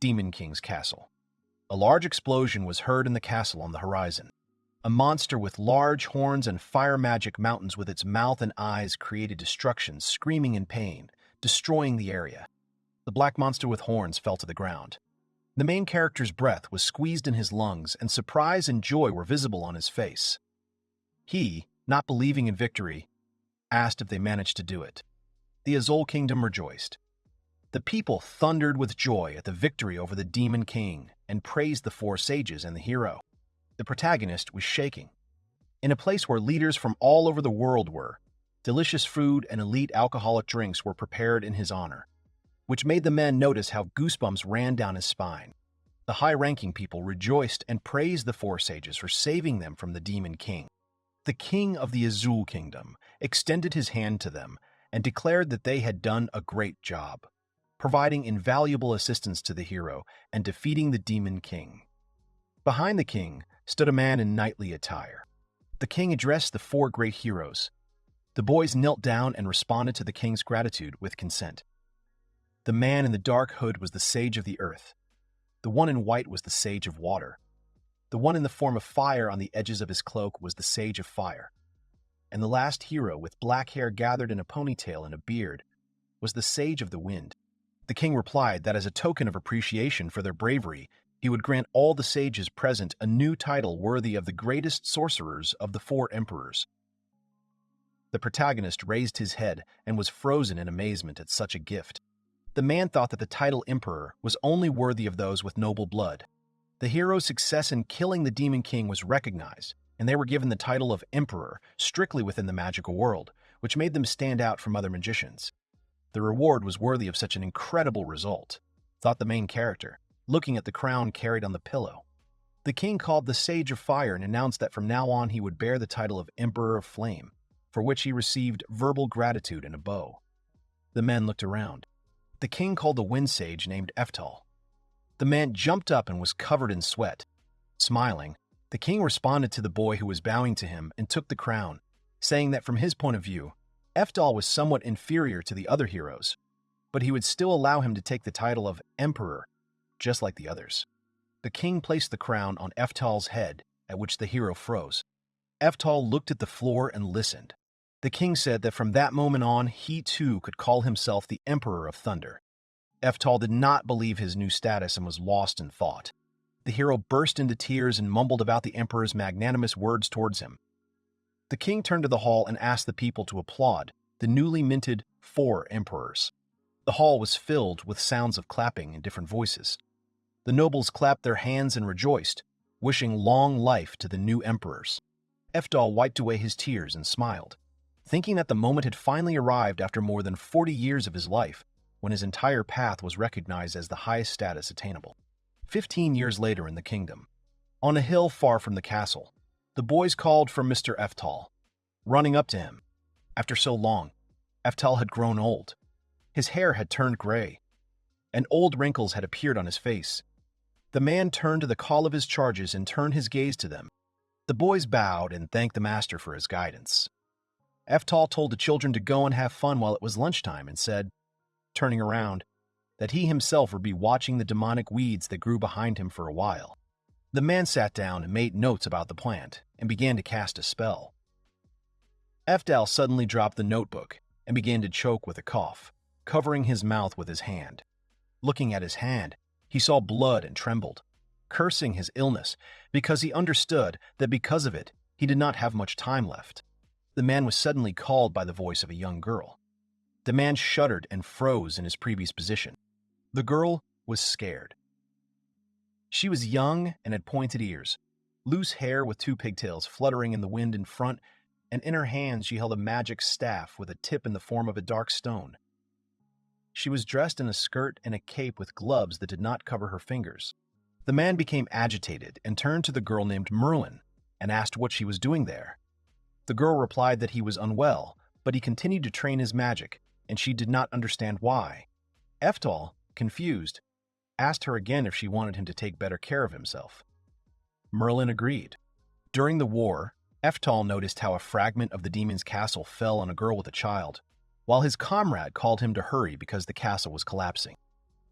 Demon King's castle. A large explosion was heard in the castle on the horizon. A monster with large horns and fire magic mountains with its mouth and eyes created destruction, screaming in pain, destroying the area. The black monster with horns fell to the ground. The main character's breath was squeezed in his lungs, and surprise and joy were visible on his face. He, not believing in victory, asked if they managed to do it. The Azul Kingdom rejoiced. The people thundered with joy at the victory over the Demon King and praised the four sages and the hero. The protagonist was shaking. In a place where leaders from all over the world were, delicious food and elite alcoholic drinks were prepared in his honor, which made the men notice how goosebumps ran down his spine. The high-ranking people rejoiced and praised the four sages for saving them from the Demon King. The king of the Azul Kingdom extended his hand to them and declared that they had done a great job, providing invaluable assistance to the hero and defeating the Demon King. Behind the king stood a man in knightly attire. The king addressed the four great heroes. The boys knelt down and responded to the king's gratitude with consent. The man in the dark hood was the sage of the earth. The one in white was the sage of water. The one in the form of fire on the edges of his cloak was the sage of fire. And the last hero, with black hair gathered in a ponytail and a beard, was the sage of the wind. The king replied that as a token of appreciation for their bravery, he would grant all the sages present a new title worthy of the greatest sorcerers of the four emperors. The protagonist raised his head and was frozen in amazement at such a gift. The man thought that the title emperor was only worthy of those with noble blood. The hero's success in killing the Demon King was recognized, and they were given the title of emperor strictly within the magical world, which made them stand out from other magicians. The reward was worthy of such an incredible result, thought the main character, looking at the crown carried on the pillow. The king called the Sage of Fire and announced that from now on he would bear the title of Emperor of Flame, for which he received verbal gratitude and a bow. The men looked around. The king called the Wind Sage named Eftal. The man jumped up and was covered in sweat. Smiling, the king responded to the boy who was bowing to him and took the crown, saying that from his point of view, Eftal was somewhat inferior to the other heroes, but he would still allow him to take the title of Emperor, just like the others. The king placed the crown on Eftal's head, at which the hero froze. Eftal looked at the floor and listened. The king said that from that moment on, he too could call himself the Emperor of Thunder. Eftal did not believe his new status and was lost in thought. The hero burst into tears and mumbled about the emperor's magnanimous words towards him. The king turned to the hall and asked the people to applaud the newly minted four emperors. The hall was filled with sounds of clapping in different voices. The nobles clapped their hands and rejoiced, wishing long life to the new emperors. Eftal wiped away his tears and smiled, thinking that the moment had finally arrived after more than 40 years of his life, when his entire path was recognized as the highest status attainable. 15 years later in the kingdom, on a hill far from the castle, the boys called for Mr. Eftal. Running up to him, after so long, Eftal had grown old. His hair had turned gray, and old wrinkles had appeared on his face. The man turned to the call of his charges and turned his gaze to them. The boys bowed and thanked the master for his guidance. Eftal told the children to go and have fun while it was lunchtime and said, turning around, that he himself would be watching the demonic weeds that grew behind him for a while. The man sat down and made notes about the plant and began to cast a spell. Eftal suddenly dropped the notebook and began to choke with a cough, covering his mouth with his hand. Looking at his hand, he saw blood and trembled, cursing his illness because he understood that because of it, he did not have much time left. The man was suddenly called by the voice of a young girl. The man shuddered and froze in his previous position. The girl was scared. She was young and had pointed ears, loose hair with two pigtails fluttering in the wind in front, and in her hand she held a magic staff with a tip in the form of a dark stone. She was dressed in a skirt and a cape with gloves that did not cover her fingers. The man became agitated and turned to the girl named Merlin and asked what she was doing there. The girl replied that he was unwell, but he continued to train his magic, and she did not understand why. Eftal, confused, asked her again if she wanted him to take better care of himself. Merlin agreed. During the war, Eftal noticed how a fragment of the demon's castle fell on a girl with a child, while his comrade called him to hurry because the castle was collapsing.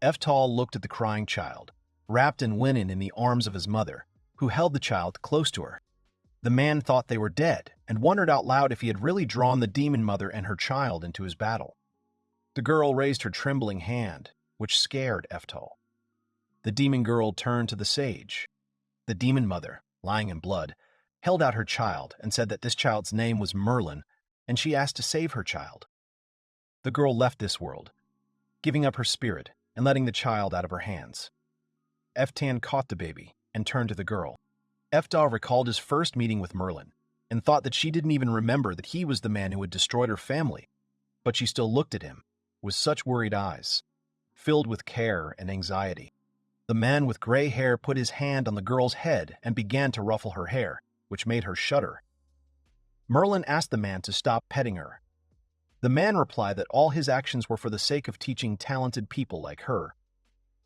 Eftal looked at the crying child, wrapped in linen in the arms of his mother, who held the child close to her. The man thought they were dead and wondered out loud if he had really drawn the demon mother and her child into his battle. The girl raised her trembling hand, which scared Eftal. The demon girl turned to the sage. The demon mother, lying in blood, held out her child and said that this child's name was Merlin, and she asked to save her child. The girl left this world, giving up her spirit and letting the child out of her hands. Eftal caught the baby and turned to the girl. Eftal recalled his first meeting with Merlin and thought that she didn't even remember that he was the man who had destroyed her family, but she still looked at him with such worried eyes, filled with care and anxiety. The man with gray hair put his hand on the girl's head and began to ruffle her hair, which made her shudder. Merlin asked the man to stop petting her. The man replied that all his actions were for the sake of teaching talented people like her.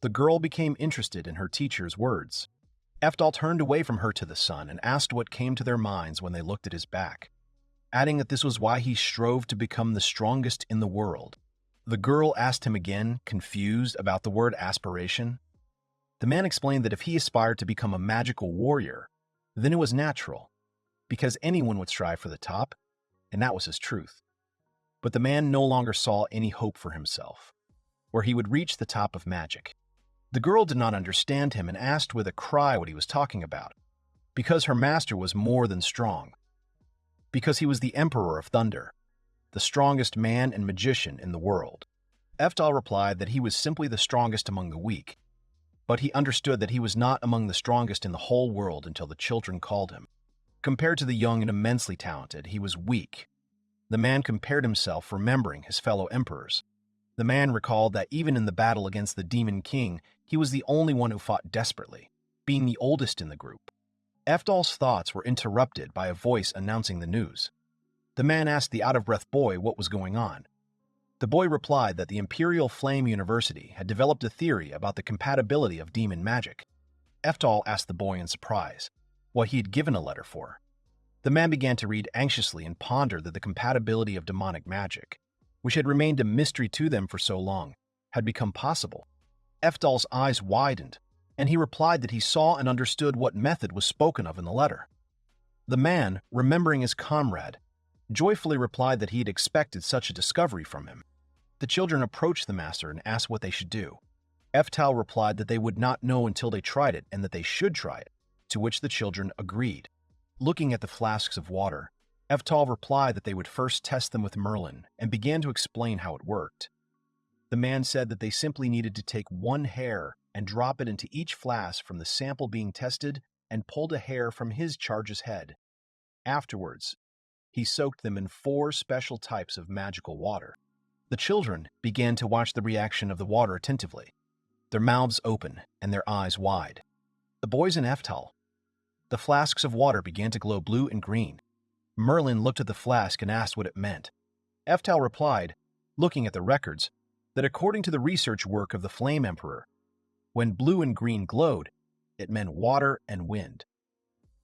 The girl became interested in her teacher's words. Eftal turned away from her to the sun and asked what came to their minds when they looked at his back, adding that this was why he strove to become the strongest in the world. The girl asked him again, confused about the word aspiration. The man explained that if he aspired to become a magical warrior, then it was natural, because anyone would strive for the top, and that was his truth. But the man no longer saw any hope for himself, where he would reach the top of magic. The girl did not understand him and asked with a cry what he was talking about, because her master was more than strong, because he was the Emperor of Thunder, the strongest man and magician in the world. Eftal replied that he was simply the strongest among the weak, but he understood that he was not among the strongest in the whole world until the children called him. Compared to the young and immensely talented, he was weak. The man compared himself, remembering his fellow emperors. The man recalled that even in the battle against the Demon King, he was the only one who fought desperately, being the oldest in the group. Eftal's thoughts were interrupted by a voice announcing the news. The man asked the out-of-breath boy what was going on. The boy replied that the Imperial Flame University had developed a theory about the compatibility of demon magic. Eftal asked the boy in surprise what he had given a letter for. The man began to read anxiously and pondered that the compatibility of demonic magic, which had remained a mystery to them for so long, had become possible. Eftal's eyes widened, and he replied that he saw and understood what method was spoken of in the letter. The man, remembering his comrade, joyfully replied that he had expected such a discovery from him. The children approached the master and asked what they should do. Eftal replied that they would not know until they tried it and that they should try it, to which the children agreed. Looking at the flasks of water, Eftal replied that they would first test them with Merlin and began to explain how it worked. The man said that they simply needed to take one hair and drop it into each flask from the sample being tested and pulled a hair from his charge's head. Afterwards, he soaked them in 4 special types of magical water. The children began to watch the reaction of the water attentively, their mouths open and their eyes wide. The boys and Eftal. The flasks of water began to glow blue and green. Merlin looked at the flask and asked what it meant. Eftal replied, looking at the records, that according to the research work of the Flame Emperor, when blue and green glowed, it meant water and wind.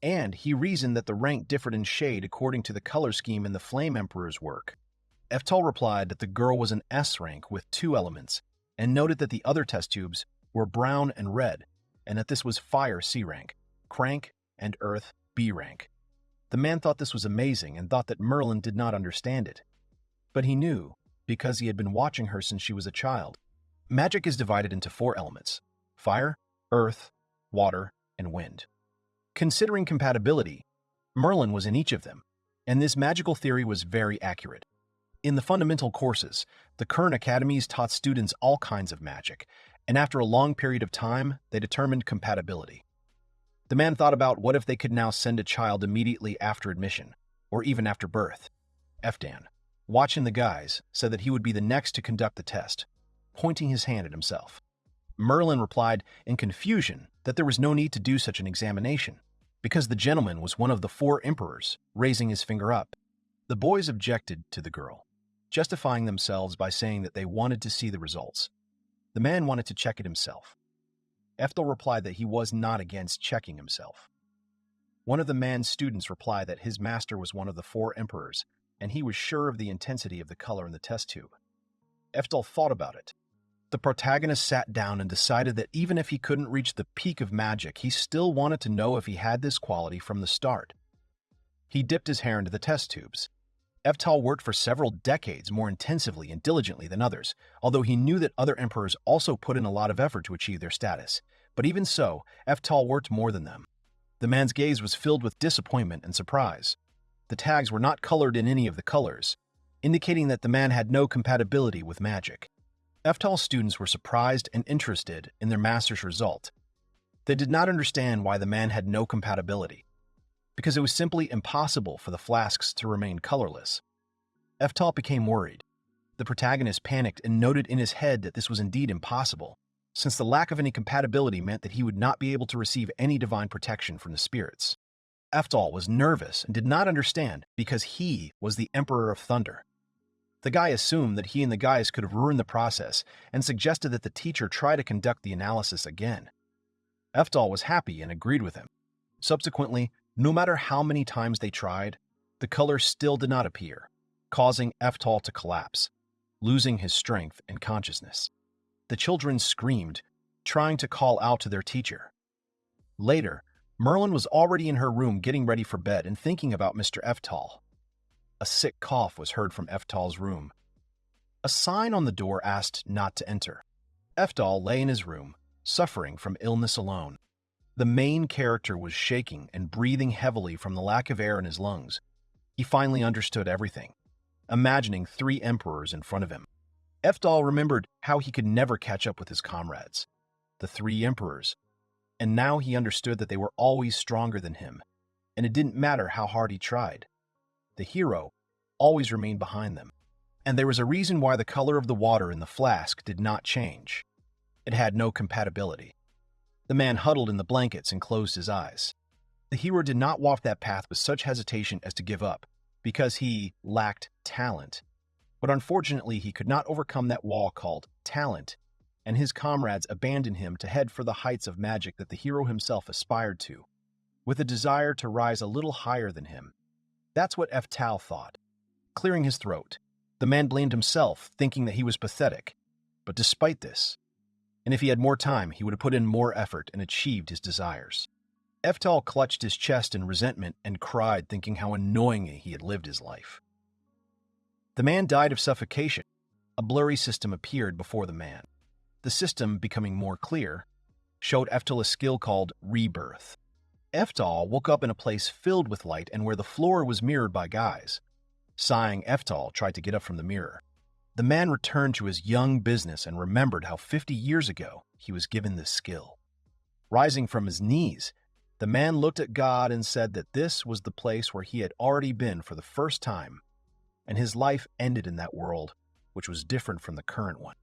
And he reasoned that the rank differed in shade according to the color scheme in the Flame Emperor's work. Eftal replied that the girl was an S rank with 2 elements, and noted that the other test tubes were brown and red, and that this was fire C rank, crank, and earth B rank. The man thought this was amazing and thought that Merlin did not understand it. But he knew, because he had been watching her since she was a child. Magic is divided into 4 elements: fire, earth, water, and wind. Considering compatibility, Merlin was in each of them, and this magical theory was very accurate. In the fundamental courses, the current academies taught students all kinds of magic, and after a long period of time, they determined compatibility. The man thought about what if they could now send a child immediately after admission, or even after birth. Eftal, watching the guys, said that he would be the next to conduct the test, pointing his hand at himself. Merlin replied in confusion that there was no need to do such an examination, because the gentleman was one of the 4 emperors, raising his finger up. The boys objected to the girl, justifying themselves by saying that they wanted to see the results. The man wanted to check it himself. Eftal replied that he was not against checking himself. One of the man's students replied that his master was one of the 4 emperors, and he was sure of the intensity of the color in the test tube. Eftal thought about it. The protagonist sat down and decided that even if he couldn't reach the peak of magic, he still wanted to know if he had this quality from the start. He dipped his hair into the test tubes. Eftal worked for several decades more intensively and diligently than others, although he knew that other emperors also put in a lot of effort to achieve their status. But even so, Eftal worked more than them. The man's gaze was filled with disappointment and surprise. The tags were not colored in any of the colors, indicating that the man had no compatibility with magic. Eftal's students were surprised and interested in their master's result. They did not understand why the man had no compatibility, because it was simply impossible for the flasks to remain colorless. Eftal became worried. The protagonist panicked and noted in his head that this was indeed impossible, since the lack of any compatibility meant that he would not be able to receive any divine protection from the spirits. Eftal was nervous and did not understand because he was the Emperor of Thunder. The guy assumed that he and the guys could have ruined the process and suggested that the teacher try to conduct the analysis again. Eftal was happy and agreed with him. Subsequently, no matter how many times they tried, the color still did not appear, causing Eftal to collapse, losing his strength and consciousness. The children screamed, trying to call out to their teacher. Later, Merlin was already in her room getting ready for bed and thinking about Mr. Eftal. A sick cough was heard from Eftal's room. A sign on the door asked not to enter. Eftal lay in his room, suffering from illness alone. The main character was shaking and breathing heavily from the lack of air in his lungs. He finally understood everything, imagining 3 emperors in front of him. Eftal remembered how he could never catch up with his comrades, the 3 emperors, and now he understood that they were always stronger than him, and it didn't matter how hard he tried. The hero always remained behind them, and there was a reason why the color of the water in the flask did not change. It had no compatibility. The man huddled in the blankets and closed his eyes. The hero did not walk that path with such hesitation as to give up, because he lacked talent. But unfortunately, he could not overcome that wall called talent, and his comrades abandoned him to head for the heights of magic that the hero himself aspired to, with a desire to rise a little higher than him. That's what Eftal thought. Clearing his throat, the man blamed himself, thinking that he was pathetic. But despite this, and if he had more time, he would have put in more effort and achieved his desires. Eftal clutched his chest in resentment and cried, thinking how annoyingly he had lived his life. The man died of suffocation. A blurry system appeared before the man. The system, becoming more clear, showed Eftal a skill called rebirth. Eftal woke up in a place filled with light and where the floor was mirrored by guys. Sighing, Eftal tried to get up from the mirror. The man returned to his young business and remembered how 50 years ago he was given this skill. Rising from his knees, the man looked at God and said that this was the place where he had already been for the first time, and his life ended in that world, which was different from the current one.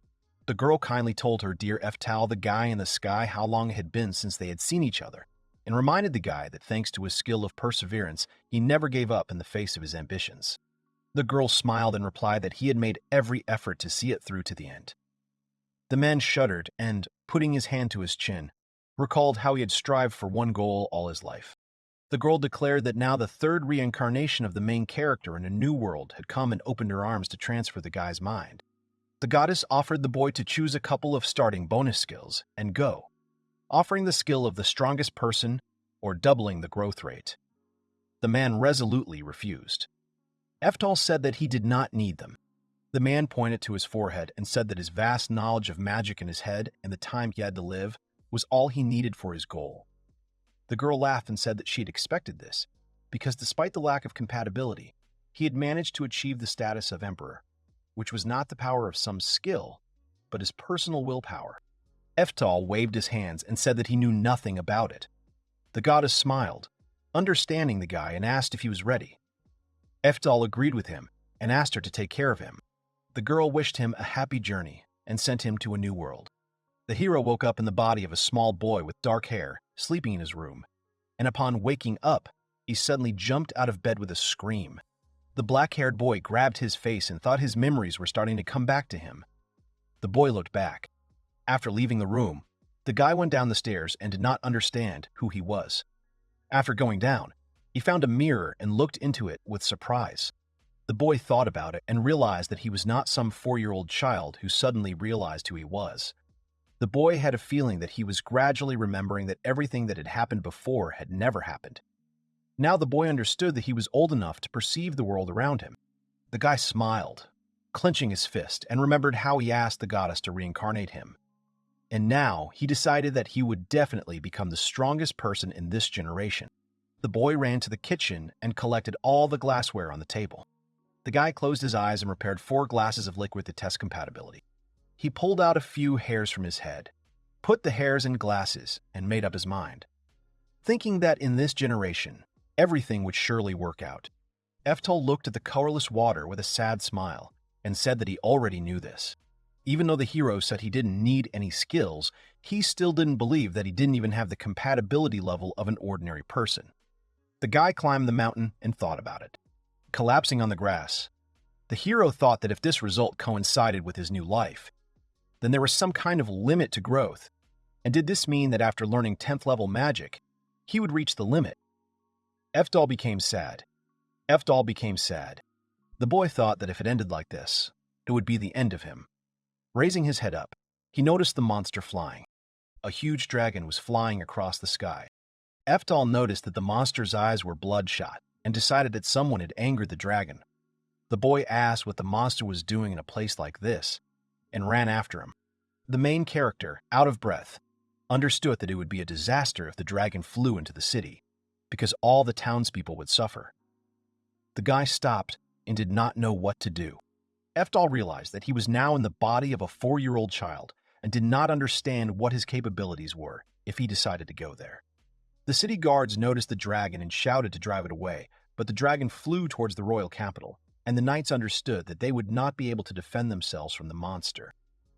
The girl kindly told her dear Eftal, the guy in the sky, how long it had been since they had seen each other, and reminded the guy that thanks to his skill of perseverance, he never gave up in the face of his ambitions. The girl smiled and replied that he had made every effort to see it through to the end. The man shuddered and, putting his hand to his chin, recalled how he had strived for one goal all his life. The girl declared that now the 3rd reincarnation of the main character in a new world had come and opened her arms to transfer the guy's mind. The goddess offered the boy to choose a couple of starting bonus skills and go, offering the skill of the strongest person or doubling the growth rate. The man resolutely refused. Eftal said that he did not need them. The man pointed to his forehead and said that his vast knowledge of magic in his head and the time he had to live was all he needed for his goal. The girl laughed and said that she had expected this, because despite the lack of compatibility, he had managed to achieve the status of emperor, which was not the power of some skill, but his personal willpower. Eftal waved his hands and said that he knew nothing about it. The goddess smiled, understanding the guy, and asked if he was ready. Eftal agreed with him and asked her to take care of him. The girl wished him a happy journey and sent him to a new world. The hero woke up in the body of a small boy with dark hair, sleeping in his room, and upon waking up, he suddenly jumped out of bed with a scream. The black-haired boy grabbed his face and thought his memories were starting to come back to him. The boy looked back. After leaving the room, the guy went down the stairs and did not understand who he was. After going down, he found a mirror and looked into it with surprise. The boy thought about it and realized that he was not some 4-year-old child who suddenly realized who he was. The boy had a feeling that he was gradually remembering that everything that had happened before had never happened. Now the boy understood that he was old enough to perceive the world around him. The guy smiled, clenching his fist, and remembered how he asked the goddess to reincarnate him. And now he decided that he would definitely become the strongest person in this generation. The boy ran to the kitchen and collected all the glassware on the table. The guy closed his eyes and prepared 4 glasses of liquid to test compatibility. He pulled out a few hairs from his head, put the hairs in glasses, and made up his mind, thinking that in this generation, everything would surely work out. Eftal looked at the colorless water with a sad smile and said that he already knew this. Even though the hero said he didn't need any skills, he still didn't believe that he didn't even have the compatibility level of an ordinary person. The guy climbed the mountain and thought about it. Collapsing on the grass, the hero thought that if this result coincided with his new life, then there was some kind of limit to growth. And did this mean that after learning 10th level magic, he would reach the limit? Eftal became sad. Eftal became sad. The boy thought that if it ended like this, it would be the end of him. Raising his head up, he noticed the monster flying. A huge dragon was flying across the sky. Eftal noticed that the monster's eyes were bloodshot and decided that someone had angered the dragon. The boy asked what the monster was doing in a place like this and ran after him. The main character, out of breath, understood that it would be a disaster if the dragon flew into the city, because all the townspeople would suffer. The guy stopped and did not know what to do. Eftal realized that he was now in the body of a 4-year-old child and did not understand what his capabilities were if he decided to go there. The city guards noticed the dragon and shouted to drive it away, but the dragon flew towards the royal capital, and the knights understood that they would not be able to defend themselves from the monster.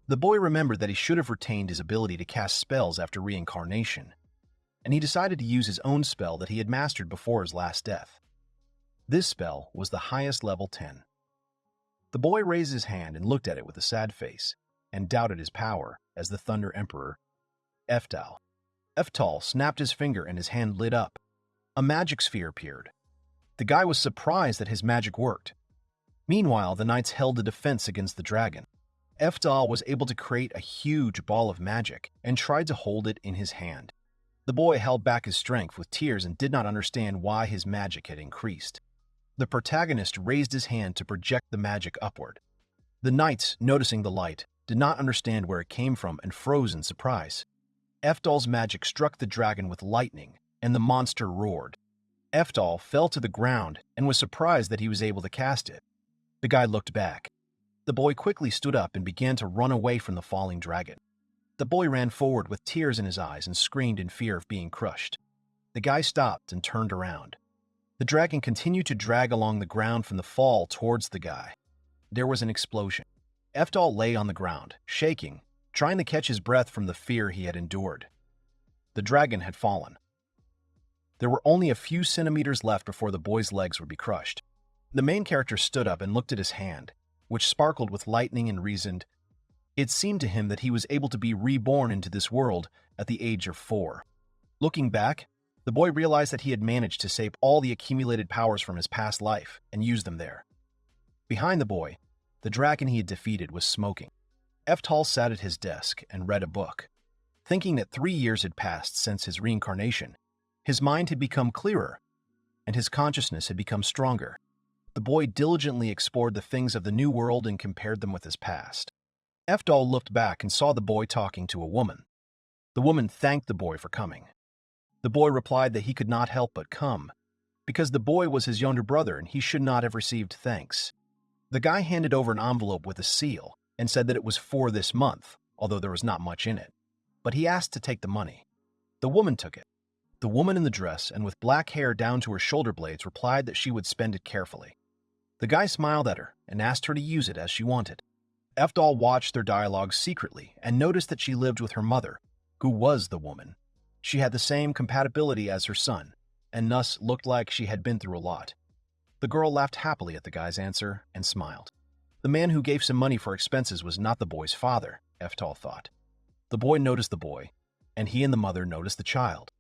The boy remembered that he should have retained his ability to cast spells after reincarnation, and he decided to use his own spell that he had mastered before his last death. This spell was the highest level 10. The boy raised his hand and looked at it with a sad face, and doubted his power as the Thunder Emperor, Eftal. Eftal snapped his finger and his hand lit up. A magic sphere appeared. The guy was surprised that his magic worked. Meanwhile, the knights held a defense against the dragon. Eftal was able to create a huge ball of magic and tried to hold it in his hand. The boy held back his strength with tears and did not understand why his magic had increased. The protagonist raised his hand to project the magic upward. The knights, noticing the light, did not understand where it came from and froze in surprise. Eftal's magic struck the dragon with lightning, and the monster roared. Eftal fell to the ground and was surprised that he was able to cast it. The guy looked back. The boy quickly stood up and began to run away from the falling dragon. The boy ran forward with tears in his eyes and screamed in fear of being crushed. The guy stopped and turned around. The dragon continued to drag along the ground from the fall towards the guy. There was an explosion. Eftal lay on the ground, shaking, trying to catch his breath from the fear he had endured. The dragon had fallen. There were only a few centimeters left before the boy's legs would be crushed. The main character stood up and looked at his hand, which sparkled with lightning, and reasoned. It seemed to him that he was able to be reborn into this world at the age of 4. Looking back, the boy realized that he had managed to save all the accumulated powers from his past life and use them there. Behind the boy, the dragon he had defeated was smoking. Eftal sat at his desk and read a book. Thinking that 3 years had passed since his reincarnation, his mind had become clearer, and his consciousness had become stronger. The boy diligently explored the things of the new world and compared them with his past. Eftal looked back and saw the boy talking to a woman. The woman thanked the boy for coming. The boy replied that he could not help but come, because the boy was his younger brother and he should not have received thanks. The guy handed over an envelope with a seal and said that it was for this month, although there was not much in it. But he asked to take the money. The woman took it. The woman in the dress and with black hair down to her shoulder blades replied that she would spend it carefully. The guy smiled at her and asked her to use it as she wanted. Eftal watched their dialogue secretly and noticed that she lived with her mother, who was the woman. She had the same compatibility as her son, and thus looked like she had been through a lot. The girl laughed happily at the guy's answer and smiled. The man who gave some money for expenses was not the boy's father, Eftal thought. The boy noticed the boy, and he and the mother noticed the child.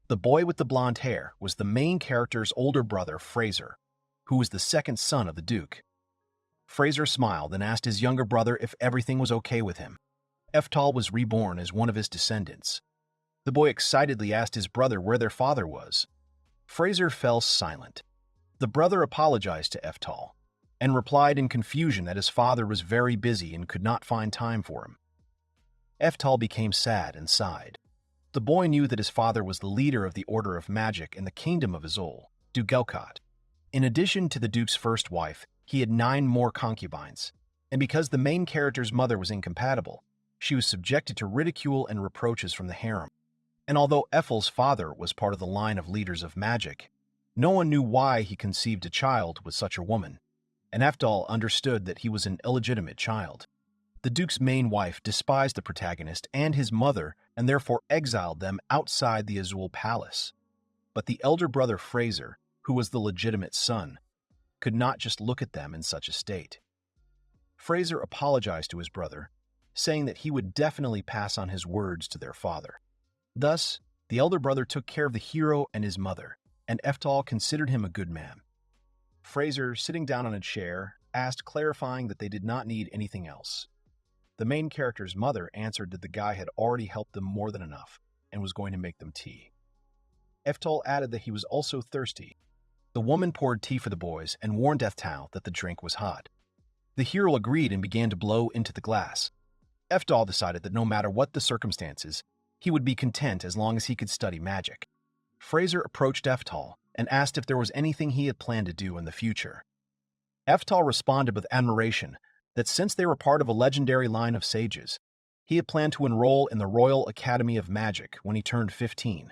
The boy with the blonde hair was the main character's older brother, Fraser. who was the second son of the Duke. Fraser smiled and asked his younger brother if everything was okay with him. Eftal was reborn as one of his descendants. The boy excitedly asked his brother where their father was. Fraser fell silent. The brother apologized to Eftal and replied in confusion that his father was very busy and could not find time for him. Eftal became sad and sighed. The boy knew that his father was the leader of the Order of Magic in the kingdom of Azul, Dugelkot. In addition to the Duke's first wife, he had 9 more concubines, and because the main character's mother was incompatible, she was subjected to ridicule and reproaches from the harem. And although Eftal's father was part of the line of leaders of magic, no one knew why he conceived a child with such a woman, and Eftal understood that he was an illegitimate child. The Duke's main wife despised the protagonist and his mother and therefore exiled them outside the Azul Palace. But the elder brother Fraser, who was the legitimate son, could not just look at them in such a state. Fraser apologized to his brother, saying that he would definitely pass on his words to their father. Thus, the elder brother took care of the hero and his mother, and Eftal considered him a good man. Fraser, sitting down on a chair, asked, clarifying that they did not need anything else. The main character's mother answered that the guy had already helped them more than enough and was going to make them tea. Eftal added that he was also thirsty. The woman poured tea for the boys and warned Eftal that the drink was hot. The hero agreed and began to blow into the glass. Eftal decided that no matter what the circumstances, he would be content as long as he could study magic. Fraser approached Eftal and asked if there was anything he had planned to do in the future. Eftal responded with admiration that since they were part of a legendary line of sages, he had planned to enroll in the Royal Academy of Magic when he turned 15.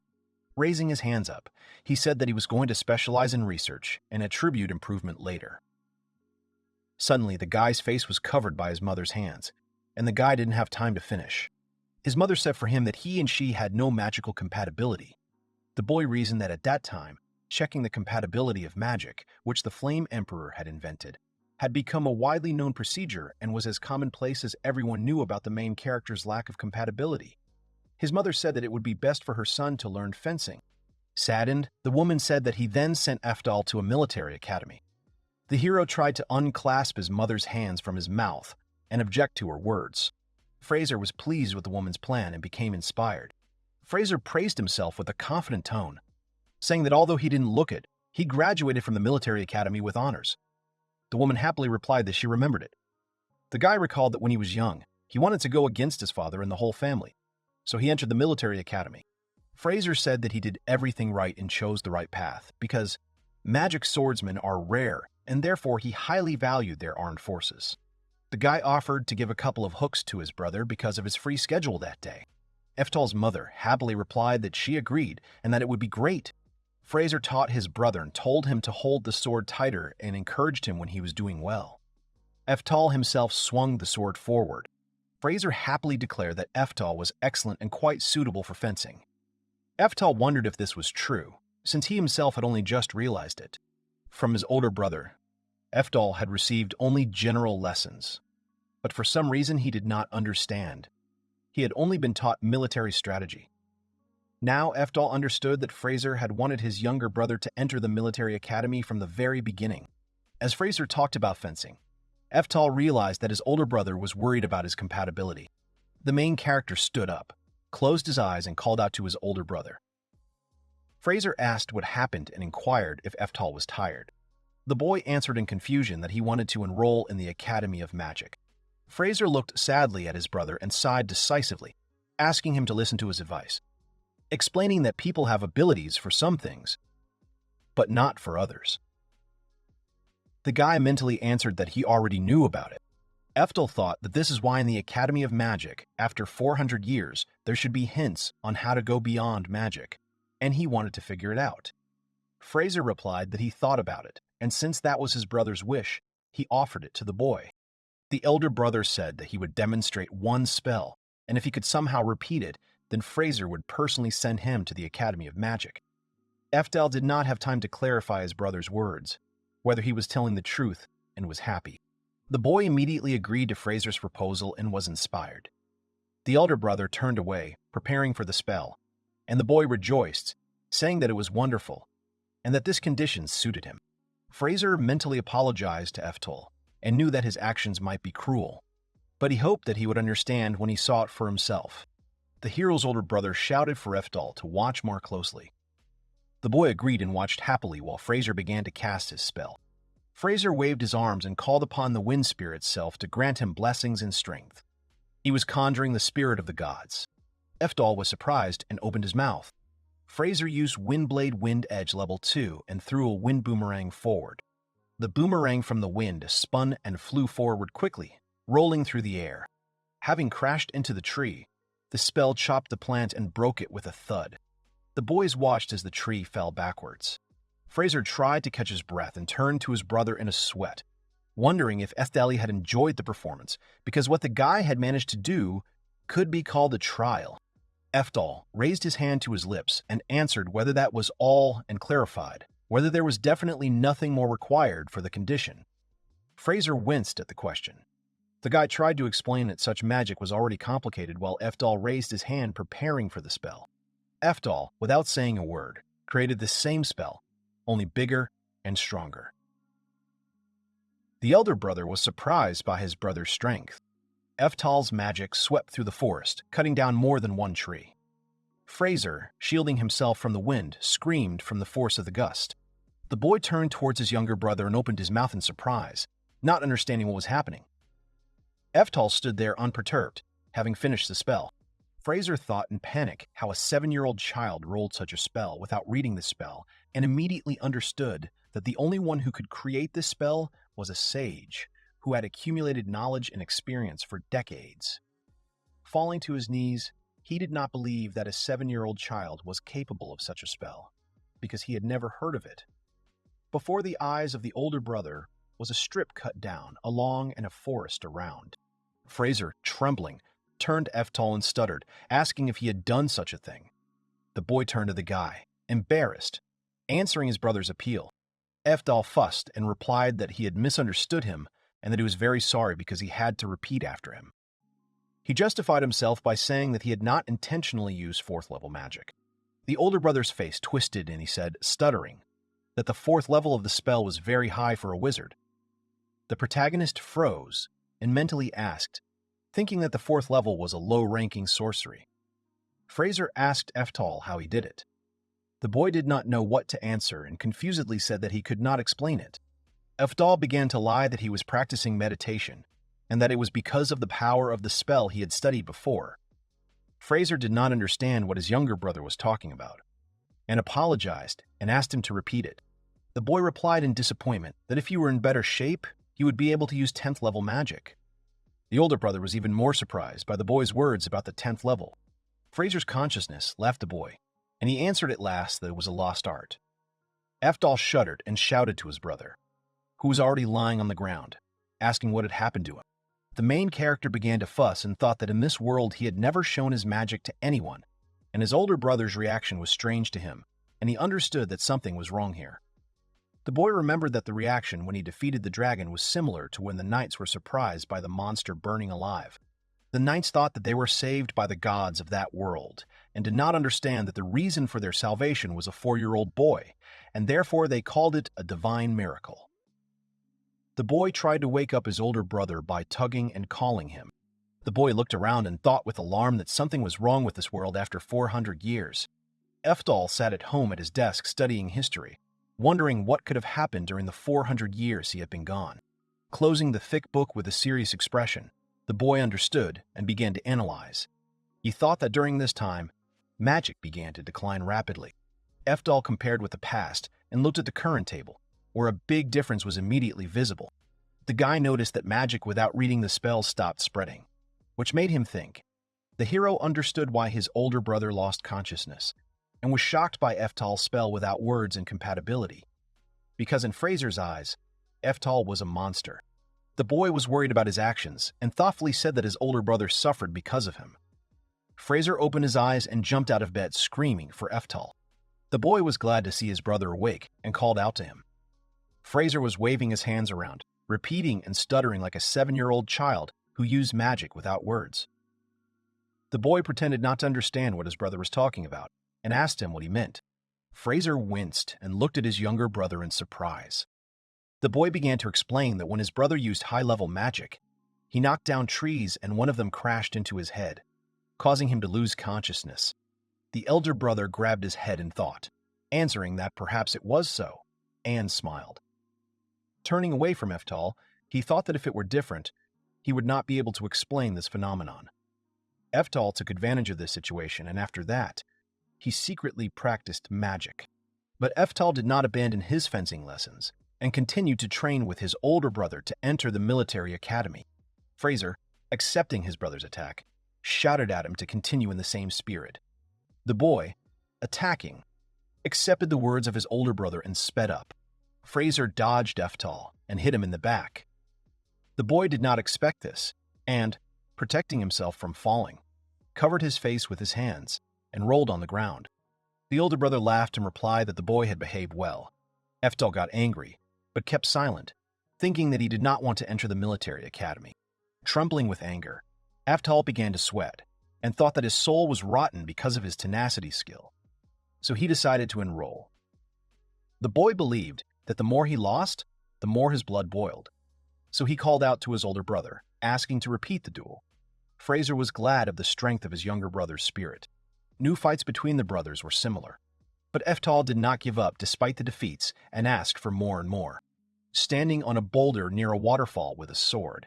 Raising his hands up, he said that he was going to specialize in research and attribute improvement later. Suddenly, the guy's face was covered by his mother's hands, and the guy didn't have time to finish. His mother said for him that he and she had no magical compatibility. The boy reasoned that at that time, checking the compatibility of magic, which the Flame Emperor had invented, had become a widely known procedure and was as commonplace as everyone knew about the main character's lack of compatibility. His mother said that it would be best for her son to learn fencing. Saddened, the woman said that he then sent Eftal to a military academy. The hero tried to unclasp his mother's hands from his mouth and object to her words. Fraser was pleased with the woman's plan and became inspired. Fraser praised himself with a confident tone, saying that although he didn't look it, he graduated from the military academy with honors. The woman happily replied that she remembered it. The guy recalled that when he was young, he wanted to go against his father and the whole family, so he entered the military academy. Fraser said that he did everything right and chose the right path because magic swordsmen are rare and therefore he highly valued their armed forces. The guy offered to give a couple of hooks to his brother because of his free schedule that day. Eftal's mother happily replied that she agreed and that it would be great. Fraser taught his brother and told him to hold the sword tighter and encouraged him when he was doing well. Eftal himself swung the sword forward. Fraser happily declared that Eftal was excellent and quite suitable for fencing. Eftal wondered if this was true, since he himself had only just realized it. From his older brother, Eftal had received only general lessons, but for some reason he did not understand. He had only been taught military strategy. Now Eftal understood that Fraser had wanted his younger brother to enter the military academy from the very beginning. As Fraser talked about fencing, Eftal realized that his older brother was worried about his compatibility. The main character stood up, closed his eyes, and called out to his older brother. Fraser asked what happened and inquired if Eftal was tired. The boy answered in confusion that he wanted to enroll in the Academy of Magic. Fraser looked sadly at his brother and sighed decisively, asking him to listen to his advice, explaining that people have abilities for some things, but not for others. The guy mentally answered that he already knew about it. Eftal thought that this is why in the Academy of Magic, after 400 years, there should be hints on how to go beyond magic, and he wanted to figure it out. Fraser replied that he thought about it, and since that was his brother's wish, he offered it to the boy. The elder brother said that he would demonstrate one spell, and if he could somehow repeat it, then Fraser would personally send him to the Academy of Magic. Eftal did not have time to clarify his brother's words, whether he was telling the truth, and was happy. The boy immediately agreed to Fraser's proposal and was inspired. The elder brother turned away, preparing for the spell, and the boy rejoiced, saying that it was wonderful, and that this condition suited him. Fraser mentally apologized to Eftal and knew that his actions might be cruel, but he hoped that he would understand when he saw it for himself. The hero's older brother shouted for Eftal to watch more closely. The boy agreed and watched happily while Fraser began to cast his spell. Fraser waved his arms and called upon the wind spirit itself to grant him blessings and strength. He was conjuring the spirit of the gods. Eftal was surprised and opened his mouth. Fraser used Windblade Wind Edge Level 2 and threw a wind boomerang forward. The boomerang from the wind spun and flew forward quickly, rolling through the air. Having crashed into the tree, the spell chopped the plant and broke it with a thud. The boys watched as the tree fell backwards. Fraser tried to catch his breath and turned to his brother in a sweat, wondering if Eftal had enjoyed the performance, because what the guy had managed to do could be called a trial. Eftal raised his hand to his lips and answered whether that was all and clarified whether there was definitely nothing more required for the condition. Fraser winced at the question. The guy tried to explain that such magic was already complicated while Eftal raised his hand preparing for the spell. Eftal, without saying a word, created the same spell, only bigger and stronger. The elder brother was surprised by his brother's strength. Eftal's magic swept through the forest, cutting down more than one tree. Fraser, shielding himself from the wind, screamed from the force of the gust. The boy turned towards his younger brother and opened his mouth in surprise, not understanding what was happening. Eftal stood there unperturbed, having finished the spell. Fraser thought in panic how a 7-year-old child rolled such a spell without reading the spell, and immediately understood that the only one who could create this spell was a sage, who had accumulated knowledge and experience for decades. Falling to his knees, he did not believe that a 7-year-old child was capable of such a spell, because he had never heard of it. Before the eyes of the older brother was a strip cut down, along and a forest around. Fraser, trembling, turned to Eftal and stuttered, asking if he had done such a thing. The boy turned to the guy, embarrassed, answering his brother's appeal. Eftal fussed and replied that he had misunderstood him and that he was very sorry because he had to repeat after him. He justified himself by saying that he had not intentionally used 4th-level magic. The older brother's face twisted and he said, stuttering, that the 4th level of the spell was very high for a wizard. The protagonist froze and mentally asked, thinking that the 4th level was a low-ranking sorcery. Fraser asked Eftal how he did it. The boy did not know what to answer and confusedly said that he could not explain it. Eftal began to lie that he was practicing meditation, and that it was because of the power of the spell he had studied before. Fraser did not understand what his younger brother was talking about, and apologized and asked him to repeat it. The boy replied in disappointment that if he were in better shape, he would be able to use 10th level magic. The older brother was even more surprised by the boy's words about the 10th level. Fraser's consciousness left the boy, and he answered at last that it was a lost art. Eftal shuddered and shouted to his brother, who was already lying on the ground, asking what had happened to him. The main character began to fuss and thought that in this world he had never shown his magic to anyone, and his older brother's reaction was strange to him, and he understood that something was wrong here. The boy remembered that the reaction when he defeated the dragon was similar to when the knights were surprised by the monster burning alive. The knights thought that they were saved by the gods of that world, and did not understand that the reason for their salvation was a 4-year-old boy, and therefore they called it a divine miracle. The boy tried to wake up his older brother by tugging and calling him. The boy looked around and thought with alarm that something was wrong with this world after 400 years. Eftal sat at home at his desk studying history, wondering what could have happened during the 400 years he had been gone. Closing the thick book with a serious expression, the boy understood and began to analyze. He thought that during this time, magic began to decline rapidly. Eftal compared with the past and looked at the current table, where a big difference was immediately visible. The guy noticed that magic without reading the spells stopped spreading, which made him think. The hero understood why his older brother lost consciousness, and was shocked by Eftal's spell without words and compatibility, because in Fraser's eyes, Eftal was a monster. The boy was worried about his actions and thoughtfully said that his older brother suffered because of him. Fraser opened his eyes and jumped out of bed screaming for Eftal. The boy was glad to see his brother awake and called out to him. Fraser was waving his hands around, repeating and stuttering like a 7-year-old child who used magic without words. The boy pretended not to understand what his brother was talking about and asked him what he meant. Fraser winced and looked at his younger brother in surprise. The boy began to explain that when his brother used high-level magic, he knocked down trees and one of them crashed into his head, causing him to lose consciousness. The elder brother grabbed his head in thought, answering that perhaps it was so, and smiled. Turning away from Eftal, he thought that if it were different, he would not be able to explain this phenomenon. Eftal took advantage of this situation, and after that, he secretly practiced magic. But Eftal did not abandon his fencing lessons and continued to train with his older brother to enter the military academy. Fraser, accepting his brother's attack, shouted at him to continue in the same spirit. The boy, attacking, accepted the words of his older brother and sped up. Fraser dodged Eftal and hit him in the back. The boy did not expect this and, protecting himself from falling, covered his face with his hands and rolled on the ground. The older brother laughed and replied that the boy had behaved well. Eftal got angry, but kept silent, thinking that he did not want to enter the military academy. Trembling with anger, Eftal began to sweat and thought that his soul was rotten because of his tenacity skill. So he decided to enroll. The boy believed that the more he lost, the more his blood boiled. So he called out to his older brother, asking to repeat the duel. Fraser was glad of the strength of his younger brother's spirit. New fights between the brothers were similar. But Eftal did not give up despite the defeats and asked for more and more. Standing on a boulder near a waterfall with a sword,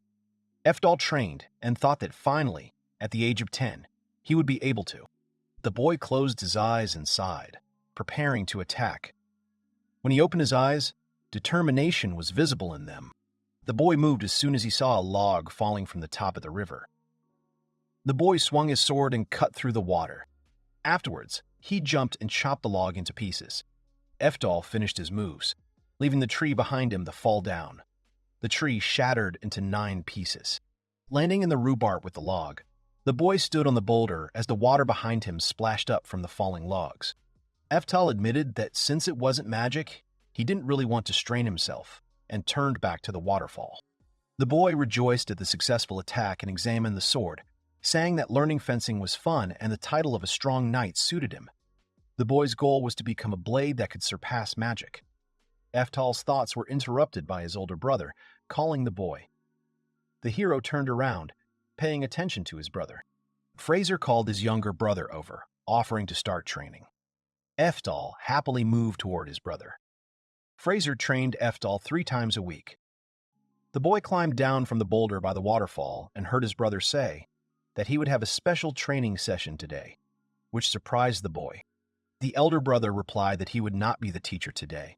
Eftal trained and thought that finally, at the age of 10, he would be able to. The boy closed his eyes and sighed, preparing to attack. When he opened his eyes, determination was visible in them. The boy moved as soon as he saw a log falling from the top of the river. The boy swung his sword and cut through the water. Afterwards, he jumped and chopped the log into pieces. Eftal finished his moves, leaving the tree behind him to fall down. The tree shattered into 9 pieces. Landing in the rhubarb with the log, the boy stood on the boulder as the water behind him splashed up from the falling logs. Eftal admitted that since it wasn't magic, he didn't really want to strain himself, and turned back to the waterfall. The boy rejoiced at the successful attack and examined the sword, saying that learning fencing was fun and the title of a strong knight suited him. The boy's goal was to become a blade that could surpass magic. Eftal's thoughts were interrupted by his older brother, calling the boy. The hero turned around, paying attention to his brother. Fraser called his younger brother over, offering to start training. Eftal happily moved toward his brother. Fraser trained Eftal 3 times a week. The boy climbed down from the boulder by the waterfall and heard his brother say that he would have a special training session today, which surprised the boy. The elder brother replied that he would not be the teacher today,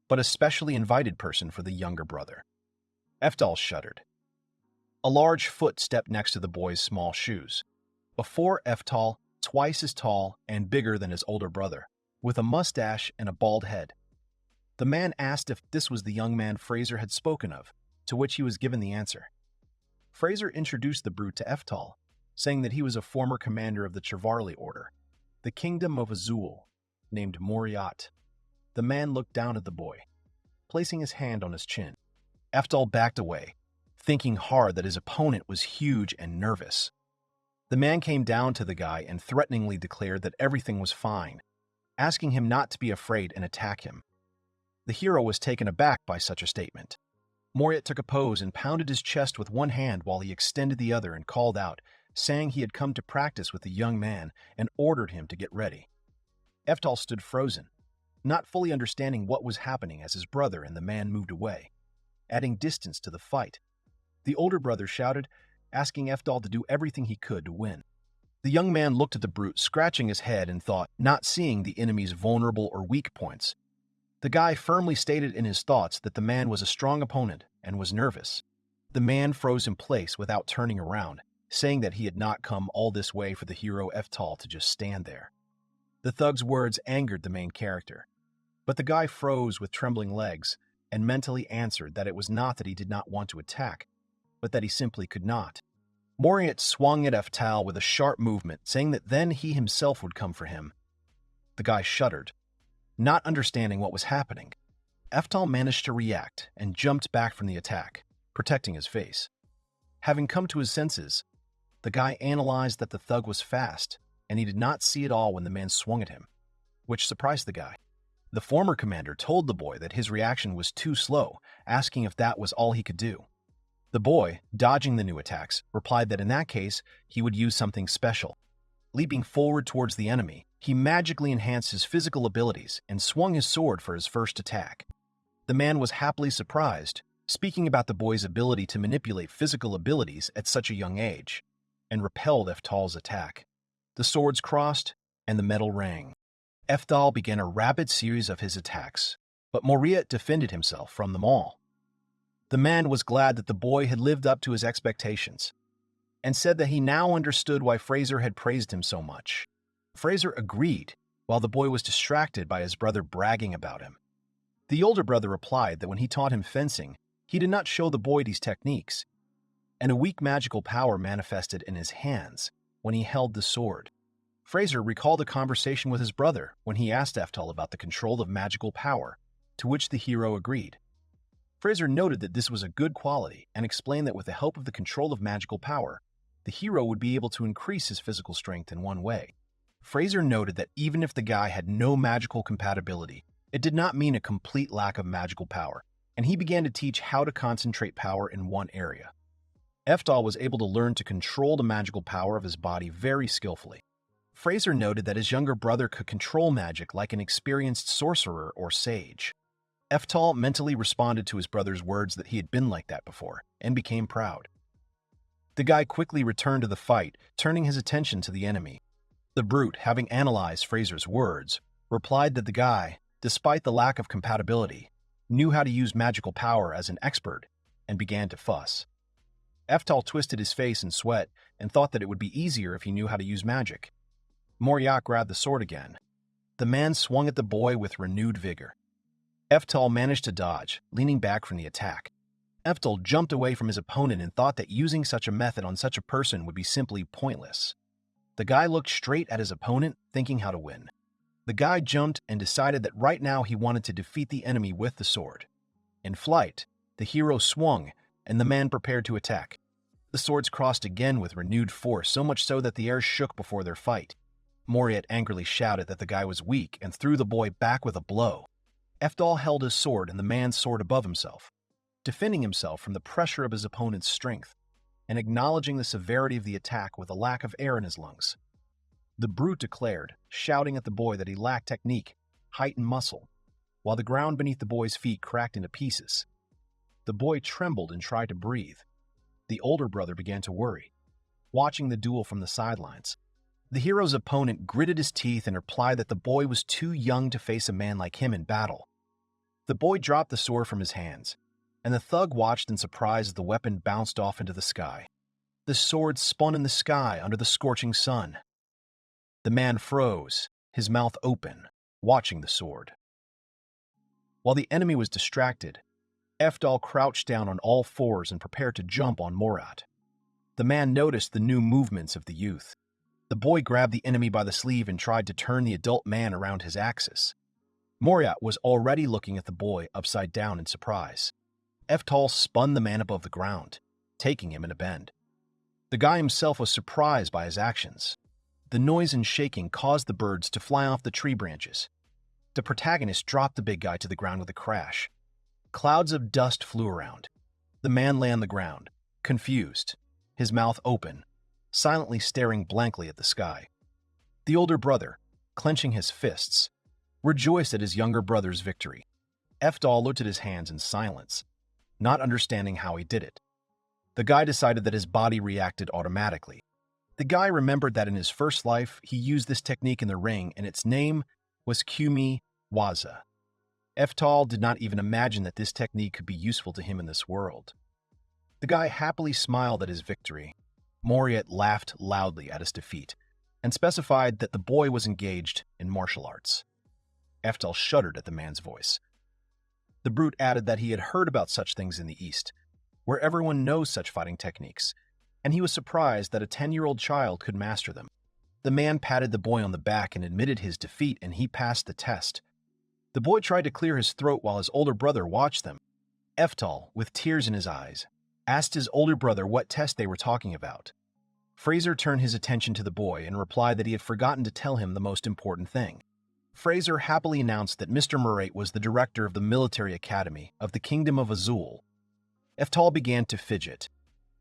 but a specially invited person for the younger brother. Eftal shuddered. A large foot stepped next to the boy's small shoes. Before Eftal, twice as tall and bigger than his older brother, with a mustache and a bald head. The man asked if this was the young man Fraser had spoken of, to which he was given the answer. Fraser introduced the brute to Eftal, saying that he was a former commander of the Chivalry Order, the Kingdom of Azul, named Moriat. The man looked down at the boy, placing his hand on his chin. Eftal backed away, thinking hard that his opponent was huge and nervous. The man came down to the guy and threateningly declared that everything was fine, asking him not to be afraid and attack him. The hero was taken aback by such a statement. Moriat took a pose and pounded his chest with one hand while he extended the other and called out, saying he had come to practice with the young man and ordered him to get ready. Eftal stood frozen, not fully understanding what was happening as his brother and the man moved away, adding distance to the fight. The older brother shouted, asking Eftal to do everything he could to win. The young man looked at the brute, scratching his head and thought, not seeing the enemy's vulnerable or weak points. The guy firmly stated in his thoughts that the man was a strong opponent and was nervous. The man froze in place without turning around, saying that he had not come all this way for the hero Eftal to just stand there. The thug's words angered the main character, but the guy froze with trembling legs and mentally answered that it was not that he did not want to attack, but that he simply could not. Moriat swung at Eftal with a sharp movement, saying that then he himself would come for him. The guy shuddered, not understanding what was happening. Eftal managed to react and jumped back from the attack, protecting his face. Having come to his senses, the guy analyzed that the thug was fast, and he did not see it all when the man swung at him, which surprised the guy. The former commander told the boy that his reaction was too slow, asking if that was all he could do. The boy, dodging the new attacks, replied that in that case, he would use something special. Leaping forward towards the enemy, he magically enhanced his physical abilities and swung his sword for his first attack. The man was happily surprised, speaking about the boy's ability to manipulate physical abilities at such a young age, and repelled Eftal's attack. The swords crossed, and the metal rang. Eftal began a rapid series of his attacks, but Moriat defended himself from them all. The man was glad that the boy had lived up to his expectations, and said that he now understood why Fraser had praised him so much. Fraser agreed, while the boy was distracted by his brother bragging about him. The older brother replied that when he taught him fencing, he did not show the boy these techniques, and a weak magical power manifested in his hands when he held the sword. Fraser recalled a conversation with his brother when he asked Eftal about the control of magical power, to which the hero agreed. Fraser noted that this was a good quality and explained that with the help of the control of magical power, the hero would be able to increase his physical strength in one way. Fraser noted that even if the guy had no magical compatibility, it did not mean a complete lack of magical power, and he began to teach how to concentrate power in one area. Eftal was able to learn to control the magical power of his body very skillfully. Fraser noted that his younger brother could control magic like an experienced sorcerer or sage. Eftal mentally responded to his brother's words that he had been like that before, and became proud. The guy quickly returned to the fight, turning his attention to the enemy. The brute, having analyzed Fraser's words, replied that the guy, despite the lack of compatibility, knew how to use magical power as an expert, and began to fuss. Eftal twisted his face in sweat and thought that it would be easier if he knew how to use magic. Moriat grabbed the sword again. The man swung at the boy with renewed vigor. Eftal managed to dodge, leaning back from the attack. Eftal jumped away from his opponent and thought that using such a method on such a person would be simply pointless. The guy looked straight at his opponent, thinking how to win. The guy jumped and decided that right now he wanted to defeat the enemy with the sword. In flight, the hero swung, and the man prepared to attack. The swords crossed again with renewed force, so much so that the air shook before their fight. Moriat angrily shouted that the guy was weak and threw the boy back with a blow. Eftal held his sword and the man's sword above himself, defending himself from the pressure of his opponent's strength, and acknowledging the severity of the attack with a lack of air in his lungs. The brute declared, shouting at the boy that he lacked technique, height, and muscle, while the ground beneath the boy's feet cracked into pieces. The boy trembled and tried to breathe. The older brother began to worry, watching the duel from the sidelines. The hero's opponent gritted his teeth and replied that the boy was too young to face a man like him in battle. The boy dropped the sword from his hands, and the thug watched in surprise as the weapon bounced off into the sky. The sword spun in the sky under the scorching sun. The man froze, his mouth open, watching the sword. While the enemy was distracted, Eftal crouched down on all fours and prepared to jump on Moriat. The man noticed the new movements of the youth. The boy grabbed the enemy by the sleeve and tried to turn the adult man around his axis. Moriat was already looking at the boy upside down in surprise. Eftal spun the man above the ground, taking him in a bend. The guy himself was surprised by his actions. The noise and shaking caused the birds to fly off the tree branches. The protagonist dropped the big guy to the ground with a crash. Clouds of dust flew around. The man lay on the ground, confused, his mouth open, silently staring blankly at the sky. The older brother, clenching his fists, rejoiced at his younger brother's victory. Eftal looked at his hands in silence, not understanding how he did it. The guy decided that his body reacted automatically. The guy remembered that in his first life, he used this technique in the ring, and its name was Kumi Waza. Eftal did not even imagine that this technique could be useful to him in this world. The guy happily smiled at his victory. Moriat laughed loudly at his defeat, and specified that the boy was engaged in martial arts. Eftal shuddered at the man's voice. The brute added that he had heard about such things in the East, where everyone knows such fighting techniques, and he was surprised that a 10-year-old child could master them. The man patted the boy on the back and admitted his defeat, and he passed the test. The boy tried to clear his throat while his older brother watched them. Eftal, with tears in his eyes, asked his older brother what test they were talking about. Fraser turned his attention to the boy and replied that he had forgotten to tell him the most important thing. Fraser happily announced that Mr. Murray was the director of the military academy of the Kingdom of Azul. Eftal began to fidget.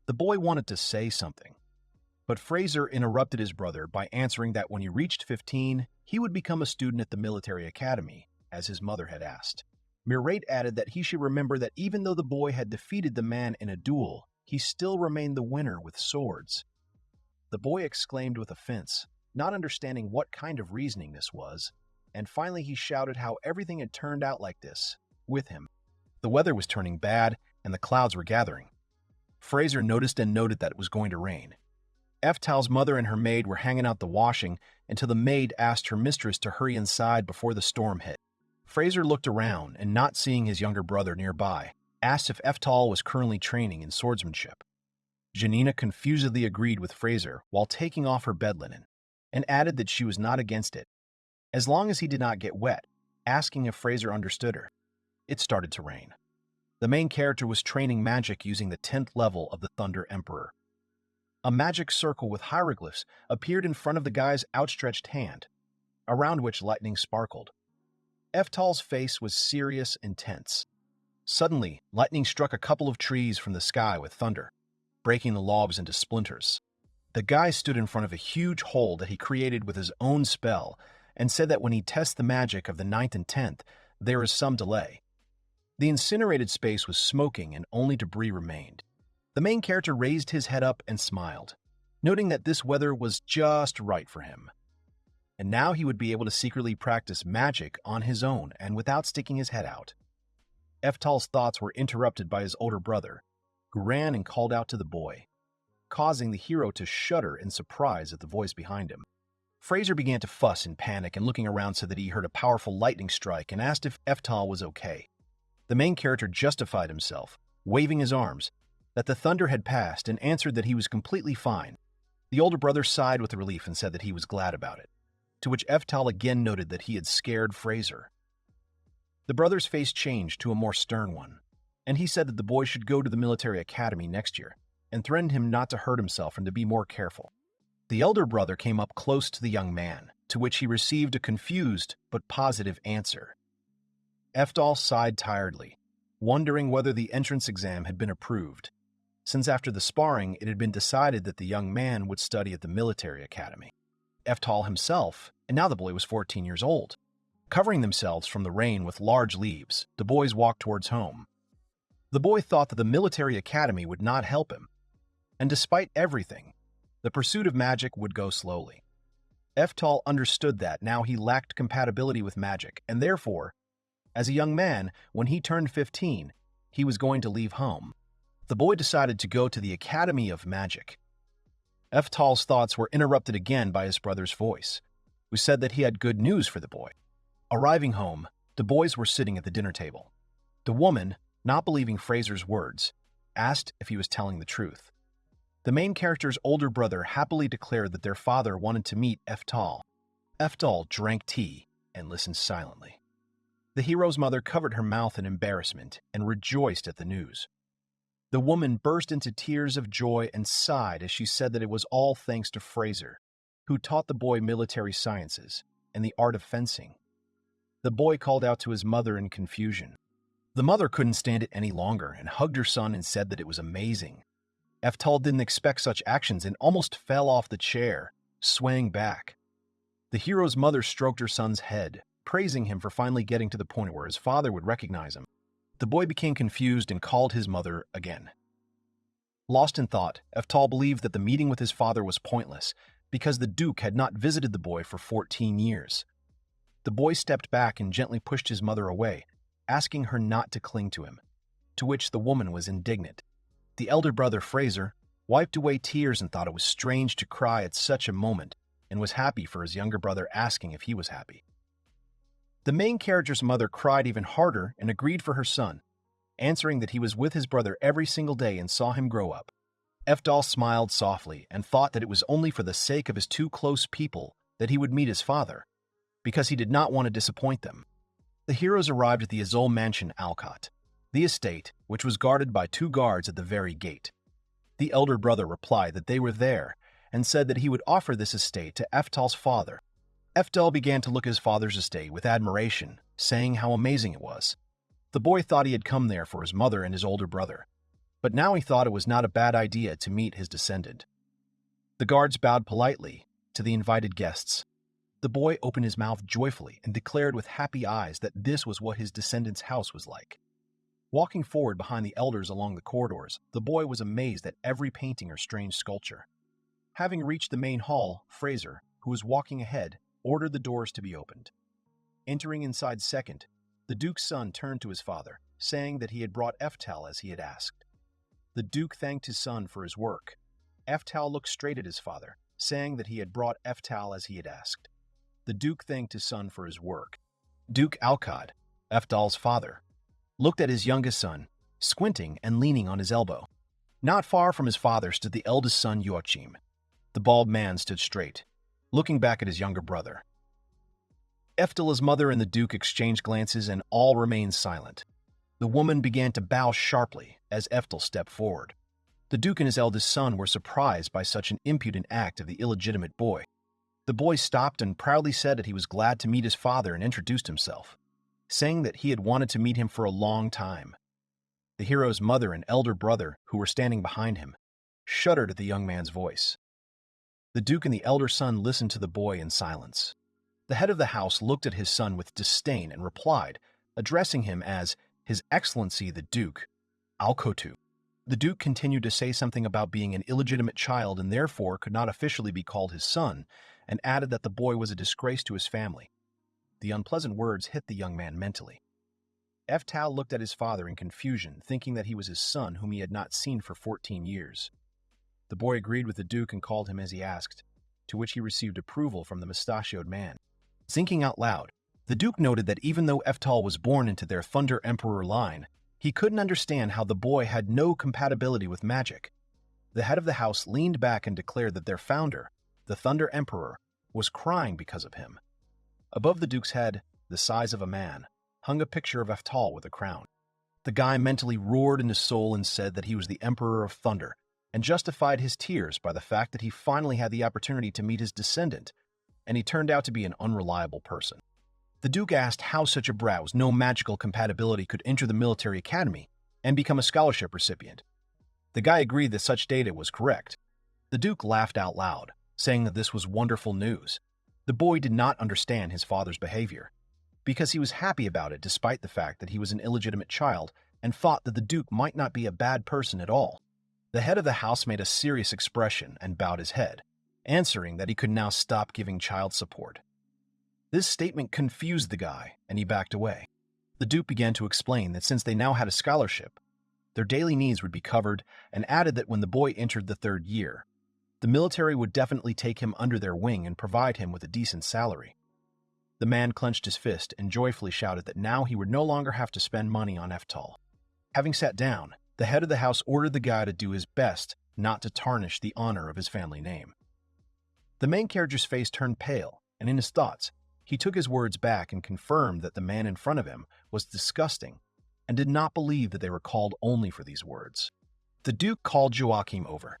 The boy wanted to say something, but Fraser interrupted his brother by answering that when he reached 15, he would become a student at the military academy, as his mother had asked. Murray added that he should remember that even though the boy had defeated the man in a duel, he still remained the winner with swords. The boy exclaimed with offense, not understanding what kind of reasoning this was, and finally he shouted how everything had turned out like this, with him. The weather was turning bad, and the clouds were gathering. Fraser noticed and noted that it was going to rain. Eftal's mother and her maid were hanging out the washing until the maid asked her mistress to hurry inside before the storm hit. Fraser looked around and, not seeing his younger brother nearby, asked if Eftal was currently training in swordsmanship. Janina confusedly agreed with Fraser while taking off her bed linen, and added that she was not against it, as long as he did not get wet, asking if Fraser understood her. It started to rain. The main character was training magic using the 10th level of the Thunder Emperor. A magic circle with hieroglyphs appeared in front of the guy's outstretched hand, around which lightning sparkled. Eftal's face was serious and tense. Suddenly, lightning struck a couple of trees from the sky with thunder, breaking the logs into splinters. The guy stood in front of a huge hole that he created with his own spell and said that when he tests the magic of the 9th and 10th, there is some delay. The incinerated space was smoking and only debris remained. The main character raised his head up and smiled, noting that this weather was just right for him. And now he would be able to secretly practice magic on his own and without sticking his head out. Eftal's thoughts were interrupted by his older brother, who ran and called out to the boy, causing the hero to shudder in surprise at the voice behind him. Fraser began to fuss in panic and looking around so that he heard a powerful lightning strike and asked if Eftal was okay. The main character justified himself, waving his arms, that the thunder had passed and answered that he was completely fine. The older brother sighed with relief and said that he was glad about it, to which Eftal again noted that he had scared Fraser. The brother's face changed to a more stern one, and he said that the boy should go to the military academy next year and threatened him not to hurt himself and to be more careful. The elder brother came up close to the young man, to which he received a confused but positive answer. Eftal sighed tiredly, wondering whether the entrance exam had been approved, since after the sparring it had been decided that the young man would study at the military academy. Eftal himself, and now the boy was 14 years old. Covering themselves from the rain with large leaves, the boys walked towards home. The boy thought that the military academy would not help him, and despite everything, the pursuit of magic would go slowly. Eftal understood that now he lacked compatibility with magic, and therefore, as a young man, when he turned 15, he was going to leave home. The boy decided to go to the Academy of Magic. Eftal's thoughts were interrupted again by his brother's voice, who said that he had good news for the boy. Arriving home, the boys were sitting at the dinner table. The woman, not believing Fraser's words, asked if he was telling the truth. The main character's older brother happily declared that their father wanted to meet Eftal. Eftal drank tea and listened silently. The hero's mother covered her mouth in embarrassment and rejoiced at the news. The woman burst into tears of joy and sighed as she said that it was all thanks to Fraser, who taught the boy military sciences and the art of fencing. The boy called out to his mother in confusion. The mother couldn't stand it any longer and hugged her son and said that it was amazing. Eftal didn't expect such actions and almost fell off the chair, swaying back. The hero's mother stroked her son's head, praising him for finally getting to the point where his father would recognize him. The boy became confused and called his mother again. Lost in thought, Eftal believed that the meeting with his father was pointless because the Duke had not visited the boy for 14 years. The boy stepped back and gently pushed his mother away, asking her not to cling to him, to which the woman was indignant. The elder brother, Fraser, wiped away tears and thought it was strange to cry at such a moment and was happy for his younger brother asking if he was happy. The main character's mother cried even harder and agreed for her son, answering that he was with his brother every single day and saw him grow up. Eftal smiled softly and thought that it was only for the sake of his two close people that he would meet his father, because he did not want to disappoint them. The heroes arrived at the Azul mansion Alcott, the estate, which was guarded by 2 guards at the very gate. The elder brother replied that they were there and said that he would offer this estate to Eftal's father. Eftal began to look at his father's estate with admiration, saying how amazing it was. The boy thought he had come there for his mother and his older brother, but now he thought it was not a bad idea to meet his descendant. The guards bowed politely to the invited guests. The boy opened his mouth joyfully and declared with happy eyes that this was what his descendant's house was like. Walking forward behind the elders along the corridors, the boy was amazed at every painting or strange sculpture. Having reached the main hall, Fraser, who was walking ahead, ordered the doors to be opened. Entering inside second, the Duke's son turned to his father, saying that he had brought Eftal as he had asked. The Duke thanked his son for his work. Eftal looked straight at his father, saying that he had brought Eftal as he had asked. The Duke thanked his son for his work. Duke Alcad, Eftal's father, looked at his youngest son, squinting and leaning on his elbow. Not far from his father stood the eldest son, Joachim. The bald man stood straight, looking back at his younger brother. Eftal's mother and the Duke exchanged glances and all remained silent. The woman began to bow sharply as Eftal stepped forward. The Duke and his eldest son were surprised by such an impudent act of the illegitimate boy. The boy stopped and proudly said that he was glad to meet his father and introduced himself, saying that he had wanted to meet him for a long time. The hero's mother and elder brother, who were standing behind him, shuddered at the young man's voice. The Duke and the elder son listened to the boy in silence. The head of the house looked at his son with disdain and replied, addressing him as His Excellency the Duke, Alkotu. The Duke continued to say something about being an illegitimate child and therefore could not officially be called his son, and added that the boy was a disgrace to his family. The unpleasant words hit the young man mentally. Eftal looked at his father in confusion, thinking that he was his son whom he had not seen for 14 years. The boy agreed with the Duke and called him as he asked, to which he received approval from the mustachioed man. Thinking out loud, the Duke noted that even though Eftal was born into their Thunder Emperor line, he couldn't understand how the boy had no compatibility with magic. The head of the house leaned back and declared that their founder, the Thunder Emperor, was crying because of him. Above the Duke's head, the size of a man, hung a picture of Eftal with a crown. The guy mentally roared in his soul and said that he was the Emperor of Thunder, and justified his tears by the fact that he finally had the opportunity to meet his descendant, and he turned out to be an unreliable person. The Duke asked how such a brat with no magical compatibility could enter the military academy and become a scholarship recipient. The guy agreed that such data was correct. The Duke laughed out loud, saying that this was wonderful news. The boy did not understand his father's behavior, because he was happy about it despite the fact that he was an illegitimate child and thought that the Duke might not be a bad person at all. The head of the house made a serious expression and bowed his head, answering that he could now stop giving child support. This statement confused the guy, and he backed away. The Duke began to explain that since they now had a scholarship, their daily needs would be covered, and added that when the boy entered the 3rd year, the military would definitely take him under their wing and provide him with a decent salary. The man clenched his fist and joyfully shouted that now he would no longer have to spend money on Eftal. Having sat down, the head of the house ordered the guy to do his best not to tarnish the honor of his family name. The main character's face turned pale, and in his thoughts, he took his words back and confirmed that the man in front of him was disgusting and did not believe that they were called only for these words. The Duke called Joachim over.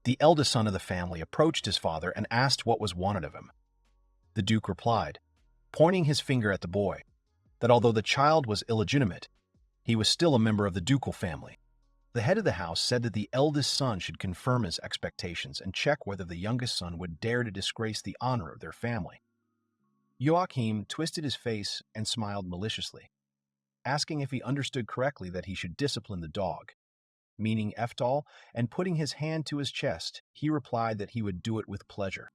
The eldest son of the family approached his father and asked what was wanted of him. The Duke replied, pointing his finger at the boy, that although the child was illegitimate, he was still a member of the ducal family. The head of the house said that the eldest son should confirm his expectations and check whether the youngest son would dare to disgrace the honor of their family. Joachim twisted his face and smiled maliciously, asking if he understood correctly that he should discipline the dog, meaning Eftal, and putting his hand to his chest, he replied that he would do it with pleasure.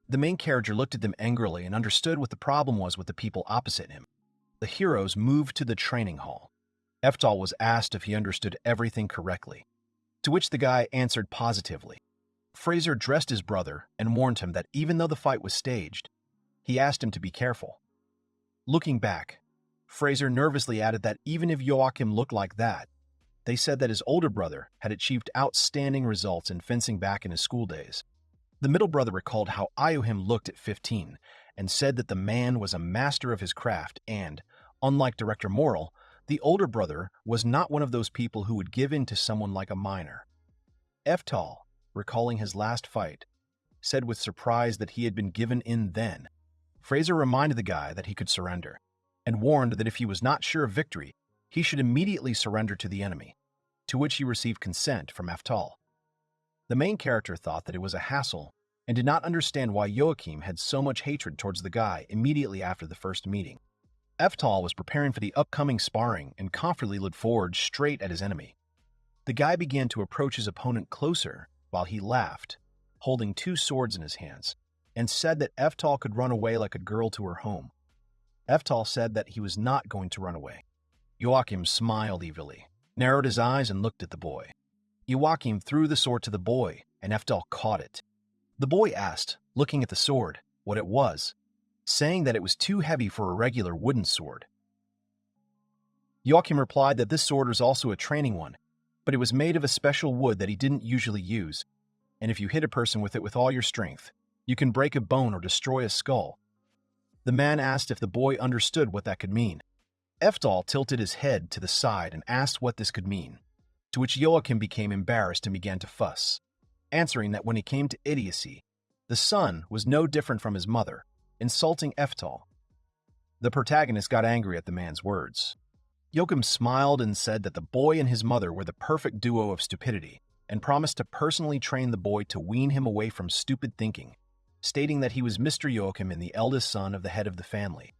The main character looked at them angrily and understood what the problem was with the people opposite him. The heroes moved to the training hall. Eftal was asked if he understood everything correctly, to which the guy answered positively. Fraser dressed his brother and warned him that even though the fight was staged, he asked him to be careful. Looking back, Fraser nervously added that even if Joachim looked like that, they said that his older brother had achieved outstanding results in fencing back in his school days. The middle brother recalled how Iohim looked at 15 and said that the man was a master of his craft and, unlike Director Morrill, the older brother was not one of those people who would give in to someone like a minor. Eftal, recalling his last fight, said with surprise that he had been given in then. Fraser reminded the guy that he could surrender, and warned that if he was not sure of victory, he should immediately surrender to the enemy, to which he received consent from Eftal. The main character thought that it was a hassle and did not understand why Joachim had so much hatred towards the guy immediately after the first meeting. Eftal was preparing for the upcoming sparring and confidently looked forward straight at his enemy. The guy began to approach his opponent closer while he laughed, holding two swords in his hands, and said that Eftal could run away like a girl to her home. Eftal said that he was not going to run away. Joachim smiled evilly, narrowed his eyes, and looked at the boy. Joachim threw the sword to the boy, and Eftal caught it. The boy asked, looking at the sword, what it was, saying that it was too heavy for a regular wooden sword. Joachim replied that this sword was also a training one, but it was made of a special wood that he didn't usually use, and if you hit a person with it with all your strength, you can break a bone or destroy a skull. The man asked if the boy understood what that could mean. Eftal tilted his head to the side and asked what this could mean, to which Joachim became embarrassed and began to fuss, answering that when it came to idiocy, the son was no different from his mother, insulting Eftal. The protagonist got angry at the man's words. Joachim smiled and said that the boy and his mother were the perfect duo of stupidity, and promised to personally train the boy to wean him away from stupid thinking, stating that he was Mr. Joachim and the eldest son of the head of the family.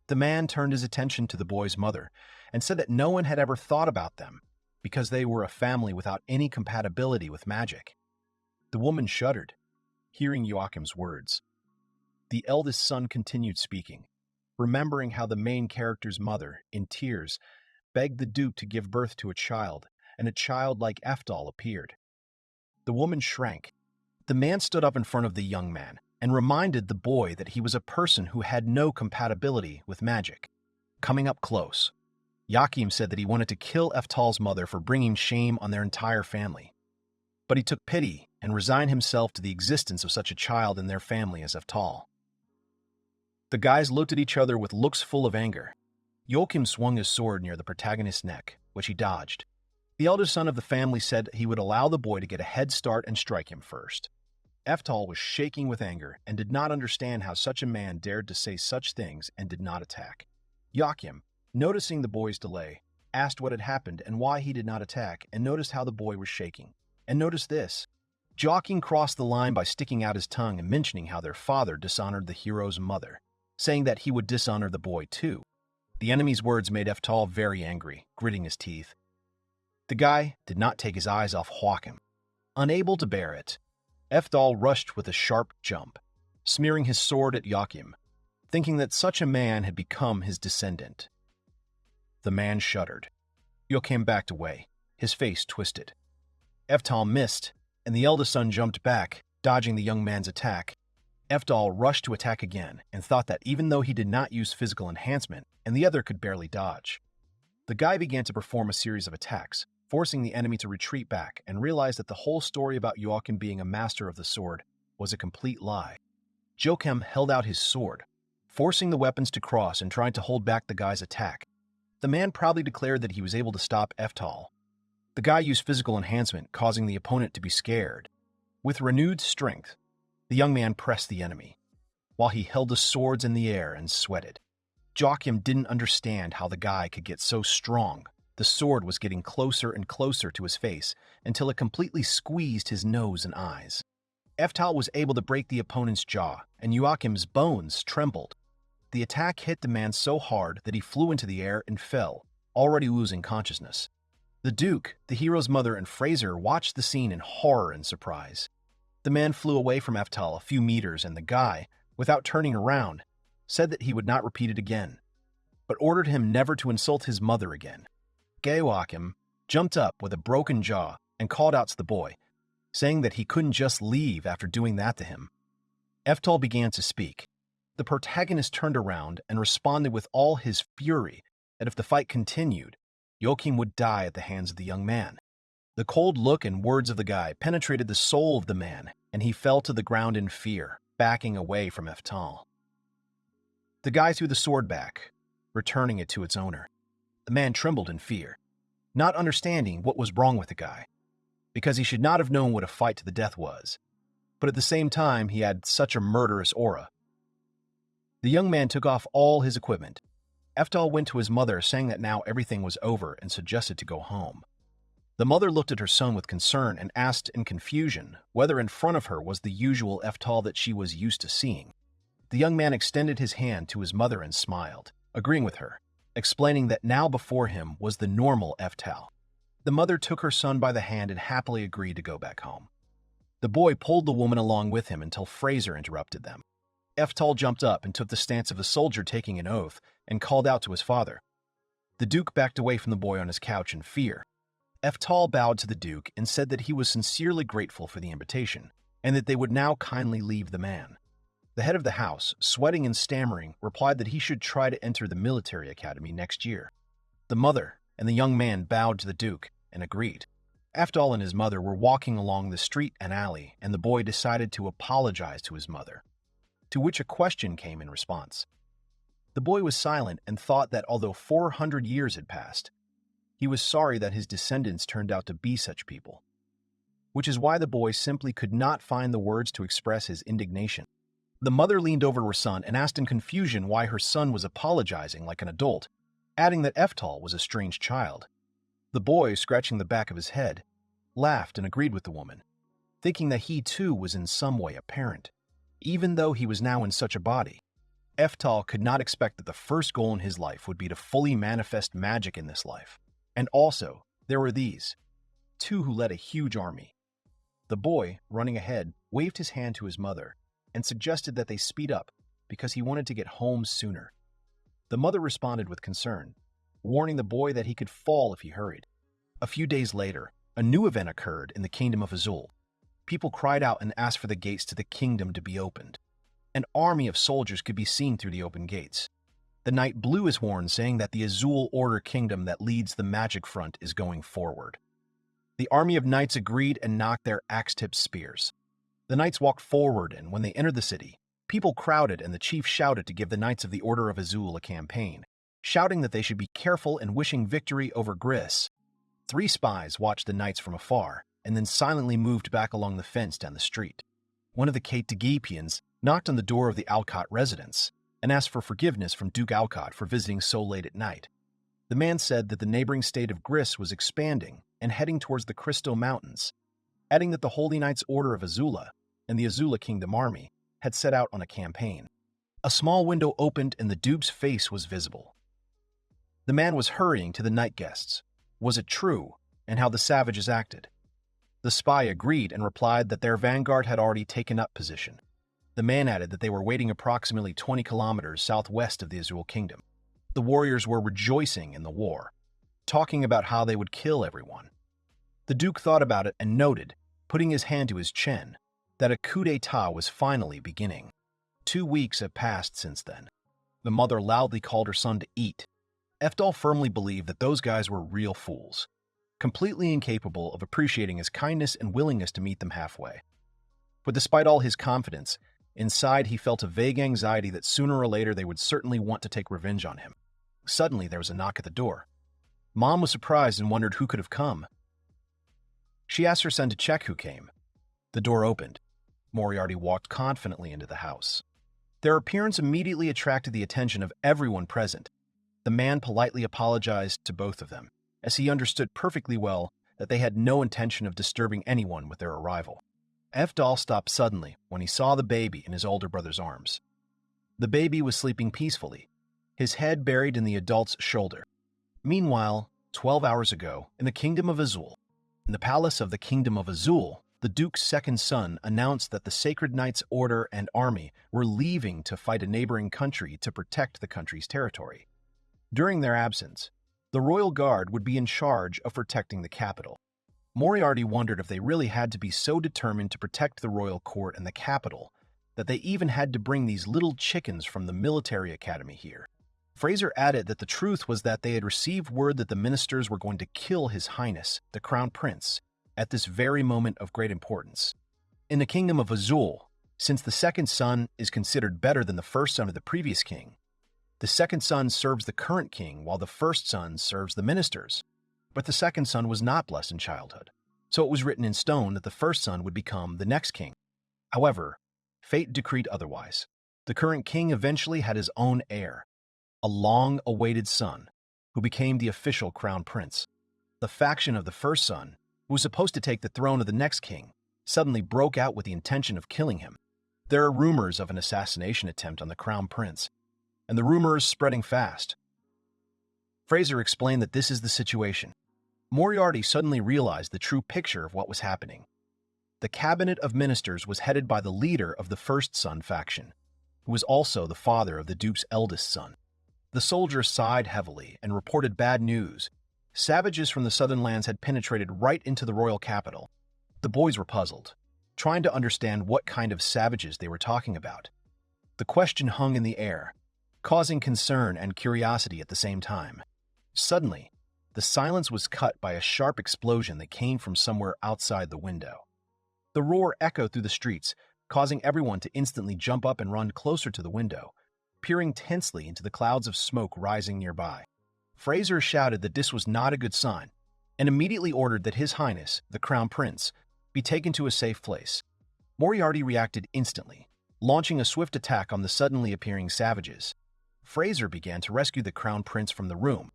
The man turned his attention to the boy's mother and said that no one had ever thought about them because they were a family without any compatibility with magic. The woman shuddered, hearing Joachim's words. The eldest son continued speaking, remembering how the main character's mother, in tears, begged the Duke to give birth to a child, and a child like Eftal appeared. The woman shrank. The man stood up in front of the young man and reminded the boy that he was a person who had no compatibility with magic. Coming up close, Joachim said that he wanted to kill Eftal's mother for bringing shame on their entire family. But he took pity and resigned himself to the existence of such a child in their family as Eftal. The guys looked at each other with looks full of anger. Joachim swung his sword near the protagonist's neck, which he dodged. The eldest son of the family said he would allow the boy to get a head start and strike him first. Eftal was shaking with anger and did not understand how such a man dared to say such things and did not attack. Joachim, noticing the boy's delay, asked what had happened and why he did not attack, and noticed how the boy was shaking. And notice this. Joachim crossed the line by sticking out his tongue and mentioning how their father dishonored the hero's mother, saying that he would dishonor the boy too. The enemy's words made Eftal very angry, gritting his teeth. The guy did not take his eyes off Joachim. Unable to bear it, Eftal rushed with a sharp jump, smearing his sword at Joachim, thinking that such a man had become his descendant. The man shuddered. Joachim backed away, his face twisted. Eftal missed, and the eldest son jumped back, dodging the young man's attack. Eftal rushed to attack again and thought that even though he did not use physical enhancement, and the other could barely dodge. The guy began to perform a series of attacks, forcing the enemy to retreat back, and realized that the whole story about Joachim being a master of the sword was a complete lie. Joachim held out his sword, forcing the weapons to cross and trying to hold back the guy's attack. The man proudly declared that he was able to stop Eftal. The guy used physical enhancement, causing the opponent to be scared. With renewed strength, the young man pressed the enemy, while he held the swords in the air and sweated. Joachim didn't understand how the guy could get so strong. The sword was getting closer and closer to his face until it completely squeezed his nose and eyes. Eftal was able to break the opponent's jaw, and Joachim's bones trembled. The attack hit the man so hard that he flew into the air and fell, already losing consciousness. The Duke, the hero's mother, and Fraser watched the scene in horror and surprise. The man flew away from Eftal a few meters, and the guy, without turning around, said that he would not repeat it again, but ordered him never to insult his mother again. Joachim jumped up with a broken jaw and called out to the boy, saying that he couldn't just leave after doing that to him. Eftal began to speak. The protagonist turned around and responded with all his fury that if the fight continued, Joachim would die at the hands of the young man. The cold look and words of the guy penetrated the soul of the man, and he fell to the ground in fear, backing away from Eftal. The guy threw the sword back, returning it to its owner. The man trembled in fear, not understanding what was wrong with the guy, because he should not have known what a fight to the death was, but at the same time he had such a murderous aura. The young man took off all his equipment. Eftal went to his mother, saying that now everything was over and suggested to go home. The mother looked at her son with concern and asked in confusion whether in front of her was the usual Eftal that she was used to seeing. The young man extended his hand to his mother and smiled, agreeing with her, explaining that now before him was the normal Eftal. The mother took her son by the hand and happily agreed to go back home. The boy pulled the woman along with him until Fraser interrupted them. Eftal jumped up and took the stance of a soldier taking an oath and called out to his father. The Duke backed away from the boy on his couch in fear. Eftal bowed to the Duke and said that he was sincerely grateful for the invitation and that they would now kindly leave the man. The head of the house, sweating and stammering, replied that he should try to enter the military academy next year. The mother and the young man bowed to the Duke and agreed. Eftal and his mother were walking along the street and alley, and the boy decided to apologize to his mother, to which a question came in response. The boy was silent and thought that although 400 years had passed, he was sorry that his descendants turned out to be such people, which is why the boy simply could not find the words to express his indignation. The mother leaned over to her son and asked in confusion why her son was apologizing like an adult, adding that Eftal was a strange child. The boy, scratching the back of his head, laughed and agreed with the woman, thinking that he too was in some way a parent, even though he was now in such a body. Eftal could not expect that the first goal in his life would be to fully manifest magic in this life. And also, there were these, two who led a huge army. The boy, running ahead, waved his hand to his mother and suggested that they speed up because he wanted to get home sooner. The mother responded with concern, warning the boy that he could fall if he hurried. A few days later, a new event occurred in the Kingdom of Azul. People cried out and asked for the gates to the kingdom to be opened. An army of soldiers could be seen through the open gates. The knight blew his horn, saying that the Azul Order kingdom that leads the magic front is going forward. The army of knights agreed and knocked their axe-tipped spears. The knights walked forward, and when they entered the city, people crowded and the chief shouted to give the Knights of the Order of Azul a campaign, shouting that they should be careful and wishing victory over Gris. 3 spies watched the knights from afar and then silently moved back along the fence down the street. One of the Katagipians knocked on the door of the Alcott residence and asked for forgiveness from Duke Alcott for visiting so late at night. The man said that the neighboring state of Gris was expanding and heading towards the Cristo Mountains, adding that the Holy Knights Order of Azula and the Azula Kingdom Army had set out on a campaign. A small window opened and the Duke's face was visible. The man was hurrying to the night guests. Was it true, and how the savages acted? The spy agreed and replied that their vanguard had already taken up position. The man added that they were waiting approximately 20 kilometers southwest of the Azul Kingdom. The warriors were rejoicing in the war, talking about how they would kill everyone. The Duke thought about it and noted, putting his hand to his chin, that a coup d'etat was finally beginning. 2 weeks have passed since then. The mother loudly called her son to eat. Eftal firmly believed that those guys were real fools, completely incapable of appreciating his kindness and willingness to meet them halfway. But despite all his confidence, inside he felt a vague anxiety that sooner or later they would certainly want to take revenge on him. Suddenly there was a knock at the door. Mom was surprised and wondered who could have come. She asked her son to check who came. The door opened. Moriarty walked confidently into the house. Their appearance immediately attracted the attention of everyone present. The man politely apologized to both of them, as he understood perfectly well that they had no intention of disturbing anyone with their arrival. Eftal stopped suddenly when he saw the baby in his older brother's arms. The baby was sleeping peacefully, his head buried in the adult's shoulder. Meanwhile, 12 hours ago, in the Kingdom of Azul, in the palace of the Kingdom of Azul, the Duke's second son announced that the Sacred Knights Order and army were leaving to fight a neighboring country to protect the country's territory. During their absence, the Royal Guard would be in charge of protecting the capital. Moriarty wondered if they really had to be so determined to protect the royal court and the capital that they even had to bring these little chickens from the military academy here. Fraser added that the truth was that they had received word that the ministers were going to kill His Highness, the Crown Prince, at this very moment of great importance. In the Kingdom of Azul, since the second son is considered better than the first son of the previous king, the second son serves the current king while the first son serves the ministers. But the second son was not blessed in childhood, so it was written in stone that the first son would become the next king. However, fate decreed otherwise. The current king eventually had his own heir, a long-awaited son, who became the official crown prince. The faction of the first son, who was supposed to take the throne of the next king, suddenly broke out with the intention of killing him. There are rumors of an assassination attempt on the crown prince, and the rumor is spreading fast. Fraser explained that this is the situation. Moriarty suddenly realized the true picture of what was happening. The cabinet of ministers was headed by the leader of the first son faction, who was also the father of the Duke's eldest son. The soldier sighed heavily and reported bad news. Savages from the southern lands had penetrated right into the royal capital. The boys were puzzled, trying to understand what kind of savages they were talking about. The question hung in the air, causing concern and curiosity at the same time. Suddenly, the silence was cut by a sharp explosion that came from somewhere outside the window. The roar echoed through the streets, causing everyone to instantly jump up and run closer to the window, peering tensely into the clouds of smoke rising nearby. Fraser shouted that this was not a good sign, and immediately ordered that His Highness, the Crown Prince, be taken to a safe place. Moriarty reacted instantly, launching a swift attack on the suddenly appearing savages. Fraser began to rescue the Crown Prince from the room.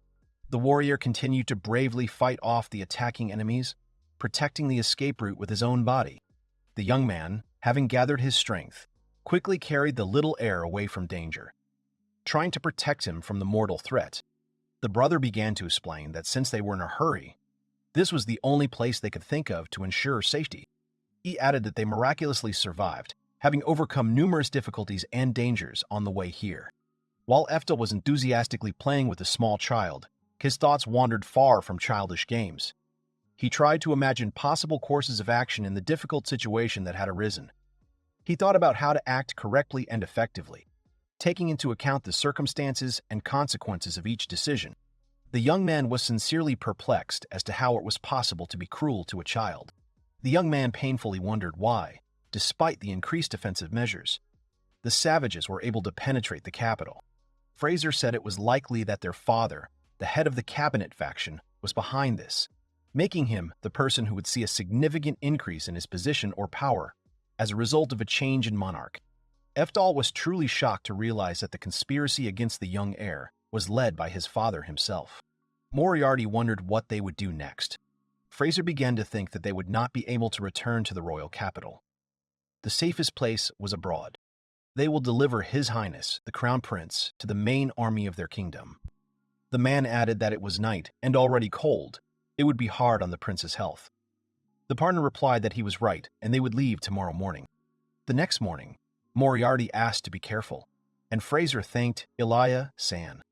The warrior continued to bravely fight off the attacking enemies, protecting the escape route with his own body. The young man, having gathered his strength, quickly carried the little heir away from danger, trying to protect him from the mortal threat. The brother began to explain that since they were in a hurry, this was the only place they could think of to ensure safety. He added that they miraculously survived, having overcome numerous difficulties and dangers on the way here. While Eftal was enthusiastically playing with the small child, his thoughts wandered far from childish games. He tried to imagine possible courses of action in the difficult situation that had arisen. He thought about how to act correctly and effectively, taking into account the circumstances and consequences of each decision. The young man was sincerely perplexed as to how it was possible to be cruel to a child. The young man painfully wondered why, despite the increased defensive measures, the savages were able to penetrate the capital. Fraser said it was likely that their father, the head of the cabinet faction, was behind this, making him the person who would see a significant increase in his position or power as a result of a change in monarch. Eftal was truly shocked to realize that the conspiracy against the young heir was led by his father himself. Moriarty wondered what they would do next. Fraser began to think that they would not be able to return to the royal capital. The safest place was abroad. They will deliver His Highness, the Crown Prince, to the main army of their kingdom. The man added that it was night and already cold. It would be hard on the prince's health. The partner replied that he was right and they would leave tomorrow morning. The next morning, Moriarty asked to be careful, and Fraser thanked Elia-san.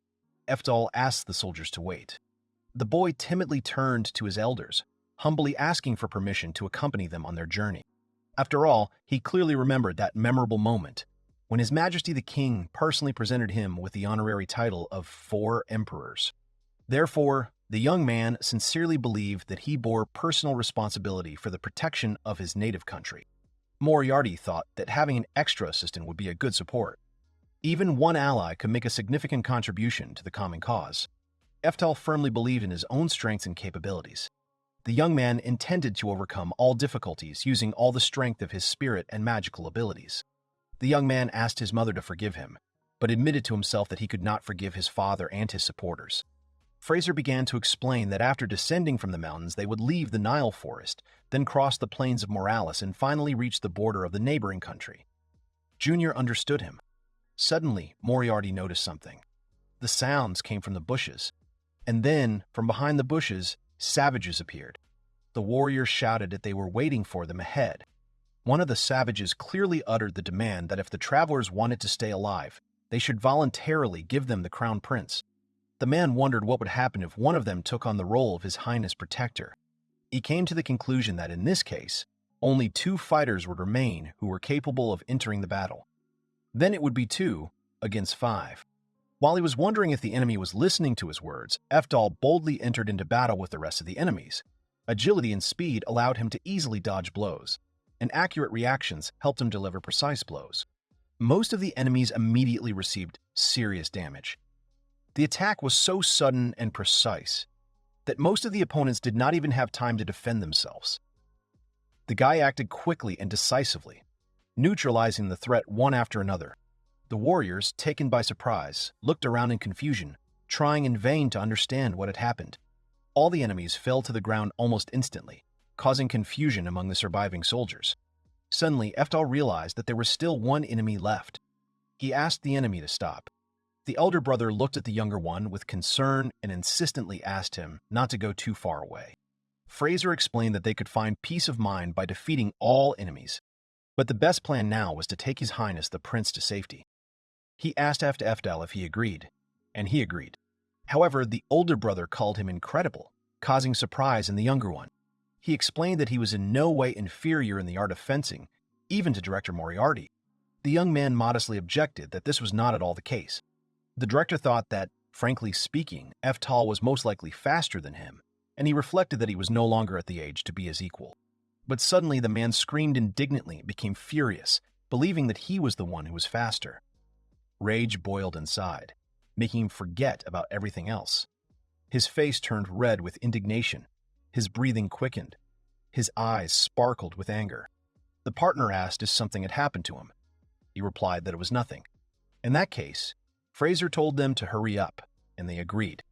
Eftal asked the soldiers to wait. The boy timidly turned to his elders, humbly asking for permission to accompany them on their journey. After all, he clearly remembered that memorable moment when His Majesty the King personally presented him with the honorary title of 4 emperors. Therefore, the young man sincerely believed that he bore personal responsibility for the protection of his native country. Moriarty thought that having an extra assistant would be a good support. Even one ally could make a significant contribution to the common cause. Eftal firmly believed in his own strengths and capabilities. The young man intended to overcome all difficulties using all the strength of his spirit and magical abilities. The young man asked his mother to forgive him, but admitted to himself that he could not forgive his father and his supporters. Fraser began to explain that after descending from the mountains, they would leave the Nile forest, then cross the plains of Moralis and finally reach the border of the neighboring country. Junior understood him. Suddenly, Moriarty noticed something. The sounds came from the bushes, and then, from behind the bushes, savages appeared. The warriors shouted that they were waiting for them ahead. One of the savages clearly uttered the demand that if the travelers wanted to stay alive, they should voluntarily give them the crown prince. The man wondered what would happen if one of them took on the role of His Highness' protector. He came to the conclusion that in this case, only 2 fighters would remain who were capable of entering the battle. Then it would be 2 against 5. While he was wondering if the enemy was listening to his words, Eftal boldly entered into battle with the rest of the enemies. Agility and speed allowed him to easily dodge blows, and accurate reactions helped him deliver precise blows. Most of the enemies immediately received serious damage. The attack was so sudden and precise that most of the opponents did not even have time to defend themselves. The guy acted quickly and decisively, neutralizing the threat one after another. The warriors, taken by surprise, looked around in confusion, trying in vain to understand what had happened. All the enemies fell to the ground almost instantly, causing confusion among the surviving soldiers. Suddenly, Eftal realized that there was still one enemy left. He asked the enemy to stop. The elder brother looked at the younger one with concern and insistently asked him not to go too far away. Fraser explained that they could find peace of mind by defeating all enemies, but the best plan now was to take His Highness the Prince to safety. He asked after Eftal if he agreed, and he agreed. However, the older brother called him incredible, causing surprise in the younger one. He explained that he was in no way inferior in the art of fencing, even to Director Moriarty. The young man modestly objected that this was not at all the case. The director thought that, frankly speaking, Eftal was most likely faster than him, and he reflected that he was no longer at the age to be his equal. But suddenly the man screamed indignantly and became furious, believing that he was the one who was faster. Rage boiled inside, making him forget about everything else. His face turned red with indignation. His breathing quickened. His eyes sparkled with anger. The partner asked if something had happened to him. He replied that it was nothing. In that case, Fraser told them to hurry up, and they agreed.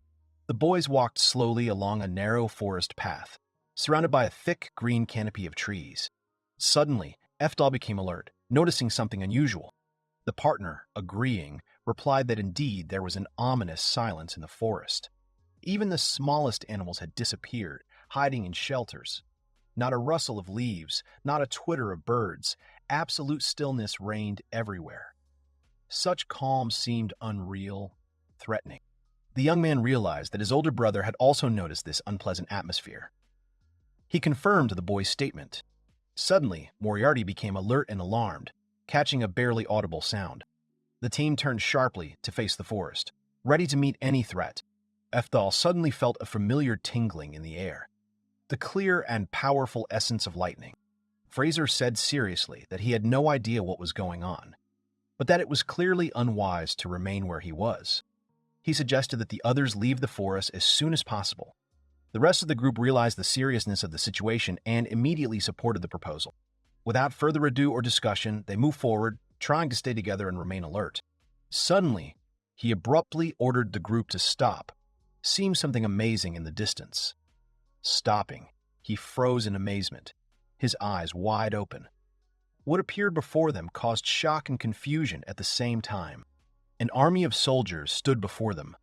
The boys walked slowly along a narrow forest path, surrounded by a thick green canopy of trees. Suddenly, Eftal became alert, noticing something unusual. The partner, agreeing, replied that indeed there was an ominous silence in the forest. Even the smallest animals had disappeared, hiding in shelters. Not a rustle of leaves, not a twitter of birds. Absolute stillness reigned everywhere. Such calm seemed unreal, threatening. The young man realized that his older brother had also noticed this unpleasant atmosphere. He confirmed the boy's statement. Suddenly, Moriarty became alert and alarmed, catching a barely audible sound. The team turned sharply to face the forest, ready to meet any threat. Eftal suddenly felt a familiar tingling in the air, the clear and powerful essence of lightning. Fraser said seriously that he had no idea what was going on, but that it was clearly unwise to remain where he was. He suggested that the others leave the forest as soon as possible. The rest of the group realized the seriousness of the situation and immediately supported the proposal. Without further ado or discussion, they moved forward, trying to stay together and remain alert. Suddenly, he abruptly ordered the group to stop, seeing something amazing in the distance. Stopping, he froze in amazement, his eyes wide open. What appeared before them caused shock and confusion at the same time. An army of soldiers stood before them.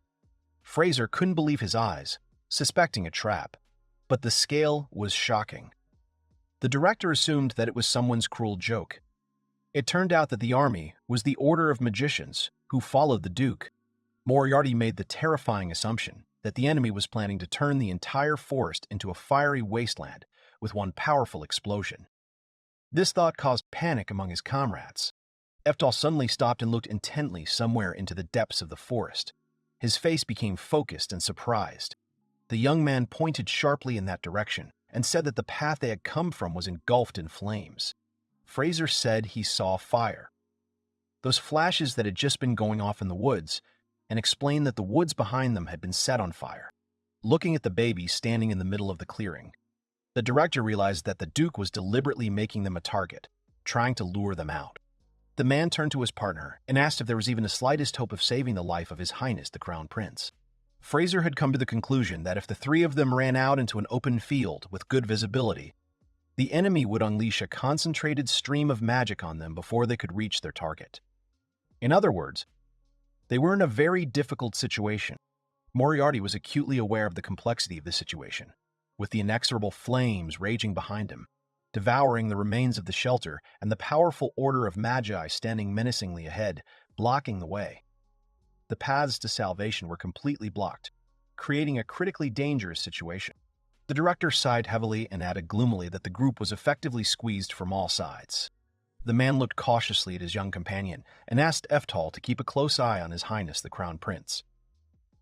Fraser couldn't believe his eyes, suspecting a trap, but the scale was shocking. The director assumed that it was someone's cruel joke. It turned out that the army was the Order of Magicians who followed the Duke. Moriarty made the terrifying assumption that the enemy was planning to turn the entire forest into a fiery wasteland with one powerful explosion. This thought caused panic among his comrades. Eftal suddenly stopped and looked intently somewhere into the depths of the forest. His face became focused and surprised. The young man pointed sharply in that direction and said that the path they had come from was engulfed in flames. Fraser said he saw fire, those flashes that had just been going off in the woods, and explained that the woods behind them had been set on fire. Looking at the baby standing in the middle of the clearing, the director realized that the Duke was deliberately making them a target, trying to lure them out. The man turned to his partner and asked if there was even the slightest hope of saving the life of His Highness the Crown Prince. Fraser had come to the conclusion that if the three of them ran out into an open field with good visibility, the enemy would unleash a concentrated stream of magic on them before they could reach their target. In other words, they were in a very difficult situation. Moriarty was acutely aware of the complexity of the situation, with the inexorable flames raging behind him, devouring the remains of the shelter, and the powerful order of magi standing menacingly ahead, blocking the way. The paths to salvation were completely blocked, creating a critically dangerous situation. The director sighed heavily and added gloomily that the group was effectively squeezed from all sides. The man looked cautiously at his young companion and asked Eftal to keep a close eye on His Highness the Crown Prince.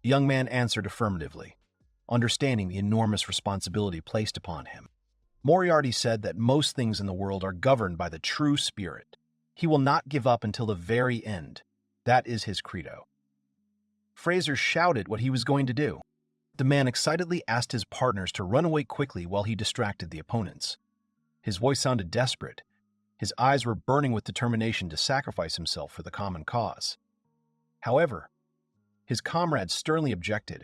The young man answered affirmatively, understanding the enormous responsibility placed upon him. Moriarty said that most things in the world are governed by the true spirit. He will not give up until the very end. That is his credo. Fraser shouted what he was going to do. The man excitedly asked his partners to run away quickly while he distracted the opponents. His voice sounded desperate, His eyes were burning with determination to sacrifice himself for the common cause. However, his comrades sternly objected,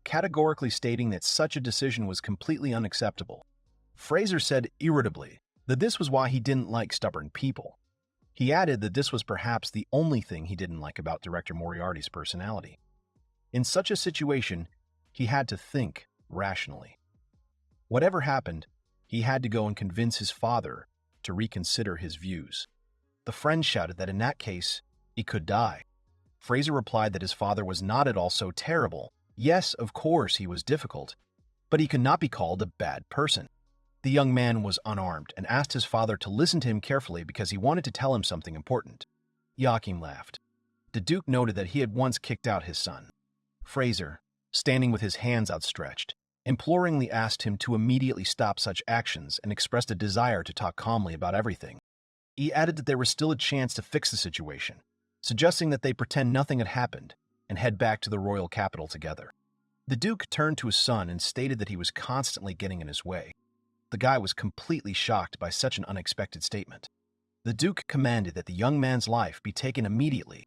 categorically stating that such a decision was completely unacceptable. Fraser said irritably that this was why he didn't like stubborn people. He added that this was perhaps the only thing he didn't like about Director Moriarty's personality. In such a situation, he had to think rationally. Whatever happened, he had to go and convince his father to reconsider his views. The friend shouted that in that case, he could die. Fraser replied that his father was not at all so terrible. Yes, of course, he was difficult, but he could not be called a bad person. The young man was unarmed and asked his father to listen to him carefully because he wanted to tell him something important. Joachim laughed. The Duke noted that he had once kicked out his son. Fraser, standing with his hands outstretched, imploringly asked him to immediately stop such actions and expressed a desire to talk calmly about everything. He added that there was still a chance to fix the situation, suggesting that they pretend nothing had happened and head back to the royal capital together. The Duke turned to his son and stated that he was constantly getting in his way. The guy was completely shocked by such an unexpected statement. The Duke commanded that the young man's life be taken immediately.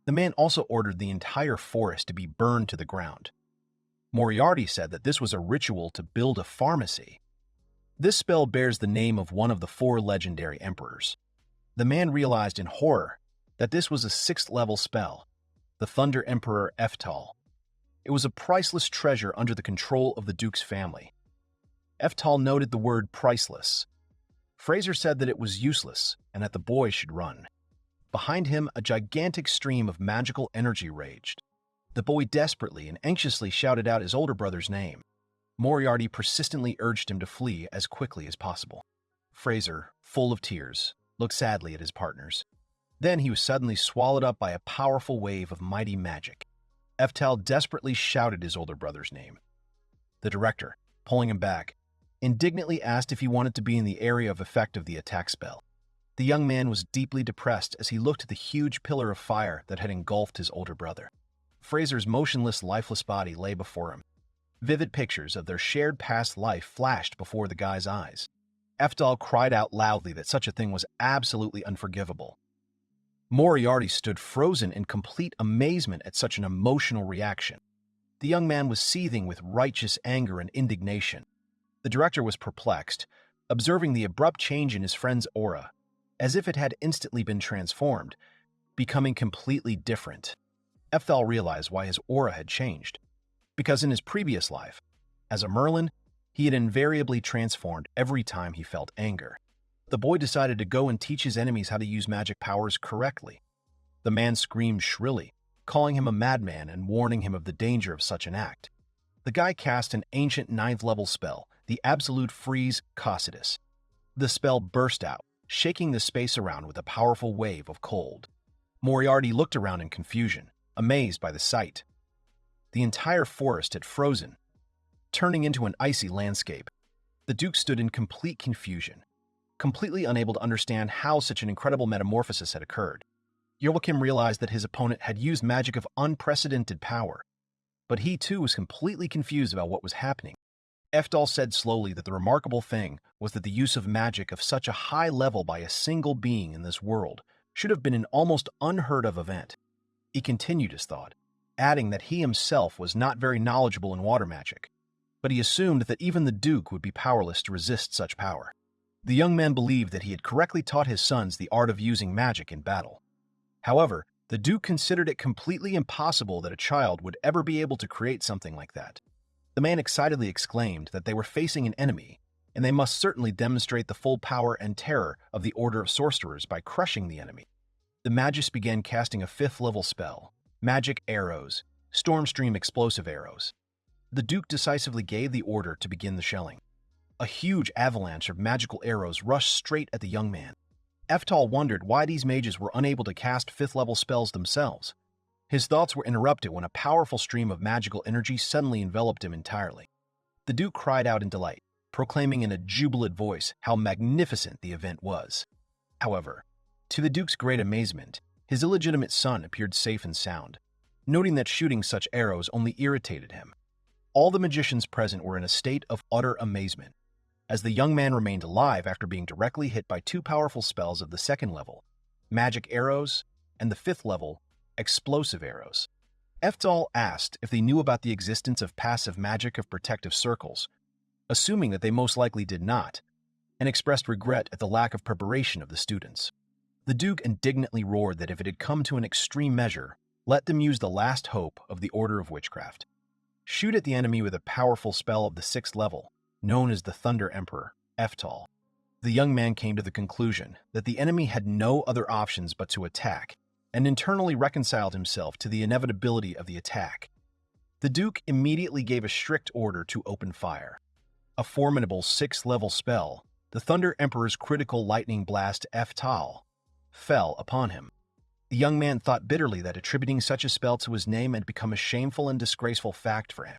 The man also ordered the entire forest to be burned to the ground. Moriarty said that this was a ritual to build a pharmacy. This spell bears the name of one of the 4 legendary emperors. The man realized in horror that this was a 6th-level spell, the Thunder Emperor Eftal. It was a priceless treasure under the control of the Duke's family. Eftal noted the word priceless. Fraser said that it was useless and that the boy should run. Behind him, a gigantic stream of magical energy raged. The boy desperately and anxiously shouted out his older brother's name. Moriarty persistently urged him to flee as quickly as possible. Fraser, full of tears, looked sadly at his partners. Then he was suddenly swallowed up by a powerful wave of mighty magic. Eftal desperately shouted his older brother's name. The director, pulling him back, indignantly asked if he wanted to be in the area of effect of the attack spell. The young man was deeply depressed as he looked at the huge pillar of fire that had engulfed his older brother. Fraser's motionless, lifeless body lay before him. Vivid pictures of their shared past life flashed before the guy's eyes. Eftal cried out loudly that such a thing was absolutely unforgivable. Moriarty stood frozen in complete amazement at such an emotional reaction. The young man was seething with righteous anger and indignation. The director was perplexed, observing the abrupt change in his friend's aura, as if it had instantly been transformed, becoming completely different. Eftal realized why his aura had changed, because in his previous life, as a Merlin, he had invariably transformed every time he felt anger. The boy decided to go and teach his enemies how to use magic powers correctly. The man screamed shrilly, calling him a madman and warning him of the danger of such an act. The guy cast an ancient 9th-level spell, the Absolute Freeze Causidus. The spell burst out, shaking the space around with a powerful wave of cold. Moriarty looked around in confusion, amazed by the sight. The entire forest had frozen, turning into an icy landscape. The Duke stood in complete confusion, completely unable to understand how such an incredible metamorphosis had occurred. Joachim realized that his opponent had used magic of unprecedented power, but he too was completely confused about what was happening. Eftal said slowly that the remarkable thing was that the use of magic of such a high level by a single being in this world should have been an almost unheard-of event. He continued his thought, adding that he himself was not very knowledgeable in water magic, but he assumed that even the Duke would be powerless to resist such power. The young man believed that he had correctly taught his sons the art of using magic in battle. However, the Duke considered it completely impossible that a child would ever be able to create something like that. The man excitedly exclaimed that they were facing an enemy, and they must certainly demonstrate the full power and terror of the Order of Sorcerers by crushing the enemy. The Magus began casting a 5th-level spell, Magic Arrows, Stormstream Explosive Arrows. The Duke decisively gave the order to begin the shelling. A huge avalanche of magical arrows rushed straight at the young man. Eftal wondered why these mages were unable to cast 5th-level spells themselves. His thoughts were interrupted when a powerful stream of magical energy suddenly enveloped him entirely. The Duke cried out in delight, proclaiming in a jubilant voice how magnificent the event was. However, to the Duke's great amazement, his illegitimate son appeared safe and sound, noting that shooting such arrows only irritated him. All the magicians present were in a state of utter amazement. as the young man remained alive after being directly hit by two powerful spells of the second level, magic arrows, and the fifth level, explosive arrows. Eftal asked if they knew about the existence of passive magic of protective circles, assuming that they most likely did not, and expressed regret at the lack of preparation of the students. The Duke indignantly roared that if it had come to an extreme measure, let them use the last hope of the Order of Witchcraft. Shoot at the enemy with a powerful spell of the sixth level, known as the Thunder Emperor, Eftal. The young man came to the conclusion that the enemy had no other options but to attack, and internally reconciled himself to the inevitability of the attack. The Duke immediately gave a strict order to open fire. A formidable sixth-level spell, the Thunder Emperor's critical lightning blast Eftal, fell upon him. The young man thought bitterly that attributing such a spell to his name had become a shameful and disgraceful fact for him.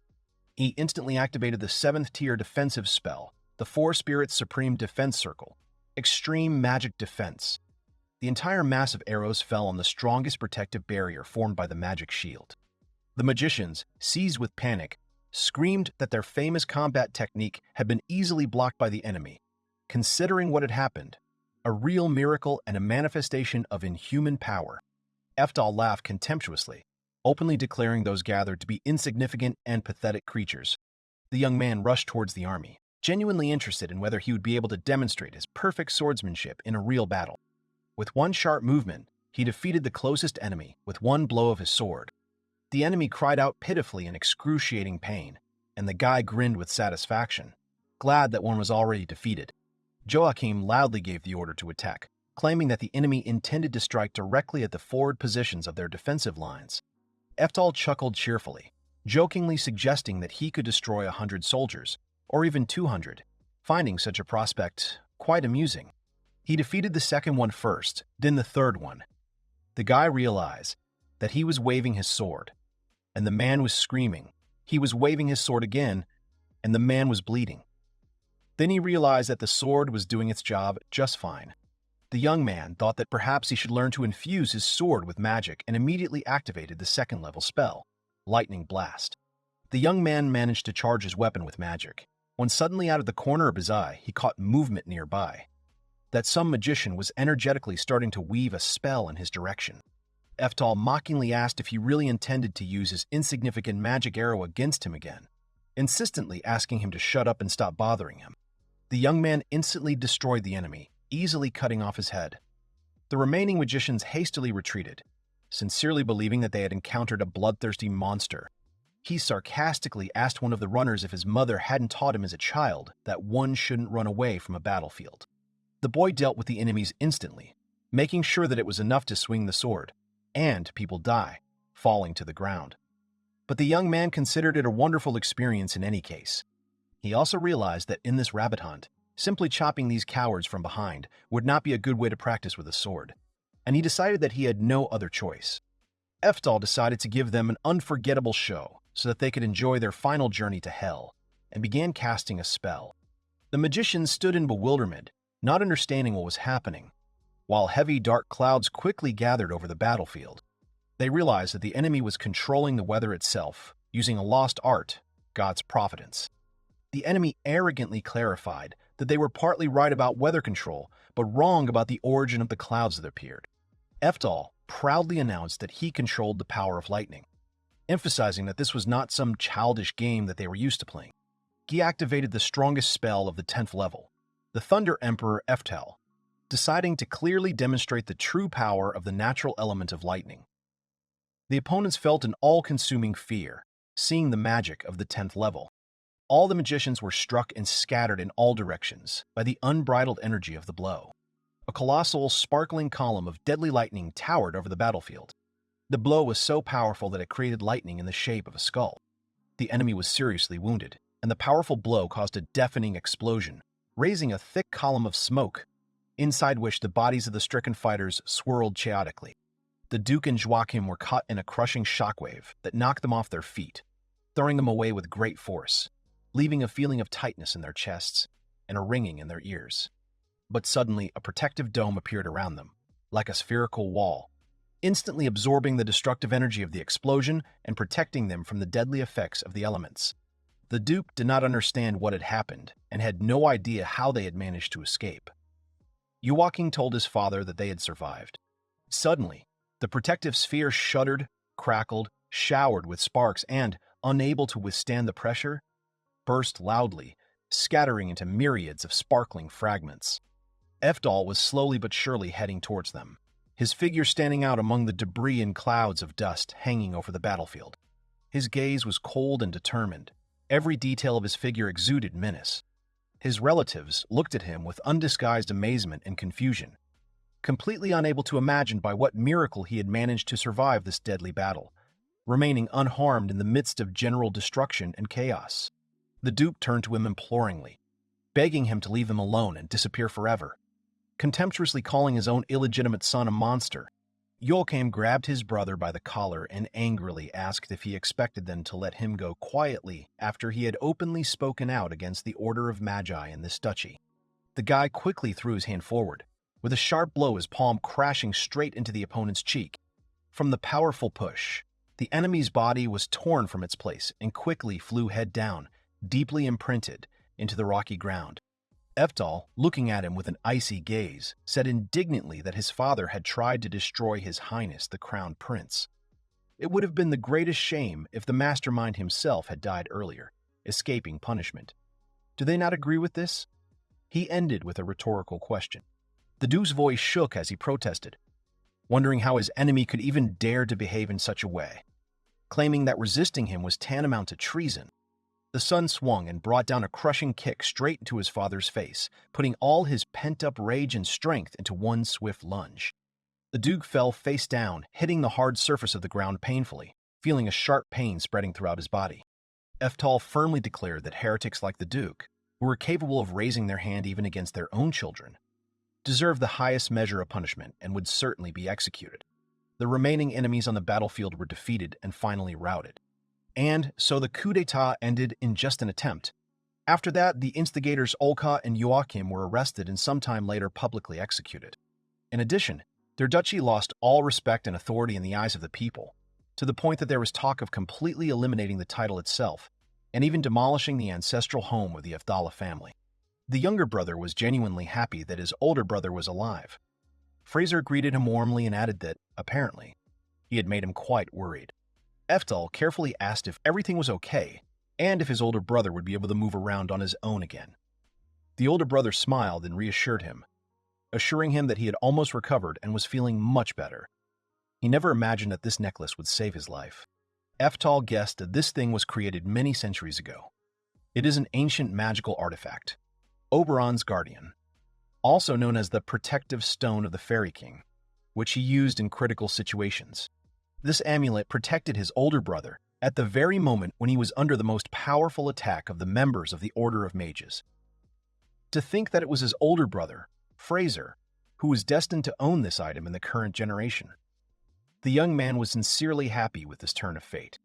He instantly activated the 7th-tier defensive spell, the Four Spirits Supreme Defense Circle, Extreme Magic Defense. The entire mass of arrows fell on the strongest protective barrier formed by the magic shield. The magicians, seized with panic, screamed that their famous combat technique had been easily blocked by the enemy. Considering what had happened, a real miracle and a manifestation of inhuman power. Eftal laughed contemptuously, openly declaring those gathered to be insignificant and pathetic creatures. The young man rushed towards the army, genuinely interested in whether he would be able to demonstrate his perfect swordsmanship in a real battle. With one sharp movement, he defeated the closest enemy with one blow of his sword. The enemy cried out pitifully in excruciating pain, and the guy grinned with satisfaction, glad that one was already defeated. Joachim loudly gave the order to attack, claiming that the enemy intended to strike directly at the forward positions of their defensive lines. Eftal chuckled cheerfully, jokingly suggesting that he could destroy 100 soldiers, or even 200, finding such a prospect quite amusing. He defeated the second one first, then the third one. The guy realized that he was waving his sword, and the man was screaming. He was waving his sword again, and the man was bleeding. Then he realized that the sword was doing its job just fine. The young man thought that perhaps he should learn to infuse his sword with magic and immediately activated the second-level spell, Lightning Blast. The young man managed to charge his weapon with magic, when suddenly out of the corner of his eye he caught movement nearby. That some magician was energetically starting to weave a spell in his direction. Eftal mockingly asked if he really intended to use his insignificant magic arrow against him again, insistently asking him to shut up and stop bothering him. The young man instantly destroyed the enemy, easily cutting off his head. The remaining magicians hastily retreated, sincerely believing that they had encountered a bloodthirsty monster. He sarcastically asked one of the runners if his mother hadn't taught him as a child that one shouldn't run away from a battlefield. The boy dealt with the enemies instantly, making sure that it was enough to swing the sword, and people die, falling to the ground. But the young man considered it a wonderful experience in any case. He also realized that in this rabbit hunt, simply chopping these cowards from behind would not be a good way to practice with a sword, and he decided that he had no other choice. Eftal decided to give them an unforgettable show so that they could enjoy their final journey to hell, and began casting a spell. The magicians stood in bewilderment, not understanding what was happening, while heavy dark clouds quickly gathered over the battlefield. They realized that the enemy was controlling the weather itself, using a lost art, God's providence. The enemy arrogantly clarified that they were partly right about weather control, but wrong about the origin of the clouds that appeared. Eftal proudly announced that he controlled the power of lightning, emphasizing that this was not some childish game that they were used to playing. He activated the strongest spell of the 10th level, the Thunder Emperor Eftal, deciding to clearly demonstrate the true power of the natural element of lightning. The opponents felt an all-consuming fear, seeing the magic of the 10th level. All the magicians were struck and scattered in all directions by the unbridled energy of the blow. A colossal, sparkling column of deadly lightning towered over the battlefield. The blow was so powerful that it created lightning in the shape of a skull. The enemy was seriously wounded, and the powerful blow caused a deafening explosion, raising a thick column of smoke, inside which the bodies of the stricken fighters swirled chaotically. The Duke and Joachim were caught in a crushing shockwave that knocked them off their feet, throwing them away with great force, leaving a feeling of tightness in their chests and a ringing in their ears. But suddenly, a protective dome appeared around them, like a spherical wall, instantly absorbing the destructive energy of the explosion and protecting them from the deadly effects of the elements. The Duke did not understand what had happened and had no idea how they had managed to escape. Joachim told his father that they had survived. Suddenly, the protective sphere shuddered, crackled, showered with sparks, and, unable to withstand the pressure, burst loudly, scattering into myriads of sparkling fragments. Eftal was slowly but surely heading towards them, his figure standing out among the debris and clouds of dust hanging over the battlefield. His gaze was cold and determined. Every detail of his figure exuded menace. His relatives looked at him with undisguised amazement and confusion, completely unable to imagine by what miracle he had managed to survive this deadly battle, remaining unharmed in the midst of general destruction and chaos. The Duke turned to him imploringly, begging him to leave them alone and disappear forever. Contemptuously calling his own illegitimate son a monster, Joachim grabbed his brother by the collar and angrily asked if he expected them to let him go quietly after he had openly spoken out against the order of Magi in this duchy. The guy quickly threw his hand forward, with a sharp blow, his palm crashing straight into the opponent's cheek. From the powerful push, the enemy's body was torn from its place and quickly flew head down, deeply imprinted into the rocky ground. Eftal, looking at him with an icy gaze, said indignantly that his father had tried to destroy His Highness the Crown Prince. It would have been the greatest shame if the mastermind himself had died earlier, escaping punishment. Do they not agree with this? He ended with a rhetorical question. The Duke's voice shook as he protested, wondering how his enemy could even dare to behave in such a way, claiming that resisting him was tantamount to treason. The son swung and brought down a crushing kick straight into his father's face, putting all his pent-up rage and strength into one swift lunge. The Duke fell face down, hitting the hard surface of the ground painfully, feeling a sharp pain spreading throughout his body. Eftal firmly declared that heretics like the Duke, who were capable of raising their hand even against their own children, deserved the highest measure of punishment and would certainly be executed. The remaining enemies on the battlefield were defeated and finally routed. And so the coup d'etat ended in just an attempt. After that, the instigators Olka and Joachim were arrested and sometime later publicly executed. In addition, their duchy lost all respect and authority in the eyes of the people, to the point that there was talk of completely eliminating the title itself and even demolishing the ancestral home of the Eftal family. The younger brother was genuinely happy that his older brother was alive. Fraser greeted him warmly and added that, apparently, he had made him quite worried. Eftal carefully asked if everything was okay and if his older brother would be able to move around on his own again. The older brother smiled and reassured him, assuring him that he had almost recovered and was feeling much better. He never imagined that this necklace would save his life. Eftal guessed that this thing was created many centuries ago. It is an ancient magical artifact, Oberon's Guardian, also known as the Protective Stone of the Fairy King, which he used in critical situations. This amulet protected his older brother at the very moment when he was under the most powerful attack of the members of the Order of Mages. To think that it was his older brother, Fraser, who was destined to own this item in the current generation. The young man was sincerely happy with this turn of fate.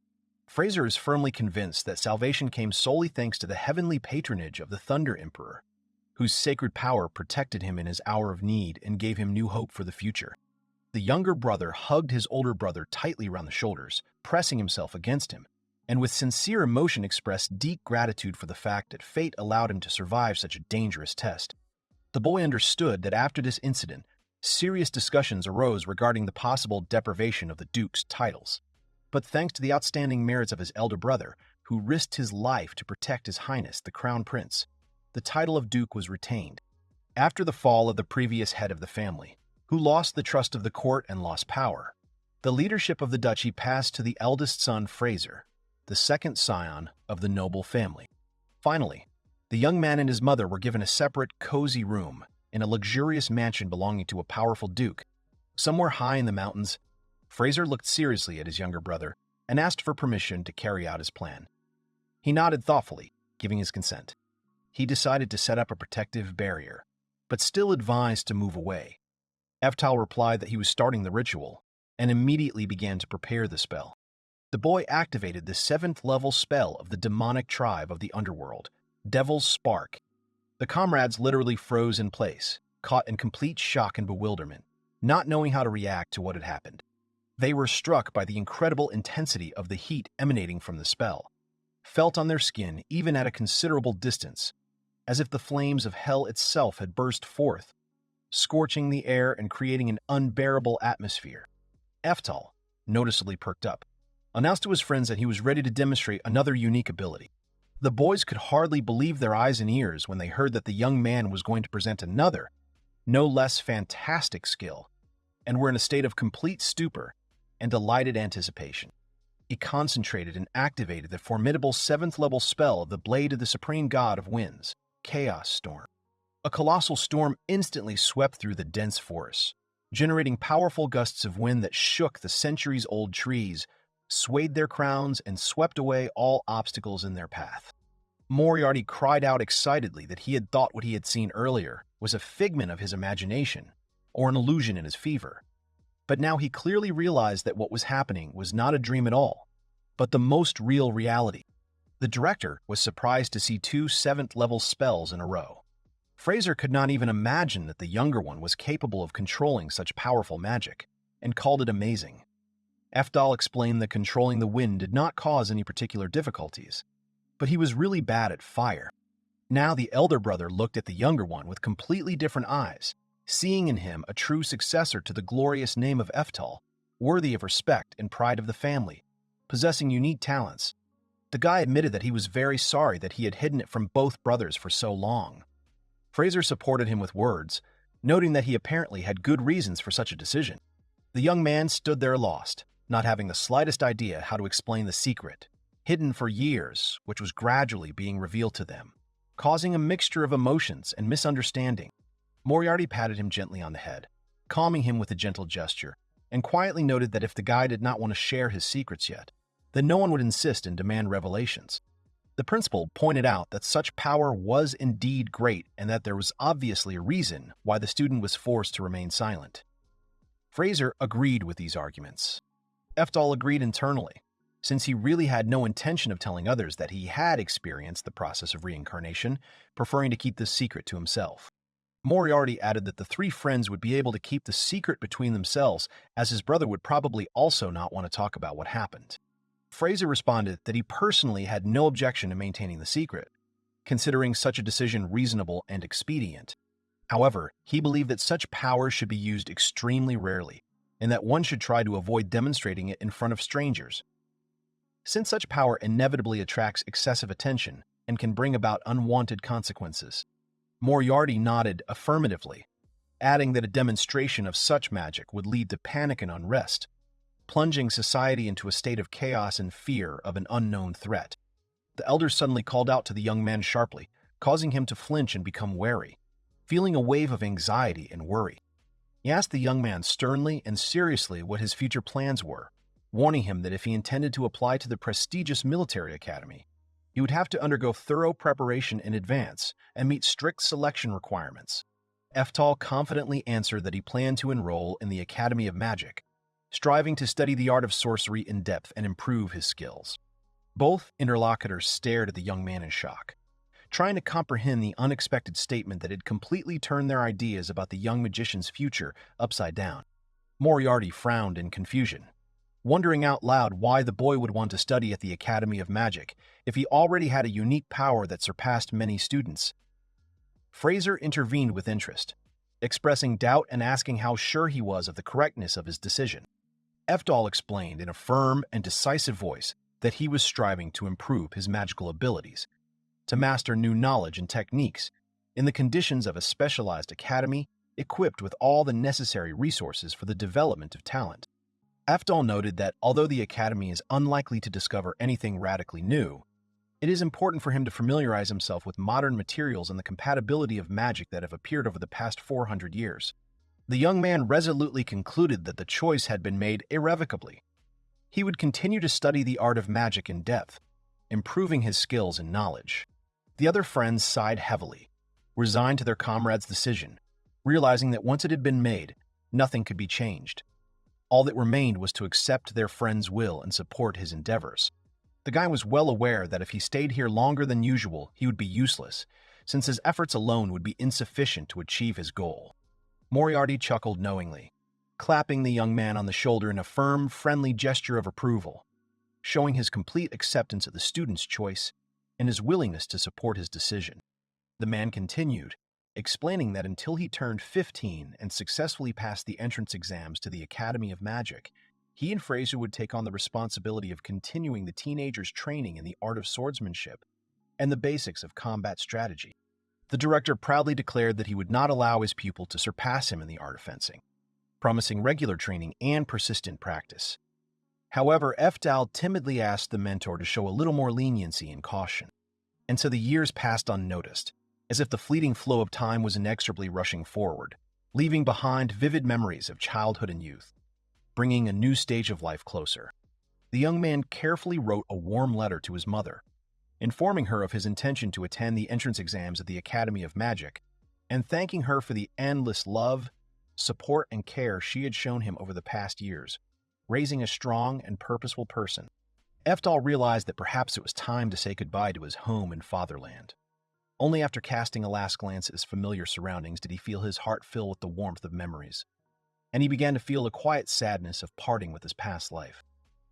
Fraser is firmly convinced that salvation came solely thanks to the heavenly patronage of the Thunder Emperor, whose sacred power protected him in his hour of need and gave him new hope for the future. The younger brother hugged his older brother tightly around the shoulders, pressing himself against him, and with sincere emotion expressed deep gratitude for the fact that fate allowed him to survive such a dangerous test. The boy understood that after this incident, serious discussions arose regarding the possible deprivation of the Duke's titles. But thanks to the outstanding merits of his elder brother, who risked his life to protect His Highness the Crown Prince, the title of Duke was retained. After the fall of the previous head of the family, who lost the trust of the court and lost power, the leadership of the duchy passed to the eldest son Fraser, the second scion of the noble family. Finally, the young man and his mother were given a separate, cozy room in a luxurious mansion belonging to a powerful duke. Somewhere high in the mountains, Fraser looked seriously at his younger brother and asked for permission to carry out his plan. He nodded thoughtfully, giving his consent. He decided to set up a protective barrier, but still advised to move away. Eftal replied that he was starting the ritual and immediately began to prepare the spell. The boy activated the 7th level spell of the demonic tribe of the underworld, Devil's Spark. The comrades literally froze in place, caught in complete shock and bewilderment, not knowing how to react to what had happened. They were struck by the incredible intensity of the heat emanating from the spell. felt on their skin even at a considerable distance, as if the flames of hell itself had burst forth, scorching the air and creating an unbearable atmosphere. Eftal, noticeably perked up, announced to his friends that he was ready to demonstrate another unique ability. The boys could hardly believe their eyes and ears when they heard that the young man was going to present another, no less fantastic skill, and were in a state of complete stupor and delighted anticipation. He concentrated and activated the formidable 7th-level spell of the Blade of the Supreme God of Winds, Chaos Storm. A colossal storm instantly swept through the dense forest, generating powerful gusts of wind that shook the centuries-old trees, swayed their crowns, and swept away all obstacles in their path. Moriarty cried out excitedly that he had thought what he had seen earlier was a figment of his imagination, or an illusion in his fever. But now he clearly realized that what was happening was not a dream at all, but the most real reality. The director was surprised to see 2 7th-level spells in a row. Fraser could not even imagine that the younger one was capable of controlling such powerful magic, and called it amazing. Eftal explained that controlling the wind did not cause any particular difficulties, but he was really bad at fire. Now the elder brother looked at the younger one with completely different eyes, seeing in him a true successor to the glorious name of Eftal, worthy of respect and pride of the family, possessing unique talents. The guy admitted that he was very sorry that he had hidden it from both brothers for so long. Fraser supported him with words, noting that he apparently had good reasons for such a decision. The young man stood there lost, not having the slightest idea how to explain the secret, hidden for years, which was gradually being revealed to them, causing a mixture of emotions and misunderstanding. Moriarty patted him gently on the head, calming him with a gentle gesture, and quietly noted that if the guy did not want to share his secrets yet, then no one would insist and demand revelations. The principal pointed out that such power was indeed great and that there was obviously a reason why the student was forced to remain silent. Fraser agreed with these arguments. Eftal agreed internally, since he really had no intention of telling others that he had experienced the process of reincarnation, preferring to keep this secret to himself. Moriarty added that the 3 friends would be able to keep the secret between themselves, as his brother would probably also not want to talk about what happened. Fraser responded that he personally had no objection to maintaining the secret, considering such a decision reasonable and expedient. However, he believed that such power should be used extremely rarely, and that one should try to avoid demonstrating it in front of strangers, since such power inevitably attracts excessive attention and can bring about unwanted consequences. Moriarty nodded affirmatively, adding that a demonstration of such magic would lead to panic and unrest, plunging society into a state of chaos and fear of an unknown threat. The elder suddenly called out to the young man sharply, causing him to flinch and become wary, feeling a wave of anxiety and worry. He asked the young man sternly and seriously what his future plans were, warning him that if he intended to apply to the prestigious military academy, he would have to undergo thorough preparation in advance and meet strict selection requirements. Eftal confidently answered that he planned to enroll in the Academy of Magic, striving to study the art of sorcery in depth and improve his skills. Both interlocutors stared at the young man in shock, trying to comprehend the unexpected statement that had completely turned their ideas about the young magician's future upside down. Moriarty frowned in confusion, wondering out loud why the boy would want to study at the Academy of Magic if he already had a unique power that surpassed many students. Fraser intervened with interest, expressing doubt and asking how sure he was of the correctness of his decision. Eftal explained in a firm and decisive voice that he was striving to improve his magical abilities, to master new knowledge and techniques in the conditions of a specialized academy equipped with all the necessary resources for the development of talent. Eftal noted that although the academy is unlikely to discover anything radically new, it is important for him to familiarize himself with modern materials and the compatibility of magic that have appeared over the past 400 years. The young man resolutely concluded that the choice had been made irrevocably. He would continue to study the art of magic in depth, improving his skills and knowledge. The other friends sighed heavily, resigned to their comrade's decision, realizing that once it had been made, nothing could be changed. All that remained was to accept their friend's will and support his endeavors. The guy was well aware that if he stayed here longer than usual, he would be useless, since his efforts alone would be insufficient to achieve his goal. Moriarty chuckled knowingly, clapping the young man on the shoulder in a firm, friendly gesture of approval. showing his complete acceptance of the student's choice and his willingness to support his decision. The man continued, explaining that until he turned 15 and successfully passed the entrance exams to the Academy of Magic, he and Fraser would take on the responsibility of continuing the teenager's training in the art of swordsmanship and the basics of combat strategy. The director proudly declared that he would not allow his pupil to surpass him in the art of fencing, promising regular training and persistent practice. However, Eftal timidly asked the mentor to show a little more leniency and caution, and so the years passed unnoticed, as if the fleeting flow of time was inexorably rushing forward, leaving behind vivid memories of childhood and youth, bringing a new stage of life closer. The young man carefully wrote a warm letter to his mother, informing her of his intention to attend the entrance exams at the Academy of Magic, and thanking her for the endless love, support, and care she had shown him over the past years, raising a strong and purposeful person. Eftal realized that perhaps it was time to say goodbye to his home and fatherland. Only after casting a last glance at his familiar surroundings did he feel his heart fill with the warmth of memories, and he began to feel a quiet sadness of parting with his past life.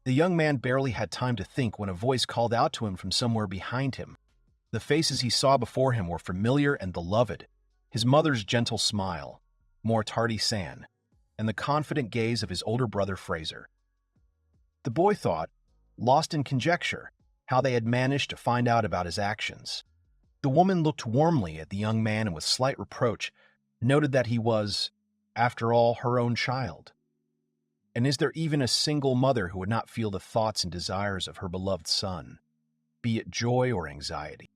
The young man barely had time to think when a voice called out to him from somewhere behind him. The faces he saw before him were familiar and beloved, his mother's gentle smile, more tardy San, and the confident gaze of his older brother Fraser. The boy thought, lost in conjecture, how they had managed to find out about his actions. The woman looked warmly at the young man and with slight reproach noted that he was, after all, her own child. And is there even a single mother who would not feel the thoughts and desires of her beloved son, be it joy or anxiety?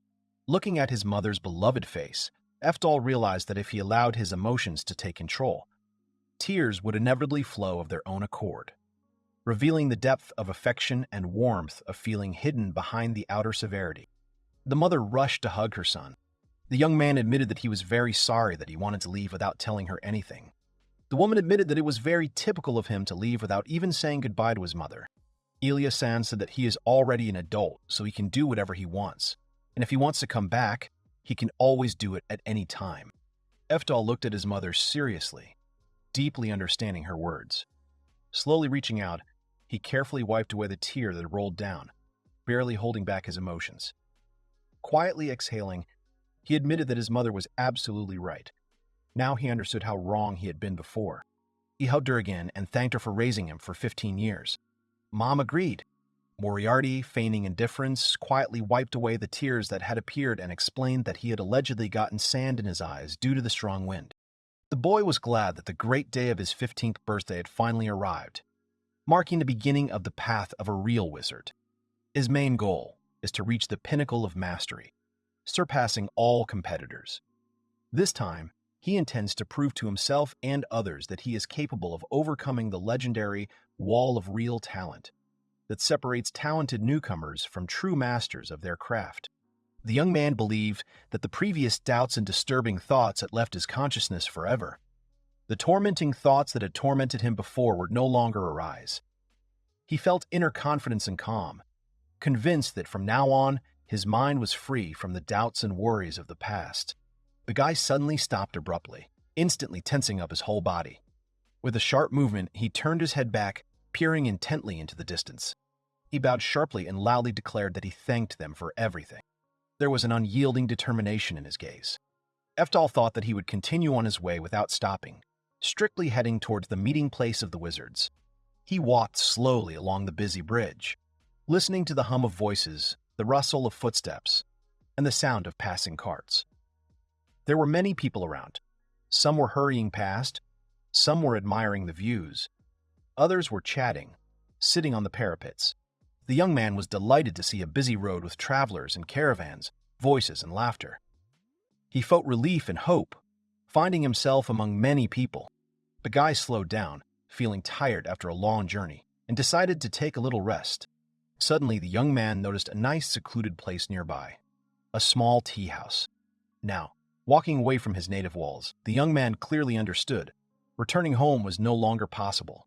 Looking at his mother's beloved face, Eftal realized that if he allowed his emotions to take control, tears would inevitably flow of their own accord, revealing the depth of affection and warmth of feeling hidden behind the outer severity. The mother rushed to hug her son. The young man admitted that he was very sorry that he wanted to leave without telling her anything. The woman admitted that it was very typical of him to leave without even saying goodbye to his mother. Ilya-san said that he is already an adult, so he can do whatever he wants, and if he wants to come back, he can always do it at any time. Eftal looked at his mother seriously, deeply understanding her words. Slowly reaching out, he carefully wiped away the tear that rolled down, barely holding back his emotions. Quietly exhaling, he admitted that his mother was absolutely right. Now he understood how wrong he had been before. He hugged her again and thanked her for raising him for 15 years. Mom agreed. Moriarty, feigning indifference, quietly wiped away the tears that had appeared and explained that he had allegedly gotten sand in his eyes due to the strong wind. The boy was glad that the great day of his 15th birthday had finally arrived, marking the beginning of the path of a real wizard. His main goal is to reach the pinnacle of mastery, surpassing all competitors. This time, he intends to prove to himself and others that he is capable of overcoming the legendary wall of real talent that separates talented newcomers from true masters of their craft. The young man believed that the previous doubts and disturbing thoughts had left his consciousness forever. The tormenting thoughts that had tormented him before would no longer arise. He felt inner confidence and calm, convinced that from now on, his mind was free from the doubts and worries of the past. The guy suddenly stopped abruptly, instantly tensing up his whole body. With a sharp movement, he turned his head back, peering intently into the distance. He bowed sharply and loudly declared that he thanked them for everything. There was an unyielding determination in his gaze. Eftal thought that he would continue on his way without stopping, strictly heading towards the meeting place of the wizards. He walked slowly along the busy bridge, listening to the hum of voices, the rustle of footsteps, and the sound of passing carts. There were many people around. Some were hurrying past, some were admiring the views, others were chatting, sitting on the parapets. The young man was delighted to see a busy road with travelers and caravans, voices and laughter. He felt relief and hope, finding himself among many people. The guy slowed down, feeling tired after a long journey, and decided to take a little rest. Suddenly, the young man noticed a nice secluded place nearby, a small tea house. Now, walking away from his native walls, the young man clearly understood. Returning home was no longer possible.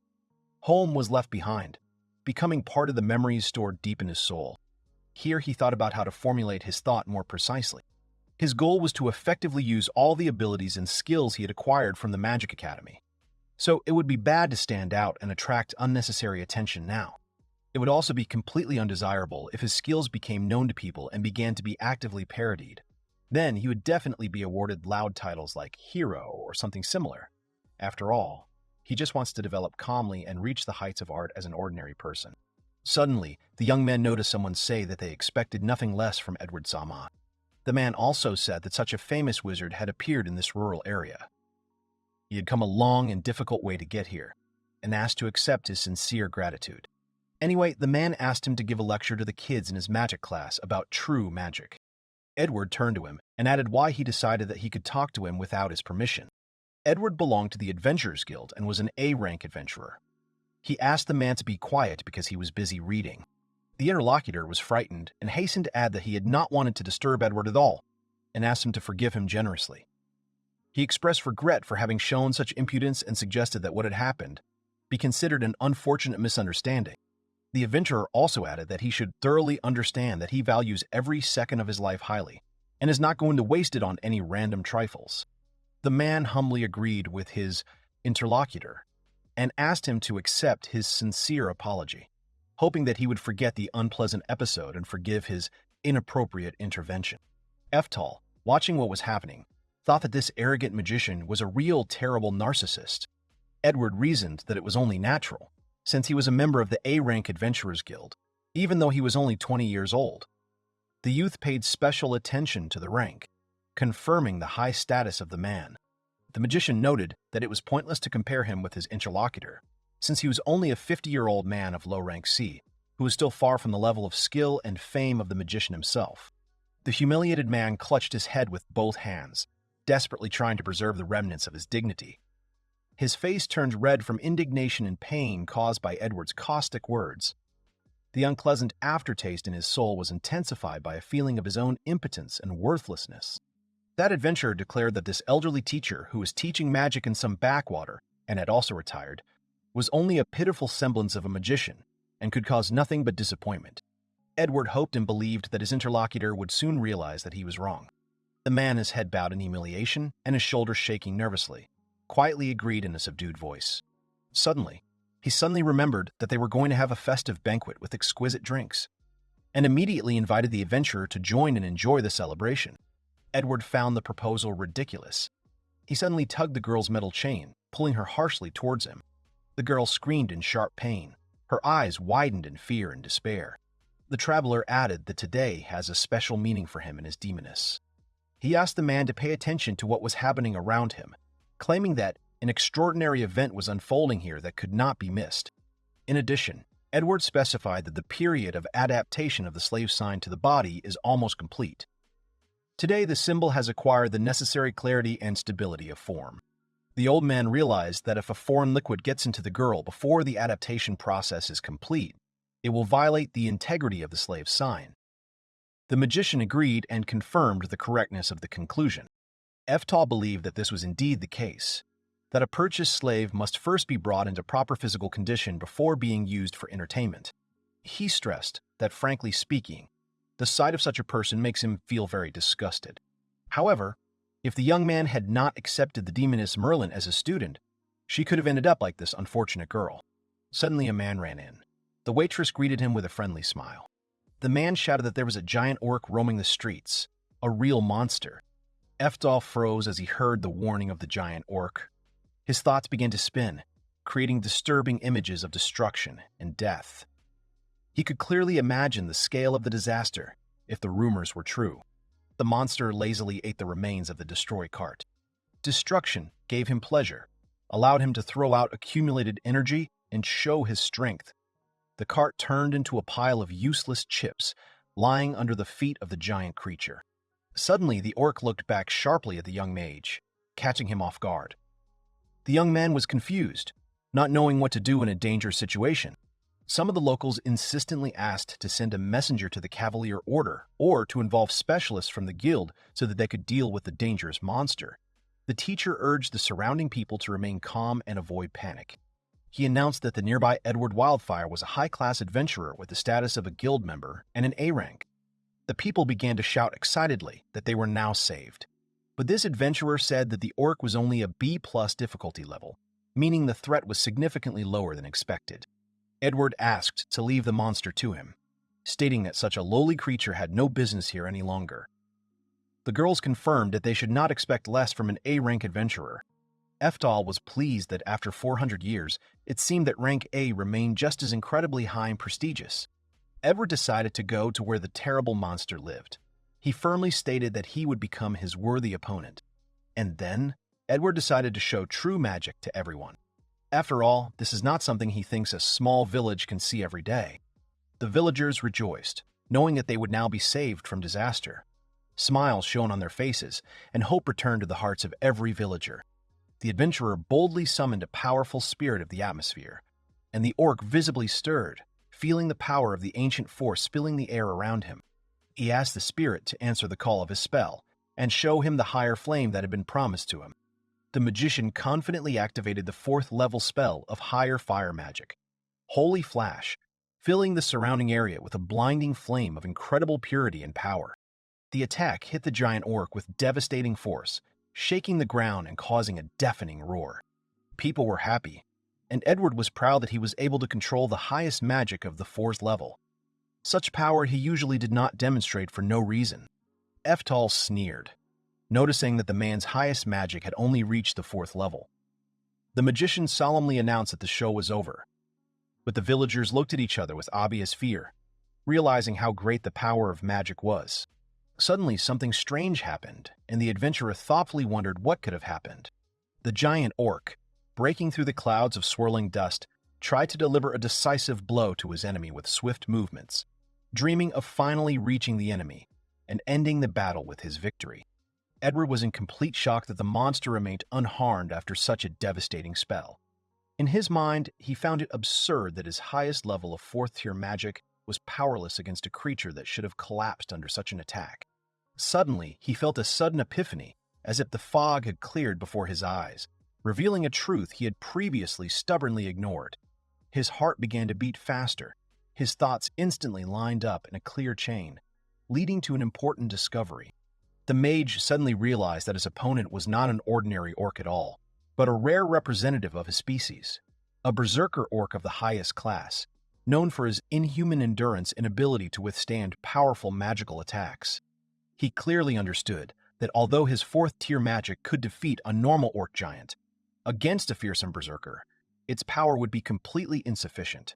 Home was left behind, becoming part of the memories stored deep in his soul. Here he thought about how to formulate his thought more precisely. His goal was to effectively use all the abilities and skills he had acquired from the Magic Academy. So it would be bad to stand out and attract unnecessary attention now. It would also be completely undesirable if his skills became known to people and began to be actively parodied. Then he would definitely be awarded loud titles like hero or something similar. After all, he just wants to develop calmly and reach the heights of art as an ordinary person. Suddenly, the young man noticed someone say that they expected nothing less from Edward Sama. The man also said that such a famous wizard had appeared in this rural area. He had come a long and difficult way to get here, and asked to accept his sincere gratitude. Anyway, the man asked him to give a lecture to the kids in his magic class about true magic. Edward turned to him and added why he decided that he could talk to him without his permission. Edward belonged to the Adventurers Guild and was an A-rank adventurer. He asked the man to be quiet because he was busy reading. The interlocutor was frightened and hastened to add that he had not wanted to disturb Edward at all, and asked him to forgive him generously. He expressed regret for having shown such impudence and suggested that what had happened be considered an unfortunate misunderstanding. The adventurer also added that he should thoroughly understand that he values every second of his life highly, and is not going to waste it on any random trifles. The man humbly agreed with his interlocutor, and asked him to accept his sincere apology, hoping that he would forget the unpleasant episode and forgive his inappropriate intervention. Eftal, watching what was happening, thought that this arrogant magician was a real terrible narcissist. Edward reasoned that it was only natural, since he was a member of the A-rank Adventurers Guild, even though he was only 20 years old. The youth paid special attention to the rank, confirming the high status of the man. The magician noted that it was pointless to compare him with his interlocutor, since he was only a 50-year-old man of low rank C, who was still far from the level of skill and fame of the magician himself. The humiliated man clutched his head with both hands, desperately trying to preserve the remnants of his dignity. His face turned red from indignation and pain caused by Edward's caustic words. The unpleasant aftertaste in his soul was intensified by a feeling of his own impotence and worthlessness. That adventurer declared that this elderly teacher, who was teaching magic in some backwater and had also retired, was only a pitiful semblance of a magician and could cause nothing but disappointment. Edward hoped and believed that his interlocutor would soon realize that he was wrong. The man, his head bowed in humiliation and his shoulders shaking nervously, quietly agreed in a subdued voice. He suddenly remembered that they were going to have a festive banquet with exquisite drinks, and immediately invited the adventurer to join and enjoy the celebration. Edward found the proposal ridiculous. He suddenly tugged the girl's metal chain, pulling her harshly towards him. The girl screamed in sharp pain. Her eyes widened in fear and despair. The traveler added that today has a special meaning for him and his demoness. He asked the man to pay attention to what was happening around him, claiming that an extraordinary event was unfolding here that could not be missed. In addition, Edward specified that the period of adaptation of the slave sign to the body is almost complete. Today, the symbol has acquired the necessary clarity and stability of form. The old man realized that if a foreign liquid gets into the girl before the adaptation process is complete, it will violate the integrity of the slave sign. The magician agreed and confirmed the correctness of the conclusion. Eftal believed that this was indeed the case, that a purchased slave must first be brought into proper physical condition before being used for entertainment. He stressed that, frankly speaking, the sight of such a person makes him feel very disgusted. However, if the young man had not accepted the demoness Merlin as a student, she could have ended up like this unfortunate girl. Suddenly a man ran in. The waitress greeted him with a friendly smile. The man shouted that there was a giant orc roaming the streets, a real monster. Eftal froze as he heard the warning of the giant orc. His thoughts began to spin, creating disturbing images of destruction and death. He could clearly imagine the scale of the disaster if the rumors were true. The monster lazily ate the remains of the destroyed cart. Destruction gave him pleasure, allowed him to throw out accumulated energy and show his strength. The cart turned into a pile of useless chips lying under the feet of the giant creature. Suddenly, the orc looked back sharply at the young mage, catching him off guard. The young man was confused, not knowing what to do in a dangerous situation. Some of the locals insistently asked to send a messenger to the Cavalier Order or to involve specialists from the guild so that they could deal with the dangerous monster. The teacher urged the surrounding people to remain calm and avoid panic. He announced that the nearby Edward Wildfire was a high-class adventurer with the status of a guild member and an A rank. The people began to shout excitedly that they were now saved. But this adventurer said that the orc was only a B+ difficulty level, meaning the threat was significantly lower than expected. Edward asked to leave the monster to him, stating that such a lowly creature had no business here any longer. The girls confirmed that they should not expect less from an A-rank adventurer. Eftal was pleased that after 400 years, it seemed that rank A remained just as incredibly high and prestigious. Edward decided to go to where the terrible monster lived. He firmly stated that he would become his worthy opponent. And then, Edward decided to show true magic to everyone. After all, this is not something he thinks a small village can see every day. The villagers rejoiced, knowing that they would now be saved from disaster. Smiles shone on their faces, and hope returned to the hearts of every villager. The adventurer boldly summoned a powerful spirit of the atmosphere, and the orc visibly stirred, feeling the power of the ancient force filling the air around him. He asked the spirit to answer the call of his spell, and show him the higher flame that had been promised to him. The magician confidently activated the 4th level spell of higher fire magic, Holy Flash, filling the surrounding area with a blinding flame of incredible purity and power. The attack hit the giant orc with devastating force, shaking the ground and causing a deafening roar. People were happy, and Edward was proud that he was able to control the highest magic of the 4th level. Such power he usually did not demonstrate for no reason. Eftal sneered, noticing that the man's highest magic had only reached the 4th level. The magician solemnly announced that the show was over, but the villagers looked at each other with obvious fear, realizing how great the power of magic was. Suddenly, something strange happened, and the adventurer thoughtfully wondered what could have happened. The giant orc, breaking through the clouds of swirling dust, tried to deliver a decisive blow to his enemy with swift movements, dreaming of finally reaching the enemy and ending the battle with his victory. Edward was in complete shock that the monster remained unharmed after such a devastating spell. In his mind, he found it absurd that his highest level of 4th-tier magic was powerless against a creature that should have collapsed under such an attack. Suddenly, he felt a sudden epiphany, as if the fog had cleared before his eyes, revealing a truth he had previously stubbornly ignored. His heart began to beat faster. His thoughts instantly lined up in a clear chain, leading to an important discovery. The mage suddenly realized that his opponent was not an ordinary orc at all, but a rare representative of his species, a berserker orc of the highest class, known for his inhuman endurance and ability to withstand powerful magical attacks. He clearly understood that although his 4th-tier magic could defeat a normal orc giant, against a fearsome berserker, its power would be completely insufficient.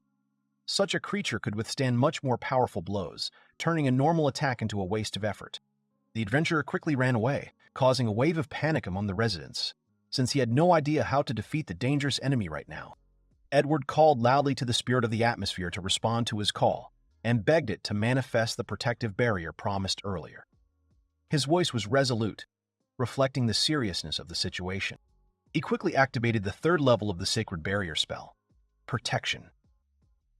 Such a creature could withstand much more powerful blows, turning a normal attack into a waste of effort. The adventurer quickly ran away, causing a wave of panic among the residents, since he had no idea how to defeat the dangerous enemy right now. Edward called loudly to the spirit of the atmosphere to respond to his call, and begged it to manifest the protective barrier promised earlier. His voice was resolute, reflecting the seriousness of the situation. He quickly activated the 3rd level of the sacred barrier spell, Protection.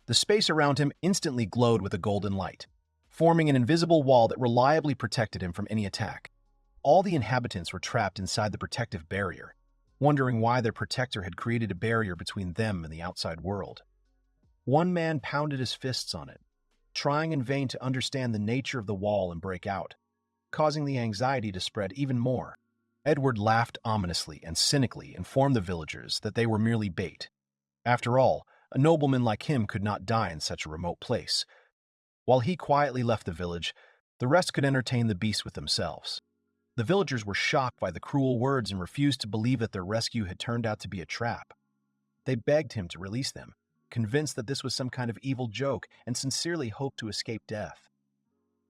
The space around him instantly glowed with a golden light, forming an invisible wall that reliably protected him from any attack. All the inhabitants were trapped inside the protective barrier, wondering why their protector had created a barrier between them and the outside world. One man pounded his fists on it, trying in vain to understand the nature of the wall and break out, causing the anxiety to spread even more. Edward laughed ominously and cynically informed the villagers that they were merely bait. After all, a nobleman like him could not die in such a remote place. While he quietly left the village, the rest could entertain the beast with themselves. The villagers were shocked by the cruel words and refused to believe that their rescue had turned out to be a trap. They begged him to release them, convinced that this was some kind of evil joke, and sincerely hoped to escape death.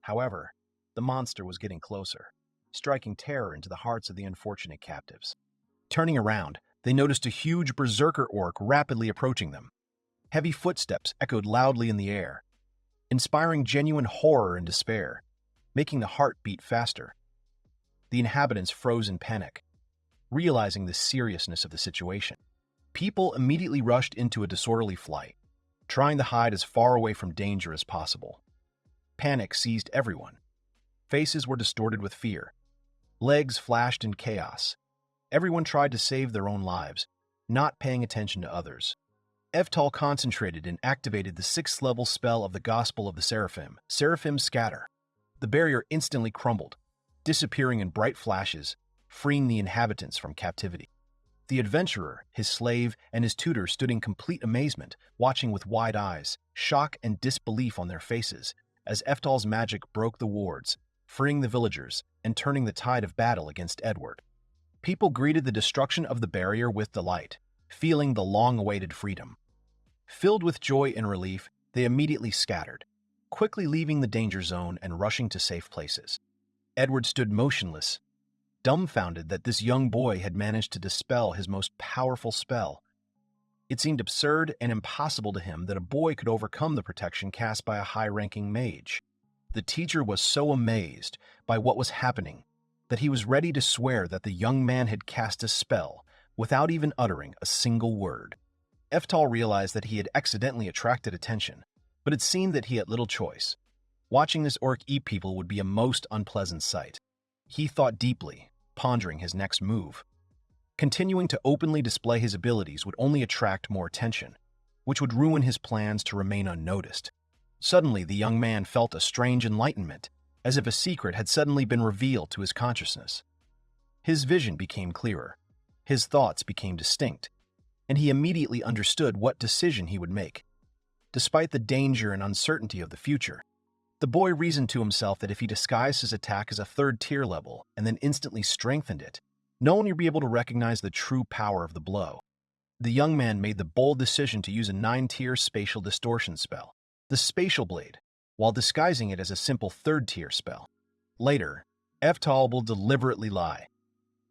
However, the monster was getting closer, striking terror into the hearts of the unfortunate captives. Turning around, they noticed a huge berserker orc rapidly approaching them. Heavy footsteps echoed loudly in the air, inspiring genuine horror and despair, making the heart beat faster. The inhabitants froze in panic, realizing the seriousness of the situation. People immediately rushed into a disorderly flight, trying to hide as far away from danger as possible. Panic seized everyone. Faces were distorted with fear. Legs flashed in chaos. Everyone tried to save their own lives, not paying attention to others. Eftal concentrated and activated the 6th-level spell of the Gospel of the Seraphim Scatter. The barrier instantly crumbled, disappearing in bright flashes, freeing the inhabitants from captivity. The adventurer, his slave, and his tutor stood in complete amazement, watching with wide eyes, shock and disbelief on their faces, as Eftal's magic broke the wards, freeing the villagers and turning the tide of battle against Edward. People greeted the destruction of the barrier with delight, feeling the long-awaited freedom. Filled with joy and relief, they immediately scattered, quickly leaving the danger zone and rushing to safe places. Edward stood motionless, dumbfounded that this young boy had managed to dispel his most powerful spell. It seemed absurd and impossible to him that a boy could overcome the protection cast by a high-ranking mage. The teacher was so amazed by what was happening that he was ready to swear that the young man had cast a spell without even uttering a single word. Eftal realized that he had accidentally attracted attention, but it seemed that he had little choice. Watching this orc eat people would be a most unpleasant sight. He thought deeply, pondering his next move. Continuing to openly display his abilities would only attract more attention, which would ruin his plans to remain unnoticed. Suddenly, the young man felt a strange enlightenment, as if a secret had suddenly been revealed to his consciousness. His vision became clearer, his thoughts became distinct, and he immediately understood what decision he would make. Despite the danger and uncertainty of the future, the boy reasoned to himself that if he disguised his attack as a third-tier level and then instantly strengthened it, no one would be able to recognize the true power of the blow. The young man made the bold decision to use a 9-tier spatial distortion spell, the Spatial Blade, while disguising it as a simple third-tier spell. Later, Eftal will deliberately lie,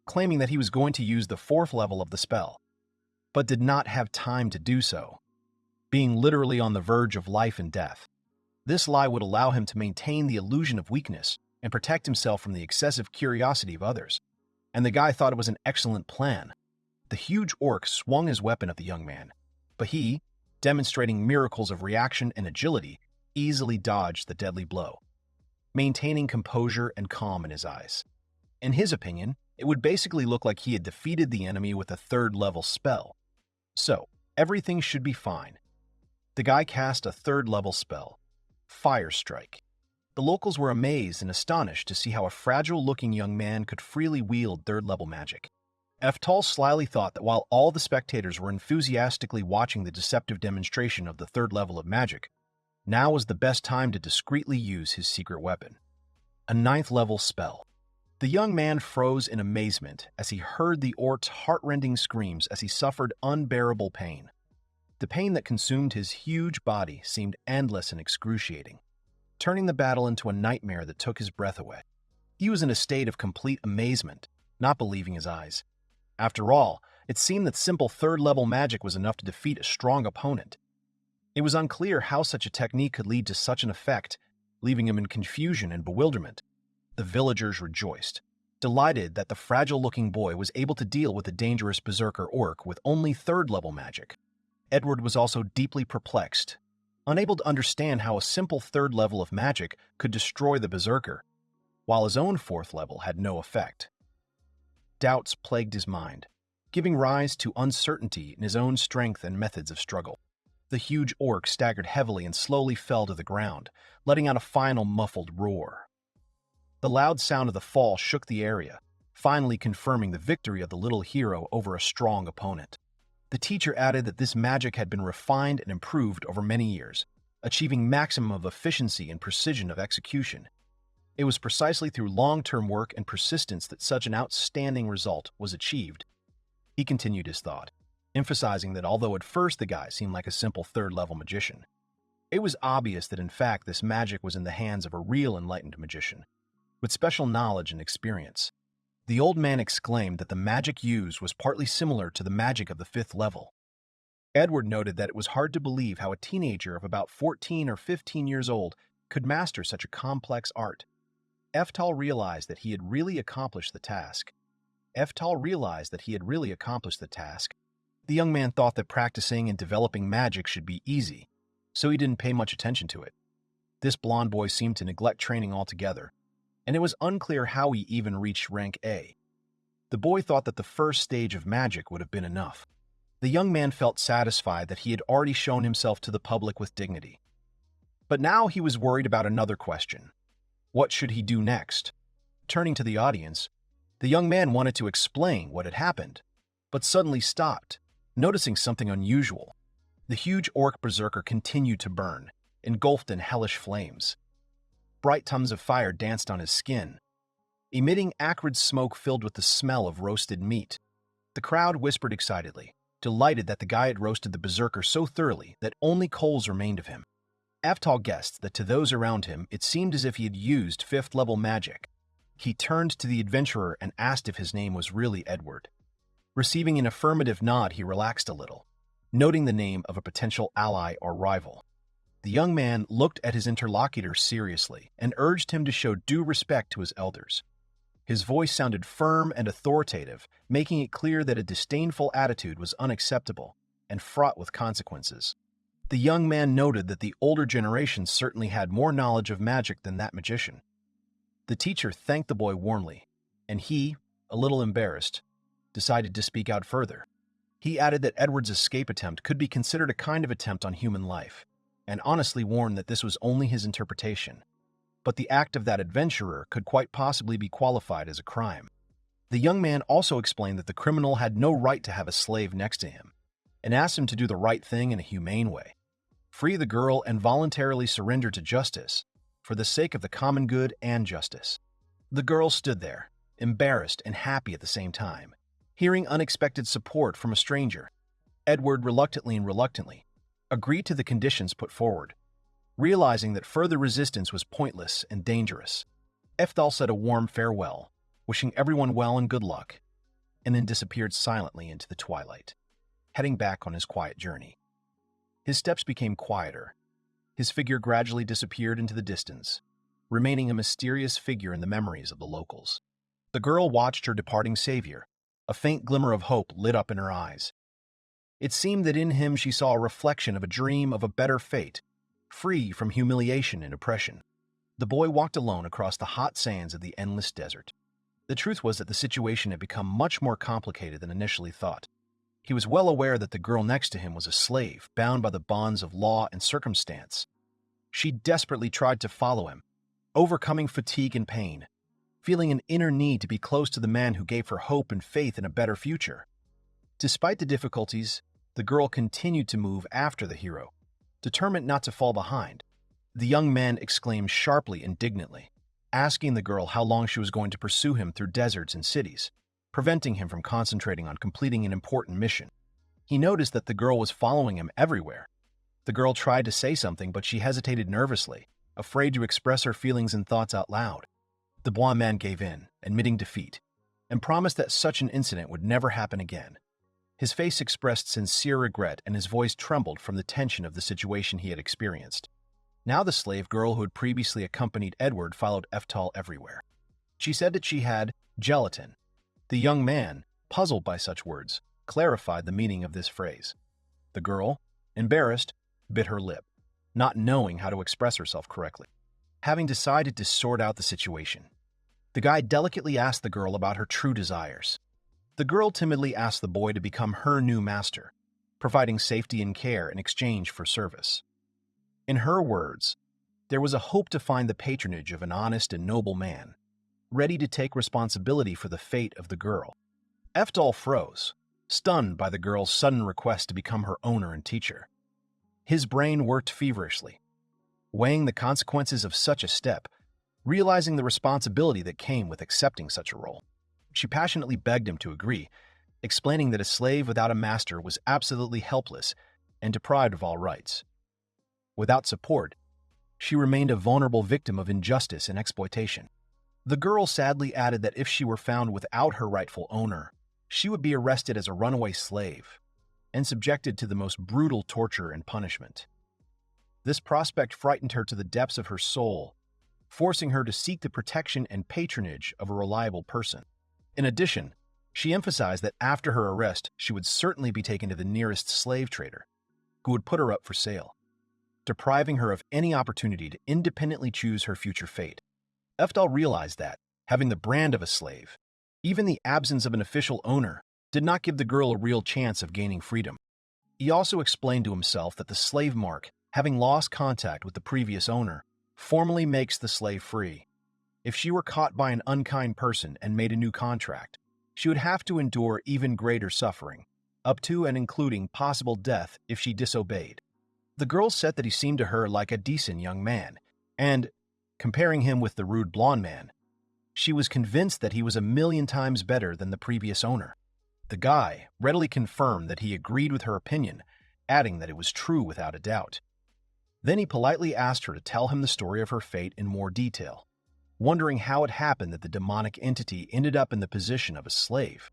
claiming that he was going to use the 4th level of the spell, but did not have time to do so, being literally on the verge of life and death. This lie would allow him to maintain the illusion of weakness and protect himself from the excessive curiosity of others, and the guy thought it was an excellent plan. The huge orc swung his weapon at the young man, but he, demonstrating miracles of reaction and agility, easily dodged the deadly blow, maintaining composure and calm in his eyes. In his opinion, it would basically look like he had defeated the enemy with a 3rd-level spell. So, everything should be fine. The guy cast a 3rd-level spell, Fire Strike. The locals were amazed and astonished to see how a fragile-looking young man could freely wield 3rd-level magic. Eftal slyly thought that while all the spectators were enthusiastically watching the deceptive demonstration of the 3rd level of magic, now was the best time to discreetly use his secret weapon, a 9th-level spell. The young man froze in amazement as he heard the orc's heart-rending screams as he suffered unbearable pain. The pain that consumed his huge body seemed endless and excruciating, turning the battle into a nightmare that took his breath away. He was in a state of complete amazement, not believing his eyes. After all, it seemed that simple 3rd-level magic was enough to defeat a strong opponent. It was unclear how such a technique could lead to such an effect, leaving him in confusion and bewilderment. The villagers rejoiced, delighted that the fragile-looking boy was able to deal with the dangerous berserker orc with only 3rd-level magic. Edward was also deeply perplexed, unable to understand how a simple 3rd level of magic could destroy the berserker, while his own 4th level had no effect. Doubts plagued his mind, giving rise to uncertainty in his own strength and methods of struggle. The huge orc staggered heavily and slowly fell to the ground, letting out a final muffled roar. The loud sound of the fall shook the area, finally confirming the victory of the little hero over a strong opponent. The teacher added that this magic had been refined and improved over many years, achieving maximum of efficiency and precision of execution. It was precisely through long-term work and persistence that such an outstanding result was achieved. He continued his thought, emphasizing that although at first the guy seemed like a simple 3rd-level magician, it was obvious that in fact this magic was in the hands of a real enlightened magician, with special knowledge and experience. The old man exclaimed that the magic used was partly similar to the magic of the 5th level. Edward noted that it was hard to believe how a teenager of about 14 or 15 years old could master such a complex art. Eftal realized that he had really accomplished the task. The young man thought that practicing and developing magic should be easy, so he didn't pay much attention to it. This blond boy seemed to neglect training altogether, and it was unclear how he even reached rank A. The boy thought that the first stage of magic would have been enough. The young man felt satisfied that he had already shown himself to the public with dignity. But now he was worried about another question. What should he do next? Turning to the audience, the young man wanted to explain what had happened. but suddenly stopped, noticing something unusual. The huge orc berserker continued to burn, engulfed in hellish flames. Bright tongues of fire danced on his skin, emitting acrid smoke filled with the smell of roasted meat. The crowd whispered excitedly, delighted that the guy had roasted the berserker so thoroughly that only coals remained of him. Eftal guessed that to those around him it seemed as if he had used fifth-level magic. He turned to the adventurer and asked if his name was really Edward. Receiving an affirmative nod, he relaxed a little, noting the name of a potential ally or rival. The young man looked at his interlocutor seriously and urged him to show due respect to his elders. His voice sounded firm and authoritative, making it clear that a disdainful attitude was unacceptable and fraught with consequences. The young man noted that the older generation certainly had more knowledge of magic than that magician. The teacher thanked the boy warmly, and he, a little embarrassed, decided to speak out further. He added that Edward's escape attempt could be considered a kind of attempt on human life, and honestly warned that this was only his interpretation. But the act of that adventurer could quite possibly be qualified as a crime. The young man also explained that the criminal had no right to have a slave next to him, and asked him to do the right thing in a humane way. Free the girl and voluntarily surrender to justice, for the sake of the common good and justice. The girl stood there, embarrassed and happy at the same time, hearing unexpected support from a stranger. Edward reluctantly agreed to the conditions put forward, realizing that further resistance was pointless and dangerous. Eftal said a warm farewell, wishing everyone well and good luck, and then disappeared silently into the twilight, heading back on his quiet journey. His steps became quieter. His figure gradually disappeared into the distance, remaining a mysterious figure in the memories of the locals. The girl watched her departing savior. A faint glimmer of hope lit up in her eyes. It seemed that in him she saw a reflection of a dream of a better fate, free from humiliation and oppression. The boy walked alone across the hot sands of the endless desert. The truth was that the situation had become much more complicated than initially thought. He was well aware that the girl next to him was a slave, bound by the bonds of law and circumstance. She desperately tried to follow him, overcoming fatigue and pain, feeling an inner need to be close to the man who gave her hope and faith in a better future. Despite the difficulties, the girl continued to move after the hero, determined not to fall behind. The young man exclaimed sharply, indignantly, asking the girl how long she was going to pursue him through deserts and cities, preventing him from concentrating on completing an important mission. He noticed that the girl was following him everywhere. The girl tried to say something, but she hesitated nervously, afraid to express her feelings and thoughts out loud. The blond man gave in, admitting defeat, and promised that such an incident would never happen again. His face expressed sincere regret, and his voice trembled from the tension of the situation he had experienced. Now the slave girl who had previously accompanied Edward followed Eftal everywhere. She said that she had gelatin. The young man, puzzled by such words, clarified the meaning of this phrase. The girl, embarrassed, bit her lip, not knowing how to express herself correctly. Having decided to sort out the situation, the guy delicately asked the girl about her true desires. The girl timidly asked the boy to become her new master, providing safety and care in exchange for service. In her words, there was a hope to find the patronage of an honest and noble man, ready to take responsibility for the fate of the girl. Eftal froze, stunned by the girl's sudden request to become her owner and teacher. His brain worked feverishly, weighing the consequences of such a step, realizing the responsibility that came with accepting such a role. She passionately begged him to agree, explaining that a slave without a master was absolutely helpless and deprived of all rights. Without support, she remained a vulnerable victim of injustice and exploitation. The girl sadly added that if she were found without her rightful owner, she would be arrested as a runaway slave and subjected to the most brutal torture and punishment. This prospect frightened her to the depths of her soul, forcing her to seek the protection and patronage of a reliable person. In addition, she emphasized that after her arrest, she would certainly be taken to the nearest slave trader, who would put her up for sale, depriving her of any opportunity to independently choose her future fate. Eftal realized that, having the brand of a slave, even the absence of an official owner, did not give the girl a real chance of gaining freedom. He also explained to himself that the slave mark, having lost contact with the previous owner, formally makes the slave free. If she were caught by an unkind person and made a new contract, she would have to endure even greater suffering, up to and including possible death if she disobeyed. The girl said that he seemed to her like a decent young man, and, comparing him with the rude blonde man, she was convinced that he was 1,000,000 times better than the previous owner. The guy readily confirmed that he agreed with her opinion, adding that it was true without a doubt. Then he politely asked her to tell him the story of her fate in more detail, wondering how it happened that the demonic entity ended up in the position of a slave.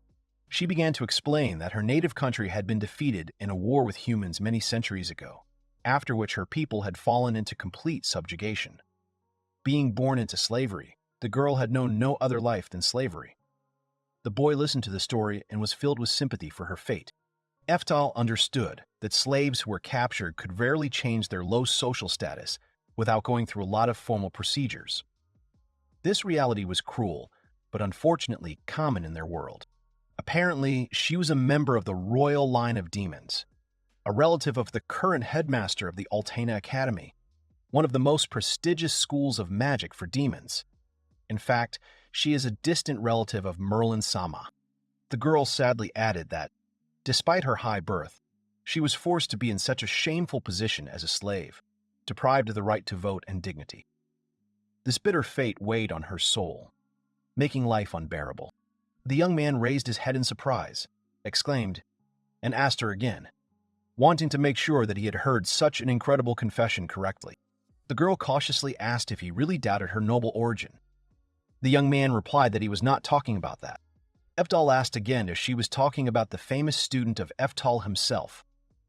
She began to explain that her native country had been defeated in a war with humans many centuries ago, after which her people had fallen into complete subjugation. Being born into slavery, the girl had known no other life than slavery. The boy listened to the story and was filled with sympathy for her fate. Eftal understood that slaves who were captured could rarely change their low social status without going through a lot of formal procedures. This reality was cruel, but unfortunately common in their world. Apparently, she was a member of the royal line of demons, a relative of the current headmaster of the Altena Academy, one of the most prestigious schools of magic for demons. In fact, she is a distant relative of Merlin Sama. The girl sadly added that, despite her high birth, she was forced to be in such a shameful position as a slave, deprived of the right to vote and dignity. This bitter fate weighed on her soul, making life unbearable. The young man raised his head in surprise, exclaimed, and asked her again, wanting to make sure that he had heard such an incredible confession correctly. The girl cautiously asked if he really doubted her noble origin. The young man replied that he was not talking about that. Eftal asked again if she was talking about the famous student of Eftal himself,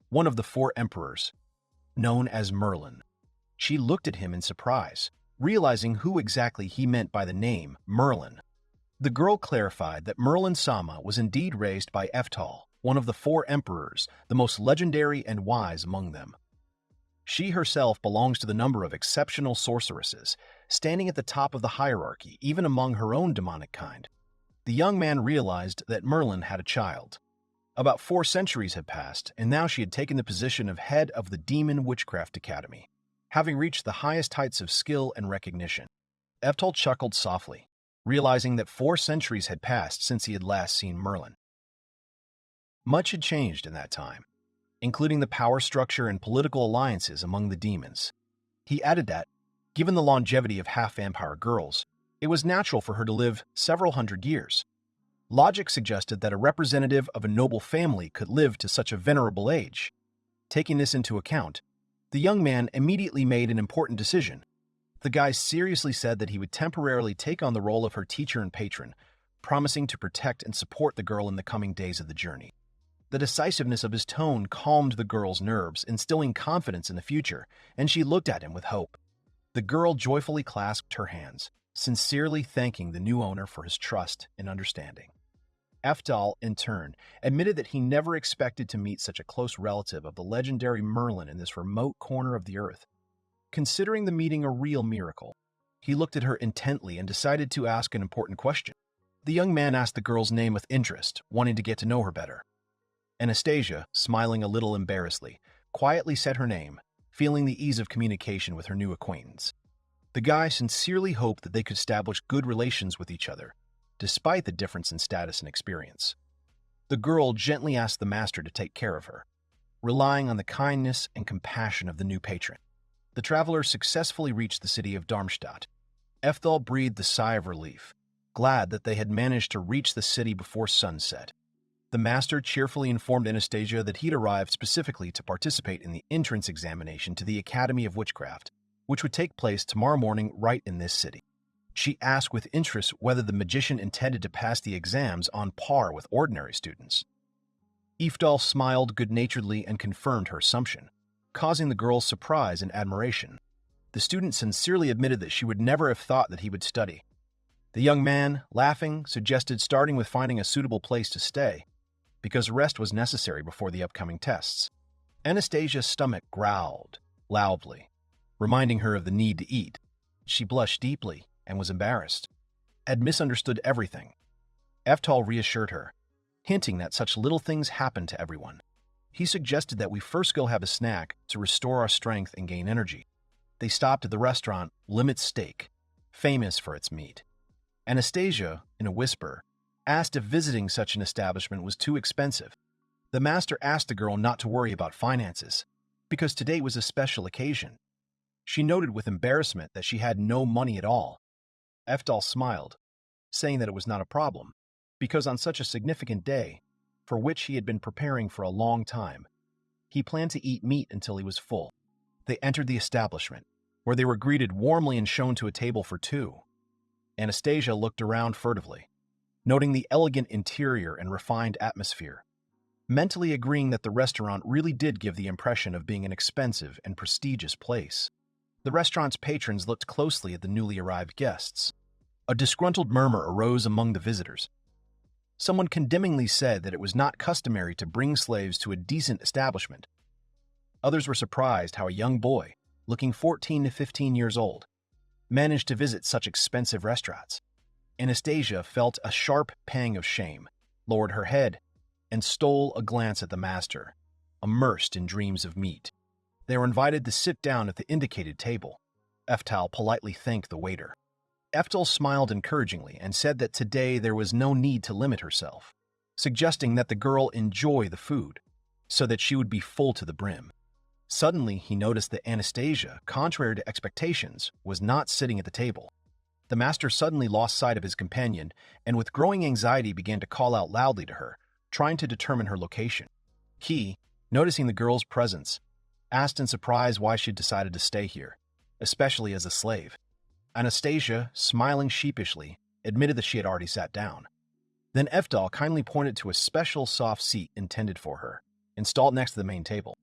one of the 4 emperors, known as Merlin. She looked at him in surprise, realizing who exactly he meant by the name Merlin. The girl clarified that Merlin Sama was indeed raised by Eftal, one of the 4 emperors, the most legendary and wise among them. She herself belongs to the number of exceptional sorceresses, standing at the top of the hierarchy, even among her own demonic kind. The young man realized that Merlin had a child. About 4 centuries had passed, and now she had taken the position of head of the Demon Witchcraft Academy, having reached the highest heights of skill and recognition. Eftal chuckled softly, realizing that 4 centuries had passed since he had last seen Merlin. Much had changed in that time, including the power structure and political alliances among the demons. He added that, given the longevity of half-vampire girls, it was natural for her to live several hundred years. Logic suggested that a representative of a noble family could live to such a venerable age. Taking this into account, the young man immediately made an important decision. The guy seriously said that he would temporarily take on the role of her teacher and patron, promising to protect and support the girl in the coming days of the journey. The decisiveness of his tone calmed the girl's nerves, instilling confidence in the future, and she looked at him with hope. The girl joyfully clasped her hands, sincerely thanking the new owner for his trust and understanding. Eftal, in turn, admitted that he never expected to meet such a close relative of the legendary Merlin in this remote corner of the earth. Considering the meeting a real miracle, he looked at her intently and decided to ask an important question. The young man asked the girl's name with interest, wanting to get to know her better. Anastasia, smiling a little embarrassedly, quietly said her name, feeling the ease of communication with her new acquaintance. The guy sincerely hoped that they could establish good relations with each other, despite the difference in status and experience. The girl gently asked the master to take care of her, relying on the kindness and compassion of the new patron. The travelers successfully reached the city of Darmstadt. Eftal breathed a sigh of relief, glad that they had managed to reach the city before sunset. The master cheerfully informed Anastasia that he'd arrived specifically to participate in the entrance examination to the Academy of Witchcraft, which would take place tomorrow morning right in this city. She asked with interest whether the magician intended to pass the exams on par with ordinary students. Eftal smiled good-naturedly and confirmed her assumption, causing the girl's surprise and admiration. The student sincerely admitted that she would never have thought that he would study. The young man, laughing, suggested starting with finding a suitable place to stay, because rest was necessary before the upcoming tests. Anastasia's stomach growled loudly, reminding her of the need to eat. She blushed deeply and was embarrassed, had misunderstood everything. Eftal reassured her, hinting that such little things happen to everyone. He suggested that we first go have a snack to restore our strength and gain energy. They stopped at the restaurant Limit Steak, famous for its meat. Anastasia, in a whisper, asked if visiting such an establishment was too expensive. The master asked the girl not to worry about finances, because today was a special occasion. She noted with embarrassment that she had no money at all. Eftal smiled, saying that it was not a problem, because on such a significant day, for which he had been preparing for a long time, he planned to eat meat until he was full. They entered the establishment, where they were greeted warmly and shown to a table for two. Anastasia looked around furtively, noting the elegant interior and refined atmosphere, mentally agreeing that the restaurant really did give the impression of being an expensive and prestigious place. The restaurant's patrons looked closely at the newly arrived guests. A disgruntled murmur arose among the visitors. Someone condemningly said that it was not customary to bring slaves to a decent establishment. Others were surprised how a young boy, looking 14 to 15 years old, managed to visit such expensive restaurants. Anastasia felt a sharp pang of shame, lowered her head, and stole a glance at the master, immersed in dreams of meat. They were invited to sit down at the indicated table. Eftal politely thanked the waiter. Eftal smiled encouragingly and said that today there was no need to limit herself, suggesting that the girl enjoy the food, so that she would be full to the brim. Suddenly, he noticed that Anastasia, contrary to expectations, was not sitting at the table. The master suddenly lost sight of his companion and with growing anxiety began to call out loudly to her, trying to determine her location. He, noticing the girl's presence, asked in surprise why she had decided to stay here, especially as a slave. Anastasia, smiling sheepishly, admitted that she had already sat down. Then Eftal kindly pointed to a special soft seat intended for her, installed next to the main table.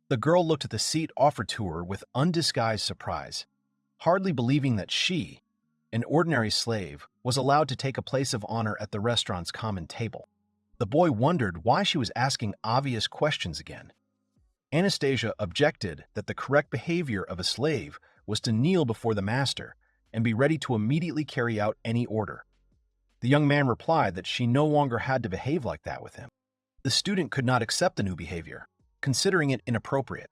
The girl looked at the seat offered to her with undisguised surprise, hardly believing that she, an ordinary slave, was allowed to take a place of honor at the restaurant's common table. The boy wondered why she was asking obvious questions again. Anastasia objected that the correct behavior of a slave was to kneel before the master and be ready to immediately carry out any order. The young man replied that she no longer had to behave like that with him. The student could not accept the new behavior, considering it inappropriate.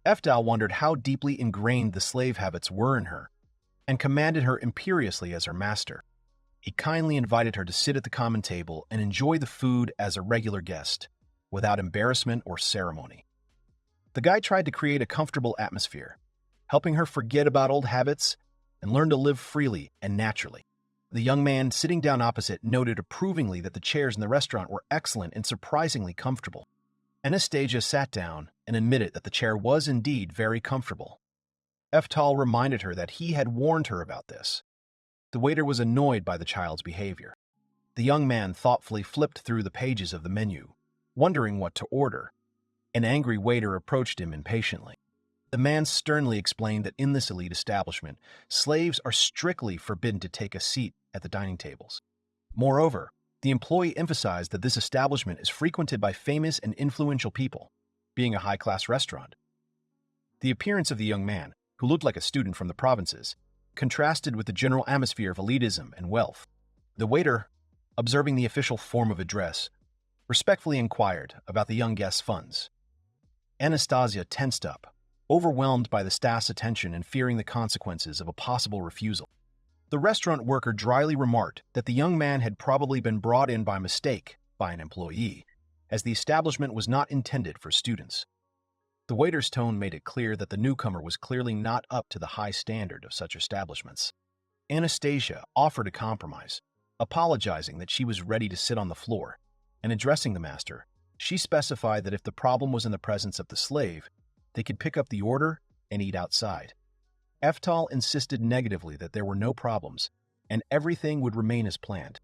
Eftal wondered how deeply ingrained the slave habits were in her, and commanded her imperiously as her master. He kindly invited her to sit at the common table and enjoy the food as a regular guest, without embarrassment or ceremony. The guy tried to create a comfortable atmosphere, helping her forget about old habits and learn to live freely and naturally. The young man sitting down opposite noted approvingly that the chairs in the restaurant were excellent and surprisingly comfortable. Anastasia sat down and admitted that the chair was indeed very comfortable. Eftal reminded her that he had warned her about this. The waiter was annoyed by the child's behavior. The young man thoughtfully flipped through the pages of the menu, wondering what to order. An angry waiter approached him impatiently. The man sternly explained that in this elite establishment, slaves are strictly forbidden to take a seat at the dining tables. Moreover, the employee emphasized that this establishment is frequented by famous and influential people, being a high-class restaurant. The appearance of the young man, who looked like a student from the provinces, contrasted with the general atmosphere of elitism and wealth. The waiter, observing the official form of address, respectfully inquired about the young guest's funds. Anastasia tensed up, overwhelmed by the staff's attention and fearing the consequences of a possible refusal. The restaurant worker dryly remarked that the young man had probably been brought in by mistake by an employee, as the establishment was not intended for students. The waiter's tone made it clear that the newcomer was clearly not up to the high standard of such establishments. Anastasia offered a compromise, apologizing that she was ready to sit on the floor, and addressing the master, she specified that if the problem was in the presence of the slave, they could pick up the order and eat outside. Eftal insisted negatively that there were no problems, and everything would remain as planned.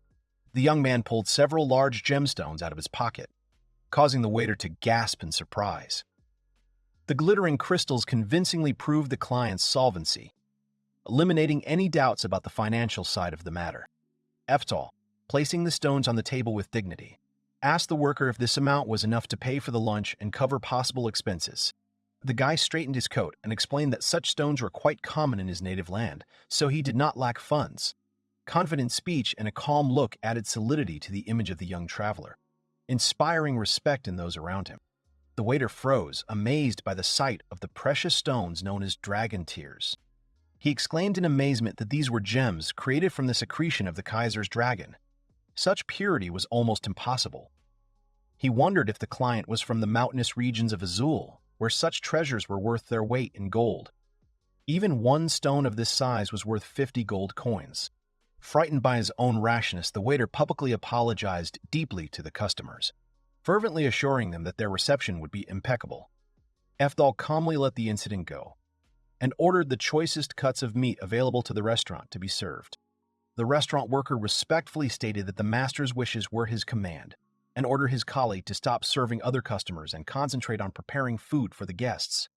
The young man pulled several large gemstones out of his pocket, causing the waiter to gasp in surprise. The glittering crystals convincingly proved the client's solvency, eliminating any doubts about the financial side of the matter. Eftal, placing the stones on the table with dignity, asked the worker if this amount was enough to pay for the lunch and cover possible expenses. The guy straightened his coat and explained that such stones were quite common in his native land, so he did not lack funds. Confident speech and a calm look added solidity to the image of the young traveler, inspiring respect in those around him. The waiter froze, amazed by the sight of the precious stones known as dragon tears. He exclaimed in amazement that these were gems created from the secretion of the Kaiser's dragon. Such purity was almost impossible. He wondered if the client was from the mountainous regions of Azul, where such treasures were worth their weight in gold. Even one stone of this size was worth 50 gold coins. Frightened by his own rashness, the waiter publicly apologized deeply to the customers, fervently assuring them that their reception would be impeccable. Eftal calmly let the incident go and ordered the choicest cuts of meat available to the restaurant to be served. The restaurant worker respectfully stated that the master's wishes were his command and ordered his colleague to stop serving other customers and concentrate on preparing food for the guests.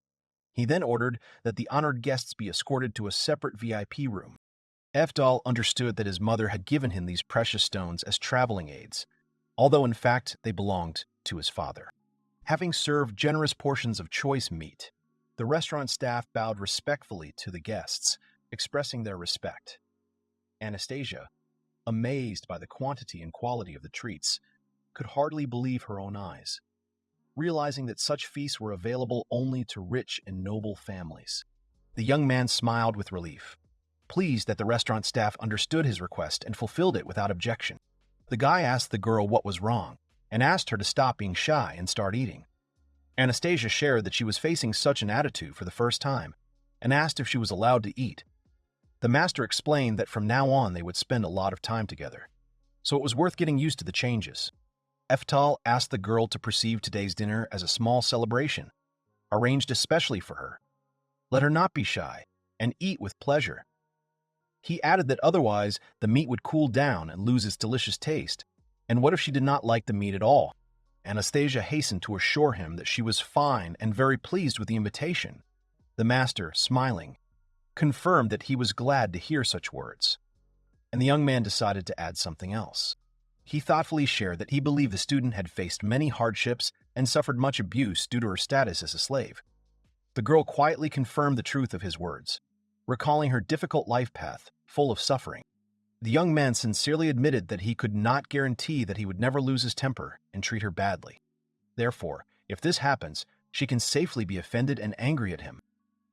He then ordered that the honored guests be escorted to a separate VIP room. Eftal understood that his mother had given him these precious stones as traveling aids, although in fact they belonged to his father. Having served generous portions of choice meat, the restaurant staff bowed respectfully to the guests, expressing their respect. Anastasia, amazed by the quantity and quality of the treats, could hardly believe her own eyes, realizing that such feasts were available only to rich and noble families. The young man smiled with relief, pleased that the restaurant staff understood his request and fulfilled it without objection. The guy asked the girl what was wrong and asked her to stop being shy and start eating. Anastasia shared that she was facing such an attitude for the first time and asked if she was allowed to eat. The master explained that from now on they would spend a lot of time together, so it was worth getting used to the changes. Eftal asked the girl to perceive today's dinner as a small celebration, arranged especially for her. Let her not be shy and eat with pleasure. He added that otherwise the meat would cool down and lose its delicious taste. And what if she did not like the meat at all? Anastasia hastened to assure him that she was fine and very pleased with the invitation. The master, smiling, confirmed that he was glad to hear such words. And the young man decided to add something else. He thoughtfully shared that he believed the student had faced many hardships and suffered much abuse due to her status as a slave. The girl quietly confirmed the truth of his words, recalling her difficult life path, full of suffering. The young man sincerely admitted that he could not guarantee that he would never lose his temper and treat her badly. Therefore, if this happens, she can safely be offended and angry at him.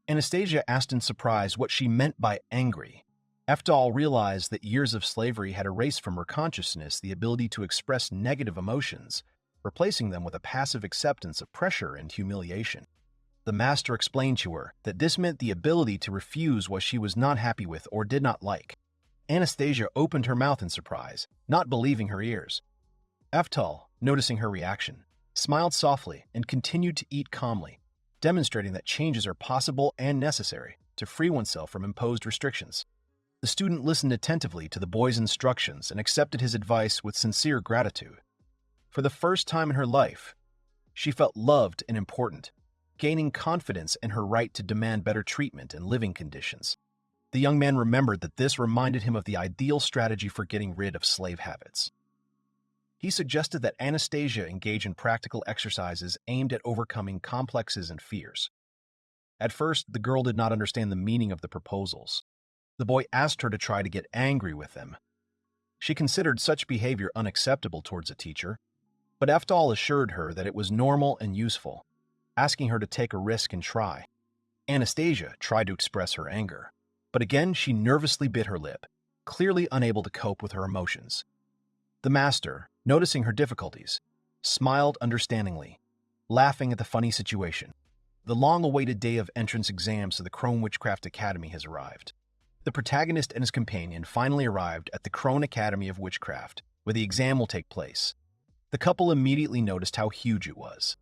Anastasia asked in surprise what she meant by angry. Eftal realized that years of slavery had erased from her consciousness the ability to express negative emotions, replacing them with a passive acceptance of pressure and humiliation. The master explained to her that this meant the ability to refuse what she was not happy with or did not like. Anastasia opened her mouth in surprise, not believing her ears. Eftal, noticing her reaction, smiled softly and continued to eat calmly, demonstrating that changes are possible and necessary to free oneself from imposed restrictions. The student listened attentively to the boy's instructions and accepted his advice with sincere gratitude. For the first time in her life, she felt loved and important, gaining confidence in her right to demand better treatment and living conditions. The young man remembered that this reminded him of the ideal strategy for getting rid of slave habits. He suggested that Anastasia engage in practical exercises aimed at overcoming complexes and fears. At first, the girl did not understand the meaning of the proposals. The boy asked her to try to get angry with them. She considered such behavior unacceptable towards a teacher, but Eftal assured her that it was normal and useful, asking her to take a risk and try. Anastasia tried to express her anger, but again she nervously bit her lip, clearly unable to cope with her emotions. The master, noticing her difficulties, smiled understandingly, laughing at the funny situation. The long-awaited day of entrance exams to the Crone Witchcraft Academy has arrived. The protagonist and his companion finally arrived at the Crone Academy of Witchcraft, where the exam will take place. The couple immediately noticed how huge it was.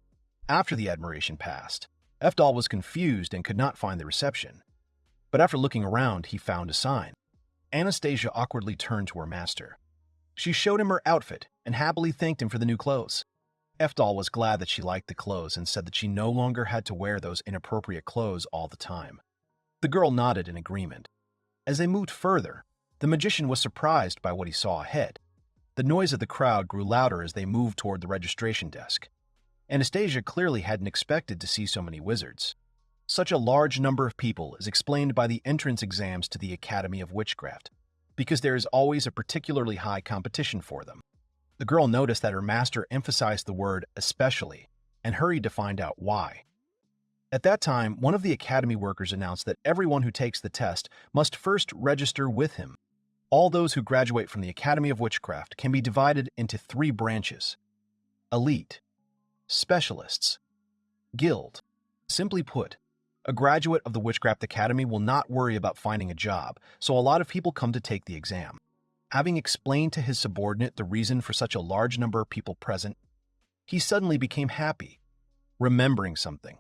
After the admiration passed, Eftal was confused and could not find the reception. But after looking around, he found a sign. Anastasia awkwardly turned to her master. She showed him her outfit and happily thanked him for the new clothes. Eftal was glad that she liked the clothes and said that she no longer had to wear those inappropriate clothes all the time. The girl nodded in agreement. As they moved further, the magician was surprised by what he saw ahead. The noise of the crowd grew louder as they moved toward the registration desk. Anastasia clearly hadn't expected to see so many wizards. Such a large number of people is explained by the entrance exams to the Academy of Witchcraft, because there is always a particularly high competition for them. The girl noticed that her master emphasized the word especially and hurried to find out why. At that time, one of the academy workers announced that everyone who takes the test must first register with him. All those who graduate from the Academy of Witchcraft can be divided into 3 branches: elite, specialists, guild. Simply put, a graduate of the Witchcraft Academy will not worry about finding a job, so a lot of people come to take the exam. Having explained to his subordinate the reason for such a large number of people present, he suddenly became happy, remembering something,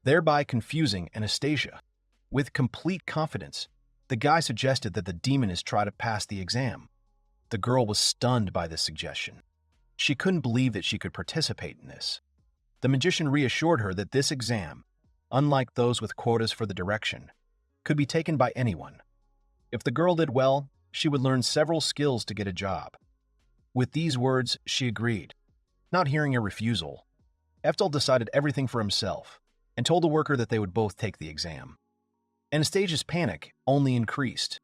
thereby confusing Anastasia. With complete confidence, the guy suggested that the demoness try to pass the exam. The girl was stunned by this suggestion. She couldn't believe that she could participate in this. The magician reassured her that this exam, unlike those with quotas for the direction, could be taken by anyone. If the girl did well, she would learn several skills to get a job. With these words, she agreed. Not hearing a refusal, Eftal decided everything for himself and told the worker that they would both take the exam. Anastasia's panic only increased.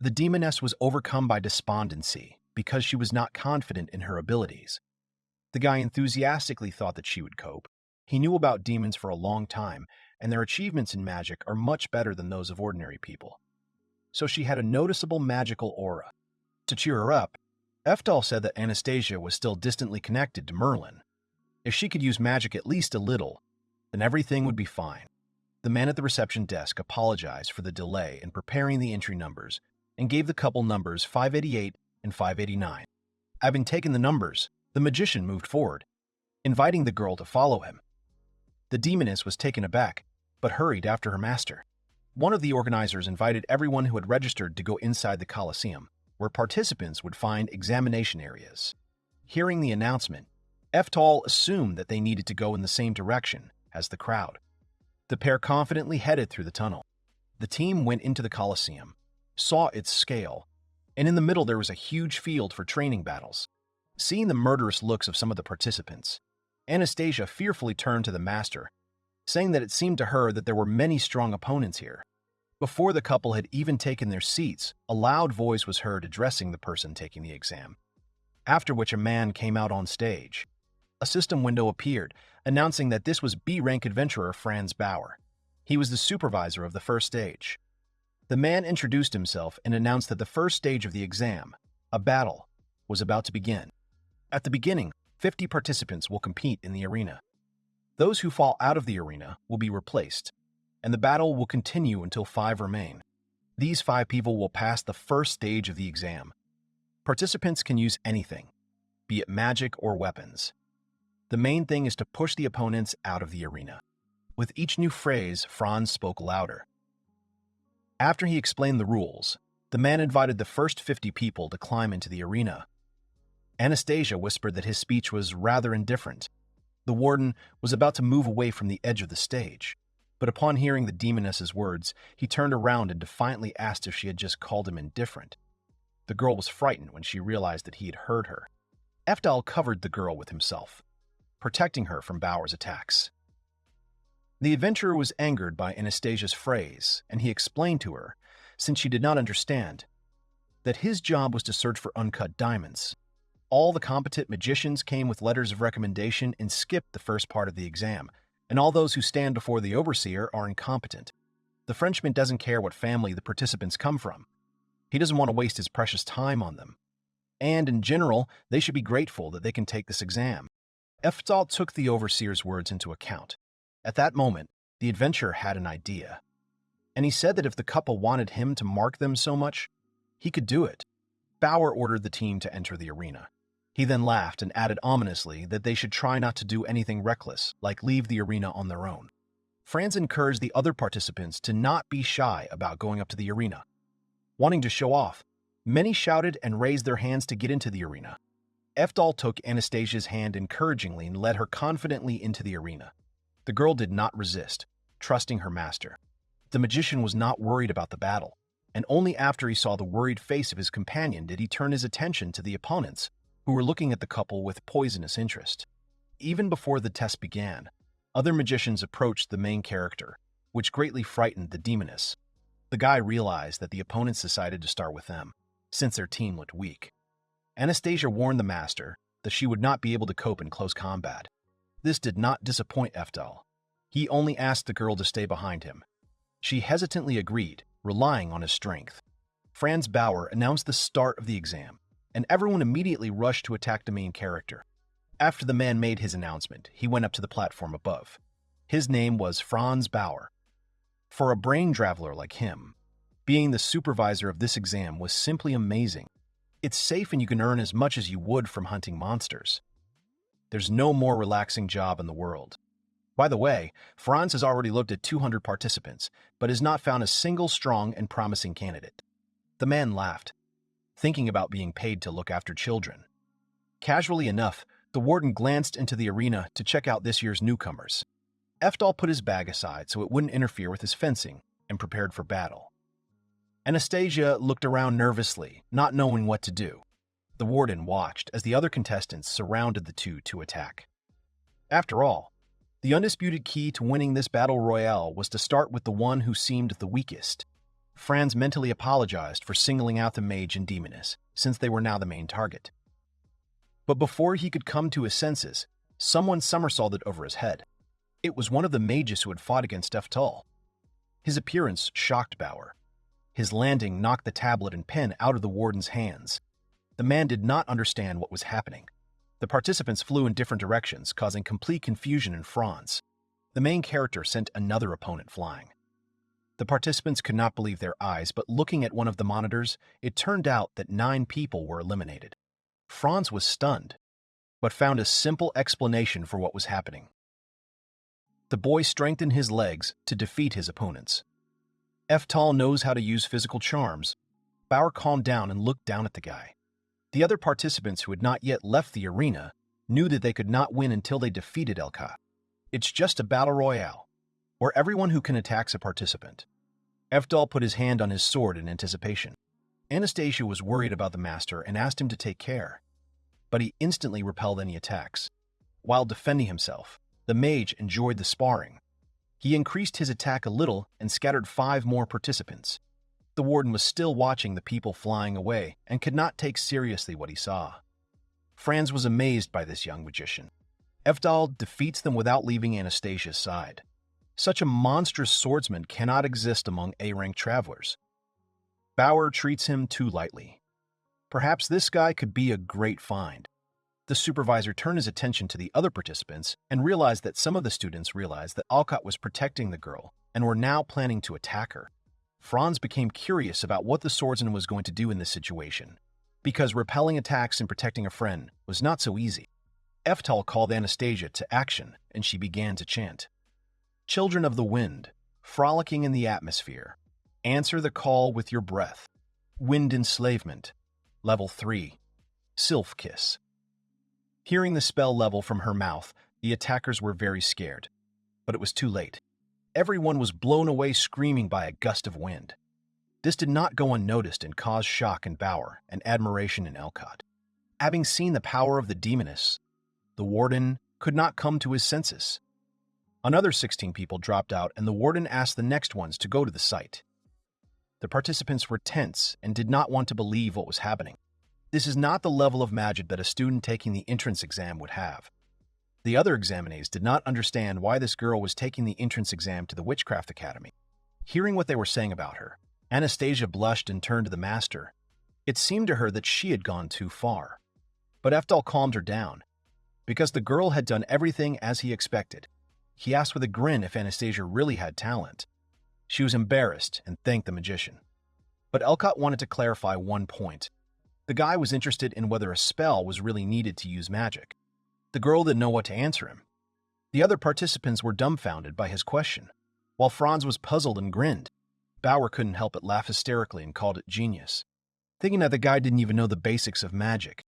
The demoness was overcome by despondency because she was not confident in her abilities. The guy enthusiastically thought that she would cope. He knew about demons for a long time, and their achievements in magic are much better than those of ordinary people. So she had a noticeable magical aura. To cheer her up, Eftal said that Anastasia was still distantly connected to Merlin. If she could use magic at least a little, then everything would be fine. The man at the reception desk apologized for the delay in preparing the entry numbers and gave the couple numbers 588 and 589. Having taken the numbers, the magician moved forward, inviting the girl to follow him. The demoness was taken aback, but hurried after her master. One of the organizers invited everyone who had registered to go inside the Colosseum, where participants would find examination areas. Hearing the announcement, Eftal assumed that they needed to go in the same direction as the crowd. The pair confidently headed through the tunnel. The team went into the Colosseum, saw its scale, and in the middle there was a huge field for training battles. Seeing the murderous looks of some of the participants, Anastasia fearfully turned to the master, saying that it seemed to her that there were many strong opponents here. Before the couple had even taken their seats, a loud voice was heard addressing the person taking the exam, after which a man came out on stage. A system window appeared, announcing that this was B-rank adventurer Franz Bauer. He was the supervisor of the first stage. The man introduced himself and announced that the first stage of the exam, a battle, was about to begin. At the beginning, 50 participants will compete in the arena. Those who fall out of the arena will be replaced, and the battle will continue until 5 remain. These 5 people will pass the first stage of the exam. Participants can use anything, be it magic or weapons. The main thing is to push the opponents out of the arena. With each new phrase, Franz spoke louder. After he explained the rules, the man invited the first 50 people to climb into the arena. Anastasia whispered that his speech was rather indifferent. The warden was about to move away from the edge of the stage, but upon hearing the demoness's words, he turned around and defiantly asked if she had just called him indifferent. The girl was frightened when she realized that he had heard her. Eftal covered the girl with himself, protecting her from Bauer's attacks. The adventurer was angered by Anastasia's phrase, and he explained to her, since she did not understand, that his job was to search for uncut diamonds. All the competent magicians came with letters of recommendation and skipped the first part of the exam, and all those who stand before the overseer are incompetent. The Frenchman doesn't care what family the participants come from. He doesn't want to waste his precious time on them. And in general, they should be grateful that they can take this exam. Eftal took the overseer's words into account. At that moment, the adventurer had an idea, and he said that if the couple wanted him to mark them so much, he could do it. Bauer ordered the team to enter the arena. He then laughed and added ominously that they should try not to do anything reckless, like leave the arena on their own. Franz encouraged the other participants to not be shy about going up to the arena. Wanting to show off, many shouted and raised their hands to get into the arena. Eftal took Anastasia's hand encouragingly and led her confidently into the arena. The girl did not resist, trusting her master. The magician was not worried about the battle, and only after he saw the worried face of his companion did he turn his attention to the opponents, who were looking at the couple with poisonous interest. Even before the test began, other magicians approached the main character, which greatly frightened the demoness. The guy realized that the opponents decided to start with them, since their team looked weak. Anastasia warned the master that she would not be able to cope in close combat. This did not disappoint Eftal. He only asked the girl to stay behind him. She hesitantly agreed, relying on his strength. Franz Bauer announced the start of the exam, and everyone immediately rushed to attack the main character. After the man made his announcement, he went up to the platform above. His name was Franz Bauer. For a brain traveler like him, being the supervisor of this exam was simply amazing. It's safe and you can earn as much as you would from hunting monsters. There's no more relaxing job in the world. By the way, Franz has already looked at 200 participants, but has not found a single strong and promising candidate. The man laughed, thinking about being paid to look after children. Casually enough, the warden glanced into the arena to check out this year's newcomers. Eftal put his bag aside so it wouldn't interfere with his fencing and prepared for battle. Anastasia looked around nervously, not knowing what to do. The warden watched as the other contestants surrounded the two to attack. After all, the undisputed key to winning this battle royale was to start with the one who seemed the weakest. Franz mentally apologized for singling out the mage and demoness, since they were now the main target. But before he could come to his senses, someone somersaulted over his head. It was one of the mages who had fought against Eftal. His appearance shocked Bauer. His landing knocked the tablet and pen out of the warden's hands. The man did not understand what was happening. The participants flew in different directions, causing complete confusion in Franz. The main character sent another opponent flying. The participants could not believe their eyes, but looking at one of the monitors, it turned out that 9 people were eliminated. Franz was stunned, but found a simple explanation for what was happening. The boy strengthened his legs to defeat his opponents. Eftal knows how to use physical charms. Bauer calmed down and looked down at the guy. The other participants who had not yet left the arena knew that they could not win until they defeated Elka. It's just a battle royale, where everyone who can attacks a participant. Eftal put his hand on his sword in anticipation. Anastasia was worried about the master and asked him to take care, but he instantly repelled any attacks. While defending himself, the mage enjoyed the sparring. He increased his attack a little and scattered 5 more participants. The warden was still watching the people flying away and could not take seriously what he saw. Franz was amazed by this young magician. Eftal defeats them without leaving Anastasia's side. Such a monstrous swordsman cannot exist among A-rank travelers. Bauer treats him too lightly. Perhaps this guy could be a great find. The supervisor turned his attention to the other participants and realized that some of the students realized that Alcott was protecting the girl and were now planning to attack her. Franz became curious about what the swordsman was going to do in this situation, because repelling attacks and protecting a friend was not so easy. Eftal called Anastasia to action, and she began to chant. Children of the wind, frolicking in the atmosphere, answer the call with your breath. Wind enslavement. Level 3. Sylph kiss. Hearing the spell level from her mouth, the attackers were very scared. But it was too late. Everyone was blown away screaming by a gust of wind. This did not go unnoticed and caused shock in Bauer and admiration in Elcott. Having seen the power of the demoness, the warden could not come to his senses. Another 16 people dropped out, and the warden asked the next ones to go to the site. The participants were tense and did not want to believe what was happening. This is not the level of magic that a student taking the entrance exam would have. The other examinees did not understand why this girl was taking the entrance exam to the Witchcraft Academy. Hearing what they were saying about her, Anastasia blushed and turned to the master. It seemed to her that she had gone too far. But Eftal calmed her down, because the girl had done everything as he expected. He asked with a grin if Anastasia really had talent. She was embarrassed and thanked the magician. But Elcott wanted to clarify one point. The guy was interested in whether a spell was really needed to use magic. The girl didn't know what to answer him. The other participants were dumbfounded by his question. While Franz was puzzled and grinned, Bauer couldn't help but laugh hysterically and called it genius, thinking that the guy didn't even know the basics of magic.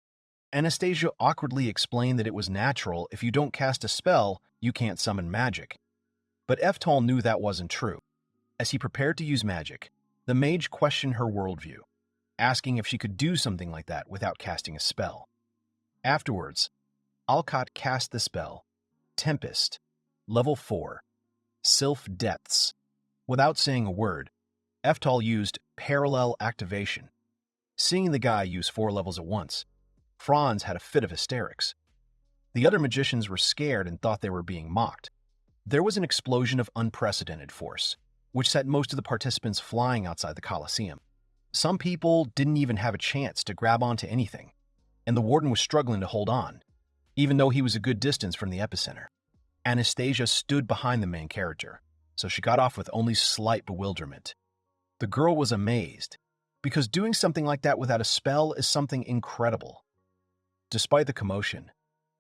Anastasia awkwardly explained that it was natural if you don't cast a spell, you can't summon magic. But Eftal knew that wasn't true. As he prepared to use magic, the mage questioned her worldview, asking if she could do something like that without casting a spell. Afterwards, Alcott cast the spell, Tempest, Level 4, Sylph Depths. Without saying a word, Eftal used Parallel Activation. Seeing the guy use 4 levels at once, Franz had a fit of hysterics. The other magicians were scared and thought they were being mocked. There was an explosion of unprecedented force, which set most of the participants flying outside the Colosseum. Some people didn't even have a chance to grab onto anything, and the warden was struggling to hold on, even though he was a good distance from the epicenter. Anastasia stood behind the main character, so she got off with only slight bewilderment. The girl was amazed, because doing something like that without a spell is something incredible. Despite the commotion,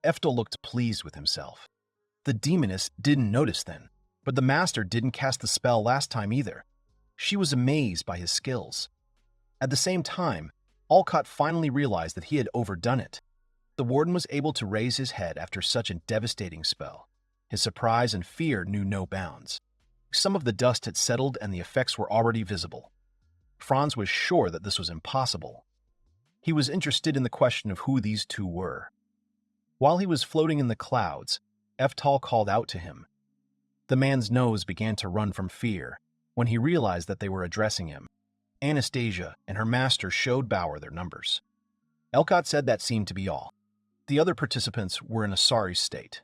Eftal looked pleased with himself. The demoness didn't notice then, but the master didn't cast the spell last time either. She was amazed by his skills. At the same time, Alcott finally realized that he had overdone it. The warden was able to raise his head after such a devastating spell. His surprise and fear knew no bounds. Some of the dust had settled and the effects were already visible. Franz was sure that this was impossible. He was interested in the question of who these two were. While he was floating in the clouds, Eftal called out to him. The man's nose began to run from fear when he realized that they were addressing him. Anastasia and her master showed Bauer their numbers. Alcott said that seemed to be all. The other participants were in a sorry state,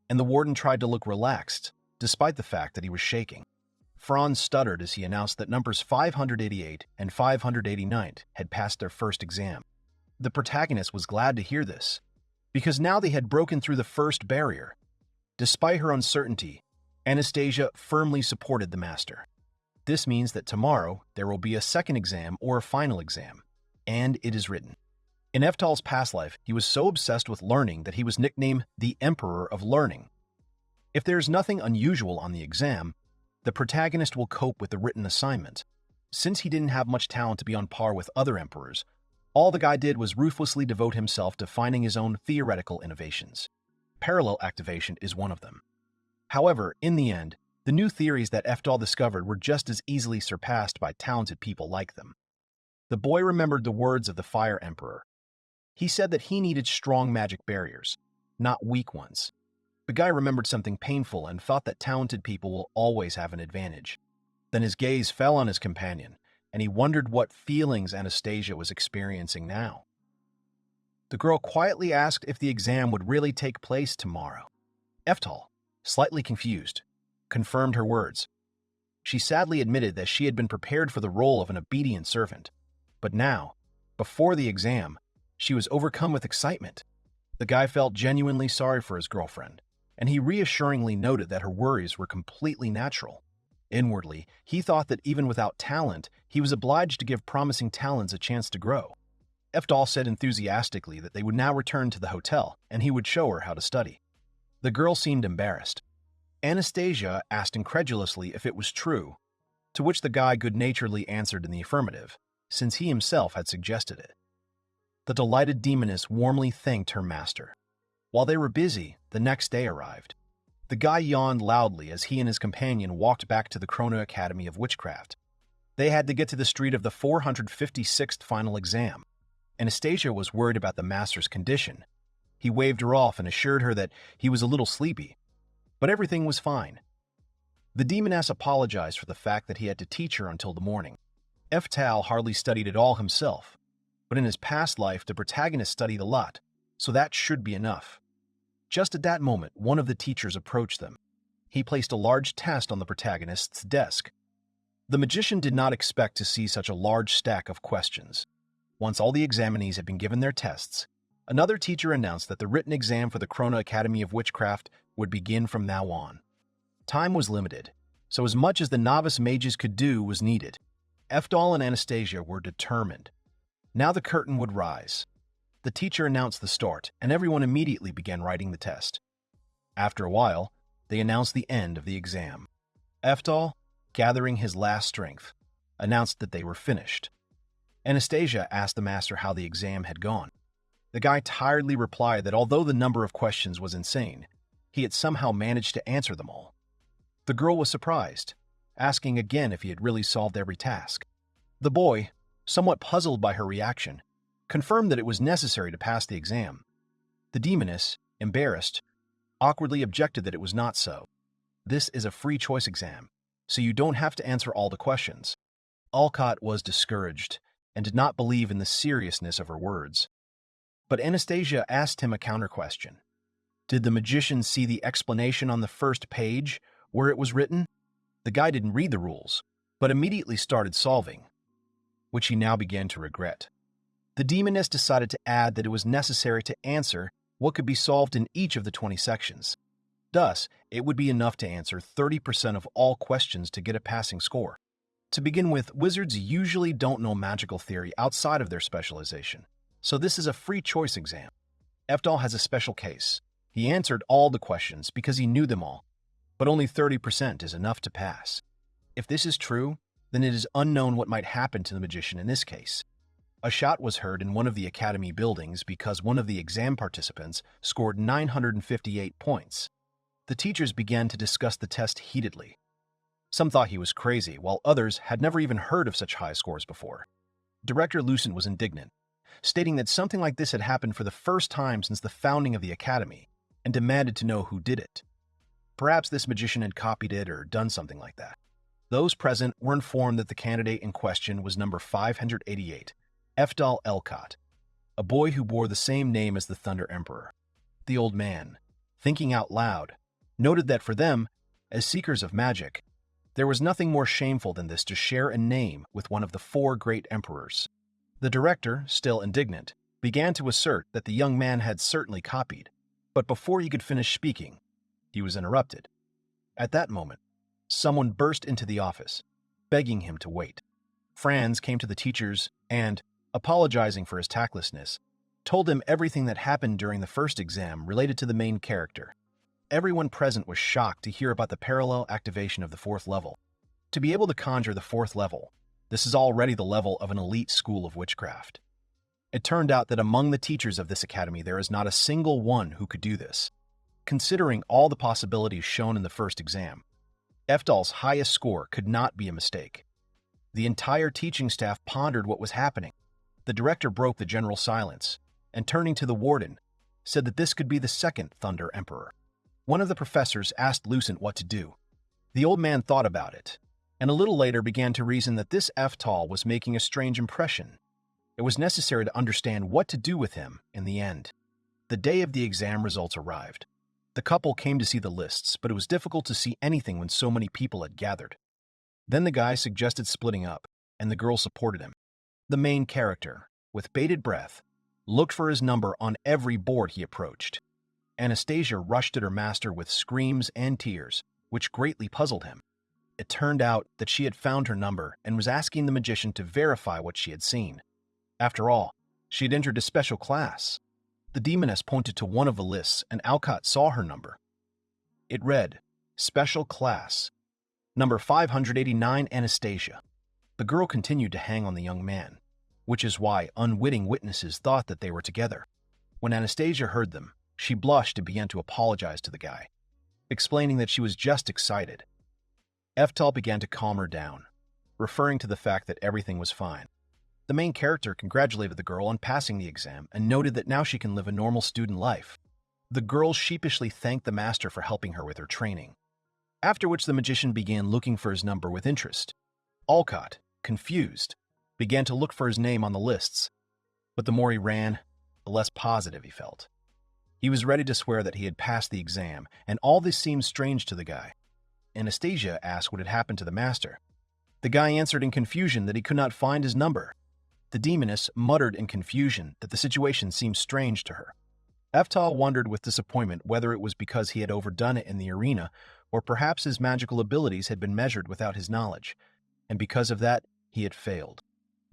and the warden tried to look relaxed, despite the fact that he was shaking. Franz stuttered as he announced that numbers 588 and 589 had passed their first exam. The protagonist was glad to hear this, because now they had broken through the first barrier. Despite her uncertainty, Anastasia firmly supported the master. This means that tomorrow there will be a second exam or a final exam, and it is written. In Eftal's past life, he was so obsessed with learning that he was nicknamed the Emperor of Learning. If there is nothing unusual on the exam, the protagonist will cope with the written assignment. Since he didn't have much talent to be on par with other emperors, all the guy did was ruthlessly devote himself to finding his own theoretical innovations. Parallel activation is one of them. However, in the end, the new theories that Eftal discovered were just as easily surpassed by talented people like them. The boy remembered the words of the Fire Emperor. He said that he needed strong magic barriers, not weak ones. The guy remembered something painful and thought that talented people will always have an advantage. Then his gaze fell on his companion, and he wondered what feelings Anastasia was experiencing now. The girl quietly asked if the exam would really take place tomorrow. Eftal, slightly confused, confirmed her words. She sadly admitted that she had been prepared for the role of an obedient servant, but now, before the exam, she was overcome with excitement. The guy felt genuinely sorry for his girlfriend, and he reassuringly noted that her worries were completely natural. Inwardly, he thought that even without talent, he was obliged to give promising talents a chance to grow. Eftal said enthusiastically that they would now return to the hotel, and he would show her how to study. The girl seemed embarrassed. Anastasia asked incredulously if it was true, to which the guy good-naturedly answered in the affirmative, since he himself had suggested it. The delighted demoness warmly thanked her master. While they were busy, the next day arrived. The guy yawned loudly as he and his companion walked back to the Chrono Academy of Witchcraft. They had to get to the street of the 456th final exam. Anastasia was worried about the master's condition. He waved her off and assured her that he was a little sleepy, but everything was fine. The demoness apologized for the fact that he had to teach her until the morning. Eftal hardly studied at all himself, but in his past life the protagonist studied a lot, so that should be enough. Just at that moment, one of the teachers approached them. He placed a large test on the protagonist's desk. The magician did not expect to see such a large stack of questions. Once all the examinees had been given their tests, another teacher announced that the written exam for the Chrono Academy of Witchcraft would begin from now on. Time was limited, so as much as the novice mages could do was needed. Eftal and Anastasia were determined. Now the curtain would rise. The teacher announced the start, and everyone immediately began writing the test. After a while, they announced the end of the exam. Eftal, gathering his last strength, announced that they were finished. Anastasia asked the master how the exam had gone. The guy tiredly replied that although the number of questions was insane, he had somehow managed to answer them all. The girl was surprised, asking again if he had really solved every task. The boy, somewhat puzzled by her reaction, confirmed that it was necessary to pass the exam. The demoness, embarrassed, awkwardly objected that it was not so. This is a free choice exam, so you don't have to answer all the questions. Alcott was discouraged and did not believe in the seriousness of her words. But Anastasia asked him a counter-question. Did the magician see the explanation on the first page where it was written? The guy didn't read the rules, but immediately started solving. which he now began to regret. The demoness decided to add that it was necessary to answer what could be solved in each of the 20 sections. Thus, it would be enough to answer 30% of all questions to get a passing score. To begin with, wizards usually don't know magical theory outside of their specialization, so this is a free choice exam. Eftal has a special case. He answered all the questions because he knew them all, but only 30% is enough to pass. If this is true, then it is unknown what might happen to the magician in this case. A shot was heard in one of the Academy buildings because one of the exam participants scored 958 points. The teachers began to discuss the test heatedly. Some thought he was crazy, while others had never even heard of such high scores before. Director Lucent was indignant, stating that something like this had happened for the first time since the founding of the Academy, and demanded to know who did it. Perhaps this magician had copied it or done something like that. Those present were informed that the candidate in question was number 588, Eftal Elcott, a boy who bore the same name as the Thunder Emperor. The old man, thinking out loud, noted that for them, as seekers of magic, there was nothing more shameful than this to share a name with one of the 4 great emperors. The director, still indignant, began to assert that the young man had certainly copied, but before he could finish speaking, he was interrupted. At that moment, someone burst into the office, begging him to wait. Franz came to the teachers and, apologizing for his tactlessness, told them everything that happened during the first exam related to the main character. Everyone present was shocked to hear about the parallel activation of the 4th level. To be able to conjure the 4th level, this is already the level of an elite school of witchcraft. It turned out that among the teachers of this academy there is not a single one who could do this. Considering all the possibilities shown in the first exam, Eftal's highest score could not be a mistake. The entire teaching staff pondered what was happening. The director broke the general silence, and turning to the warden, said that this could be the 2nd Thunder Emperor. One of the professors asked Lucent what to do. The old man thought about it, and a little later began to reason that this Eftal was making a strange impression. It was necessary to understand what to do with him in the end. The day of the exam results arrived. The couple came to see the lists, but it was difficult to see anything when so many people had gathered. Then the guy suggested splitting up, and the girl supported him. The main character, with bated breath, looked for his number on every board he approached. Anastasia rushed at her master with screams and tears, which greatly puzzled him. It turned out that she had found her number and was asking the magician to verify what she had seen. After all, she had entered a special class. The demoness pointed to one of the lists, and Alcott saw her number. It read, Special Class, number 589 Anastasia. The girl continued to hang on the young man, which is why unwitting witnesses thought that they were together. When Anastasia heard them, she blushed and began to apologize to the guy, explaining that she was just excited. Eftal began to calm her down, referring to the fact that everything was fine. The main character congratulated the girl on passing the exam and noted that now she can live a normal student life. The girl sheepishly thanked the master for helping her with her training, after which the magician began looking for his number with interest. Alcott, confused, began to look for his name on the lists, but the more he ran, the less positive he felt. He was ready to swear that he had passed the exam, and all this seemed strange to the guy. Anastasia asked what had happened to the master. The guy answered in confusion that he could not find his number. The demoness muttered in confusion that the situation seemed strange to her. Eftal wondered with disappointment whether it was because he had overdone it in the arena, or perhaps his magical abilities had been measured without his knowledge, and because of that, he had failed.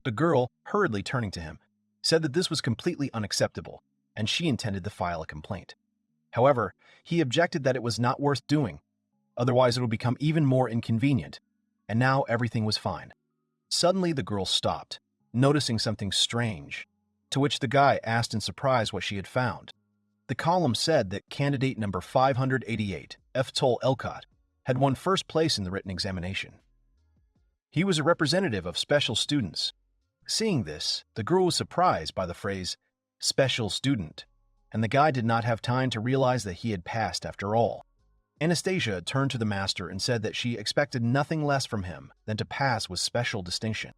The girl, hurriedly turning to him, said that this was completely unacceptable, and she intended to file a complaint. However, he objected that it was not worth doing, otherwise it would become even more inconvenient, and now everything was fine. Suddenly the girl stopped, noticing something strange, to which the guy asked in surprise what she had found. The column said that candidate number 588, Eftal Elcott, had won first place in the written examination. He was a representative of special students. Seeing this, the girl was surprised by the phrase, special student, and the guy did not have time to realize that he had passed after all. Anastasia turned to the master and said that she expected nothing less from him than to pass with special distinction.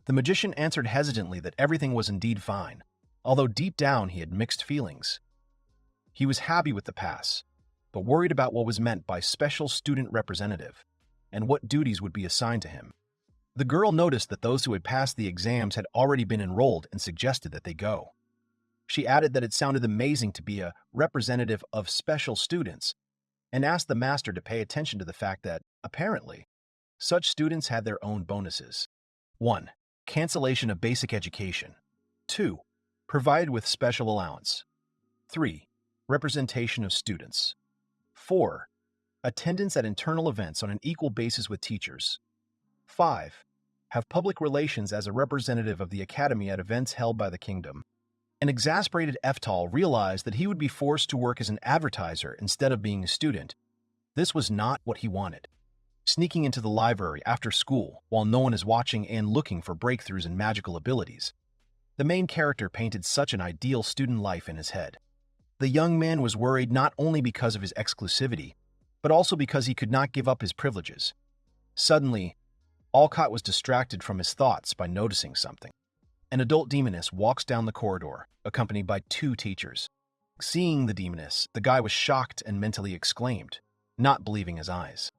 The magician answered hesitantly that everything was indeed fine, although deep down he had mixed feelings. He was happy with the pass, but worried about what was meant by special student representative and what duties would be assigned to him. The girl noticed that those who had passed the exams had already been enrolled and suggested that they go. She added that it sounded amazing to be a representative of special students and asked the master to pay attention to the fact that, apparently, such students had their own bonuses. 1. Cancellation of basic education. 2. Provided with special allowance. 3. Representation of students. 4. Attendance at internal events on an equal basis with teachers. 5. Have public relations as a representative of the academy at events held by the kingdom. An exasperated Eftal realized that he would be forced to work as an advertiser instead of being a student. This was not what he wanted. Sneaking into the library after school while no one is watching and looking for breakthroughs in magical abilities. The main character painted such an ideal student life in his head. The young man was worried not only because of his exclusivity, but also because he could not give up his privileges. Suddenly, Alcott was distracted from his thoughts by noticing something. An adult demoness walks down the corridor, accompanied by 2 teachers. Seeing the demoness, the guy was shocked and mentally exclaimed, not believing his eyes.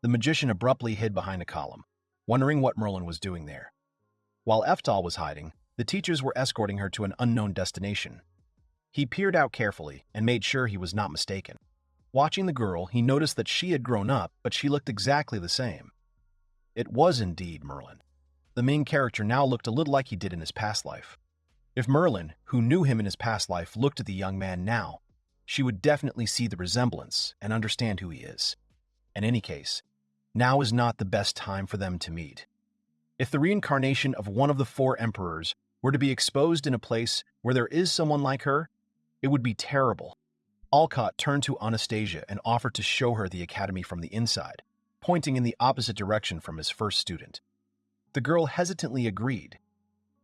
The magician abruptly hid behind a column, wondering what Merlin was doing there. While Eftal was hiding, the teachers were escorting her to an unknown destination. He peered out carefully and made sure he was not mistaken. Watching the girl, he noticed that she had grown up, but she looked exactly the same. It was indeed Merlin. The main character now looked a little like he did in his past life. If Merlin, who knew him in his past life, looked at the young man now, she would definitely see the resemblance and understand who he is. In any case, now is not the best time for them to meet. If the reincarnation of one of the 4 emperors were to be exposed in a place where there is someone like her, it would be terrible. Alcott turned to Anastasia and offered to show her the academy from the inside, pointing in the opposite direction from his first student. The girl hesitantly agreed.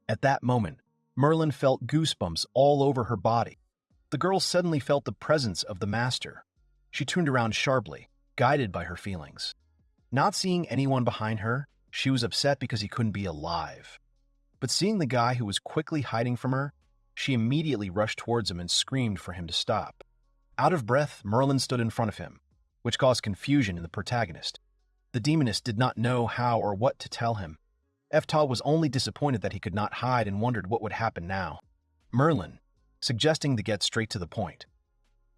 At that moment, Merlin felt goosebumps all over her body. The girl suddenly felt the presence of the master. She turned around sharply, guided by her feelings. Not seeing anyone behind her, she was upset because he couldn't be alive. But seeing the guy who was quickly hiding from her, she immediately rushed towards him and screamed for him to stop. Out of breath, Merlin stood in front of him, which caused confusion in the protagonist. The demoness did not know how or what to tell him. Eftal was only disappointed that he could not hide and wondered what would happen now. Merlin, suggesting to get straight to the point.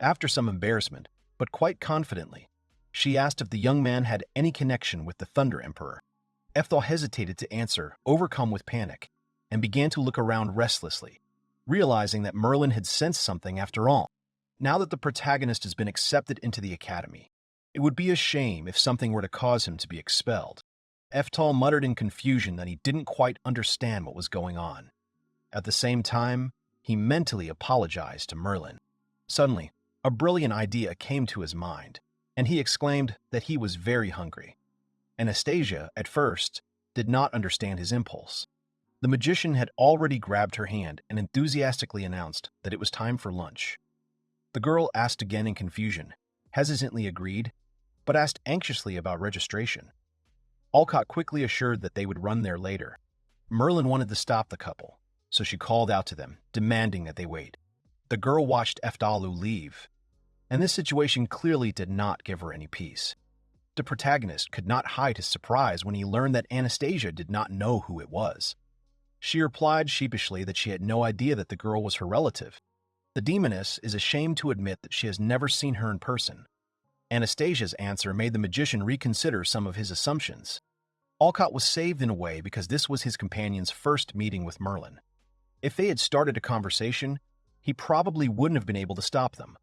After some embarrassment, but quite confidently, she asked if the young man had any connection with the Thunder Emperor. Eftal hesitated to answer, overcome with panic, and began to look around restlessly, realizing that Merlin had sensed something after all. Now that the protagonist has been accepted into the academy, it would be a shame if something were to cause him to be expelled. Eftal muttered in confusion that he didn't quite understand what was going on. At the same time, he mentally apologized to Merlin. Suddenly, a brilliant idea came to his mind, and he exclaimed that he was very hungry. Anastasia, at first, did not understand his impulse. The magician had already grabbed her hand and enthusiastically announced that it was time for lunch. The girl asked again in confusion, hesitantly agreed, but asked anxiously about registration. Alcott quickly assured that they would run there later. Merlin wanted to stop the couple, so she called out to them, demanding that they wait. The girl watched Eftalu leave, and this situation clearly did not give her any peace. The protagonist could not hide his surprise when he learned that Anastasia did not know who it was. She replied sheepishly that she had no idea that the girl was her relative. The demoness is ashamed to admit that she has never seen her in person. Anastasia's answer made the magician reconsider some of his assumptions. Alcott was saved in a way because this was his companion's first meeting with Merlin. If they had started a conversation, he probably wouldn't have been able to stop them.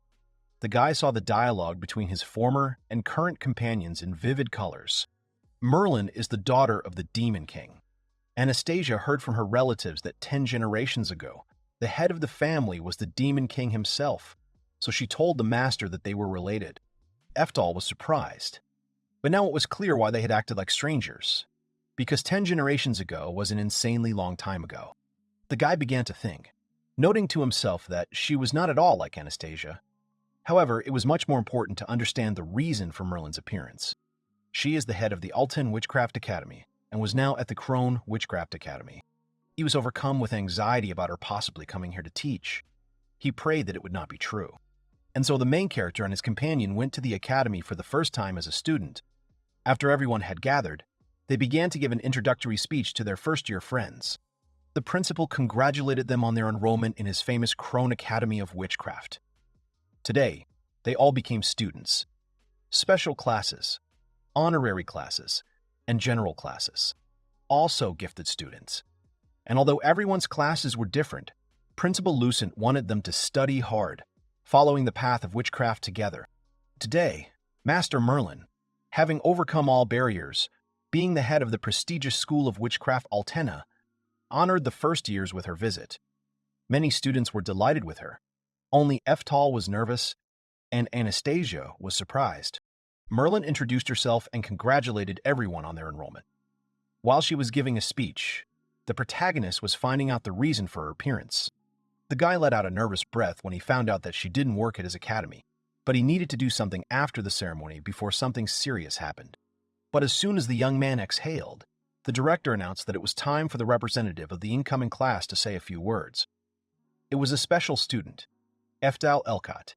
The guy saw the dialogue between his former and current companions in vivid colors. Merlin is the daughter of the Demon King. Anastasia heard from her relatives that 10 generations ago, the head of the family was the Demon King himself, so she told the master that they were related. Eftal was surprised. But now it was clear why they had acted like strangers. Because 10 generations ago was an insanely long time ago. The guy began to think, noting to himself that she was not at all like Anastasia. However, it was much more important to understand the reason for Merlin's appearance. She is the head of the Alten Witchcraft Academy, and was now at the Krone Witchcraft Academy. He was overcome with anxiety about her possibly coming here to teach. He prayed that it would not be true. And so the main character and his companion went to the academy for the first time as a student. After everyone had gathered, They began to give an introductory speech to their first-year friends. The principal congratulated them on their enrollment in his famous Krone Academy of Witchcraft. Today, they all became students. Special classes, honorary classes, and general classes. Also gifted students. And although everyone's classes were different, Principal Lucent wanted them to study hard, following the path of witchcraft together. Today, Master Merlin, having overcome all barriers, being the head of the prestigious School of Witchcraft Altena, honored the first years with her visit. Many students were delighted with her. Only Eftal was nervous, and Anastasia was surprised. Merlin introduced herself and congratulated everyone on their enrollment. While she was giving a speech, the protagonist was finding out the reason for her appearance. The guy let out a nervous breath when he found out that she didn't work at his academy, but he needed to do something after the ceremony before something serious happened. But as soon as the young man exhaled, the director announced that it was time for the representative of the incoming class to say a few words. It was a special student, Eftal Elcott.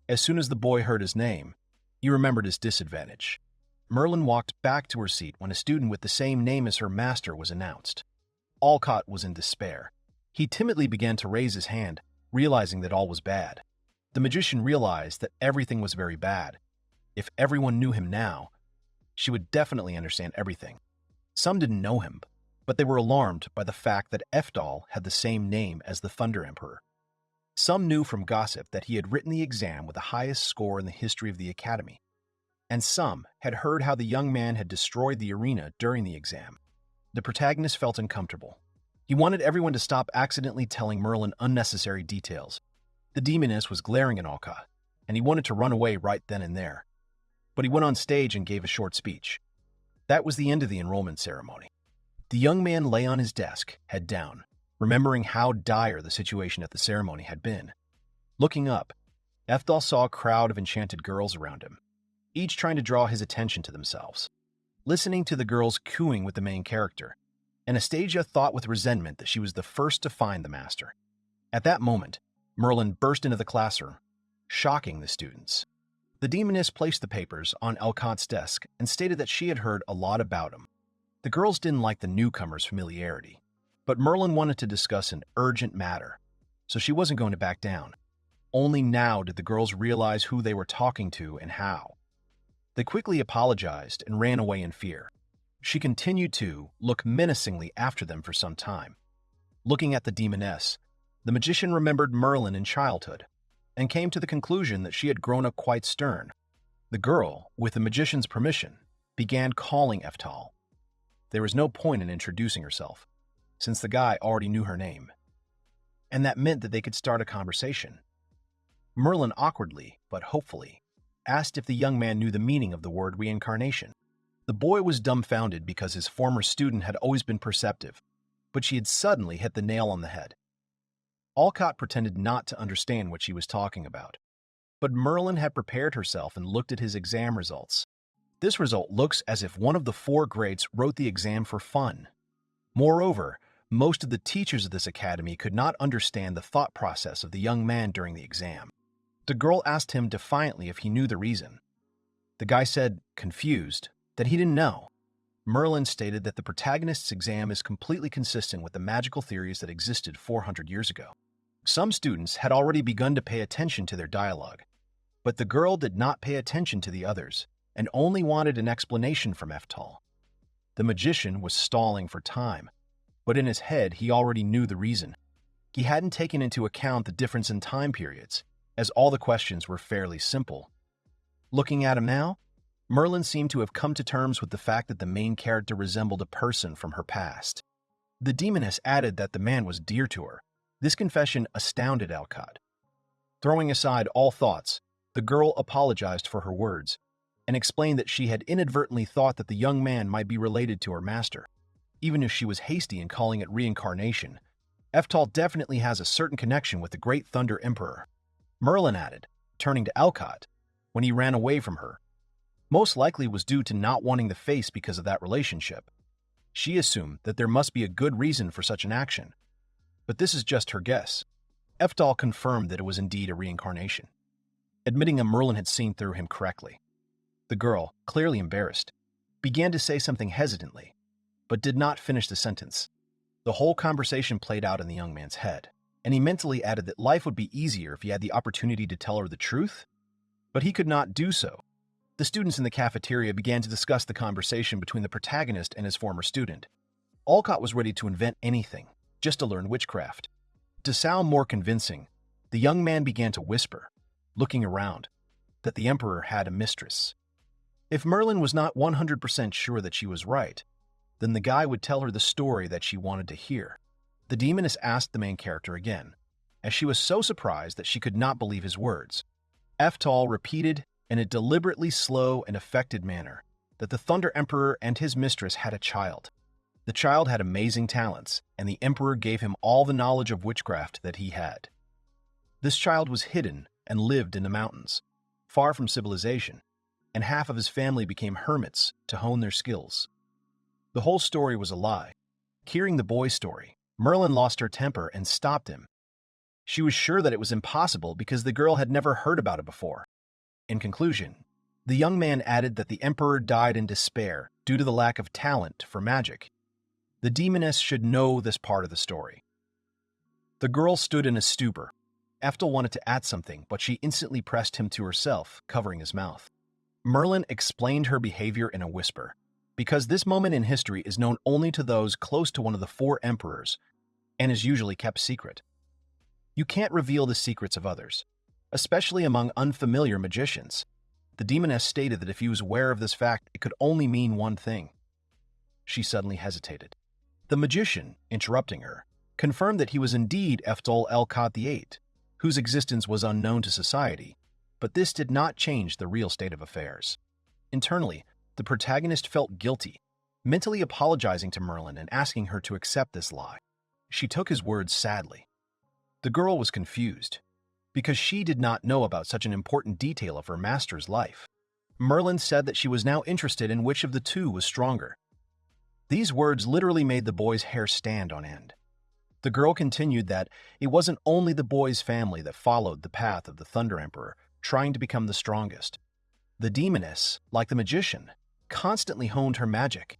As soon as the boy heard his name, he remembered his disadvantage. Merlin walked back to her seat when a student with the same name as her master was announced. Alcott was in despair. He timidly began to raise his hand, realizing that all was bad. The magician realized that everything was very bad. If everyone knew him now, she would definitely understand everything. Some didn't know him, but they were alarmed by the fact that Eftal had the same name as the Thunder Emperor. Some knew from gossip that he had written the exam with the highest score in the history of the academy, and some had heard how the young man had destroyed the arena during the exam. The protagonist felt uncomfortable. He wanted everyone to stop accidentally telling Merlin unnecessary details. The demoness was glaring at Alcott, and he wanted to run away right then and there. But he went on stage and gave a short speech. That was the end of the enrollment ceremony. The young man lay on his desk, head down, remembering how dire the situation at the ceremony had been. Looking up, Eftal saw a crowd of enchanted girls around him, each trying to draw his attention to themselves. Listening to the girls cooing with the main character, Anastasia thought with resentment that she was the first to find the master. At that moment, Merlin burst into the classroom, shocking the students. The demoness placed the papers on Elcott's desk and stated that she had heard a lot about him. The girls didn't like the newcomer's familiarity, but Merlin wanted to discuss an urgent matter, so she wasn't going to back down. Only now did the girls realize who they were talking to and how. They quickly apologized and ran away in fear. She continued to look menacingly after them for some time. Looking at the demoness, the magician remembered Merlin in childhood and came to the conclusion that she had grown up quite stern. The girl, with the magician's permission, began calling Eftal. There was no point in introducing herself, since the guy already knew her name, and that meant that they could start a conversation. Merlin awkwardly, but hopefully, asked if the young man knew the meaning of the word reincarnation. The boy was dumbfounded because his former student had always been perceptive, but she had suddenly hit the nail on the head. Alcott pretended not to understand what she was talking about, but Merlin had prepared herself and looked at his exam results. This result looks as if one of the 4 greats wrote the exam for fun. Moreover, most of the teachers of this academy could not understand the thought process of the young man during the exam. The girl asked him defiantly if he knew the reason. The guy said, confused, that he didn't know. Merlin stated that the protagonist's exam is completely consistent with the magical theories that existed 400 years ago. Some students had already begun to pay attention to their dialogue, but the girl did not pay attention to the others and only wanted an explanation from Eftal. The magician was stalling for time, but in his head he already knew the reason. He hadn't taken into account the difference in time periods, as all the questions were fairly simple. Looking at him now, Merlin seemed to have come to terms with the fact that the main character resembled a person from her past. The demoness added that the man was dear to her. This confession astounded Alcott. Throwing aside all thoughts, the girl apologized for her words and explained that she had inadvertently thought that the young man might be related to her master. Even if she was hasty in calling it reincarnation, Eftal definitely has a certain connection with the great Thunder Emperor. Merlin added, turning to Alcott, when he ran away from her, most likely was due to not wanting the face because of that relationship. She assumed that there must be a good reason for such an action, but this is just her guess. Eftal confirmed that it was indeed a reincarnation, admitting that Merlin had seen through him correctly. The girl, clearly embarrassed, began to say something hesitantly, but did not finish the sentence. The whole conversation played out in the young man's head, and he mentally added that life would be easier if he had the opportunity to tell her the truth, but he could not do so. The students in the cafeteria began to discuss the conversation between the protagonist and his former student. Alcott was ready to invent anything, just to learn witchcraft. To sound more convincing, the young man began to whisper, looking around, that the Emperor had a mistress. If Merlin was not 100% sure that she was right, then the guy would tell her the story that she wanted to hear. The demoness asked the main character again, as she was so surprised that she could not believe his words. Eftal repeated in a deliberately slow and affected manner that the Thunder Emperor and his mistress had a child. The child had amazing talents, and the Emperor gave him all the knowledge of witchcraft that he had. This child was hidden and lived in the mountains, far from civilization, and half of his family became hermits to hone their skills. The whole story was a lie. Hearing the boy's story, Merlin lost her temper and stopped him. She was sure that it was impossible because the girl had never heard about it before. In conclusion, the young man added that the Emperor died in despair due to the lack of talent for magic. The demoness should know this part of the story. The girl stood in a stupor. Eftal wanted to add something, but she instantly pressed him to herself, covering his mouth. Merlin explained her behavior in a whisper, because this moment in history is known only to those close to one of the 4 emperors and is usually kept secret. You can't reveal the secrets of others, especially among unfamiliar magicians. The demoness stated that if he was aware of this fact, it could only mean one thing. She suddenly hesitated. The magician, interrupting her, confirmed that he was indeed Eftal Elkot VIII, whose existence was unknown to society, but this did not change the real state of affairs. Internally, the protagonist felt guilty, mentally apologizing to Merlin and asking her to accept this lie. She took his words sadly. The girl was confused, because she did not know about such an important detail of her master's life. Merlin said that she was now interested in which of the two was stronger. These words literally made the boy's hair stand on end. The girl continued that it wasn't only the boy's family that followed the path of the Thunder Emperor, trying to become the strongest. The demoness, like the magician, constantly honed her magic.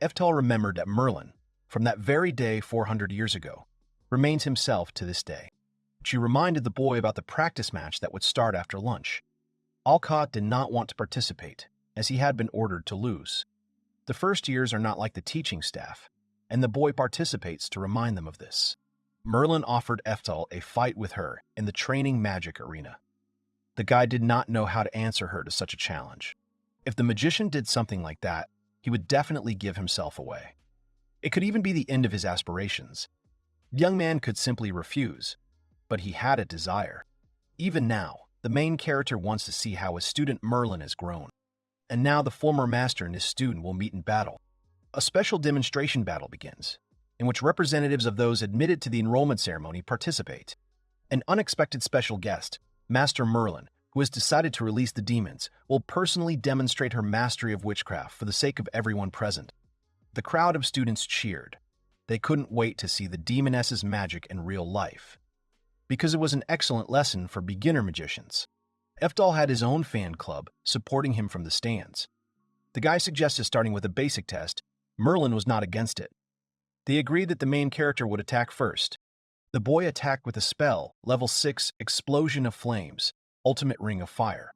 Eftal remembered that Merlin, from that very day 400 years ago, remains himself to this day. She reminded the boy about the practice match that would start after lunch. Alcott did not want to participate, as he had been ordered to lose. The first years are not like the teaching staff, and the boy participates to remind them of this. Merlin offered Eftal a fight with her in the training magic arena. The guy did not know how to answer her to such a challenge. If the magician did something like that, he would definitely give himself away. It could even be the end of his aspirations. The young man could simply refuse, but he had a desire. Even now, the main character wants to see how his student Merlin has grown. And now the former master and his student will meet in battle. A special demonstration battle begins, in which representatives of those admitted to the enrollment ceremony participate. An unexpected special guest, Master Merlin, who has decided to release the demons, will personally demonstrate her mastery of witchcraft for the sake of everyone present. The crowd of students cheered. They couldn't wait to see the demoness's magic in real life, because it was an excellent lesson for beginner magicians. Eftal had his own fan club, supporting him from the stands. The guy suggested starting with a basic test. Merlin was not against it. They agreed that the main character would attack first. The boy attacked with a spell, level 6, Explosion of Flames, Ultimate Ring of Fire.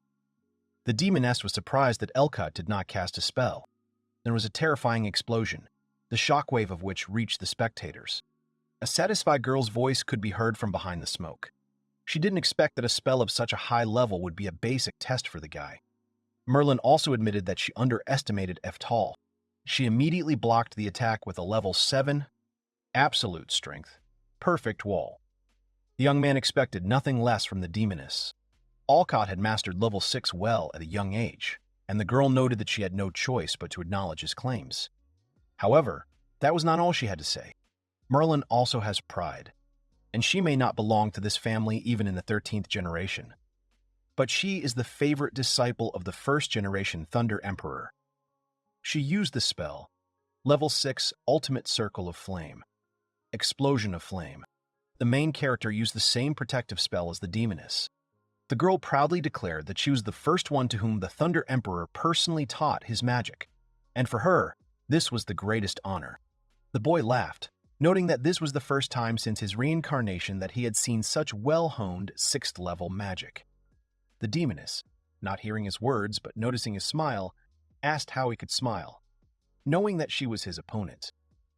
The demoness was surprised that Elkot did not cast a spell. There was a terrifying explosion, the shockwave of which reached the spectators. A satisfied girl's voice could be heard from behind the smoke. She didn't expect that a spell of such a high level would be a basic test for the guy. Merlin also admitted that she underestimated Eftal. She immediately blocked the attack with a level 7, Absolute Strength, Perfect Wall. The young man expected nothing less from the demoness. Alcott had mastered level 6 well at a young age, and the girl noted that she had no choice but to acknowledge his claims. However, that was not all she had to say. Merlin also has pride, and she may not belong to this family even in the 13th generation. But she is the favorite disciple of the first-generation Thunder Emperor. She used the spell, level 6 Ultimate Circle of Flame, Explosion of Flame. The main character used the same protective spell as the demoness. The girl proudly declared that she was the first one to whom the Thunder Emperor personally taught his magic. and for her, this was the greatest honor. The boy laughed, noting that this was the first time since his reincarnation that he had seen such well-honed 6th-level magic. The demoness, not hearing his words but noticing his smile, asked how he could smile, knowing that she was his opponent.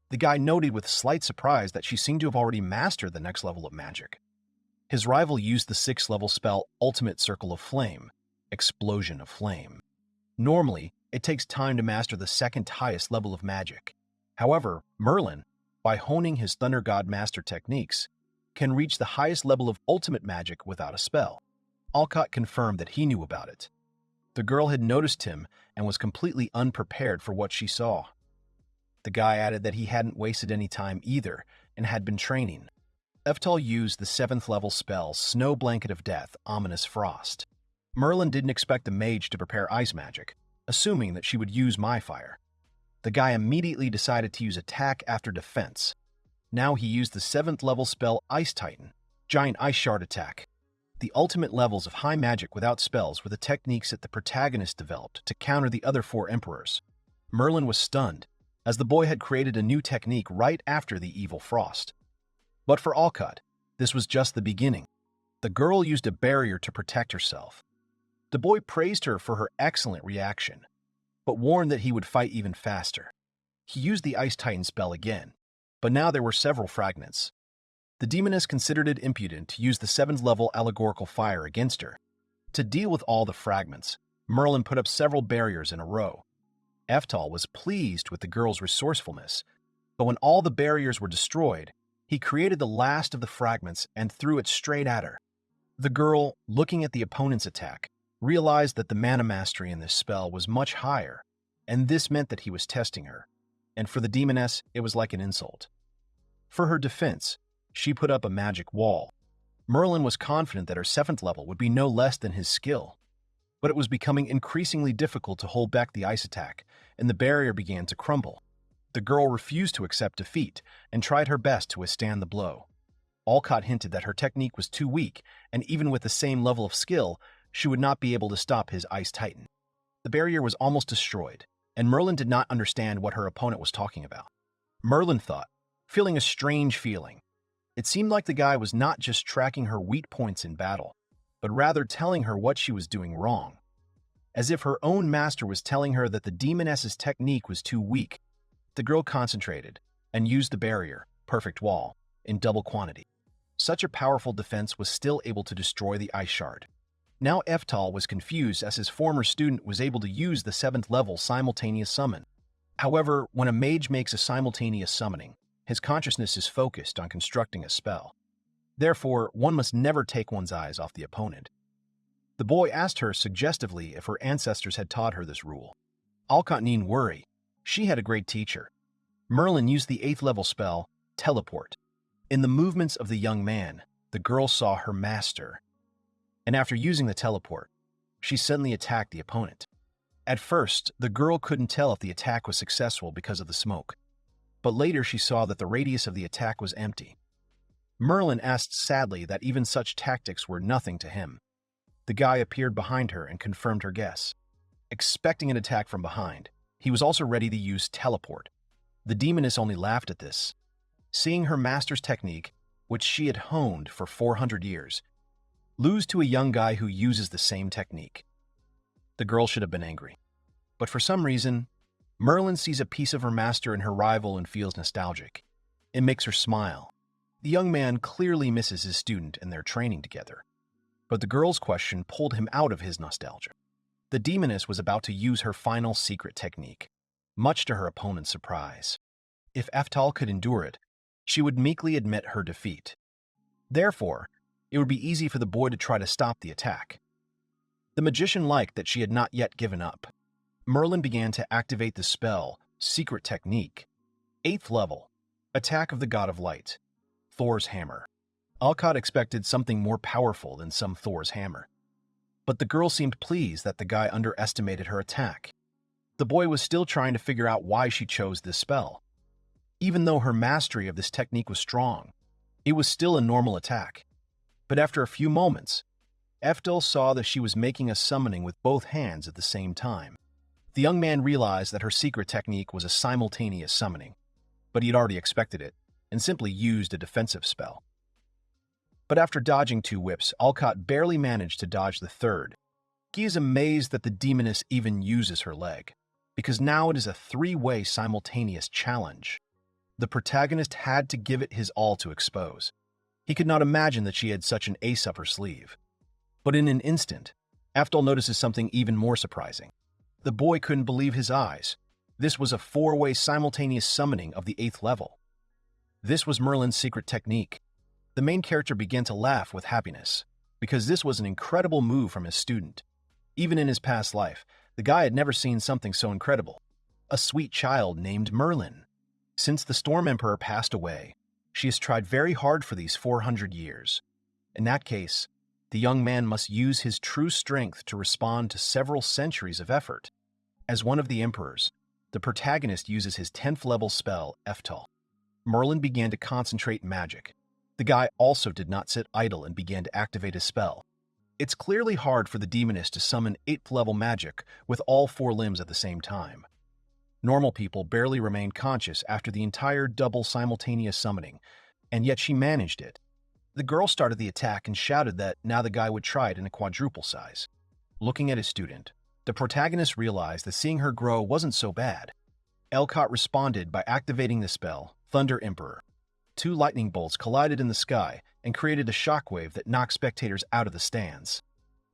The guy noted with slight surprise that she seemed to have already mastered the next level of magic. His rival used the 6th-level spell Ultimate Circle of Flame, Explosion of Flame. Normally, it takes time to master the second highest level of magic. However, Merlin, by honing his Thunder God Master techniques, can reach the highest level of ultimate magic without a spell. Alcott confirmed that he knew about it. The girl had noticed him and was completely unprepared for what she saw. The guy added that he hadn't wasted any time either and had been training. Eftal used the 7th-level spell Snow Blanket of Death, Ominous Frost. Merlin didn't expect the mage to prepare ice magic, assuming that she would use My Fire. The guy immediately decided to use attack after defense. Now he used the 7th-level spell Ice Titan, Giant Ice Shard Attack. The ultimate levels of high magic without spells were the techniques that the protagonist developed to counter the other 4 emperors. Merlin was stunned, as the boy had created a new technique right after the Evil Frost. But for Alcott, this was just the beginning. The girl used a barrier to protect herself. The boy praised her for her excellent reaction, but warned that he would fight even faster. He used the Ice Titan spell again, but now there were several fragments. The demoness considered it impudent to use the 7th-level allegorical fire against her. To deal with all the fragments, Merlin put up several barriers in a row. Eftal was pleased with the girl's resourcefulness, but when all the barriers were destroyed, he created the last of the fragments and threw it straight at her. The girl, looking at the opponent's attack, realized that the mana mastery in this spell was much higher, and this meant that he was testing her, and for the demoness, it was like an insult. For her defense, she put up a magic wall. Merlin was confident that her 7th level would be no less than his skill, but it was becoming increasingly difficult to hold back the ice attack, and the barrier began to crumble. The girl refused to accept defeat and tried her best to withstand the blow. Alcott hinted that her technique was too weak, and even with the same level of skill, she would not be able to stop his Ice Titan. The barrier was almost destroyed, and Merlin did not understand what her opponent was talking about. Merlin thought, feeling a strange feeling. It seemed like the guy was not just tracking her weak points in battle, but rather telling her what she was doing wrong. As if her own master was telling her that the demoness's technique was too weak. The girl concentrated and used the barrier, Perfect Wall, in double quantity. Such a powerful defense was still able to destroy the ice shard. Now Eftal was confused as his former student was able to use the 7th level simultaneous summon. However, when a mage makes a simultaneous summoning, his consciousness is focused on constructing a spell. Therefore, one must never take one's eyes off the opponent. The boy asked her suggestively if her ancestors had taught her this rule. Alcott needn't worry. She had a great teacher. Merlin used the 8th level spell, Teleport. In the movements of the young man, the girl saw her master. And after using the teleport, she suddenly attacked the opponent. At first, the girl couldn't tell if the attack was successful because of the smoke. But later she saw that the radius of the attack was empty. Merlin asked sadly that even such tactics were nothing to him. The guy appeared behind her and confirmed her guess. Expecting an attack from behind, he was also ready to use teleport. The demoness only laughed at this. Seeing her master's technique, which she had honed for 400 years, lose to a young guy who uses the same technique. The girl should have been angry. But for some reason, Merlin sees a piece of her master in her rival and feels nostalgic. It makes her smile. The young man clearly misses his student and their training together. But the girl's question pulled him out of his nostalgia. The demoness was about to use her final secret technique, much to her opponent's surprise. If Eftal could endure it, she would meekly admit her defeat. Therefore, it would be easy for the boy to try to stop the attack. The magician liked that she had not yet given up. Merlin began to activate the spell, Secret Technique. 8th level, Attack of the God of Light, Thor's Hammer. Alcott expected something more powerful than some Thor's hammer. But the girl seemed pleased that the guy underestimated her attack. The boy was still trying to figure out why she chose this spell. Even though her mastery of this technique was strong, it was still a normal attack. But after a few moments, Eftal saw that she was making a summoning with both hands at the same time. The young man realized that her secret technique was a simultaneous summoning, but he had already expected it and simply used a defensive spell. But after dodging 2 whips, Alcott barely managed to dodge the third. He is amazed that the demoness even uses her leg, because now it is a 3-way simultaneous challenge. The protagonist had to give it his all to expose. He could not imagine that she had such an ace up her sleeve. But in an instant, Eftal notices something even more surprising. The boy couldn't believe his eyes. This was a 4-way simultaneous summoning of the 8th level. This was Merlin's secret technique. The main character began to laugh with happiness, because this was an incredible move from his student. Even in his past life, the guy had never seen something so incredible. A sweet child named Merlin. Since the Storm Emperor passed away, she has tried very hard for these 400 years. In that case, the young man must use his true strength to respond to several centuries of effort. As one of the emperors, the protagonist uses his 10th level spell, Eftal. Merlin began to concentrate magic. The guy also did not sit idle and began to activate his spell. It's clearly hard for the demoness to summon 8th level magic with all 4 limbs at the same time. Normal people barely remained conscious after the entire double simultaneous summoning, and yet she managed it. The girl started the attack and shouted that now the guy would try it in a quadruple size. Looking at his student, the protagonist realized that seeing her grow wasn't so bad. Alcott responded by activating the spell, Thunder Emperor. 2 lightning bolts collided in the sky and created a shockwave that knocked spectators out of the stands.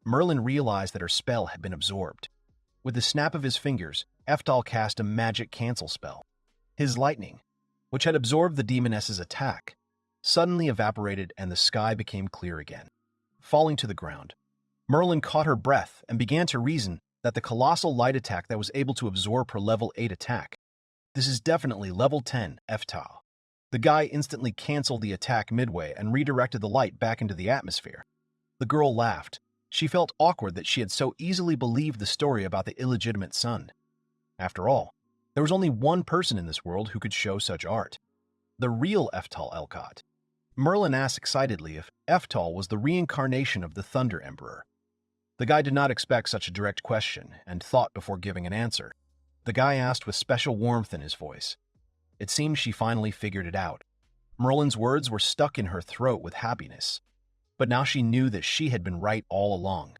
Merlin realized that her spell had been absorbed. With the snap of his fingers, Eftal cast a magic cancel spell. His lightning, which had absorbed the demoness's attack, suddenly evaporated and the sky became clear again. Falling to the ground, Merlin caught her breath and began to reason that the colossal light attack that was able to absorb her level 8 attack. This is definitely level 10 Eftal. The guy instantly canceled the attack midway and redirected the light back into the atmosphere. The girl laughed. She felt awkward that she had so easily believed the story about the illegitimate son. After all, there was only one person in this world who could show such art. The real Eftal Alcott. Merlin asked excitedly if Eftal was the reincarnation of the Thunder Emperor. The guy did not expect such a direct question and thought before giving an answer. The guy asked with special warmth in his voice. It seemed she finally figured it out. Merlin's words were stuck in her throat with happiness. But now she knew that she had been right all along.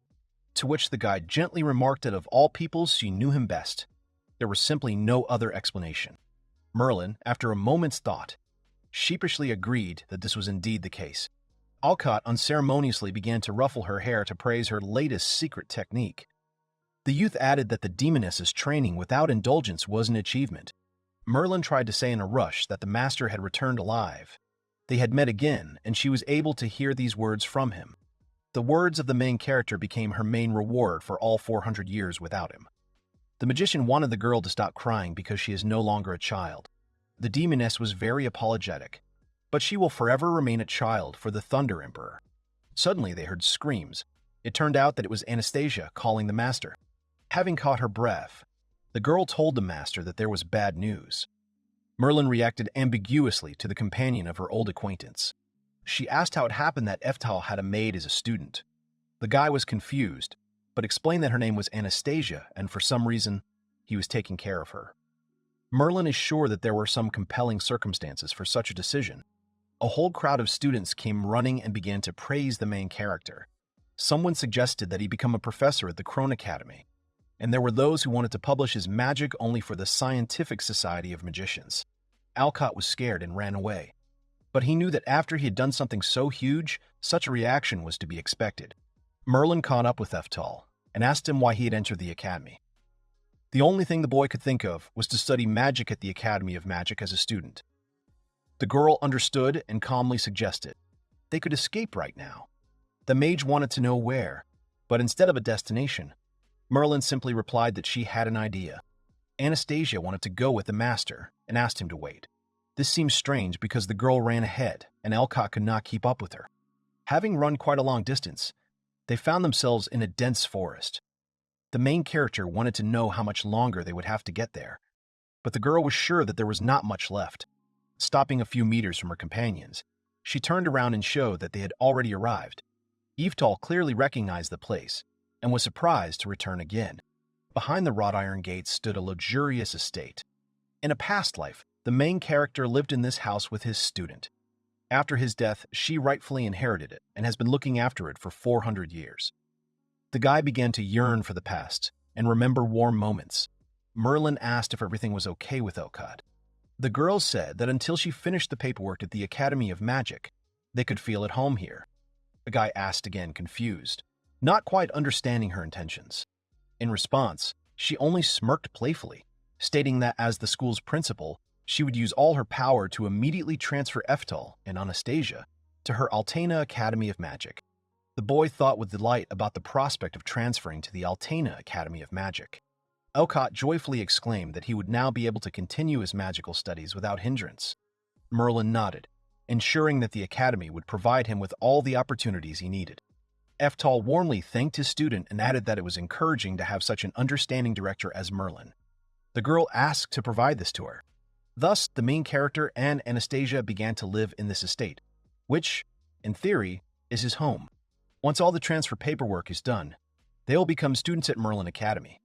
To which the guy gently remarked that of all peoples she knew him best. There was simply no other explanation. Merlin, after a moment's thought, sheepishly agreed that this was indeed the case. Alcott unceremoniously began to ruffle her hair to praise her latest secret technique. The youth added that the demoness's training without indulgence was an achievement. Merlin tried to say in a rush that the master had returned alive. They had met again, and she was able to hear these words from him. The words of the main character became her main reward for all 400 years without him. The magician wanted the girl to stop crying because she is no longer a child. The demoness was very apologetic, but she will forever remain a child for the Thunder Emperor. Suddenly they heard screams. It turned out that it was Anastasia calling the master. Having caught her breath, the girl told the master that there was bad news. Merlin reacted ambiguously to the companion of her old acquaintance. She asked how it happened that Eftal had a maid as a student. The guy was confused, but explained that her name was Anastasia and for some reason, he was taking care of her. Merlin is sure that there were some compelling circumstances for such a decision. A whole crowd of students came running and began to praise the main character. Someone suggested that he become a professor at the Krone Academy, and there were those who wanted to publish his magic only for the Scientific Society of Magicians. Alcott was scared and ran away. But he knew that after he had done something so huge, such a reaction was to be expected. Merlin caught up with Eftal and asked him why he had entered the academy. The only thing the boy could think of was to study magic at the Academy of Magic as a student. The girl understood and calmly suggested they could escape right now. The mage wanted to know where, but instead of a destination, Merlin simply replied that she had an idea. Anastasia wanted to go with the master and asked him to wait. This seemed strange because the girl ran ahead and Alcott could not keep up with her. Having run quite a long distance, they found themselves in a dense forest. The main character wanted to know how much longer they would have to get there, but the girl was sure that there was not much left. Stopping a few meters from her companions, she turned around and showed that they had already arrived. Eftal clearly recognized the place and was surprised to return again. Behind the wrought iron gates stood a luxurious estate. In a past life, the main character lived in this house with his student. After his death, she rightfully inherited it and has been looking after it for 400 years. The guy began to yearn for the past and remember warm moments. Merlin asked if everything was okay with Elcott. The girl said that until she finished the paperwork at the Academy of Magic, they could feel at home here. The guy asked again, confused, not quite understanding her intentions. In response, she only smirked playfully, stating that as the school's principal, she would use all her power to immediately transfer Eftal and Anastasia to her Altena Academy of Magic. The boy thought with delight about the prospect of transferring to the Altena Academy of Magic. Elcott joyfully exclaimed that he would now be able to continue his magical studies without hindrance. Merlin nodded, ensuring that the academy would provide him with all the opportunities he needed. Eftal warmly thanked his student and added that it was encouraging to have such an understanding director as Merlin. The girl asked to provide this to her. Thus, the main character and Anastasia began to live in this estate, which, in theory, is his home. Once all the transfer paperwork is done, they will become students at Merlin Academy.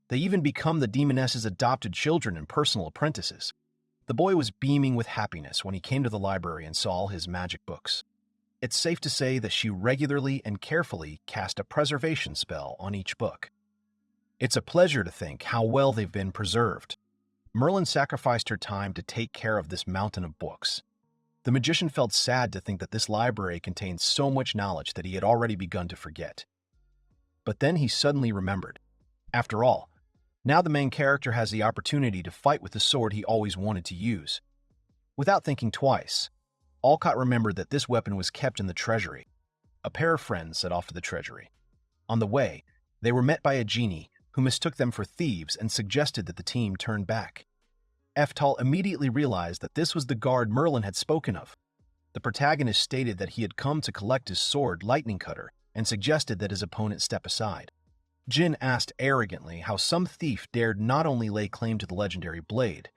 They even become the demoness's adopted children and personal apprentices. The boy was beaming with happiness when he came to the library and saw all his magic books. It's safe to say that she regularly and carefully cast a preservation spell on each book. It's a pleasure to think how well they've been preserved. Merlin sacrificed her time to take care of this mountain of books. The magician felt sad to think that this library contained so much knowledge that he had already begun to forget. But then he suddenly remembered. After all, now the main character has the opportunity to fight with the sword he always wanted to use. Without thinking twice, Alcott remembered that this weapon was kept in the treasury. A pair of friends set off to the treasury. On the way, they were met by a genie who mistook them for thieves and suggested that the team turn back. Eftal immediately realized that this was the guard Merlin had spoken of. The protagonist stated that he had come to collect his sword, Lightning Cutter, and suggested that his opponent step aside. Jin asked arrogantly how some thief dared not only lay claim to the legendary blade,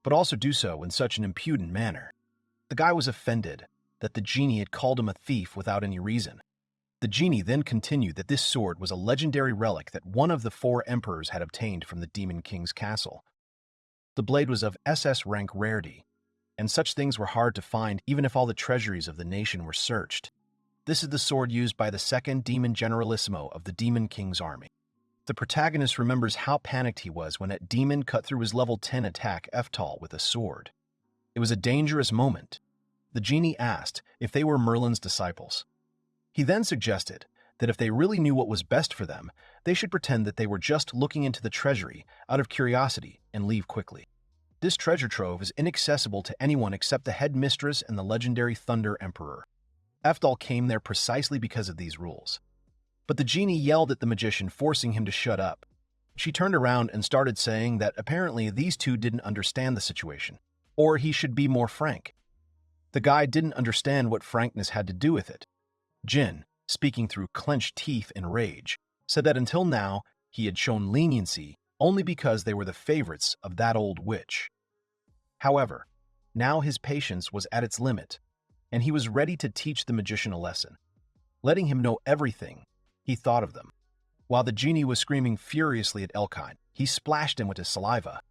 but also do so in such an impudent manner. The guy was offended that the genie had called him a thief without any reason. The genie then continued that this sword was a legendary relic that one of the 4 emperors had obtained from the Demon King's castle. The blade was of SS rank rarity, and such things were hard to find even if all the treasuries of the nation were searched. This is the sword used by the 2nd Demon Generalissimo of the Demon King's army. The protagonist remembers how panicked he was when that demon cut through his level 10 attack Eftal with a sword. It was a dangerous moment. The genie asked if they were Merlin's disciples. He then suggested that if they really knew what was best for them, they should pretend that they were just looking into the treasury out of curiosity and leave quickly. This treasure trove is inaccessible to anyone except the headmistress and the legendary Thunder Emperor. Eftal came there precisely because of these rules. But the genie yelled at the magician, forcing him to shut up. She turned around and started saying that apparently these two didn't understand the situation, or he should be more frank. The guy didn't understand what frankness had to do with it. Jin, speaking through clenched teeth in rage, said that until now he had shown leniency only because they were the favorites of that old witch. However, now his patience was at its limit, and he was ready to teach the magician a lesson, letting him know everything he thought of them. While the genie was screaming furiously at Elkine, he splashed him with his saliva.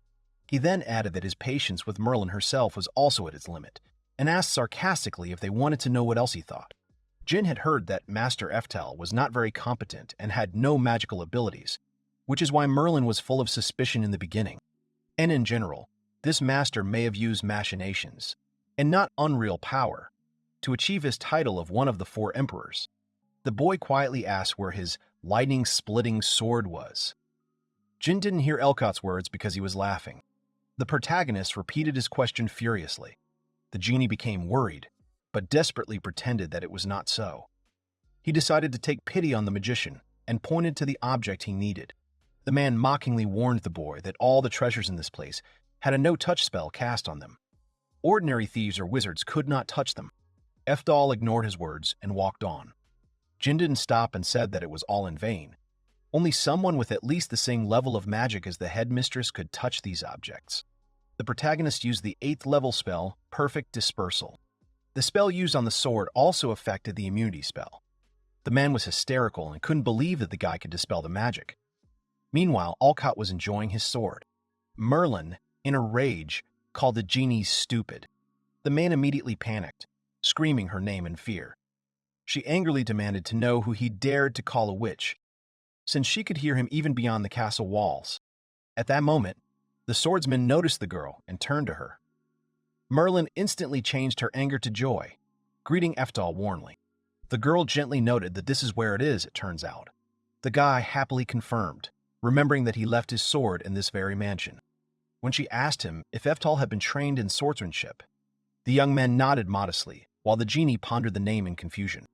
He then added that his patience with Merlin herself was also at its limit, and asked sarcastically if they wanted to know what else he thought. Jin had heard that Master Eftal was not very competent and had no magical abilities, which is why Merlin was full of suspicion in the beginning. And in general, this master may have used machinations, and not unreal power, to achieve his title of one of the 4 emperors. The boy quietly asked where his lightning-splitting sword was. Jin didn't hear Elcott's words because he was laughing. The protagonist repeated his question furiously. The genie became worried, but desperately pretended that it was not so. He decided to take pity on the magician and pointed to the object he needed. The man mockingly warned the boy that all the treasures in this place had a no-touch spell cast on them. Ordinary thieves or wizards could not touch them. Eftal ignored his words and walked on. Jin didn't stop and said that it was all in vain. Only someone with at least the same level of magic as the headmistress could touch these objects. The protagonist used the 8th level spell, Perfect Dispersal. The spell used on the sword also affected the immunity spell. The man was hysterical and couldn't believe that the guy could dispel the magic. Meanwhile, Alcott was enjoying his sword. Merlin, in a rage, called the genie stupid. The man immediately panicked, screaming her name in fear. She angrily demanded to know who he dared to call a witch, since she could hear him even beyond the castle walls. At that moment, the swordsman noticed the girl and turned to her. Merlin instantly changed her anger to joy, greeting Eftal warmly. The girl gently noted that this is where it is, it turns out. The guy happily confirmed, remembering that he left his sword in this very mansion. When she asked him if Eftal had been trained in swordsmanship, the young man nodded modestly, while the genie pondered the name in confusion.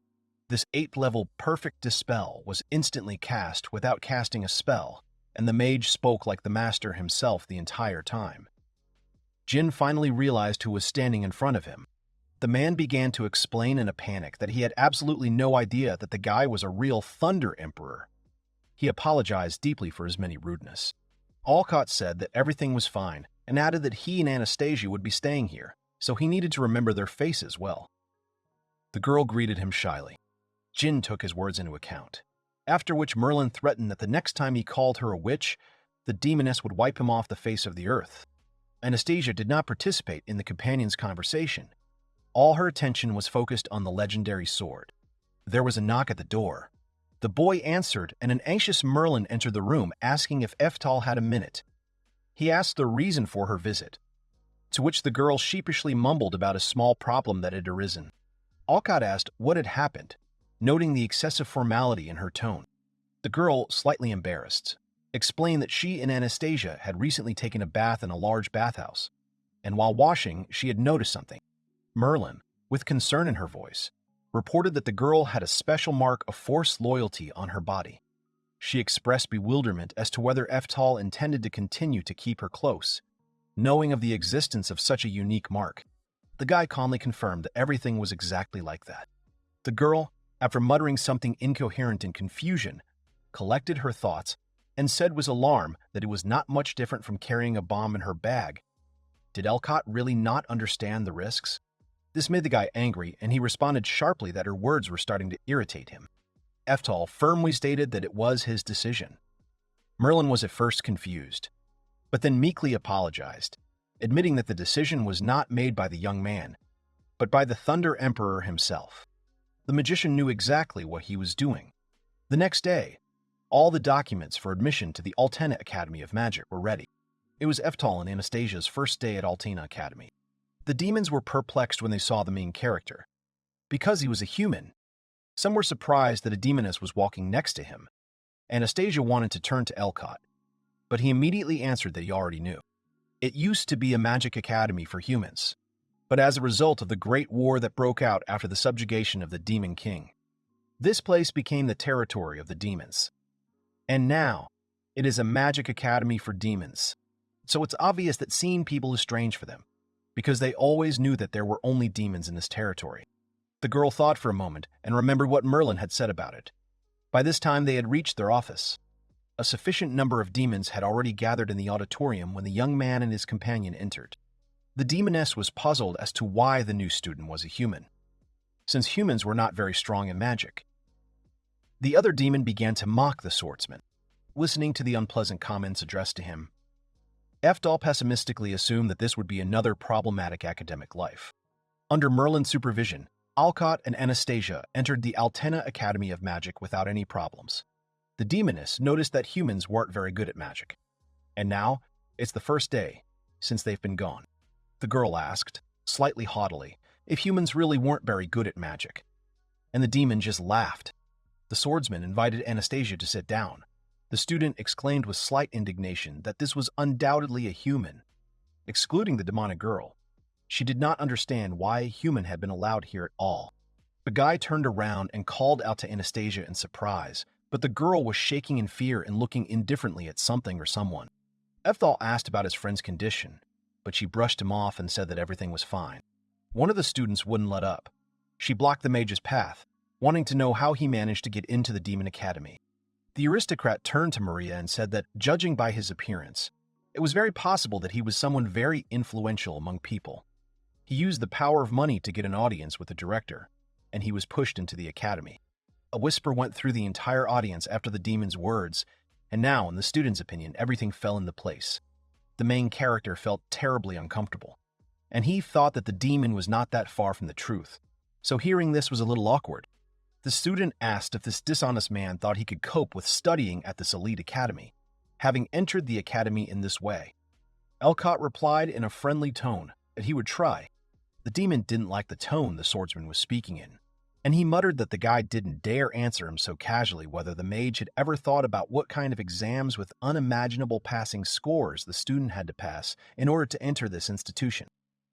This 8th-level perfect dispel was instantly cast without casting a spell, and the mage spoke like the master himself the entire time. Jin finally realized who was standing in front of him. The man began to explain in a panic that he had absolutely no idea that the guy was a real Thunder Emperor. He apologized deeply for his many rudeness. Alcott said that everything was fine and added that he and Anastasia would be staying here, so he needed to remember their faces well. The girl greeted him shyly. Jin took his words into account, after which Merlin threatened that the next time he called her a witch, the demoness would wipe him off the face of the earth. Anastasia did not participate in the companion's conversation. All her attention was focused on the legendary sword. There was a knock at the door. The boy answered, and an anxious Merlin entered the room, asking if Eftal had a minute. He asked the reason for her visit, to which the girl sheepishly mumbled about a small problem that had arisen. Alcott asked what had happened, noting the excessive formality in her tone. The girl, slightly embarrassed, explained that she and Anastasia had recently taken a bath in a large bathhouse, and while washing, she had noticed something. Merlin, with concern in her voice, reported that the girl had a special mark of forced loyalty on her body. She expressed bewilderment as to whether Eftal intended to continue to keep her close, knowing of the existence of such a unique mark. The guy calmly confirmed that everything was exactly like that. The girl, after muttering something incoherent in confusion, collected her thoughts and said with alarm that it was not much different from carrying a bomb in her bag. Did Alcott really not understand the risks? This made the guy angry, and he responded sharply that her words were starting to irritate him. Eftal firmly stated that it was his decision. Merlin was at first confused, but then meekly apologized, admitting that the decision was not made by the young man, but by the Thunder Emperor himself. The magician knew exactly what he was doing. The next day, all the documents for admission to the Altena Academy of Magic were ready. It was Eftal and Anastasia's first day at Altena Academy. The demons were perplexed when they saw the main character. Because he was a human, some were surprised that a demoness was walking next to him. Anastasia wanted to turn to Alcott, but he immediately answered that he already knew. It used to be a magic academy for humans, but as a result of the great war that broke out after the subjugation of the Demon King, this place became the territory of the demons. And now, it is a magic academy for demons. So it's obvious that seeing people is strange for them, because they always knew that there were only demons in this territory. The girl thought for a moment and remembered what Merlin had said about it. By this time, they had reached their office. A sufficient number of demons had already gathered in the auditorium when the young man and his companion entered. The demoness was puzzled as to why the new student was a human, since humans were not very strong in magic. The other demon began to mock the swordsman, listening to the unpleasant comments addressed to him. Eftal pessimistically assumed that this would be another problematic academic life. Under Merlin's supervision, Alcott and Anastasia entered the Altena Academy of Magic without any problems. The demoness noticed that humans weren't very good at magic. And now, it's the first day since they've been gone. The girl asked, slightly haughtily, if humans really weren't very good at magic. And the demon just laughed. The swordsman invited Anastasia to sit down. The student exclaimed with slight indignation that this was undoubtedly a human. Excluding the demonic girl, she did not understand why a human had been allowed here at all. The guy turned around and called out to Anastasia in surprise, but the girl was shaking in fear and looking indifferently at something or someone. Eftal asked about his friend's condition, but she brushed him off and said that everything was fine. One of the students wouldn't let up. She blocked the mage's path, wanting to know how he managed to get into the Demon Academy. The aristocrat turned to Maria and said that, judging by his appearance, it was very possible that he was someone very influential among people. He used the power of money to get an audience with the director, and he was pushed into the academy. A whisper went through the entire audience after the demon's words, And now, in the student's opinion, everything fell into place. The main character felt terribly uncomfortable, and he thought that the demon was not that far from the truth. So hearing this was a little awkward. The student asked if this dishonest man thought he could cope with studying at this elite academy, having entered the academy in this way. Elcott replied in a friendly tone that he would try. The demon didn't like the tone the swordsman was speaking in, and he muttered that the guy didn't dare answer him so casually whether the mage had ever thought about what kind of exams with unimaginable passing scores the student had to pass in order to enter this institution.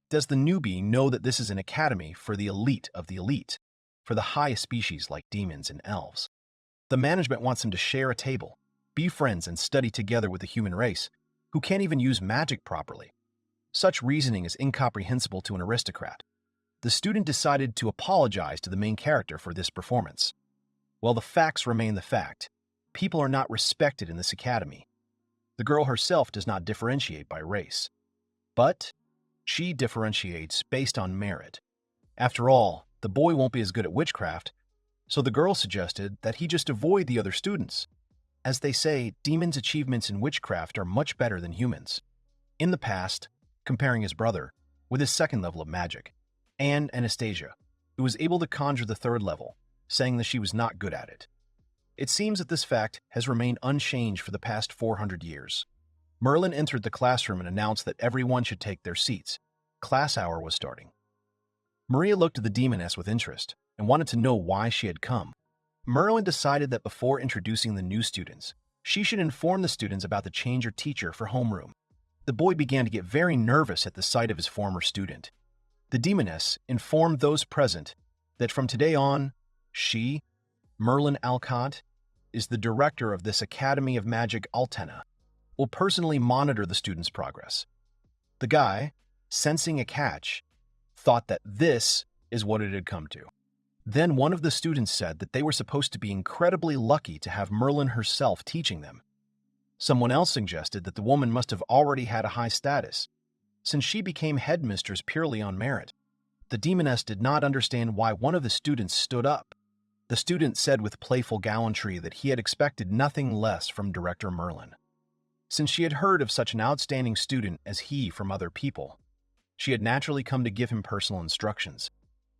Does the newbie know that this is an academy for the elite of the elite, for the highest species like demons and elves? The management wants him to share a table, be friends, and study together with the human race, who can't even use magic properly. Such reasoning is incomprehensible to an aristocrat. The student decided to apologize to the main character for this performance. Well, the facts remain the fact. People are not respected in this academy. The girl herself does not differentiate by race, but she differentiates based on merit. After all, the boy won't be as good at witchcraft, so the girl suggested that he just avoid the other students. As they say, demons' achievements in witchcraft are much better than humans. In the past, comparing his brother with his second level of magic, and Anastasia, who was able to conjure the third level, saying that she was not good at it. It seems that this fact has remained unchanged for the past 400 years. Merlin entered the classroom and announced that everyone should take their seats. Class hour was starting. Maria looked at the demoness with interest and wanted to know why she had come. Merlin decided that before introducing the new students, she should inform the students about the changer teacher for homeroom. The boy began to get very nervous at the sight of his former student. The demoness informed those present that from today on, she, Merlin Alcott, is the director of this Academy of Magic Altena, will personally monitor the students' progress. The guy, sensing a catch, thought that this is what it had come to. Then one of the students said that they were supposed to be incredibly lucky to have Merlin herself teaching them. Someone else suggested that the woman must have already had a high status, since she became headmistress purely on merit. The demoness did not understand why one of the students stood up. The student said with playful gallantry that he had expected nothing less from Director Merlin, since she had heard of such an outstanding student as he from other people. She had naturally come to give him personal instructions.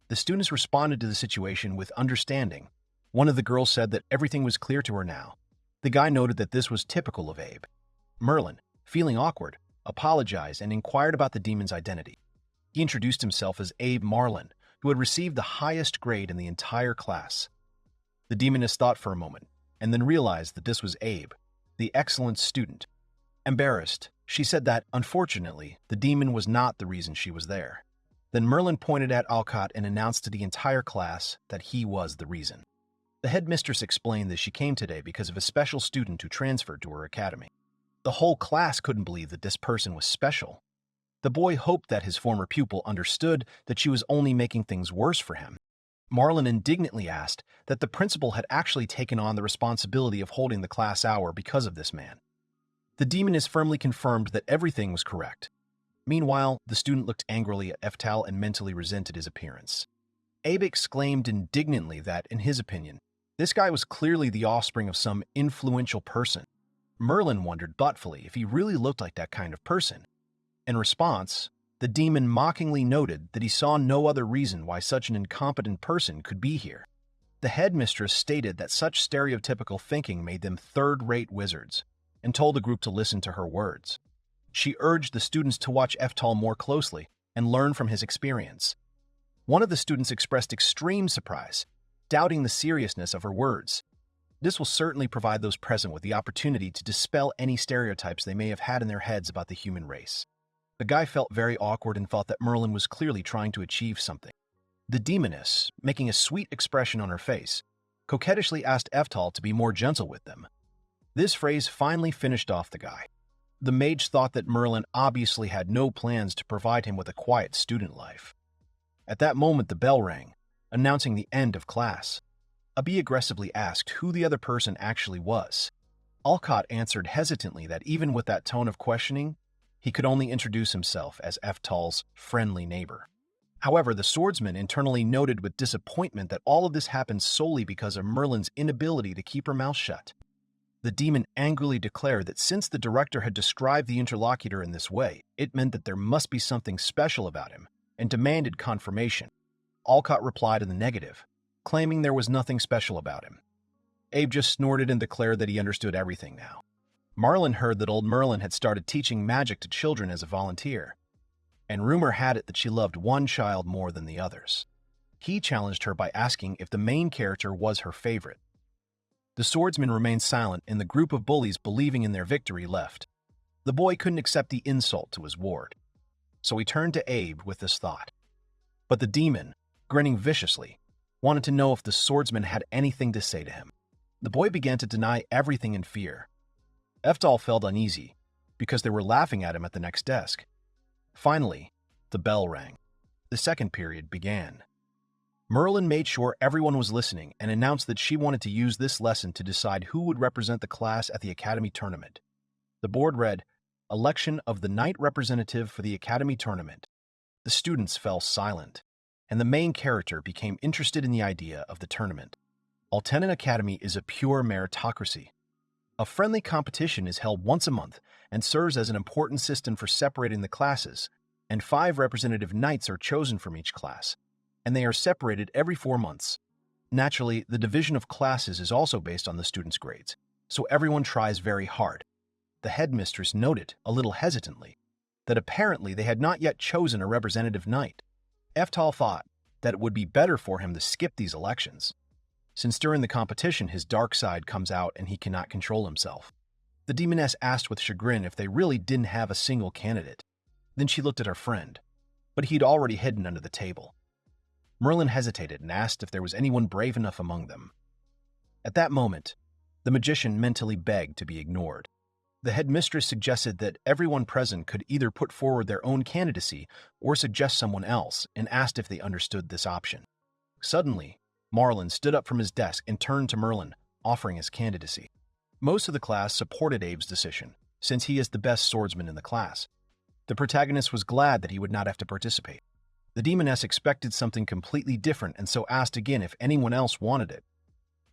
The students responded to the situation with understanding. One of the girls said that everything was clear to her now. The guy noted that this was typical of Abe. Merlin, feeling awkward, apologized and inquired about the demon's identity. He introduced himself as Abe Marlin, who had received the highest grade in the entire class. The demoness thought for a moment, and then realized that this was Abe, the excellent student. Embarrassed, she said that, unfortunately, the demon was not the reason she was there. Then Merlin pointed at Alcott and announced to the entire class that he was the reason. The headmistress explained that she came today because of a special student who transferred to her academy. The whole class couldn't believe that this person was special. The boy hoped that his former pupil understood that she was only making things worse for him. Marlin indignantly asked that the principal had actually taken on the responsibility of holding the class hour because of this man. The demoness firmly confirmed that everything was correct. Meanwhile, the student looked angrily at Eftal and mentally resented his appearance. Abe exclaimed indignantly that, in his opinion, this guy was clearly the offspring of some influential person. Merlin wondered thoughtfully if he really looked like that kind of person. In response, the demon mockingly noted that he saw no other reason why such an incompetent person could be here. The headmistress stated that such stereotypical thinking made them third-rate wizards, and told the group to listen to her words. She urged the students to watch Eftal more closely and learn from his experience. One of the students expressed extreme surprise, doubting the seriousness of her words. This will certainly provide those present with the opportunity to dispel any stereotypes they may have had in their heads about the human race. The guy felt very awkward and thought that Merlin was clearly trying to achieve something. The demoness, making a sweet expression on her face, coquettishly asked Eftal to be more gentle with them. This phrase finally finished off the guy. The mage thought that Merlin obviously had no plans to provide him with a quiet student life. At that moment, the bell rang, announcing the end of class. Abi aggressively asked who the other person actually was. Alcott answered hesitantly that even with that tone of questioning, he could only introduce himself as Eftal's friendly neighbor. However, the swordsman internally noted with disappointment that all of this happened solely because of Merlin's inability to keep her mouth shut. The demon angrily declared that since the director had described the interlocutor in this way, it meant that there must be something special about him, and demanded confirmation. Alcott replied in the negative, claiming there was nothing special about him. Abe just snorted and declared that he understood everything now. Marlin heard that old Merlin had started teaching magic to children as a volunteer, and rumor had it that she loved one child more than the others. He challenged her by asking if the main character was her favorite. The swordsman remained silent, and the group of bullies believing in their victory left. The boy couldn't accept the insult to his ward, so he turned to Abe with this thought. But the demon, grinning viciously, wanted to know if the swordsman had anything to say to him. The boy began to deny everything in fear. Eftal felt uneasy, because they were laughing at him at the next desk. Finally, the bell rang. The second period began. Merlin made sure everyone was listening and announced that she wanted to use this lesson to decide who would represent the class at the Academy tournament. The board read, "Election of the Knight Representative for the Academy Tournament." The students fell silent, and the main character became interested in the idea of the tournament. Altenin Academy is a pure meritocracy. A friendly competition is held once a month and serves as an important system for separating the classes, and 5 representative knights are chosen from each class, and they are separated every 4 months. Naturally, the division of classes is also based on the students' grades, so everyone tries very hard. The headmistress noted, a little hesitantly, that apparently they had not yet chosen a representative knight. Eftal thought that it would be better for him to skip these elections, since during the competition his dark side comes out and he cannot control himself. The demoness asked with chagrin if they really didn't have a single candidate. Then she looked at her friend, but he'd already hidden under the table. Merlin hesitated and asked if there was anyone brave enough among them. At that moment, the magician mentally begged to be ignored. The headmistress suggested that everyone present could either put forward their own candidacy or suggest someone else, and asked if they understood this option. Suddenly, Marlin stood up from his desk and turned to Merlin, offering his candidacy. Most of the class supported Abe's decision, since he is the best swordsman in the class. The protagonist was glad that he would not have to participate. The demoness expected something completely different and so asked again if anyone else wanted it.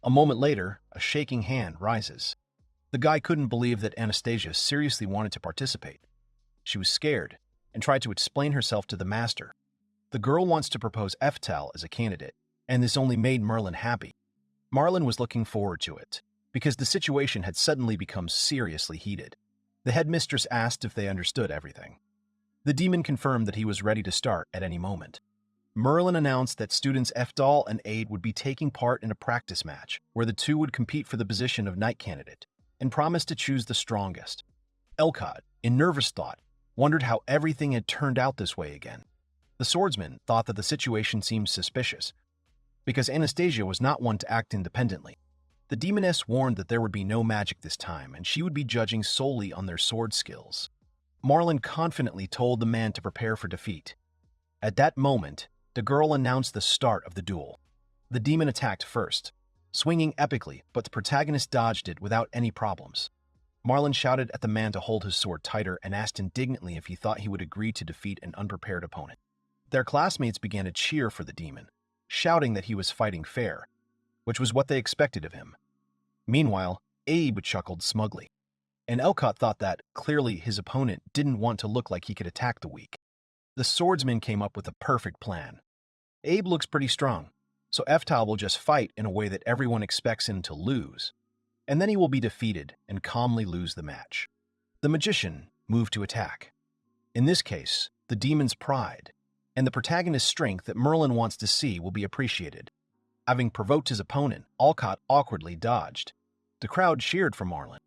A moment later, a shaking hand rises. The guy couldn't believe that Anastasia seriously wanted to participate. She was scared and tried to explain herself to the master. The girl wants to propose Eftal as a candidate, and this only made Merlin happy. Marlin was looking forward to it, because the situation had suddenly become seriously heated. The headmistress asked if they understood everything. The demon confirmed that he was ready to start at any moment. Merlin announced that students Eftal and Aid would be taking part in a practice match, where the two would compete for the position of knight candidate, and promised to choose the strongest. Alcott, in nervous thought, wondered how everything had turned out this way again. The swordsman thought that the situation seemed suspicious, because Anastasia was not one to act independently. The demoness warned that there would be no magic this time, and she would be judging solely on their sword skills. Marlin confidently told the man to prepare for defeat. At that moment, the girl announced the start of the duel. The demon attacked first, swinging epically, but the protagonist dodged it without any problems. Marlin shouted at the man to hold his sword tighter and asked indignantly if he thought he would agree to defeat an unprepared opponent. Their classmates began to cheer for the demon, shouting that he was fighting fair, which was what they expected of him. Meanwhile, Abe chuckled smugly, and Alcott thought that, clearly, his opponent didn't want to look like he could attack the weak. The swordsman came up with a perfect plan. Abe looks pretty strong, so Eftal will just fight in a way that everyone expects him to lose, and then he will be defeated and calmly lose the match. The magician moved to attack. In this case, the demon's pride and the protagonist's strength that Merlin wants to see will be appreciated. Having provoked his opponent, Alcott awkwardly dodged. The crowd cheered for Marlin.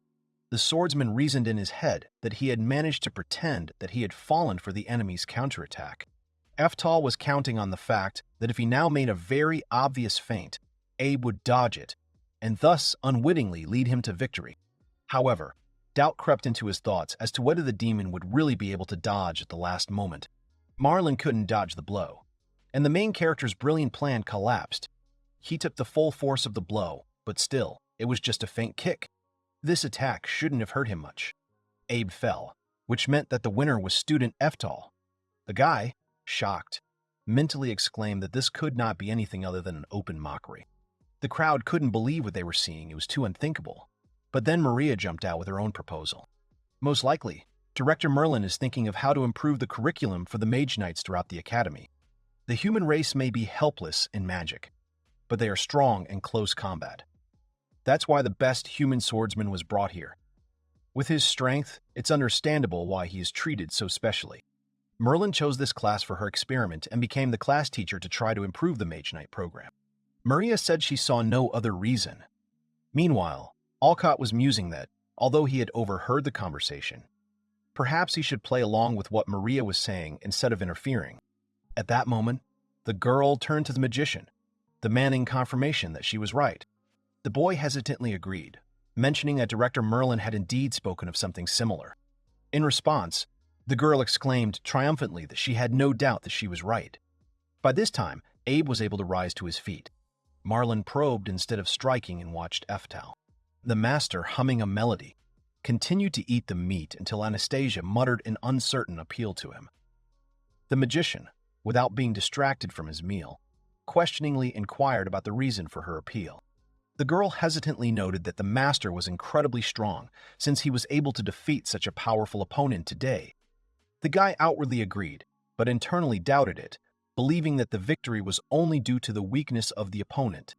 The swordsman reasoned in his head that he had managed to pretend that he had fallen for the enemy's counterattack. Eftal was counting on the fact that if he now made a very obvious feint, Abe would dodge it, and thus unwittingly lead him to victory. However, doubt crept into his thoughts as to whether the demon would really be able to dodge at the last moment. Marlin couldn't dodge the blow, and the main character's brilliant plan collapsed. He took the full force of the blow, but still, it was just a faint kick. This attack shouldn't have hurt him much. Abe fell, which meant that the winner was student Eftal. The guy, shocked, mentally exclaimed that this could not be anything other than an open mockery. The crowd couldn't believe what they were seeing. It was too unthinkable. But then Maria jumped out with her own proposal. Most likely, Director Merlin is thinking of how to improve the curriculum for the Mage Knights throughout the Academy. The human race may be helpless in magic, but they are strong in close combat. That's why the best human swordsman was brought here. With his strength, it's understandable why he is treated so specially. Merlin chose this class for her experiment and became the class teacher to try to improve the Mage Knight program. Maria said she saw no other reason. Meanwhile, Alcott was musing that, although he had overheard the conversation, perhaps he should play along with what Maria was saying instead of interfering. At that moment, the girl turned to the magician, demanding confirmation that she was right. The boy hesitantly agreed, mentioning that Director Merlin had indeed spoken of something similar. In response, the girl exclaimed triumphantly that she had no doubt that she was right. By this time, Abe was able to rise to his feet. Marlin probed instead of striking and watched Eftal. The master, humming a melody, continued to eat the meat until Anastasia muttered an uncertain appeal to him. The magician, without being distracted from his meal, questioningly inquired about the reason for her appeal. The girl hesitantly noted that the master was incredibly strong since he was able to defeat such a powerful opponent today. The guy outwardly agreed, but internally doubted it, believing that the victory was only due to the weakness of the opponent.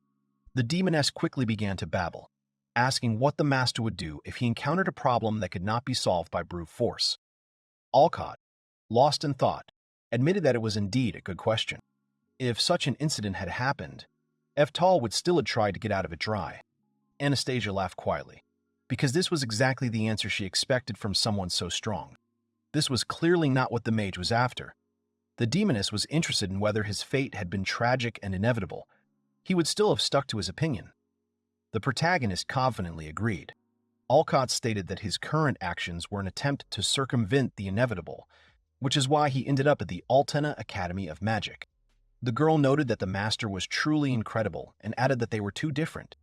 The demoness quickly began to babble, asking what the master would do if he encountered a problem that could not be solved by brute force. Alcott, lost in thought, admitted that it was indeed a good question. If such an incident had happened, Eftal would still have tried to get out of it dry. Anastasia laughed quietly, because this was exactly the answer she expected from someone so strong. This was clearly not what the mage was after. The demoness was interested in whether his fate had been tragic and inevitable. He would still have stuck to his opinion. The protagonist confidently agreed. Alcott stated that his current actions were an attempt to circumvent the inevitable, which is why he ended up at the Altena Academy of Magic. The girl noted that the master was truly incredible and added that they were too different.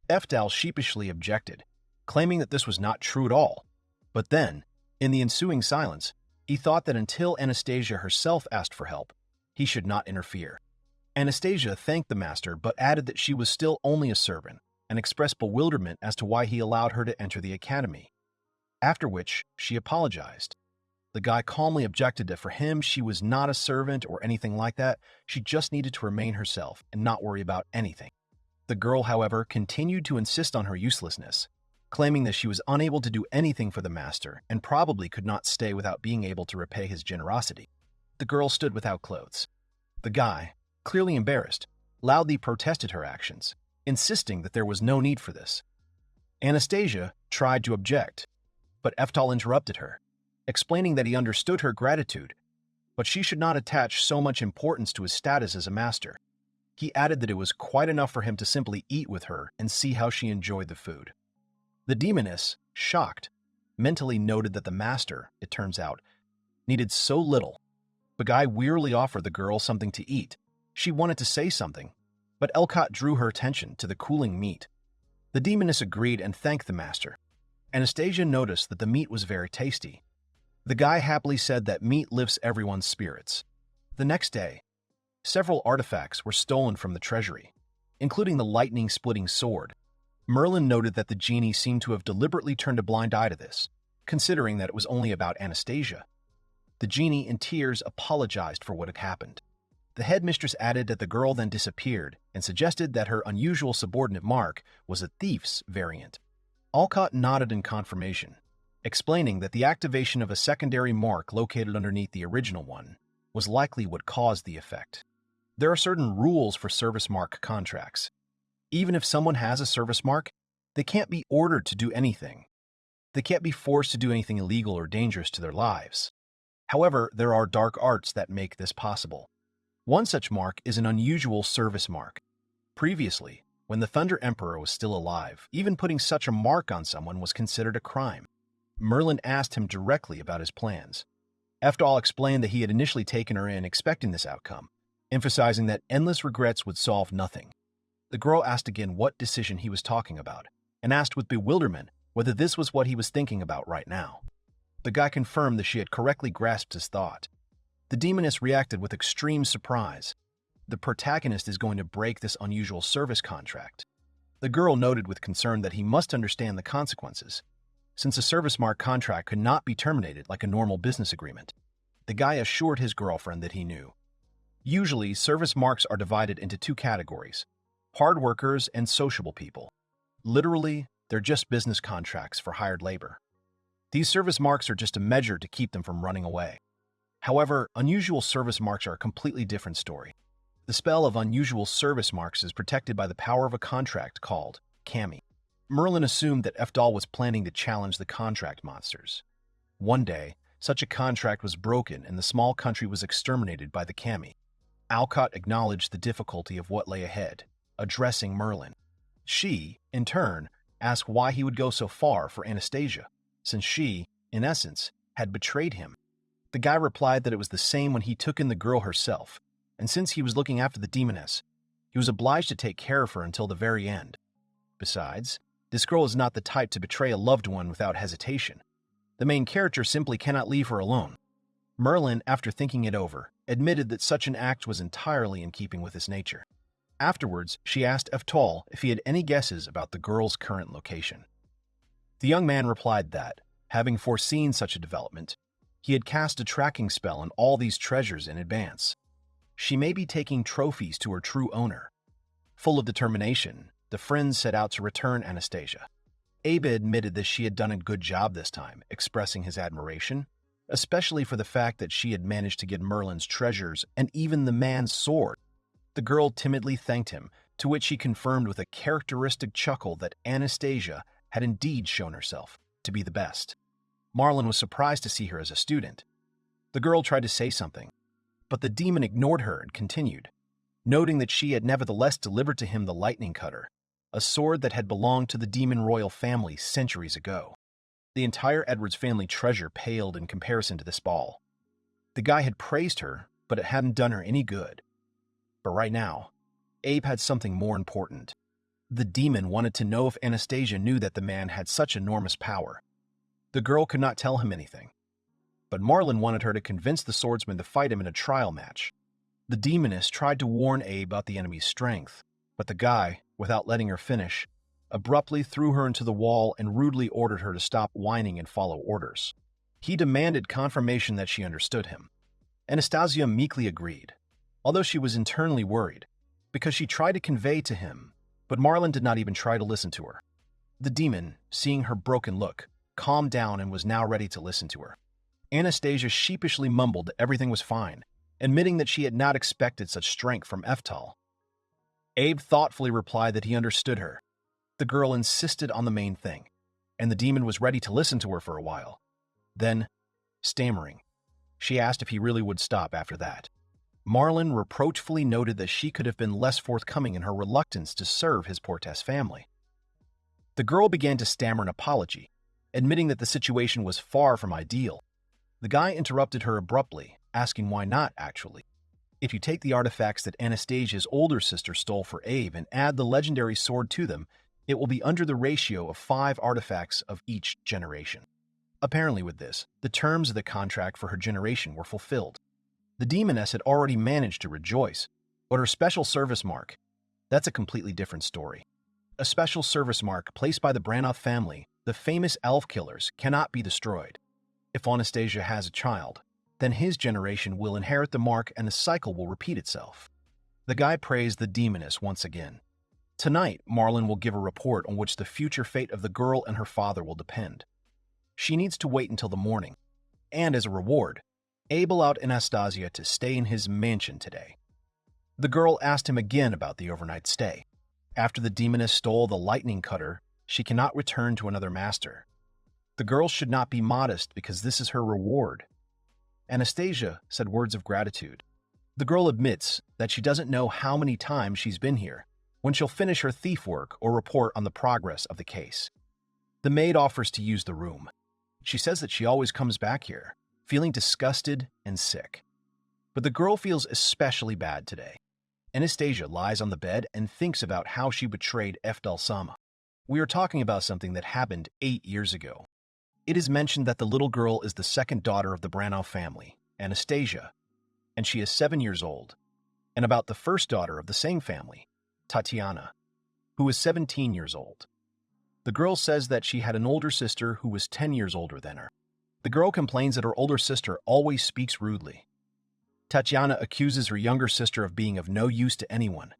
Eftal sheepishly objected, claiming that this was not true at all. But then, in the ensuing silence, he thought that until Anastasia herself asked for help, he should not interfere. Anastasia thanked the master but added that she was still only a servant and expressed bewilderment as to why he allowed her to enter the academy. After which, she apologized. The guy calmly objected that for him she was not a servant or anything like that, she just needed to remain herself and not worry about anything. The girl, however, continued to insist on her uselessness, claiming that she was unable to do anything for the master and probably could not stay without being able to repay his generosity. The girl stood without clothes. The guy, clearly embarrassed, loudly protested her actions, insisting that there was no need for this. Anastasia tried to object, but Eftal interrupted her, explaining that he understood her gratitude, but she should not attach so much importance to his status as a master. He added that it was quite enough for him to simply eat with her and see how she enjoyed the food. The demoness, shocked, mentally noted that the master, it turns out, needed so little. The guy wearily offered the girl something to eat. She wanted to say something, but Alcott drew her attention to the cooling meat. The demoness agreed and thanked the master. Anastasia noticed that the meat was very tasty. The guy happily said that meat lifts everyone's spirits. The next day, several artifacts were stolen from the treasury, including the lightning-splitting sword. Merlin noted that the genie seemed to have deliberately turned a blind eye to this, considering that it was only about Anastasia. The genie, in tears, apologized for what had happened. The headmistress added that the girl then disappeared and suggested that her unusual subordinate mark was a thief's variant. Alcott nodded in confirmation, explaining that the activation of a secondary mark located underneath the original one was likely what caused the effect. There are certain rules for service mark contracts. Even if someone has a service mark, they can't be ordered to do anything. They can't be forced to do anything illegal or dangerous to their lives. However, there are dark arts that make this possible. One such mark is an unusual service mark. Previously, when the Thunder Emperor was still alive, even putting such a mark on someone was considered a crime. Merlin asked him directly about his plans. Eftal explained that he had initially taken her in expecting this outcome, emphasizing that endless regrets would solve nothing. The girl asked again what decision he was talking about, and asked with bewilderment whether this was what he was thinking about right now. The guy confirmed that she had correctly grasped his thought. The demoness reacted with extreme surprise. The protagonist is going to break this unusual service contract. The girl noted with concern that he must understand the consequences, since a service mark contract could not be terminated like a normal business agreement. The guy assured his girlfriend that he knew. Usually, service marks are divided into two categories: hard workers and sociable people. Literally, they're just business contracts for hired labor. These service marks are just a measure to keep them from running away. However, unusual service marks are a completely different story. The spell of unusual service marks is protected by the power of a contract called Kami. Merlin assumed that Eftal was planning to challenge the contract monsters. One day, such a contract was broken and the small country was exterminated by the Kami. Alcott acknowledged the difficulty of what lay ahead, addressing Merlin. She, in turn, asked why he would go so far for Anastasia, since she, in essence, had betrayed him. The guy replied that it was the same when he took in the girl herself, and since he was looking after the demoness, he was obliged to take care of her until the very end. Besides, this girl is not the type to betray a loved one without hesitation. The main character simply cannot leave her alone. Merlin, after thinking it over, admitted that such an act was entirely in keeping with his nature. Afterwards, she asked Eftal if he had any guesses about the girl's current location. The young man replied that, having foreseen such a development, he had cast a tracking spell on all these treasures in advance. She may be taking trophies to her true owner. Full of determination, the friends set out to return Anastasia. Abe admitted that she had done a good job this time, expressing his admiration, especially for the fact that she had managed to get Merlin's treasures and even the man's sword. The girl timidly thanked him, to which he confirmed with a characteristic chuckle that Anastasia had indeed shown herself to be the best. Marlin was surprised to see her as a student. The girl tried to say something, but the demon ignored her and continued, noting that she had nevertheless delivered to him the lightning cutter, a sword that had belonged to the demon royal family centuries ago. The entire Edwards family treasure paled in comparison to this ball. The guy had praised her, but it hadn't done her any good. But right now, Abe had something more important. The demon wanted to know if Anastasia knew that the man had such enormous power. The girl could not tell him anything, but Marlin wanted her to convince the swordsman to fight him in a trial match. The demoness tried to warn Abe about the enemy's strength, but the guy, without letting her finish, abruptly threw her into the wall and rudely ordered her to stop whining and follow orders. He demanded confirmation that she understood him. Anastasia meekly agreed, although she was internally worried, because she tried to convey to him, but Marlin did not even try to listen to her. The demon, seeing her broken look, calmed down and was now ready to listen to her. Anastasia sheepishly mumbled that everything was fine, admitting that she had not expected such strength from Eftal. Abe thoughtfully replied that he understood her. The girl insisted on the main thing, and the demon was ready to listen to her for a while. Then, stammering, she asked if he really would stop after that. Marlin reproachfully noted that she could have been less forthcoming in her reluctance to serve his Portes family. The girl began to stammer an apology, admitting that the situation was far from ideal. The guy interrupted her abruptly, asking why not, actually. If you take the artifacts that Anastasia's older sister stole for Abe and add the legendary sword to them, it will be under the ratio of 5 artifacts of each generation. Apparently with this, the terms of the contract for her generation were fulfilled. The demoness had already managed to rejoice, but her special service mark, that's a completely different story. A special service mark placed by the Branov family, the famous elf killers, cannot be destroyed. If Anastasia has a child, then his generation will inherit the mark and the cycle will repeat itself. The guy praised the demoness once again. Tonight, Marlin will give a report on which the future fate of the girl and her father will depend. She needs to wait until the morning, and as a reward, Abe allowed Anastasia to stay in his mansion today. The girl asked him again about the overnight stay. After the demoness stole the lightning cutter, she cannot return to another master. The girl should not be modest because this is her reward. Anastasia said words of gratitude. The girl admits that she doesn't know how many times she's been here, when she'll finish her thief work or report on the progress of the case. The maid offers to use the room. She says that she always comes back here, feeling disgusted and sick. But the girl feels especially bad today. Anastasia lies on the bed and thinks about how she betrayed Eftal Sama. We are talking about something that happened 8 years ago. It is mentioned that the little girl is the second daughter of the Branov family, Anastasia, and she is 7 years old, and about the first daughter of the same family, Tatiana. who is 17 years old. The girl says that she had an older sister who was 10 years older than her. The girl complains that her older sister always speaks rudely. Tatiana accuses her younger sister of being of no use to anyone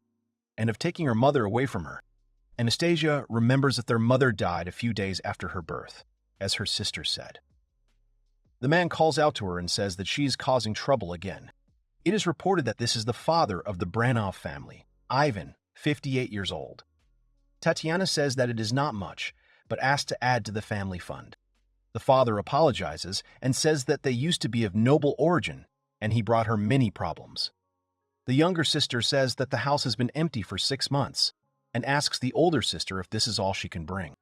and of taking her mother away from her. Anastasia remembers that their mother died a few days after her birth, as her sister said. The man calls out to her and says that she is causing trouble again. It is reported that this is the father of the Branov family, Ivan, 58 years old. Tatiana says that it is not much, but asks to add to the family fund. The father apologizes and says that they used to be of noble origin, and he brought her many problems. The younger sister says that the house has been empty for 6 months, and asks the older sister if this is all she can bring.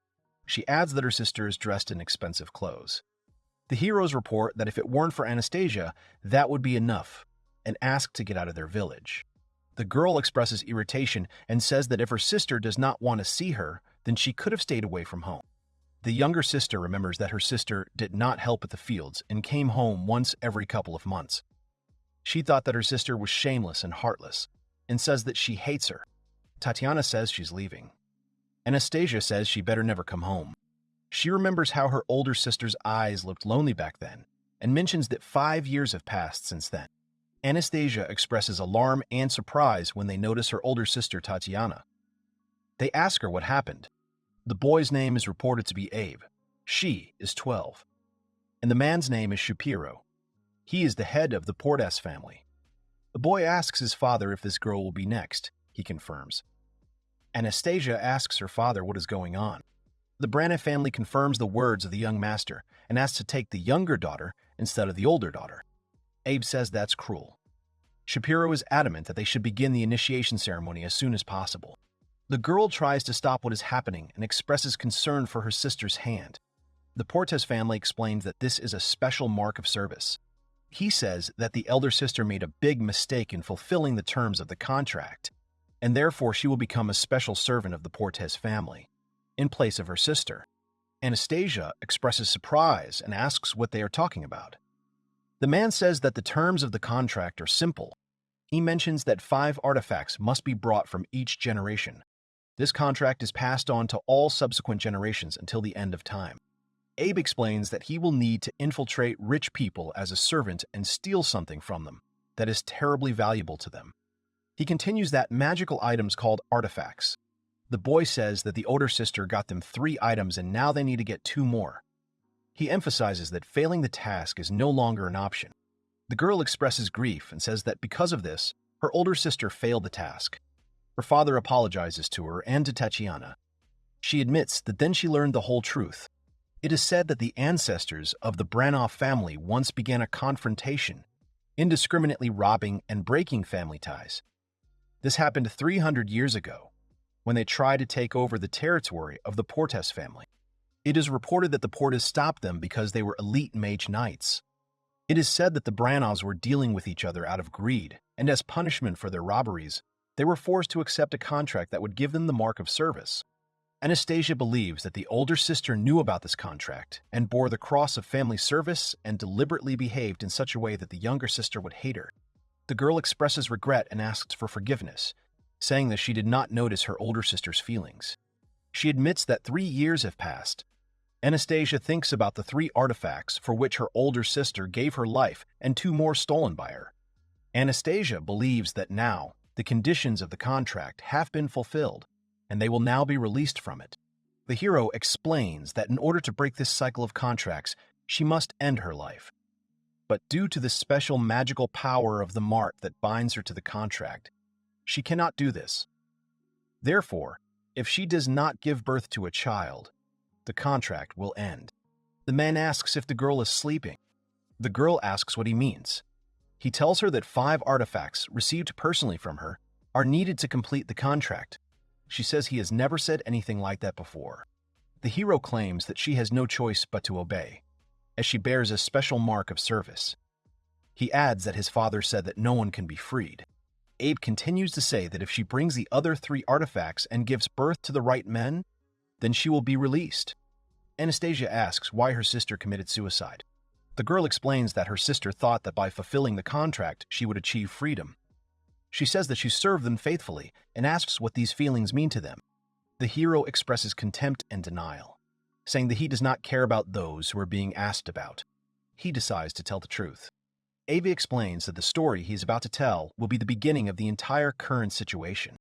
She adds that her sister is dressed in expensive clothes. The heroes report that if it weren't for Anastasia, that would be enough, and ask to get out of their village. The girl expresses irritation and says that if her sister does not want to see her, then she could have stayed away from home. The younger sister remembers that her sister did not help at the fields and came home once every couple of months. She thought that her sister was shameless and heartless, and says that she hates her. Tatiana says she's leaving. Anastasia says she better never come home. She remembers how her older sister's eyes looked lonely back then, and mentions that 5 years have passed since then. Anastasia expresses alarm and surprise when they notice her older sister Tatiana. They ask her what happened. The boy's name is reported to be Abe. She is 12. And the man's name is Shapiro. He is the head of the Portes family. The boy asks his father if this girl will be next. He confirms. Anastasia asks her father what is going on. The Branov family confirms the words of the young master and asks to take the younger daughter instead of the older daughter. Abe says that's cruel. Shapiro is adamant that they should begin the initiation ceremony as soon as possible. The girl tries to stop what is happening and expresses concern for her sister's hand. The Portes family explains that this is a special mark of service. He says that the elder sister made a big mistake in fulfilling the terms of the contract, and therefore she will become a special servant of the Portes family, in place of her sister. Anastasia expresses surprise and asks what they are talking about. The man says that the terms of the contract are simple. He mentions that 5 artifacts must be brought from each generation. This contract is passed on to all subsequent generations until the end of time. Abe explains that he will need to infiltrate rich people as a servant and steal something from them that is terribly valuable to them. He continues that magical items called artifacts. The boy says that the older sister got them 3 items and now they need to get 2 more. He emphasizes that failing the task is no longer an option. The girl expresses grief and says that because of this, her older sister failed the task. Her father apologizes to her and to Tatiana. She admits that then she learned the whole truth. It is said that the ancestors of the Branov family once began a confrontation, indiscriminately robbing and breaking family ties. This happened 300 years ago, when they tried to take over the territory of the Portes family. It is reported that the Portes stopped them because they were elite mage knights. It is said that the Branovs were dealing with each other out of greed, and as punishment for their robberies, they were forced to accept a contract that would give them the mark of service. Anastasia believes that the older sister knew about this contract and bore the cross of family service and deliberately behaved in such a way that the younger sister would hate her. The girl expresses regret and asks for forgiveness, saying that she did not notice her older sister's feelings. She admits that 3 years have passed. Anastasia thinks about the 3 artifacts for which her older sister gave her life and 2 more stolen by her. Anastasia believes that now the conditions of the contract have been fulfilled, and they will now be released from it. The hero explains that in order to break this cycle of contracts, she must end her life. But due to the special magical power of the mark that binds her to the contract, she cannot do this. Therefore, if she does not give birth to a child, the contract will end. The man asks if the girl is sleeping. The girl asks what he means. He tells her that 5 artifacts received personally from her are needed to complete the contract. She says he has never said anything like that before. The hero claims that she has no choice but to obey, as she bears a special mark of service. He adds that his father said that no one can be freed. Abe continues to say that if she brings the other 3 artifacts and gives birth to the right men, then she will be released. Anastasia asks why her sister committed suicide. The girl explains that her sister thought that by fulfilling the contract, she would achieve freedom. She says that she served them faithfully and asks what these feelings mean to them. The hero expresses contempt and denial, saying that he does not care about those who are being asked about. He decides to tell the truth. Abe explains that the story he is about to tell will be the beginning of the entire current situation.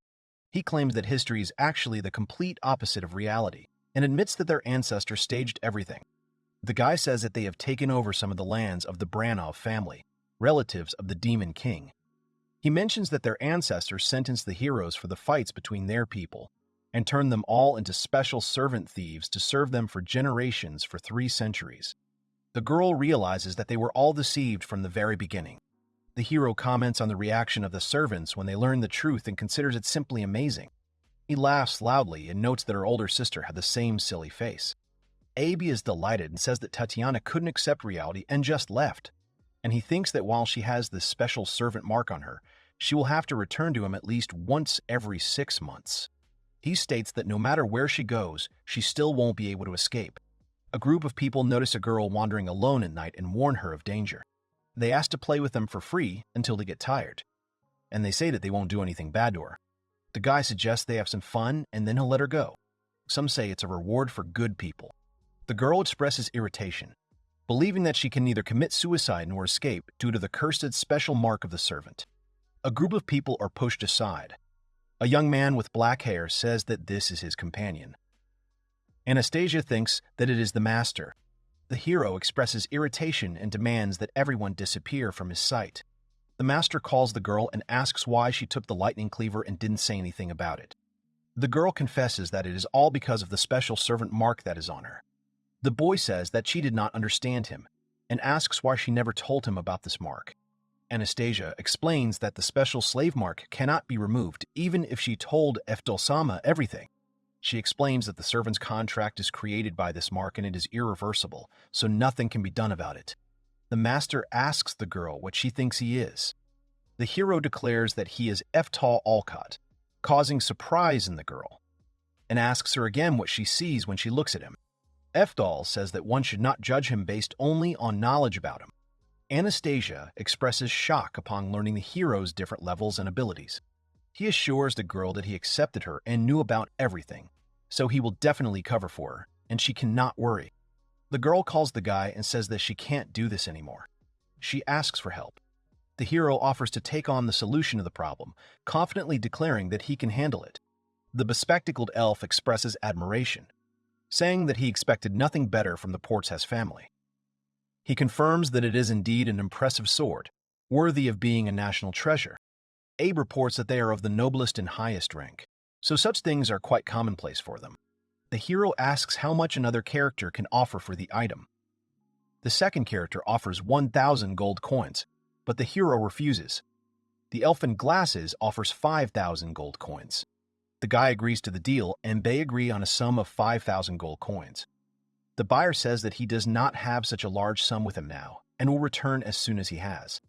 He claims that history is actually the complete opposite of reality, and admits that their ancestors staged everything. The guy says that they have taken over some of the lands of the Branov family, relatives of the Demon King. He mentions that their ancestors sentenced the heroes for the fights between their people, and turned them all into special servant thieves to serve them for generations for 3 centuries. The girl realizes that they were all deceived from the very beginning. The hero comments on the reaction of the servants when they learn the truth and considers it simply amazing. He laughs loudly and notes that her older sister had the same silly face. Abe is delighted and says that Tatiana couldn't accept reality and just left, and he thinks that while she has this special servant mark on her, she will have to return to him at least once every 6 months. He states that no matter where she goes, she still won't be able to escape. A group of people notice a girl wandering alone at night and warn her of danger. They ask to play with them for free until they get tired, and they say that they won't do anything bad to her. The guy suggests they have some fun and then he'll let her go. Some say it's a reward for good people. The girl expresses irritation, believing that she can neither commit suicide nor escape due to the cursed special mark of the servant. A group of people are pushed aside. A young man with black hair says that this is his companion. Anastasia thinks that it is the master. The hero expresses irritation and demands that everyone disappear from his sight. The master calls the girl and asks why she took the lightning cleaver and didn't say anything about it. The girl confesses that it is all because of the special servant mark that is on her. The boy says that she did not understand him and asks why she never told him about this mark. Anastasia explains that the special slave mark cannot be removed even if she told Eftal-sama everything. She explains that the servant's contract is created by this mark and it is irreversible, so nothing can be done about it. The master asks the girl what she thinks he is. The hero declares that he is Eftal Alcott, causing surprise in the girl, and asks her again what she sees when she looks at him. Eftal says that one should not judge him based only on knowledge about him. Anastasia expresses shock upon learning the hero's different levels and abilities. He assures the girl that he accepted her and knew about everything, so he will definitely cover for her, and she cannot worry. The girl calls the guy and says that she can't do this anymore. She asks for help. The hero offers to take on the solution of the problem, confidently declaring that he can handle it. The bespectacled elf expresses admiration, saying that he expected nothing better from the Portses family. He confirms that it is indeed an impressive sword, worthy of being a national treasure. Abe reports that they are of the noblest and highest rank, so such things are quite commonplace for them. The hero asks how much another character can offer for the item. The second character offers 1,000 gold coins, but the hero refuses. The elf in glasses offers 5,000 gold coins. The guy agrees to the deal, and they agree on a sum of 5,000 gold coins. The buyer says that he does not have such a large sum with him now, and will return as soon as he has.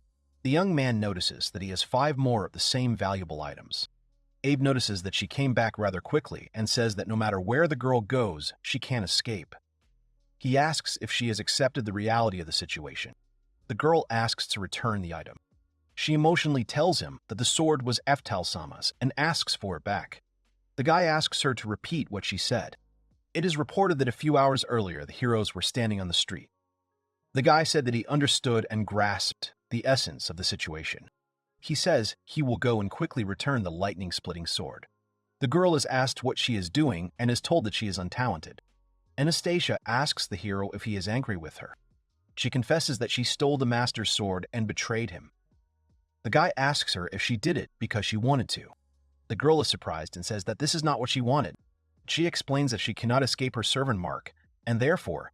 The young man notices that he has 5 more of the same valuable items. Abe notices that she came back rather quickly and says that no matter where the girl goes, she can't escape. He asks if she has accepted the reality of the situation. The girl asks to return the item. She emotionally tells him that the sword was Eftal-sama's and asks for it back. The guy asks her to repeat what she said. It is reported that a few hours earlier the heroes were standing on the street. The guy said that he understood and grasped the essence of the situation. He says he will go and quickly return the lightning-splitting sword. The girl is asked what she is doing and is told that she is untalented. Anastasia asks the hero if he is angry with her. She confesses that she stole the master's sword and betrayed him. The guy asks her if she did it because she wanted to. The girl is surprised and says that this is not what she wanted. She explains that she cannot escape her servant mark, and therefore,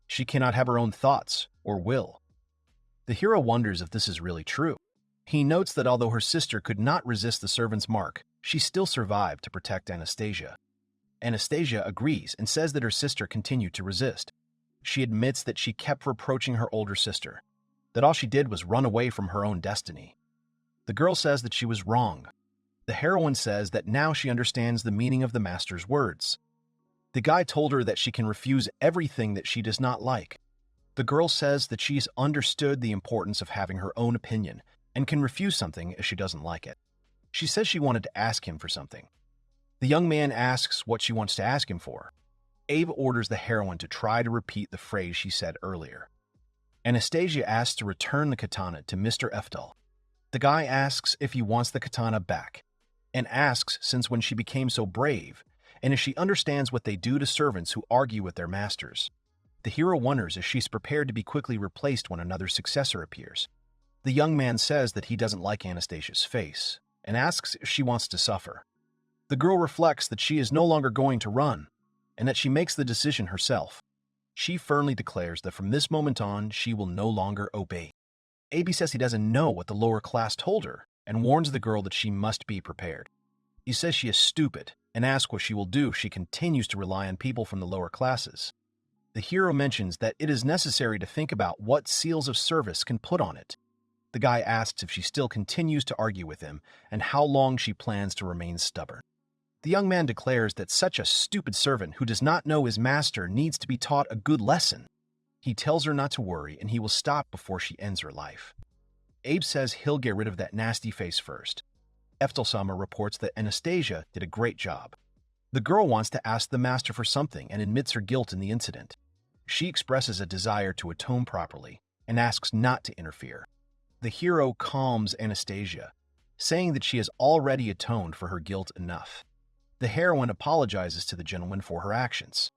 she cannot have her own thoughts or will. The hero wonders if this is really true. He notes that although her sister could not resist the servant's mark, she still survived to protect Anastasia. Anastasia agrees and says that her sister continued to resist. She admits that she kept reproaching her older sister, that all she did was run away from her own destiny. The girl says that she was wrong. The heroine says that now she understands the meaning of the master's words. The guy told her that she can refuse everything that she does not like. The girl says that she's understood the importance of having her own opinion and can refuse something if she doesn't like it. She says she wanted to ask him for something. The young man asks what she wants to ask him for. Abe orders the heroine to try to repeat the phrase she said earlier. Anastasia asks to return the katana to Mr. Eftal. The guy asks if he wants the katana back, and asks since when she became so brave, and if she understands what they do to servants who argue with their masters. The hero wonders if she's prepared to be quickly replaced when another successor appears. The young man says that he doesn't like Anastasia's face, and asks if she wants to suffer. The girl reflects that she is no longer going to run, and that she makes the decision herself. She firmly declares that from this moment on, she will no longer obey. Abe says he doesn't know what the lower class told her, and warns the girl that she must be prepared. He says she is stupid, and asks what she will do if she continues to rely on people from the lower classes. The hero mentions that it is necessary to think about what seals of service can put on it. The guy asks if she still continues to argue with him, and how long she plans to remain stubborn. The young man declares that such a stupid servant who does not know his master needs to be taught a good lesson. He tells her not to worry, and he will stop before she ends her life. Abe says he'll get rid of that nasty face first. Eftal-sama reports that Anastasia did a great job. The girl wants to ask the master for something and admits her guilt in the incident. She expresses a desire to atone properly and asks not to interfere. The hero calms Anastasia, saying that she has already atoned for her guilt enough. The heroine apologizes to the gentleman for her actions.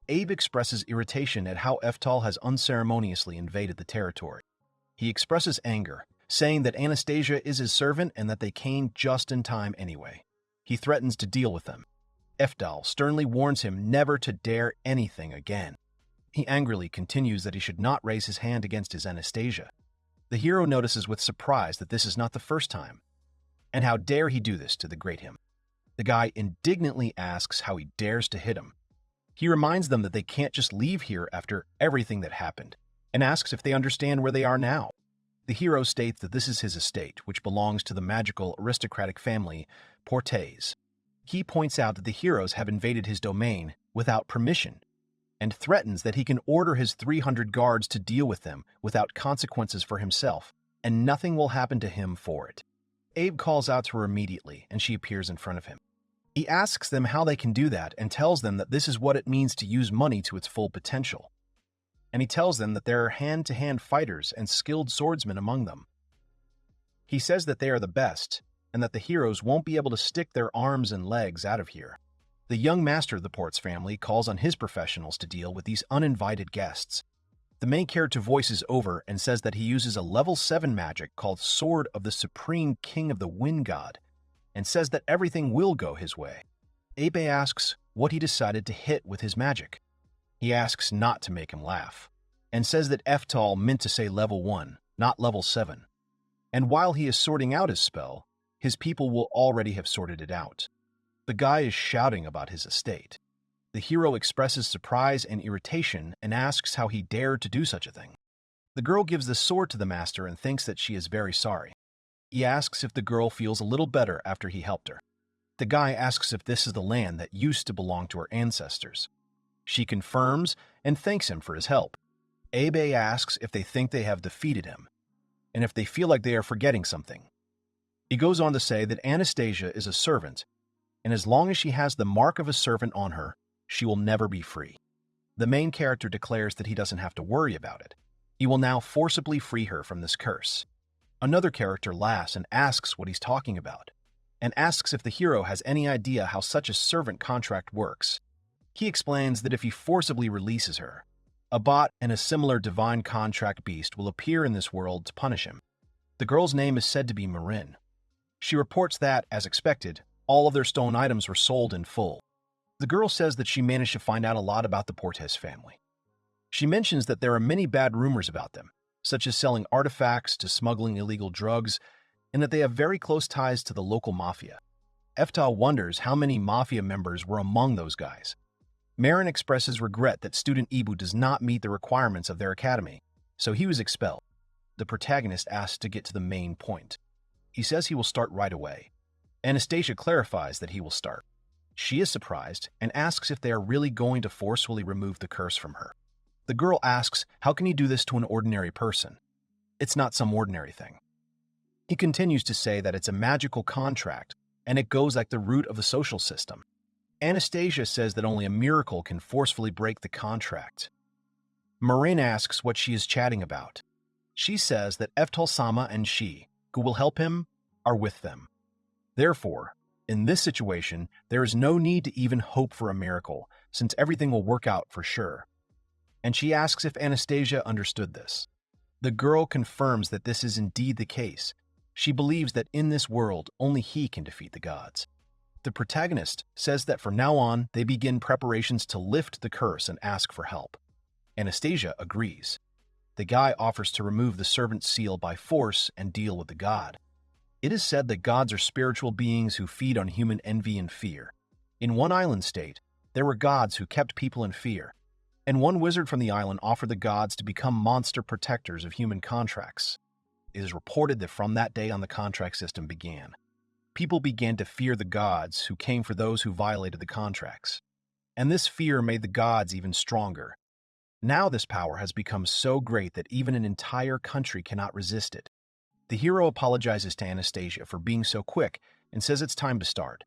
Abe expresses irritation at how Eftal has unceremoniously invaded the territory. He expresses anger, saying that Anastasia is his servant and that they came just in time anyway. He threatens to deal with them. Eftal sternly warns him never to dare anything again. He angrily continues that he should not raise his hand against his Anastasia. The hero notices with surprise that this is not the first time, and how dare he do this to the great him. The guy indignantly asks how he dares to hit him. He reminds them that they can't just leave here after everything that happened, and asks if they understand where they are now. The hero states that this is his estate, which belongs to the magical aristocratic family Portes. He points out that the heroes have invaded his domain without permission, and threatens that he can order his 300 guards to deal with them without consequences for himself, and nothing will happen to him for it. Abe calls out to her immediately, and she appears in front of him. He asks them how they can do that and tells them that this is what it means to use money to its full potential. And he tells them that there are hand-to-hand fighters and skilled swordsmen among them. He says that they are the best, and that the heroes won't be able to stick their arms and legs out of here. The young master of the Ports family calls on his professionals to deal with these uninvited guests. The main character voices over and says that he uses a level 7 magic called Sword of the Supreme King of the Wind God, and says that everything will go his way. Abe asks what he decided to hit with his magic. He asks not to make him laugh, and says that Eftal meant to say level 1, not level 7. And while he is sorting out his spell, his people will already have sorted it out. The guy is shouting about his estate. The hero expresses surprise and irritation and asks how he dared to do such a thing. The girl gives the sword to the master and thinks that she is very sorry. He asks if the girl feels a little better after he helped her. The guy asks if this is the land that used to belong to her ancestors. She confirms and thanks him for his help. Abe asks if they think they have defeated him, and if they feel like they are forgetting something. He goes on to say that Anastasia is a servant, and as long as she has the mark of a servant on her, she will never be free. The main character declares that he doesn't have to worry about it. He will now forcibly free her from this curse. Another character laughs and asks what he's talking about, and asks if the hero has any idea how such a servant contract works. He explains that if he forcibly releases her, a bot and a similar divine contract beast will appear in this world to punish him. The girl's name is said to be Marin. She reports that, as expected, all of their stolen items were sold in full. The girl says that she managed to find out a lot about the Portes family. She mentions that there are many bad rumors about them, such as selling artifacts to smuggling illegal drugs, and that they have very close ties to the local mafia. Eftal wonders how many mafia members were among those guys. Marin expresses regret that student Ibu does not meet the requirements of their academy, so he was expelled. The protagonist asks to get to the main point. He says he will start right away. Anastasia clarifies that he will start. She is surprised and asks if they are really going to forcefully remove the curse from her. The girl asks, how can he do this to an ordinary person? It's not some ordinary thing. He continues to say that it's a magical contract, and it goes like the root of the social system. Anastasia says that only a miracle can forcefully break the contract. Marin asks what she is chatting about. She says that Eftal-sama and she, who will help him, are with them. Therefore, in this situation, there is no need to even hope for a miracle, since everything will work out for sure. And she asks if Anastasia understood this. The girl confirms that this is indeed the case. She believes that in this world, only he can defeat the gods. The protagonist says that from now on, they begin preparations to lift the curse and ask for help. Anastasia agrees. The guy offers to remove the servant's seal by force and deal with the god. It is said that gods are spiritual beings who feed on human envy and fear. In one island state, there were gods who kept people in fear, and one wizard from the island offered the gods to become monster protectors of human contracts. It is reported that from that day on the contract system began. People began to fear the gods who came for those who violated the contracts. And this fear made the gods even stronger. Now this power has become so great that even an entire country cannot resist it. The hero apologizes to Anastasia for being so quick and says it's time to start.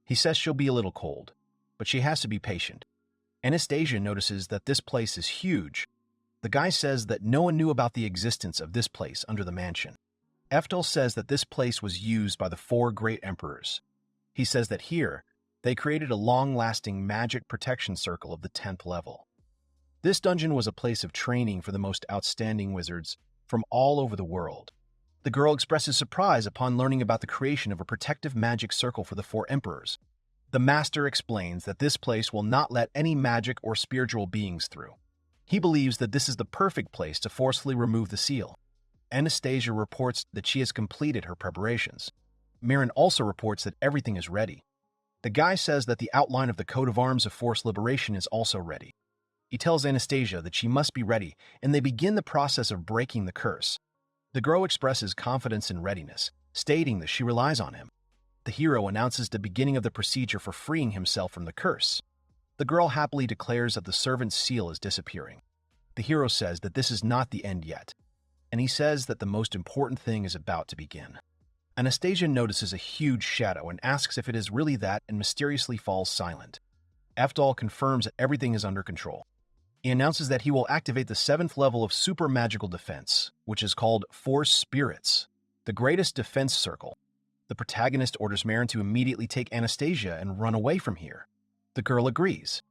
He says she'll be a little cold, but she has to be patient. Anastasia notices that this place is huge. The guy says that no one knew about the existence of this place under the mansion. Eftal says that this place was used by the 4 great emperors. He says that here, they created a long-lasting magic protection circle of the 10th level. This dungeon was a place of training for the most outstanding wizards from all over the world. The girl expresses surprise upon learning about the creation of a protective magic circle for the 4 emperors. The master explains that this place will not let any magic or spiritual beings through. He believes that this is the perfect place to forcefully remove the seal. Anastasia reports that she has completed her preparations. Marin also reports that everything is ready. The guy says that the outline of the coat of arms of forced liberation is also ready. He tells Anastasia that she must be ready, and they begin the process of breaking the curse. The girl expresses confidence and readiness, stating that she relies on him. The hero announces the beginning of the procedure for freeing himself from the curse. The girl happily declares that the servant's seal is disappearing. The hero says that this is not the end yet, and he says that the most important thing is about to begin. Anastasia notices a huge shadow and asks if it is really that and mysteriously falls silent. Eftal confirms that everything is under control. He announces that he will activate the 7th level of super magical defense, which is called Force Spirits, the greatest defense circle. The protagonist orders Marin to immediately take Anastasia and run away from here. The girl agrees.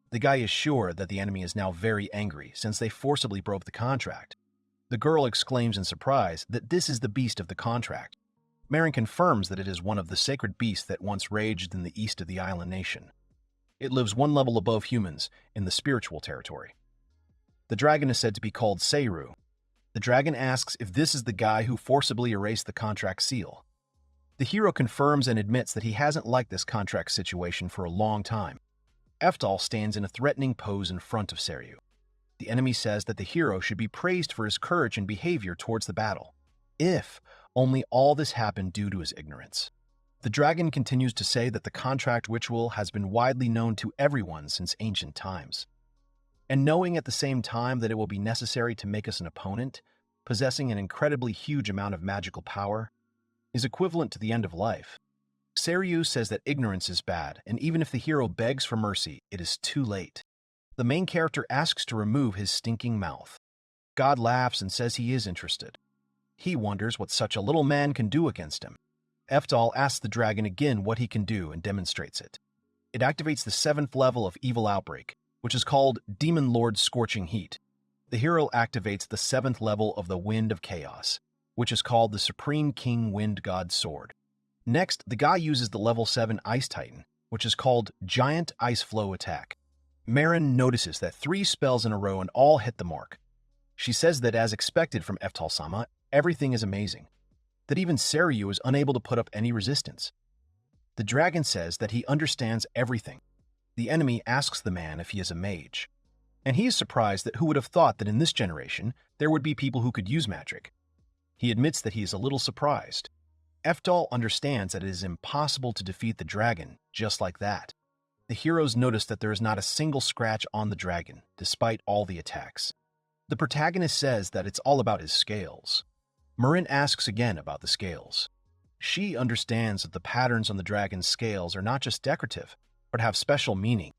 The guy is sure that the enemy is now very angry since they forcibly broke the contract. The girl exclaims in surprise that this is the beast of the contract. Marin confirms that it is one of the sacred beasts that once raged in the east of the island nation. It lives 1 level above humans in the spiritual territory. The dragon is said to be called Seiru. The dragon asks if this is the guy who forcibly erased the contract seal. The hero confirms and admits that he hasn't liked this contract situation for a long time. Eftal stands in a threatening pose in front of Seiru. The enemy says that the hero should be praised for his courage and behavior towards the battle, if only all this happened due to his ignorance. The dragon continues to say that the contract ritual has been widely known to everyone since ancient times. And knowing at the same time that it will be necessary to make us an opponent, possessing an incredibly huge amount of magical power, is equivalent to the end of life. Seiru says that ignorance is bad, and even if the hero begs for mercy, it is too late. The main character asks to remove his stinking mouth. God laughs and says he is interested. He wonders what such a little man can do against him. Eftal asks the dragon again what he can do and demonstrates it. It activates the 7th level of Evil Outbreak, which is called Demon Lord's Scorching Heat. The hero activates the 7th level of the Wind of Chaos, which is called the Supreme King Wind God's Sword. Next, the guy uses the level 7 Ice Titan, which is called Giant Ice Flow Attack. Marin notices that 3 spells in a row and all hit the mark. She says that as expected from Eftal-sama, everything is amazing, that even Seiru is unable to put up any resistance. The dragon says that he understands everything. The enemy asks the man if he is a mage, and he is surprised that who would have thought that in this generation there would be people who could use magic. He admits that he is a little surprised. Eftal understands that it is impossible to defeat the dragon just like that. The heroes notice that there is not a single scratch on the dragon, despite all the attacks. The protagonist says that it's all about his scales. Marin asks again about the scales. She understands that the patterns on the dragon's scales are not just decorative. but have special meaning.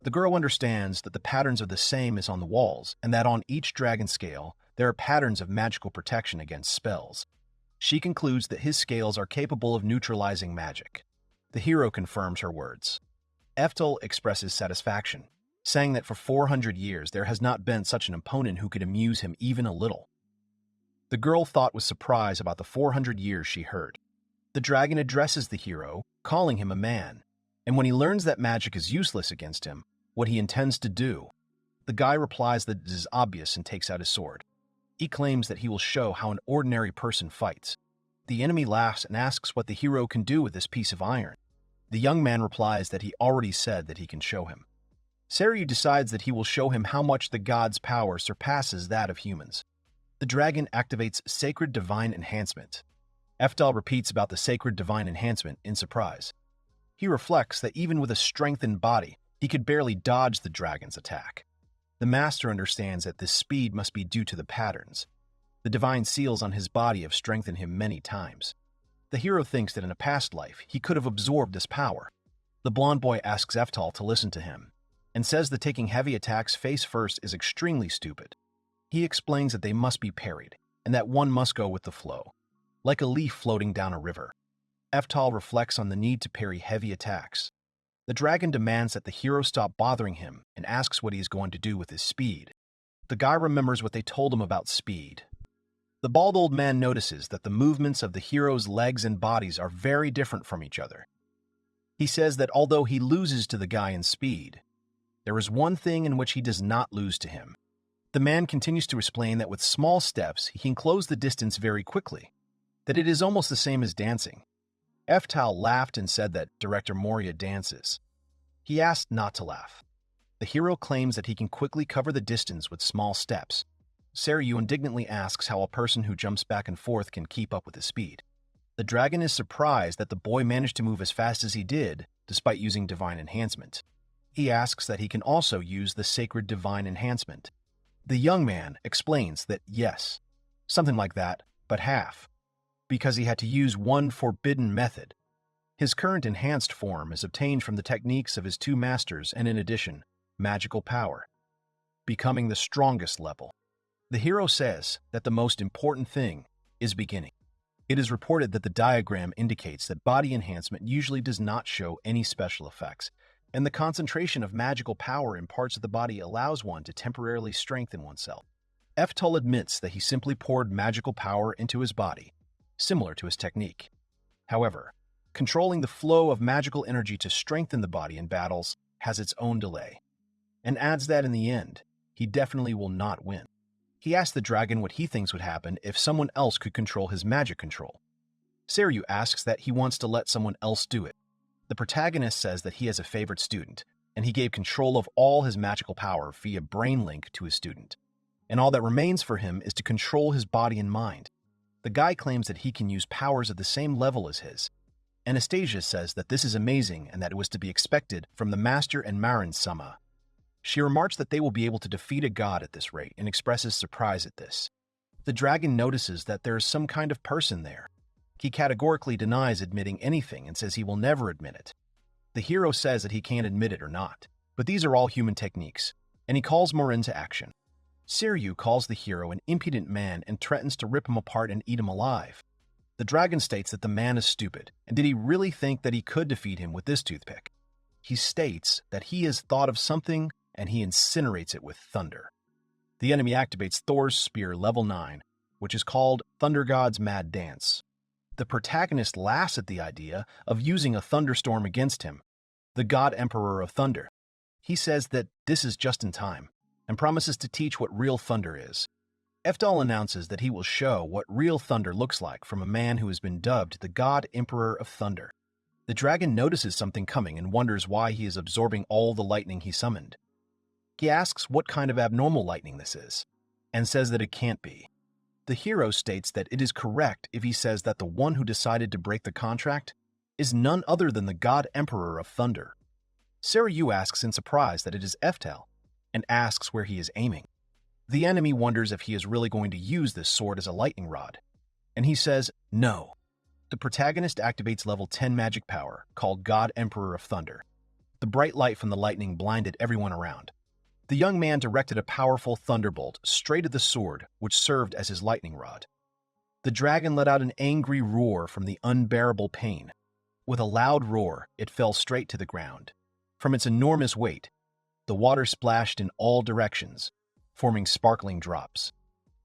The girl understands that the patterns are the same as on the walls, and that on each dragon scale, there are patterns of magical protection against spells. She concludes that his scales are capable of neutralizing magic. The hero confirms her words. Eftal expresses satisfaction, saying that for 400 years there has not been such an opponent who could amuse him even a little. The girl thought with surprise about the 400 years she heard. The dragon addresses the hero, calling him a man, and when he learns that magic is useless against him, what he intends to do, the guy replies that it is obvious and takes out his sword. He claims that he will show how an ordinary person fights. The enemy laughs and asks what the hero can do with this piece of iron. The young man replies that he already said that he can show him. Sorcerer decides that he will show him how much the god's power surpasses that of humans. The dragon activates Sacred Divine Enhancement. Eftal repeats about the Sacred Divine Enhancement in surprise. He reflects that even with a strengthened body, he could barely dodge the dragon's attack. The master understands that this speed must be due to the patterns. The divine seals on his body have strengthened him many times. The hero thinks that in a past life, he could have absorbed this power. The blonde boy asks Eftal to listen to him, and says that taking heavy attacks face first is extremely stupid. He explains that they must be parried, and that one must go with the flow, like a leaf floating down a river. Eftal reflects on the need to parry heavy attacks. The dragon demands that the hero stop bothering him and asks what he is going to do with his speed. The guy remembers what they told him about speed. The bald old man notices that the movements of the hero's legs and bodies are very different from each other. He says that although he loses to the guy in speed, there is one thing in which he does not lose to him. The man continues to explain that with small steps, he can close the distance very quickly, that it is almost the same as dancing. Eftal laughed and said that Director Moria dances. He asked not to laugh. The hero claims that he can quickly cover the distance with small steps. Sorcerer indignantly asks how a person who jumps back and forth can keep up with his speed. The dragon is surprised that the boy managed to move as fast as he did, despite using Divine Enhancement. He asks that he can also use the Sacred Divine Enhancement. The young man explains that yes, something like that, but half, because he had to use one forbidden method. His current enhanced form is obtained from the techniques of his two masters and in addition, magical power, becoming the strongest level. The hero says that the most important thing is beginning. It is reported that the diagram indicates that body enhancement usually does not show any special effects, and the concentration of magical power in parts of the body allows one to temporarily strengthen oneself. Eftal admits that he simply poured magical power into his body, similar to his technique. However, controlling the flow of magical energy to strengthen the body in battles has its own delay, and adds that in the end, he definitely will not win. He asks the dragon what he thinks would happen if someone else could control his magic control. Sorcerer asks that he wants to let someone else do it. The protagonist says that he has a favorite student, and he gave control of all his magical power via brain link to his student, and all that remains for him is to control his body and mind. The guy claims that he can use powers at the same level as his. Anastasia says that this is amazing and that it was to be expected from the Master and Marin-sama. She remarks that they will be able to defeat a god at this rate and expresses surprise at this. The dragon notices that there is some kind of person there. He categorically denies admitting anything and says he will never admit it. The hero says that he can't admit it or not, but these are all human techniques, and he calls Marin to action. Sorcerer calls the hero an impudent man and threatens to rip him apart and eat him alive. The dragon states that the man is stupid, and did he really think that he could defeat him with this toothpick? He states that he has thought of something and he incinerates it with thunder. The enemy activates Thor's Spear level 9, which is called Thunder God's Mad Dance. The protagonist laughs at the idea of using a thunderstorm against him, the God Emperor of Thunder. He says that this is just in time, and promises to teach what real thunder is. Eftal announces that he will show what real thunder looks like from a man who has been dubbed the God Emperor of Thunder. The dragon notices something coming and wonders why he is absorbing all the lightning he summoned. He asks what kind of abnormal lightning this is, and says that it can't be. The hero states that it is correct if he says that the one who decided to break the contract is none other than the God Emperor of Thunder. Sorcerer asks in surprise that it is Eftal, and asks where he is aiming. The enemy wonders if he is really going to use this sword as a lightning rod, and he says no. The protagonist activates level 10 magic power, called God Emperor of Thunder. The bright light from the lightning blinded everyone around. The young man directed a powerful thunderbolt straight at the sword, which served as his lightning rod. The dragon let out an angry roar from the unbearable pain. With a loud roar, it fell straight to the ground. From its enormous weight, the water splashed in all directions, forming sparkling drops.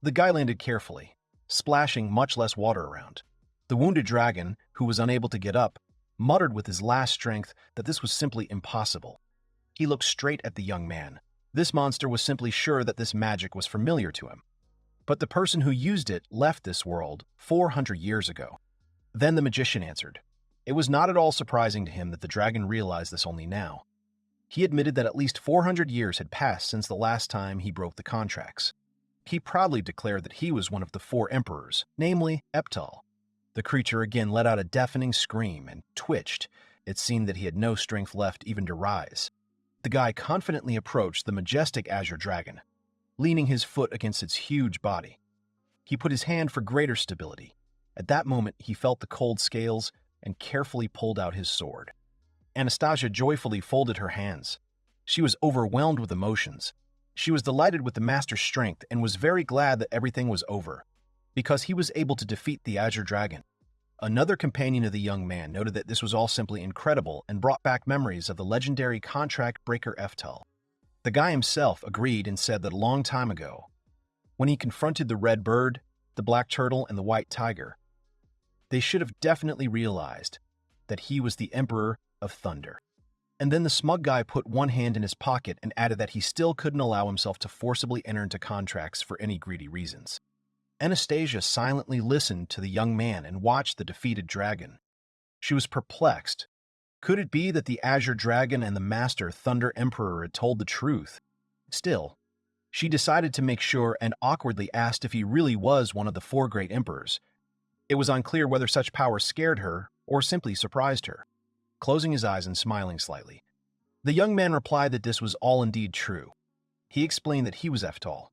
The guy landed carefully, splashing much less water around. The wounded dragon, who was unable to get up, muttered with his last strength that this was simply impossible. He looked straight at the young man. This monster was simply sure that this magic was familiar to him. But the person who used it left this world 400 years ago. Then the magician answered. It was not at all surprising to him that the dragon realized this only now. He admitted that at least 400 years had passed since the last time he broke the contracts. He proudly declared that he was one of the 4 emperors, namely Eftal. The creature again let out a deafening scream and twitched. It seemed that he had no strength left even to rise. The guy confidently approached the majestic azure dragon, leaning his foot against its huge body. He put his hand for greater stability. At that moment, he felt the cold scales and carefully pulled out his sword. Anastasia joyfully folded her hands. She was overwhelmed with emotions. She was delighted with the master's strength and was very glad that everything was over, because he was able to defeat the azure dragon. Another companion of the young man noted that this was all simply incredible and brought back memories of the legendary contract breaker Eftal. The guy himself agreed and said that a long time ago, when he confronted the red bird, the black turtle, and the white tiger, they should have definitely realized that he was the Emperor of Thunder. And then the smug guy put one hand in his pocket and added that he still couldn't allow himself to forcibly enter into contracts for any greedy reasons. Anastasia silently listened to the young man and watched the defeated dragon. She was perplexed. Could it be that the azure dragon and the master Thunder Emperor had told the truth? Still, she decided to make sure and awkwardly asked if he really was one of the 4 great emperors. It was unclear whether such power scared her or simply surprised her. Closing his eyes and smiling slightly, the young man replied that this was all indeed true. He explained that he was Eftal,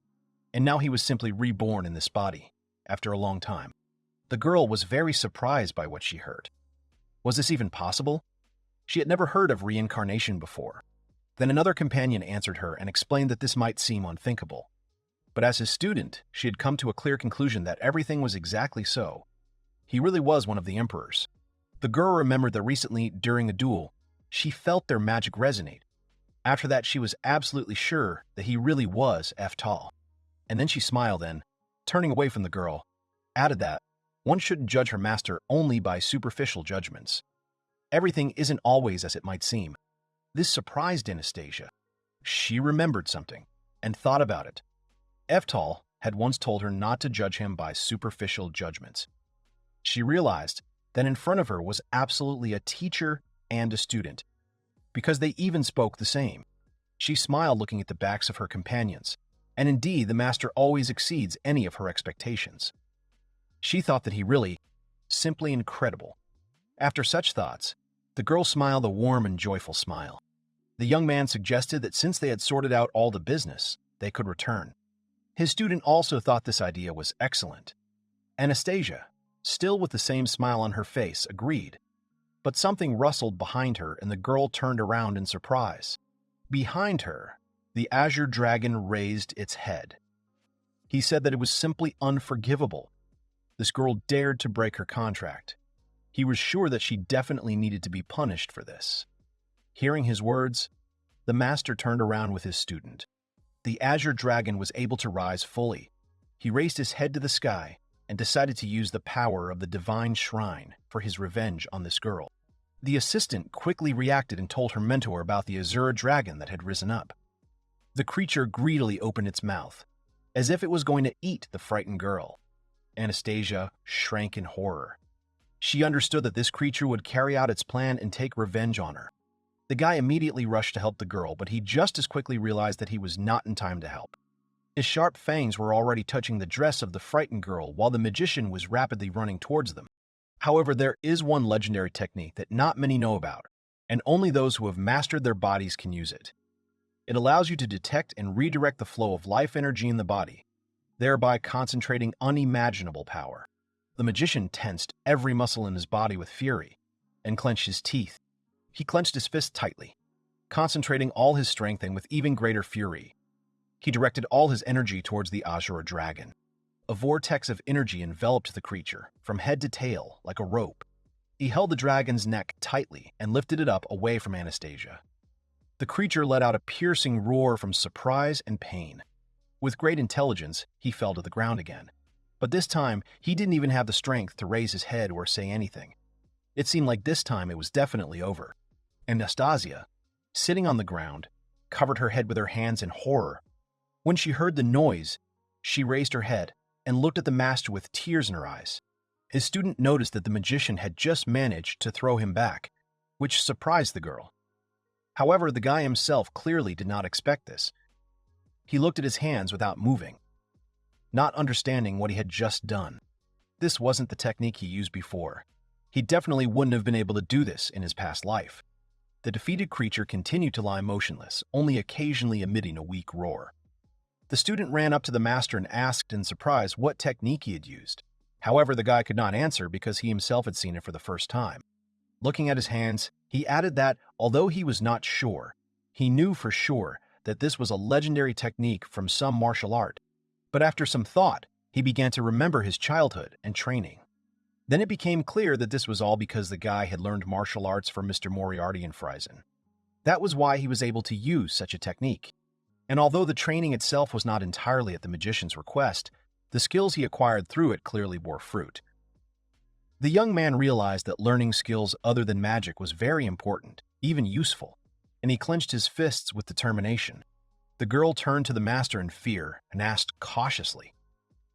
and now he was simply reborn in this body, after a long time. The girl was very surprised by what she heard. Was this even possible? She had never heard of reincarnation before. Then another companion answered her and explained that this might seem unthinkable. But as his student, she had come to a clear conclusion that everything was exactly so. He really was one of the emperors. The girl remembered that recently, during a duel, she felt their magic resonate. After that, she was absolutely sure that he really was Eftal. And then she smiled and, turning away from the girl, added that one shouldn't judge her master only by superficial judgments. Everything isn't always as it might seem. This surprised Anastasia. She remembered something and thought about it. Eftal had once told her not to judge him by superficial judgments. She realized that in front of her was absolutely a teacher and a student, because they even spoke the same. She smiled looking at the backs of her companions, and indeed the master always exceeds any of her expectations. She thought that he really, simply incredible. After such thoughts, the girl smiled a warm and joyful smile. The young man suggested that since they had sorted out all the business, they could return. His student also thought this idea was excellent. Anastasia, still with the same smile on her face, agreed. But something rustled behind her and the girl turned around in surprise. Behind her, the azure dragon raised its head. He said that it was simply unforgivable. This girl dared to break her contract. He was sure that she definitely needed to be punished for this. Hearing his words, the master turned around with his student. The azure dragon was able to rise fully. He raised his head to the sky and decided to use the power of the divine shrine for his revenge on this girl. The assistant quickly reacted and told her mentor about the azure dragon that had risen up. The creature greedily opened its mouth, as if it was going to eat the frightened girl. Anastasia shrank in horror. She understood that this creature would carry out its plan and take revenge on her. The guy immediately rushed to help the girl, but he just as quickly realized that he was not in time to help. His sharp fangs were already touching the dress of the frightened girl while the magician was rapidly running towards them. However, there is one legendary technique that not many know about, and only those who have mastered their bodies can use it. It allows you to detect and redirect the flow of life energy in the body, thereby concentrating unimaginable power. The magician tensed every muscle in his body with fury and clenched his teeth. He clenched his fist tightly. concentrating all his strength and with even greater fury. He directed all his energy towards the Azure dragon. A vortex of energy enveloped the creature, from head to tail, like a rope. He held the dragon's neck tightly and lifted it up away from Anastasia. The creature let out a piercing roar from surprise and pain. With great intelligence, he fell to the ground again. But this time, he didn't even have the strength to raise his head or say anything. It seemed like this time it was definitely over. Anastasia, sitting on the ground, covered her head with her hands in horror. When she heard the noise, she raised her head and looked at the master with tears in her eyes. His student noticed that the magician had just managed to throw him back, which surprised the girl. However, the guy himself clearly did not expect this. He looked at his hands without moving, not understanding what he had just done. This wasn't the technique he used before. He definitely wouldn't have been able to do this in his past life. The defeated creature continued to lie motionless, only occasionally emitting a weak roar. The student ran up to the master and asked in surprise what technique he had used. However, the guy could not answer because he himself had seen it for the first time. Looking at his hands, he added that, although he was not sure, he knew for sure that this was a legendary technique from some martial art. But after some thought, he began to remember his childhood and training. Then it became clear that this was all because the guy had learned martial arts from Mr. Moriarty in Friesen. That was why he was able to use such a technique. And although the training itself was not entirely at the magician's request, the skills he acquired through it clearly bore fruit. The young man realized that learning skills other than magic was very important, even useful, and he clenched his fists with determination. The girl turned to the master in fear and asked cautiously,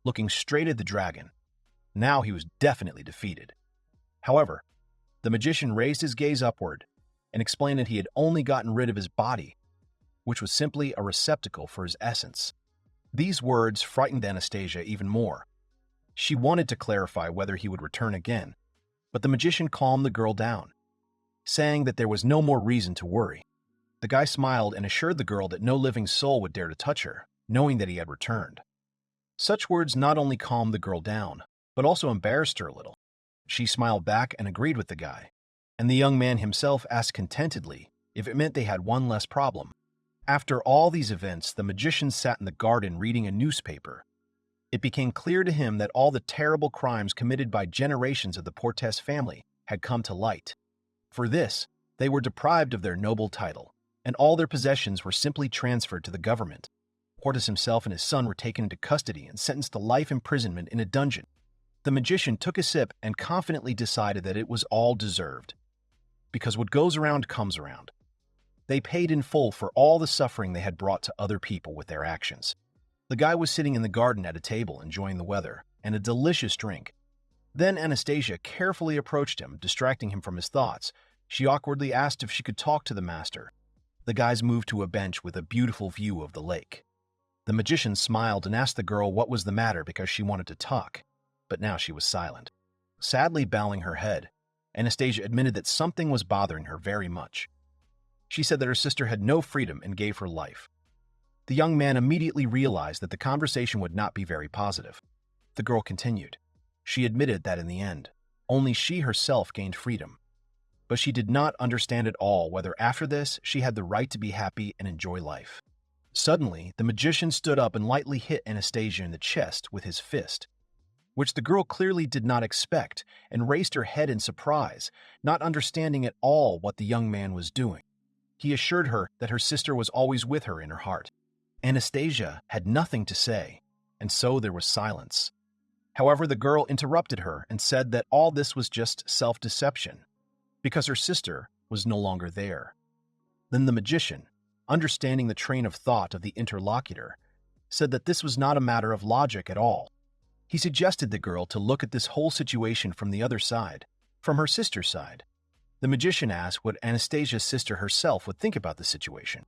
looking straight at the dragon. Now he was definitely defeated. However, the magician raised his gaze upward and explained that he had only gotten rid of his body, which was simply a receptacle for his essence. These words frightened Anastasia even more. She wanted to clarify whether he would return again, but the magician calmed the girl down, saying that there was no more reason to worry. The guy smiled and assured the girl that no living soul would dare to touch her, knowing that he had returned. Such words not only calmed the girl down, but also embarrassed her a little. She smiled back and agreed with the guy, and the young man himself asked contentedly if it meant they had one less problem. After all these events, the magician sat in the garden reading a newspaper. It became clear to him that all the terrible crimes committed by generations of the Portes family had come to light. For this, they were deprived of their noble title, and all their possessions were simply transferred to the government. Portes himself and his son were taken into custody and sentenced to life imprisonment in a dungeon. The magician took a sip and confidently decided that it was all deserved. Because what goes around comes around. They paid in full for all the suffering they had brought to other people with their actions. The guy was sitting in the garden at a table enjoying the weather and a delicious drink. Then Anastasia carefully approached him, distracting him from his thoughts. She awkwardly asked if she could talk to the master. The guys moved to a bench with a beautiful view of the lake. The magician smiled and asked the girl what was the matter because she wanted to talk, but now she was silent. Sadly bowing her head, Anastasia admitted that something was bothering her very much. She said that her sister had no freedom and gave her life. The young man immediately realized that the conversation would not be very positive. The girl continued. She admitted that in the end, only she herself gained freedom. But she did not understand at all whether after this she had the right to be happy and enjoy life. Suddenly, the magician stood up and lightly hit Anastasia in the chest with his fist, which the girl clearly did not expect, and raised her head in surprise, not understanding at all what the young man was doing. He assured her that her sister was always with her in her heart. Anastasia had nothing to say, and so there was silence. However, the girl interrupted her and said that all this was just self-deception, because her sister was no longer there. Then the magician, understanding the train of thought of the interlocutor, said that this was not a matter of logic at all. He suggested the girl to look at this whole situation from the other side, from her sister's side. The magician asked what Anastasia's sister herself would think about the situation.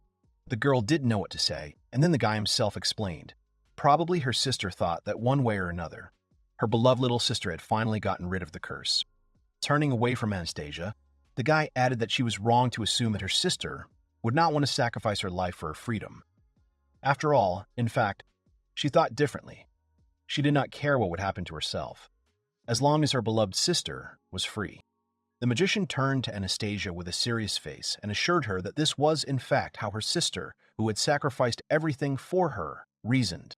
The girl didn't know what to say, and then the guy himself explained. Probably her sister thought that one way or another, her beloved little sister had finally gotten rid of the curse. Turning away from Anastasia, the guy added that she was wrong to assume that her sister would not want to sacrifice her life for her freedom. After all, in fact, she thought differently. She did not care what would happen to herself, as long as her beloved sister was free. The magician turned to Anastasia with a serious face and assured her that this was, in fact, how her sister, who had sacrificed everything for her, reasoned.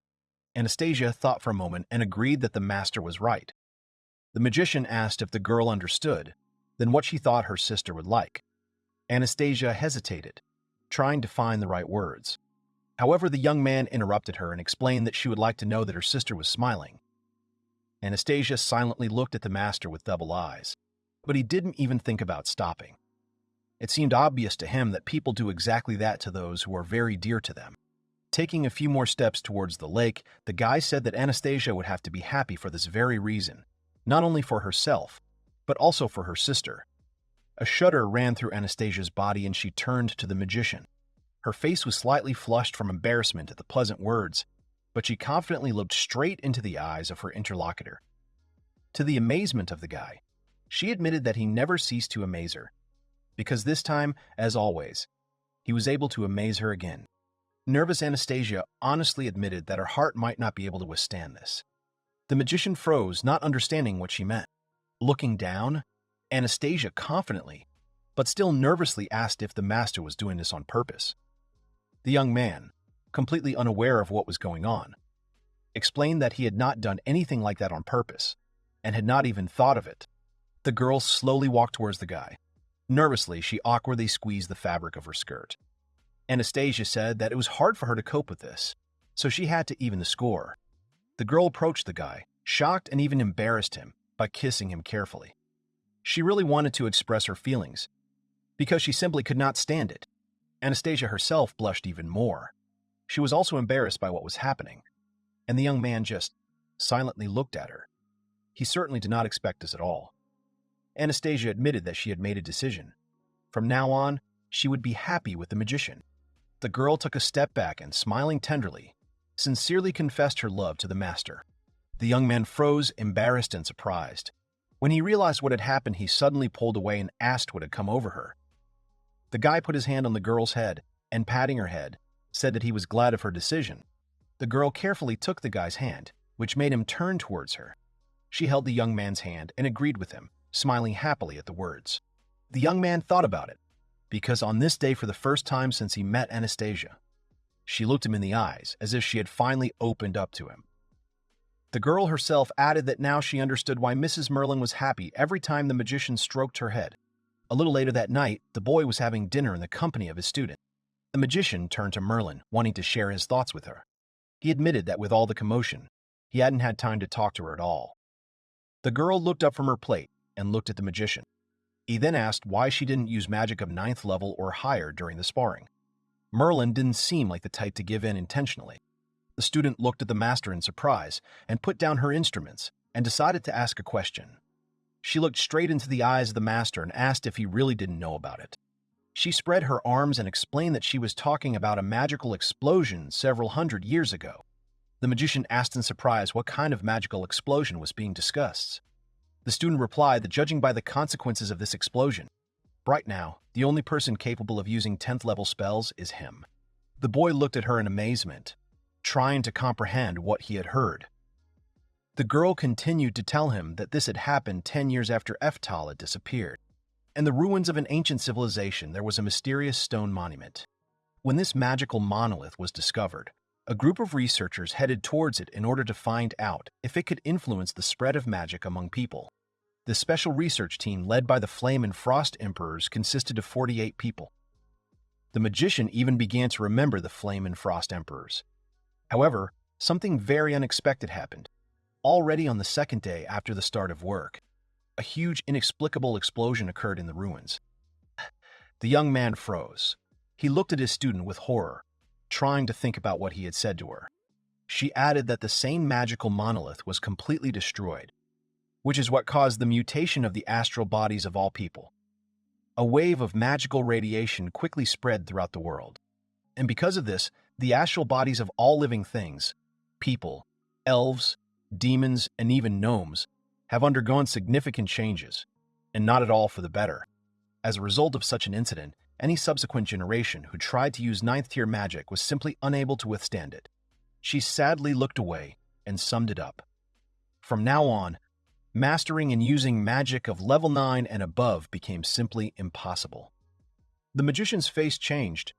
Anastasia thought for a moment and agreed that the master was right. The magician asked if the girl understood, then what she thought her sister would like. Anastasia hesitated, trying to find the right words. However, the young man interrupted her and explained that she would like to know that her sister was smiling. Anastasia silently looked at the master with double eyes, but he didn't even think about stopping. It seemed obvious to him that people do exactly that to those who are very dear to them. Taking a few more steps towards the lake, the guy said that Anastasia would have to be happy for this very reason, not only for herself, but also for her sister. A shudder ran through Anastasia's body and she turned to the magician. Her face was slightly flushed from embarrassment at the pleasant words, but she confidently looked straight into the eyes of her interlocutor. To the amazement of the guy, she admitted that he never ceased to amaze her, because this time, as always, he was able to amaze her again. Nervous Anastasia honestly admitted that her heart might not be able to withstand this. The magician froze, not understanding what she meant. Looking down, Anastasia confidently, but still nervously asked if the master was doing this on purpose. The young man, completely unaware of what was going on, explained that he had not done anything like that on purpose, and had not even thought of it. The girl slowly walked towards the guy. Nervously, she awkwardly squeezed the fabric of her skirt. Anastasia said that it was hard for her to cope with this, so she had to even the score. The girl approached the guy, shocked and even embarrassed him, by kissing him carefully. She really wanted to express her feelings, because she simply could not stand it. Anastasia herself blushed even more. She was also embarrassed by what was happening, and the young man just silently looked at her. He certainly did not expect this at all. Anastasia admitted that she had made a decision. From now on, she would be happy with the magician. The girl took a step back and, smiling tenderly, sincerely confessed her love to the master. The young man froze, embarrassed and surprised. When he realized what had happened, he suddenly pulled away and asked what had come over her. The guy put his hand on the girl's head and, patting her head, said that he was glad of her decision. The girl carefully took the guy's hand, which made him turn towards her. She held the young man's hand and agreed with him, smiling happily at the words. The young man thought about it, because on this day, for the first time since he met Anastasia, she looked him in the eyes as if she had finally opened up to him. The girl herself added that now she understood why Mrs. Merlin was happy every time the magician stroked her head. A little later that night, the boy was having dinner in the company of his student. The magician turned to Merlin, wanting to share his thoughts with her. He admitted that with all the commotion, he hadn't had time to talk to her at all. The girl looked up from her plate and looked at the magician. He then asked why she didn't use magic of 9th level or higher during the sparring. Merlin didn't seem like the type to give in intentionally. The student looked at the master in surprise and put down her instruments and decided to ask a question. She looked straight into the eyes of the master and asked if he really didn't know about it. She spread her arms and explained that she was talking about a magical explosion several hundred years ago. The magician asked in surprise what kind of magical explosion was being discussed. The student replied that judging by the consequences of this explosion, right now, the only person capable of using 10th level spells is him. The boy looked at her in amazement, trying to comprehend what he had heard. The girl continued to tell him that this had happened 10 years after Eftal had disappeared. In the ruins of an ancient civilization, there was a mysterious stone monument. When this magical monolith was discovered, a group of researchers headed towards it in order to find out if it could influence the spread of magic among people. The special research team, led by the Flame and Frost Emperors, consisted of 48 people. The magician even began to remember the Flame and Frost Emperors. However, something very unexpected happened. Already on the second day after the start of work, a huge, inexplicable explosion occurred in the ruins. The young man froze. He looked at his student with horror, trying to think about what he had said to her. She added that the same magical monolith was completely destroyed, which is what caused the mutation of the astral bodies of all people. A wave of magical radiation quickly spread throughout the world. And because of this, the astral bodies of all living things, people, elves, demons, and even gnomes, have undergone significant changes, and not at all for the better. As a result of such an incident, any subsequent generation who tried to use 9th-tier magic was simply unable to withstand it. She sadly looked away and summed it up. From now on, Mastering and using magic of level 9 and above became simply impossible. The magician's face changed.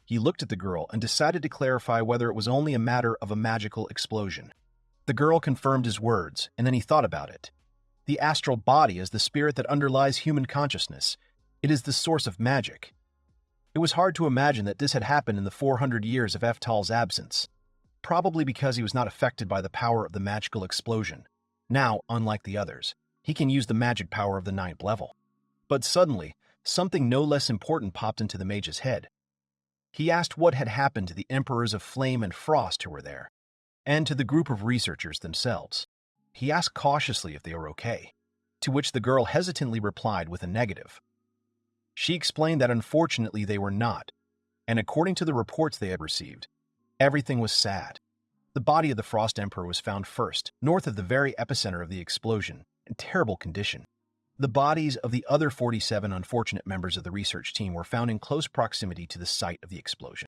He looked at the girl and decided to clarify whether it was only a matter of a magical explosion. The girl confirmed his words, and then he thought about it. The astral body is the spirit that underlies human consciousness. It is the source of magic. It was hard to imagine that this had happened in the 400 years of Eftal's absence, probably because he was not affected by the power of the magical explosion. Now, unlike the others, he can use the magic power of the 9th level. But suddenly, something no less important popped into the mage's head. He asked what had happened to the Emperors of Flame and Frost who were there, and to the group of researchers themselves. He asked cautiously if they were okay, to which the girl hesitantly replied with a negative. She explained that unfortunately they were not, and according to the reports they had received, everything was sad. The body of the Frost Emperor was found first, north of the very epicenter of the explosion, in terrible condition. The bodies of the other 47 unfortunate members of the research team were found in close proximity to the site of the explosion.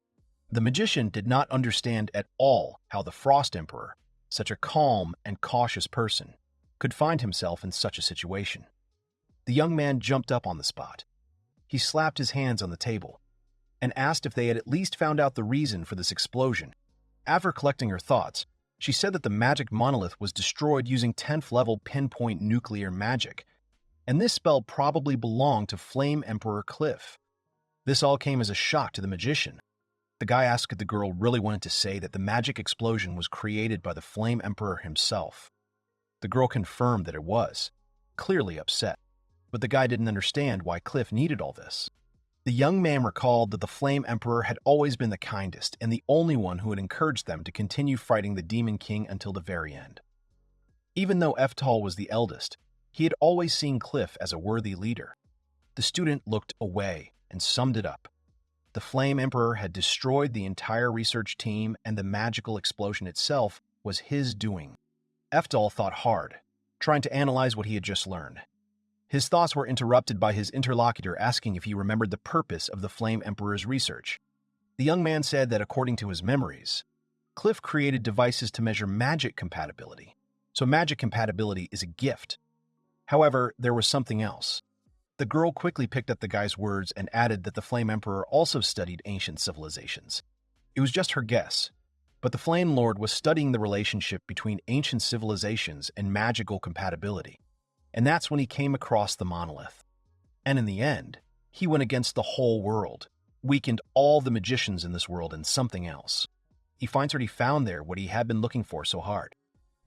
The magician did not understand at all how the Frost Emperor, such a calm and cautious person, could find himself in such a situation. The young man jumped up on the spot. He slapped his hands on the table and asked if they had at least found out the reason for this explosion. After collecting her thoughts, she said that the magic monolith was destroyed using 10th level pinpoint nuclear magic, and this spell probably belonged to Flame Emperor Cliff. This all came as a shock to the magician. The guy asked if the girl really wanted to say that the magic explosion was created by the Flame Emperor himself. The girl confirmed that it was, clearly upset, but the guy didn't understand why Cliff needed all this. The young man recalled that the Flame Emperor had always been the kindest and the only one who had encouraged them to continue fighting the Demon King until the very end. Even though Eftal was the eldest, he had always seen Cliff as a worthy leader. The student looked away and summed it up. The Flame Emperor had destroyed the entire research team, and the magical explosion itself was his doing. Eftal thought hard, trying to analyze what he had just learned. His thoughts were interrupted by his interlocutor asking if he remembered the purpose of the Flame Emperor's research. The young man said that according to his memories, Cliff created devices to measure magic compatibility, so magic compatibility is a gift. However, there was something else. The girl quickly picked up the guy's words and added that the Flame Emperor also studied ancient civilizations. It was just her guess, but the Flame Lord was studying the relationship between ancient civilizations and magical compatibility, and that's when he came across the monolith. And in the end, he went against the whole world, weakened all the magicians in this world and something else. He finds what he found there, what he had been looking for so hard.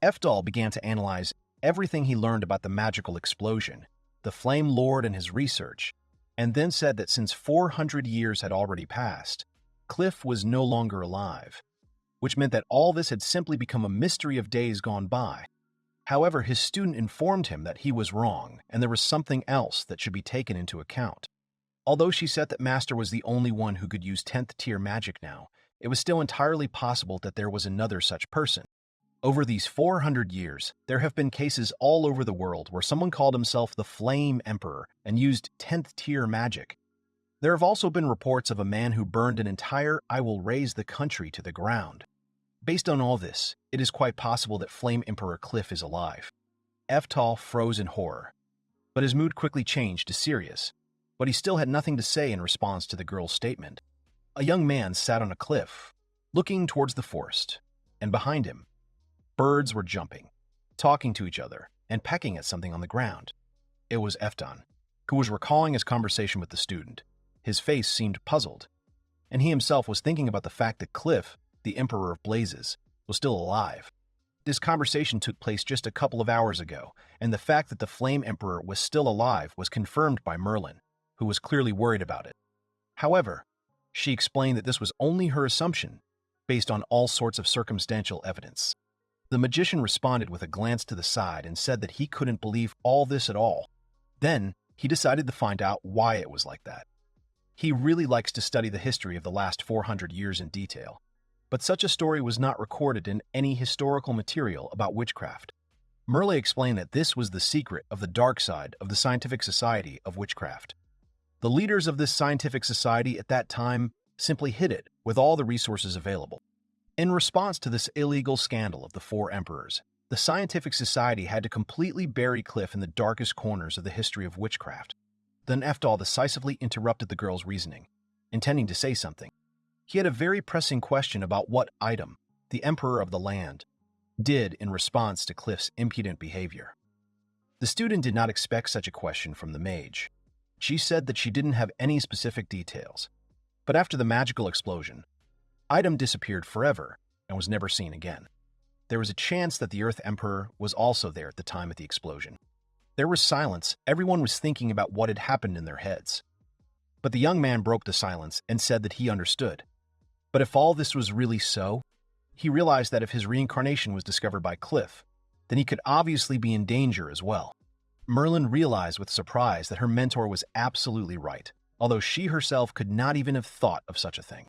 Eftal began to analyze everything he learned about the magical explosion, the Flame Lord and his research, and then said that since 400 years had already passed, Cliff was no longer alive, which meant that all this had simply become a mystery of days gone by. However, his student informed him that he was wrong, and there was something else that should be taken into account. Although she said that Master was the only one who could use 10th tier magic now, it was still entirely possible that there was another such person. Over these 400 years, there have been cases all over the world where someone called himself the Flame Emperor and used 10th tier magic. There have also been reports of a man who burned an entire "I will raise the country" to the ground. Based on all this, it is quite possible that Flame Emperor Cliff is alive. Eftal froze in horror, but his mood quickly changed to serious, but he still had nothing to say in response to the girl's statement. A young man sat on a cliff, looking towards the forest, and behind him, birds were jumping, talking to each other, and pecking at something on the ground. It was Eftal, who was recalling his conversation with the student. His face seemed puzzled, and he himself was thinking about the fact that Cliff, the Emperor of Blazes, was still alive. This conversation took place just a couple of hours ago, and the fact that the Flame Emperor was still alive was confirmed by Merlin, who was clearly worried about it. However, she explained that this was only her assumption, based on all sorts of circumstantial evidence. The magician responded with a glance to the side and said that he couldn't believe all this at all. Then, he decided to find out why it was like that. He really likes to study the history of the last 400 years in detail, but such a story was not recorded in any historical material about witchcraft. Merle explained that this was the secret of the dark side of the Scientific Society of Witchcraft. The leaders of this scientific society at that time simply hid it with all the resources available. In response to this illegal scandal of the 4 emperors, The scientific society had to completely bury Cliff in the darkest corners of the history of witchcraft. Then Eftal decisively interrupted the girl's reasoning, intending to say something. He had a very pressing question about what item the emperor of the land did in response to Cliff's impudent behavior. The student did not expect such a question from the mage. She said that she didn't have any specific details, but after the magical explosion, item disappeared forever and was never seen again. There was a chance that the Earth Emperor was also there at the time of the explosion. There was silence. Everyone was thinking about what had happened in their heads. But the young man broke the silence and said that he understood. But if all this was really so, he realized that if his reincarnation was discovered by Cliff, then he could obviously be in danger as well. Merlin realized with surprise that her mentor was absolutely right, although she herself could not even have thought of such a thing.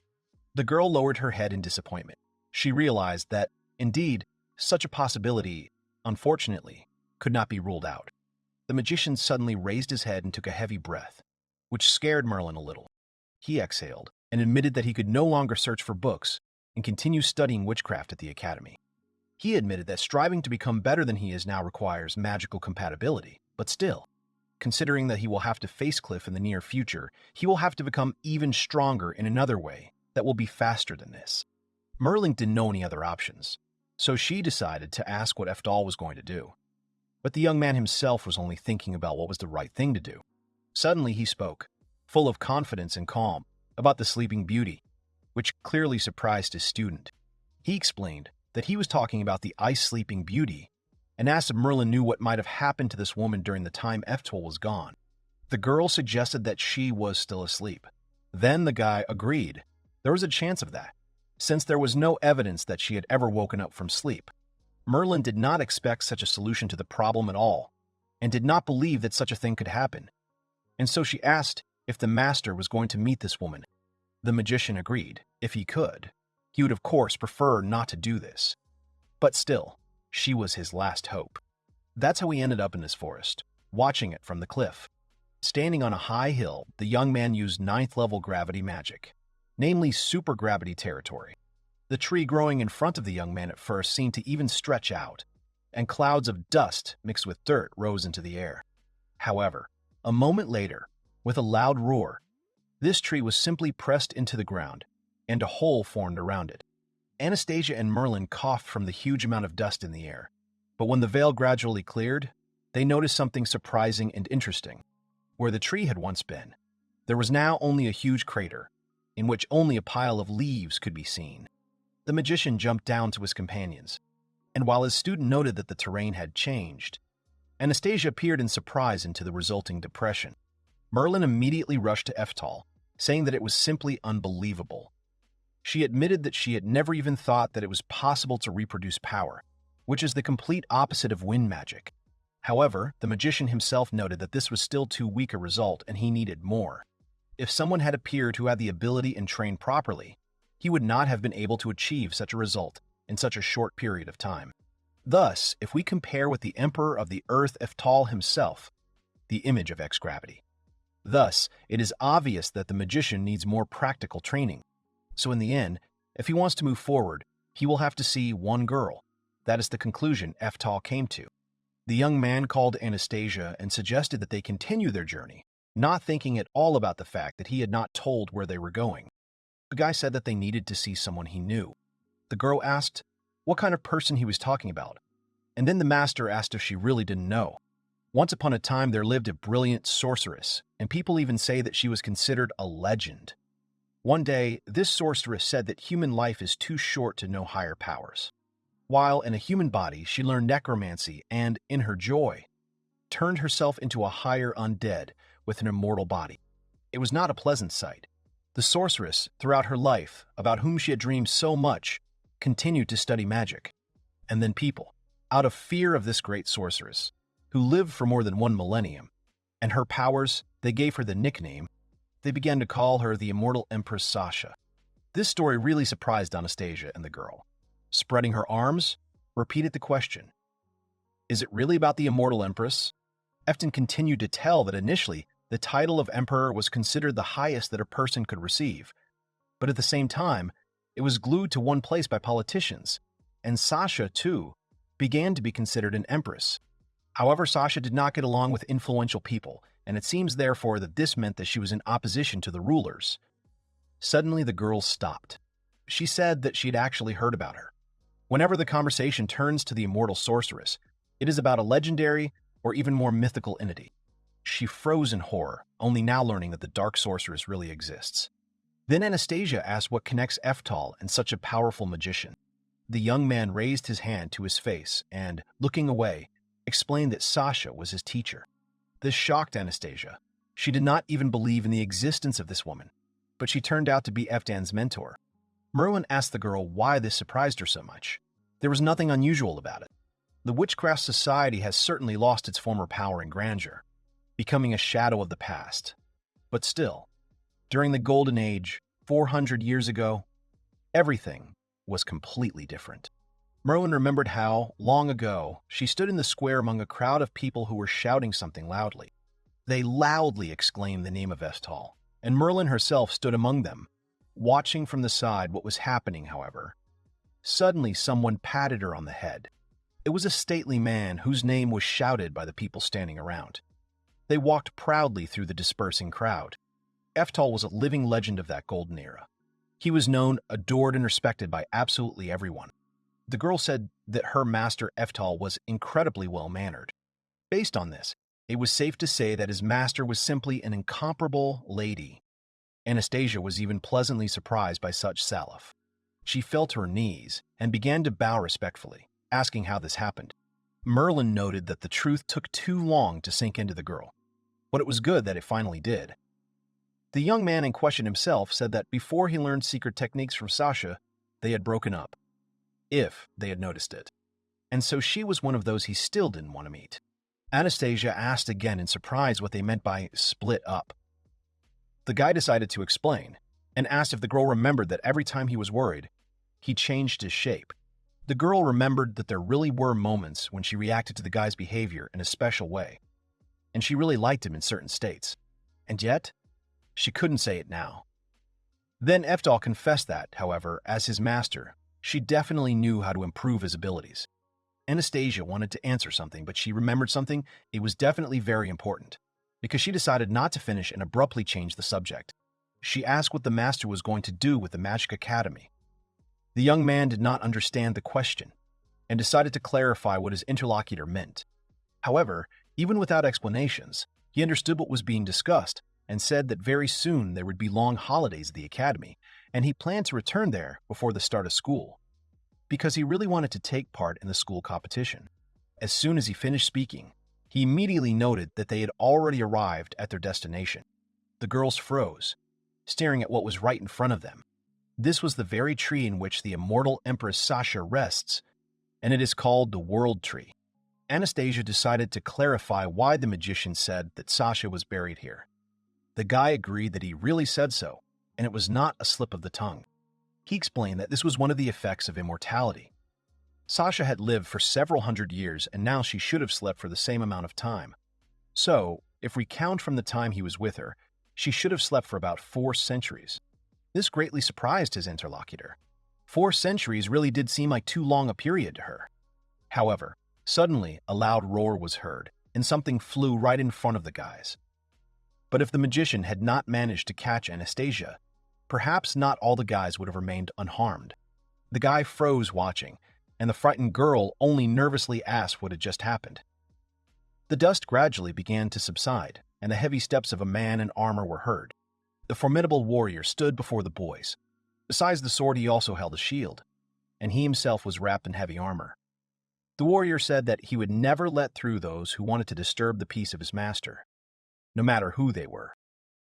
The girl lowered her head in disappointment. She realized that, indeed, such a possibility, unfortunately, could not be ruled out. The magician suddenly raised his head and took a heavy breath, which scared Merlin a little. He exhaled and admitted that he could no longer search for books and continue studying witchcraft at the Academy. He admitted that striving to become better than he is now requires magical compatibility, but still, considering that he will have to face Cliff in the near future, he will have to become even stronger in another way that will be faster than this. Merlin didn't know any other options, so she decided to ask what Eftal was going to do. But the young man himself was only thinking about what was the right thing to do. Suddenly he spoke, full of confidence and calm, about the sleeping beauty, which clearly surprised his student. He explained that he was talking about the ice-sleeping beauty and asked if Merlin knew what might have happened to this woman during the time Eftal was gone. The girl suggested that she was still asleep. Then the guy agreed. There was a chance of that, since there was no evidence that she had ever woken up from sleep. Merlin did not expect such a solution to the problem at all, and did not believe that such a thing could happen. And so she asked if the master was going to meet this woman. The magician agreed, if he could. He would of course prefer not to do this. But still, she was his last hope. That's how he ended up in this forest, watching it from the cliff. Standing on a high hill, the young man used 9th-level gravity magic, namely supergravity territory. The tree growing in front of the young man at first seemed to even stretch out, and clouds of dust mixed with dirt rose into the air. However, a moment later, with a loud roar, this tree was simply pressed into the ground, and a hole formed around it. Anastasia and Merlin coughed from the huge amount of dust in the air, but when the veil gradually cleared, they noticed something surprising and interesting. Where the tree had once been, there was now only a huge crater, in which only a pile of leaves could be seen. The magician jumped down to his companions, and while his student noted that the terrain had changed, Anastasia peered in surprise into the resulting depression. Merlin immediately rushed to Eftal, saying that it was simply unbelievable. She admitted that she had never even thought that it was possible to reproduce power, which is the complete opposite of wind magic. However, the magician himself noted that this was still too weak a result and he needed more. If someone had appeared who had the ability and trained properly, he would not have been able to achieve such a result in such a short period of time. Thus, if we compare with the Emperor of the Earth Eftal himself, the image of X-gravity. Thus, it is obvious that the magician needs more practical training. So in the end, if he wants to move forward, he will have to see one girl. That is the conclusion Eftal came to. The young man called Anastasia and suggested that they continue their journey, not thinking at all about the fact that he had not told where they were going. The guy said that they needed to see someone he knew. The girl asked what kind of person he was talking about, and then the master asked if she really didn't know. Once upon a time, there lived a brilliant sorceress, and people even say that she was considered a legend. One day, this sorceress said that human life is too short to know higher powers. While in a human body, she learned necromancy and, in her joy, turned herself into a higher undead with an immortal body. It was not a pleasant sight. The sorceress, throughout her life, about whom she had dreamed so much, continued to study magic. And then people, out of fear of this great sorceress, who lived for more than 1 millennium, and her powers, they gave her the nickname, they began to call her the immortal Empress Sasha. This story really surprised Anastasia and the girl. Spreading her arms, repeated the question, "Is it really about the immortal Empress?" Eftal continued to tell that initially, the title of Emperor was considered the highest that a person could receive, but at the same time, it was glued to one place by politicians, and Sasha, too, began to be considered an empress. However, Sasha did not get along with influential people, and it seems therefore that this meant that she was in opposition to the rulers. Suddenly, the girl stopped. She said that she had actually heard about her. Whenever the conversation turns to the immortal sorceress, it is about a legendary or even more mythical entity. She froze in horror, only now learning that the dark sorceress really exists. Then Anastasia asked what connects Eftal and such a powerful magician. The young man raised his hand to his face and, looking away, explained that Sasha was his teacher. This shocked Anastasia. She did not even believe in the existence of this woman, but she turned out to be Eftan's mentor. Merlin asked the girl why this surprised her so much. There was nothing unusual about it. The witchcraft society has certainly lost its former power and grandeur, becoming a shadow of the past. But still, during the Golden Age, 400 years ago, everything was completely different. Merlin remembered how, long ago, she stood in the square among a crowd of people who were shouting something loudly. They loudly exclaimed the name of Eftal, and Merlin herself stood among them, watching from the side what was happening, however. Suddenly, someone patted her on the head. It was a stately man whose name was shouted by the people standing around. They walked proudly through the dispersing crowd. Eftal was a living legend of that golden era. He was known, adored, and respected by absolutely everyone. The girl said that her master Eftal was incredibly well-mannered. Based on this, it was safe to say that his master was simply an incomparable lady. Anastasia was even pleasantly surprised by such salaf. She fell to her knees and began to bow respectfully, asking how this happened. Merlin noted that the truth took too long to sink into the girl, but it was good that it finally did. The young man in question himself said that before he learned secret techniques from Sasha, they had broken up, if they had noticed it. And so she was one of those he still didn't want to meet. Anastasia asked again in surprise what they meant by split up. The guy decided to explain, and asked if the girl remembered that every time he was worried, he changed his shape. The girl remembered that there really were moments when she reacted to the guy's behavior in a special way, and she really liked him in certain states. And yet, she couldn't say it now. Then Eftal confessed that, however, as his master, she definitely knew how to improve his abilities. Anastasia wanted to answer something, but she remembered something. It was definitely very important, because she decided not to finish and abruptly change the subject. She asked what the master was going to do with the Magic Academy. The young man did not understand the question, and decided to clarify what his interlocutor meant. However, even without explanations, he understood what was being discussed, and said that very soon there would be long holidays at the academy, and he planned to return there before the start of school, because he really wanted to take part in the school competition. As soon as he finished speaking, he immediately noted that they had already arrived at their destination. The girls froze, staring at what was right in front of them. This was the very tree in which the immortal Empress Sasha rests, and it is called the World Tree. Anastasia decided to clarify why the magician said that Sasha was buried here. The guy agreed that he really said so, and it was not a slip of the tongue. He explained that this was one of the effects of immortality. Sasha had lived for several hundred years, and now she should have slept for the same amount of time. So, if we count from the time he was with her, she should have slept for about 4 centuries. This greatly surprised his interlocutor. 4 centuries really did seem like too long a period to her. However, suddenly a loud roar was heard, and something flew right in front of the guys. But if the magician had not managed to catch Anastasia, perhaps not all the guys would have remained unharmed. The guy froze watching, and the frightened girl only nervously asked what had just happened. The dust gradually began to subside, and the heavy steps of a man in armor were heard. The formidable warrior stood before the boys. Besides the sword, he also held a shield, and he himself was wrapped in heavy armor. The warrior said that he would never let through those who wanted to disturb the peace of his master, no matter who they were.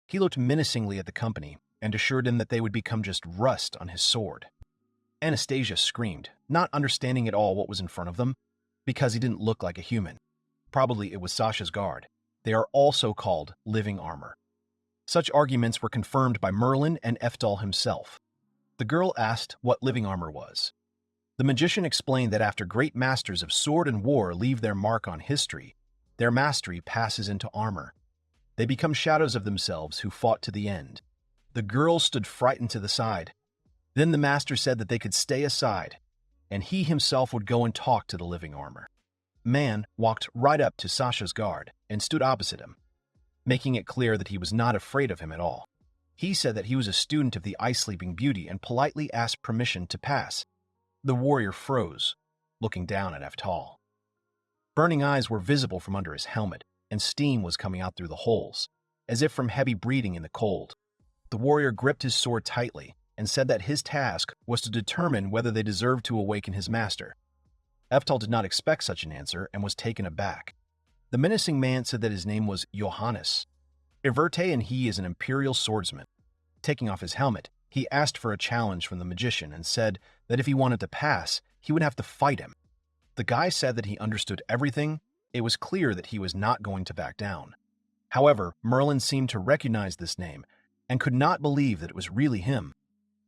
He looked menacingly at the company and assured them that they would become just rust on his sword. Anastasia screamed, not understanding at all what was in front of them, because he didn't look like a human. Probably it was Sasha's guard. They are also called living armor. Such arguments were confirmed by Merlin and Eftal himself. The girl asked what living armor was. The magician explained that after great masters of sword and war leave their mark on history, their mastery passes into armor. They become shadows of themselves who fought to the end. The girl stood frightened to the side. Then the master said that they could stay aside, and he himself would go and talk to the living armor. Man walked right up to Sasha's guard and stood opposite him, making it clear that he was not afraid of him at all. He said that he was a student of the Ice-Sleeping Beauty and politely asked permission to pass. The warrior froze, looking down at Eftal. Burning eyes were visible from under his helmet, and steam was coming out through the holes, as if from heavy breathing in the cold. The warrior gripped his sword tightly and said that his task was to determine whether they deserved to awaken his master. Eftal did not expect such an answer and was taken aback. The menacing man said that his name was Johannes. Iverte and he is an imperial swordsman. Taking off his helmet, he asked for a challenge from the magician and said that if he wanted to pass, he would have to fight him. The guy said that he understood everything. It was clear that he was not going to back down. However, Merlin seemed to recognize this name and could not believe that it was really him.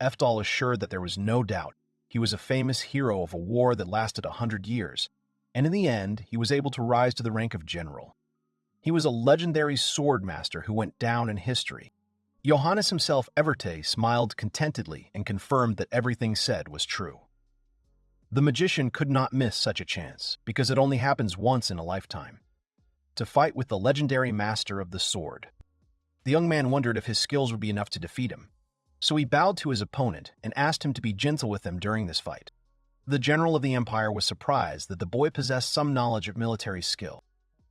Eftal assured that there was no doubt. He was a famous hero of a war that lasted 100 years, and in the end, he was able to rise to the rank of general. He was a legendary sword master who went down in history. Johannes himself, Everte, smiled contentedly and confirmed that everything said was true. The magician could not miss such a chance, because it only happens once in a lifetime. To fight with the legendary master of the sword. The young man wondered if his skills would be enough to defeat him, so he bowed to his opponent and asked him to be gentle with him during this fight. The general of the empire was surprised that the boy possessed some knowledge of military skill.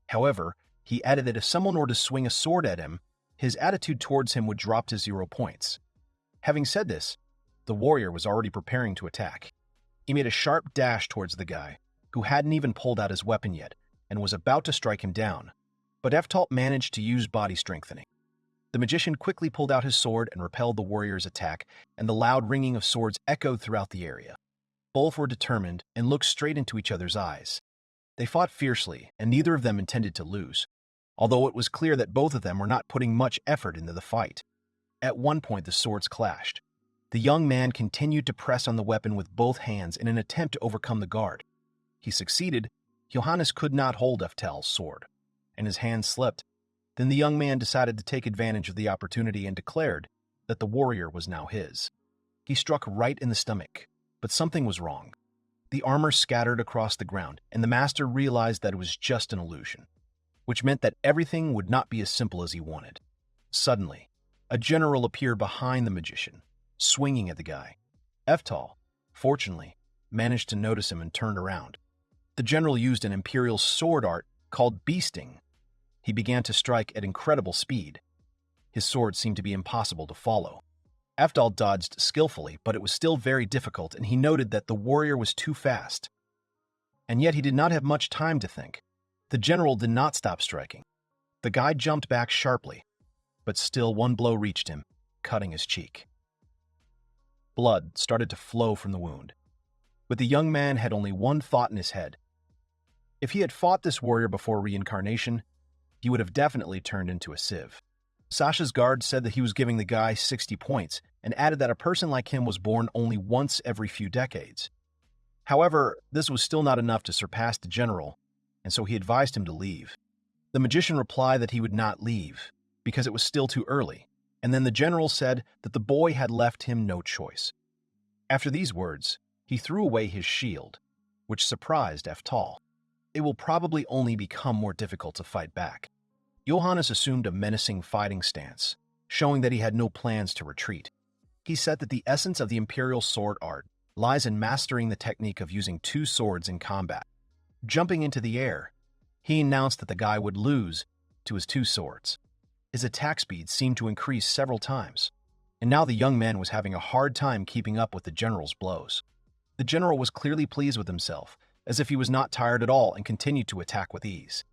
However, he added that if someone were to swing a sword at him, his attitude towards him would drop to 0 points. Having said this, the warrior was already preparing to attack. He made a sharp dash towards the guy, who hadn't even pulled out his weapon yet, and was about to strike him down, but Eftal managed to use body strengthening. The magician quickly pulled out his sword and repelled the warrior's attack, and the loud ringing of swords echoed throughout the area. Both were determined and looked straight into each other's eyes. They fought fiercely, and neither of them intended to lose, although it was clear that both of them were not putting much effort into the fight. At one point, the swords clashed. The young man continued to press on the weapon with both hands in an attempt to overcome the guard. He succeeded. Johannes could not hold Eftal's sword, and his hand slipped. Then the young man decided to take advantage of the opportunity and declared that the warrior was now his. He struck right in the stomach, but something was wrong. The armor scattered across the ground, and the master realized that it was just an illusion, which meant that everything would not be as simple as he wanted. Suddenly, a general appeared behind the magician, swinging at the guy. Eftal, fortunately, managed to notice him and turned around. The general used an imperial sword art called beasting. He began to strike at incredible speed. His sword seemed to be impossible to follow. Eftal dodged skillfully, but it was still very difficult, and he noted that the warrior was too fast. And yet he did not have much time to think. The general did not stop striking. The guy jumped back sharply, but still one blow reached him, cutting his cheek. Blood started to flow from the wound. But the young man had only one thought in his head. If he had fought this warrior before reincarnation, he would have definitely turned into a sieve. Sasha's guard said that he was giving the guy 60 points and added that a person like him was born only once every few decades. However, this was still not enough to surpass the general, and so he advised him to leave. The magician replied that he would not leave because it was still too early, and then the general said that the boy had left him no choice. After these words, he threw away his shield, which surprised Eftal. It will probably only become more difficult to fight back. Johannes assumed a menacing fighting stance, showing that he had no plans to retreat. He said that the essence of the imperial sword art lies in mastering the technique of using 2 swords in combat. Jumping into the air, he announced that the guy would lose to his 2 swords. His attack speed seemed to increase several times, and now the young man was having a hard time keeping up with the general's blows. The general was clearly pleased with himself, as if he was not tired at all and continued to attack with ease.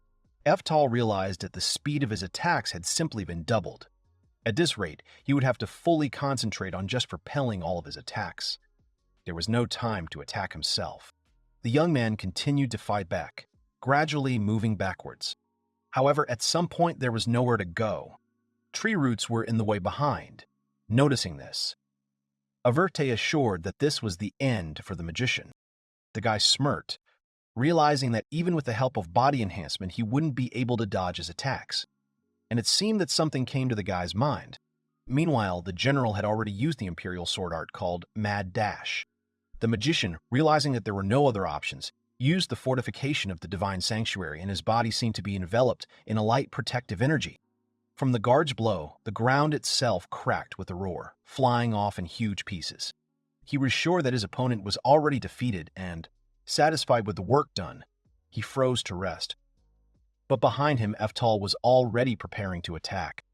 Eftal realized that the speed of his attacks had simply been doubled. At this rate, he would have to fully concentrate on just propelling all of his attacks. There was no time to attack himself. The young man continued to fight back, gradually moving backwards. However, at some point there was nowhere to go. Tree roots were in the way behind. Noticing this, Everte assured that this was the end for the magician. The guy smirked, realizing that even with the help of body enhancement, he wouldn't be able to dodge his attacks. And it seemed that something came to the guy's mind. Meanwhile, the general had already used the imperial sword art called Mad Dash. The magician, realizing that there were no other options, used the fortification of the divine sanctuary, and his body seemed to be enveloped in a light protective energy. From the guard's blow, the ground itself cracked with a roar, flying off in huge pieces. He was sure that his opponent was already defeated and, satisfied with the work done, he froze to rest. But behind him, Eftal was already preparing to attack.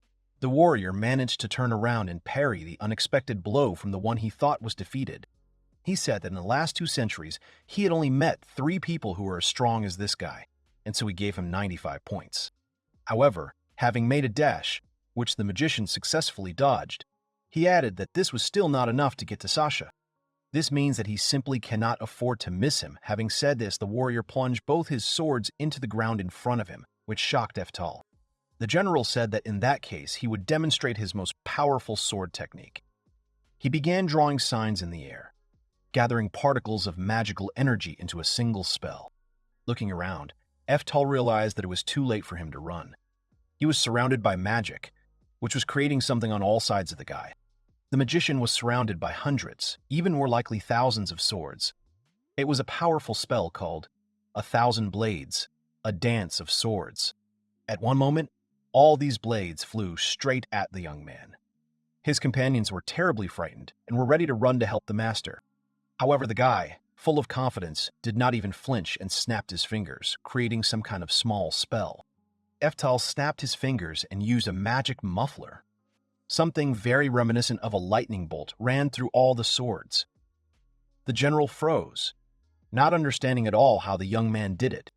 The warrior managed to turn around and parry the unexpected blow from the one he thought was defeated. He said that in the last 2 centuries, he had only met 3 people who were as strong as this guy, and so he gave him 95 points. However, having made a dash, which the magician successfully dodged, he added that this was still not enough to get to Sasha. This means that he simply cannot afford to miss him. Having said this, the warrior plunged both his swords into the ground in front of him, which shocked Eftal. The general said that in that case, he would demonstrate his most powerful sword technique. He began drawing signs in the air, gathering particles of magical energy into a single spell. Looking around, Eftal realized that it was too late for him to run. He was surrounded by magic, which was creating something on all sides of the guy. The magician was surrounded by hundreds, even more likely thousands of swords. It was a powerful spell called 1,000 Blades, a dance of swords. At one moment, all these blades flew straight at the young man. His companions were terribly frightened and were ready to run to help the master. However, the guy, full of confidence, did not even flinch and snapped his fingers, creating some kind of small spell. Eftal snapped his fingers and used a magic muffler. Something very reminiscent of a lightning bolt ran through all the swords. The general froze, not understanding at all how the young man did it,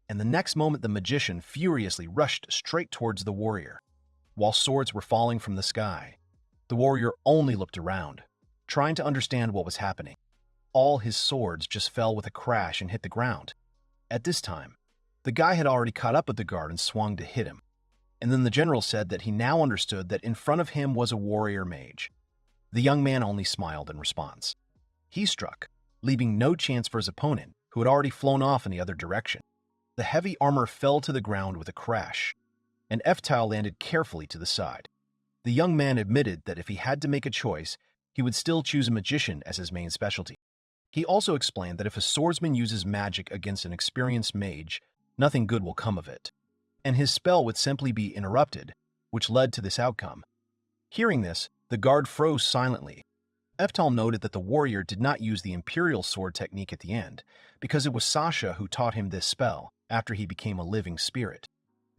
and the next moment the magician furiously rushed straight towards the warrior. While swords were falling from the sky, the warrior only looked around, trying to understand what was happening. All his swords just fell with a crash and hit the ground. At this time, the guy had already caught up with the guard and swung to hit him. And then the general said that he now understood that in front of him was a warrior mage. The young man only smiled in response. He struck, leaving no chance for his opponent, who had already flown off in the other direction. The heavy armor fell to the ground with a crash, and Eftal landed carefully to the side. The young man admitted that if he had to make a choice, he would still choose a magician as his main specialty. He also explained that if a swordsman uses magic against an experienced mage, nothing good will come of it, and his spell would simply be interrupted, which led to this outcome. Hearing this, the guard froze silently. Eftal noted that the warrior did not use the Imperial sword technique at the end, because it was Sasha who taught him this spell after he became a living spirit.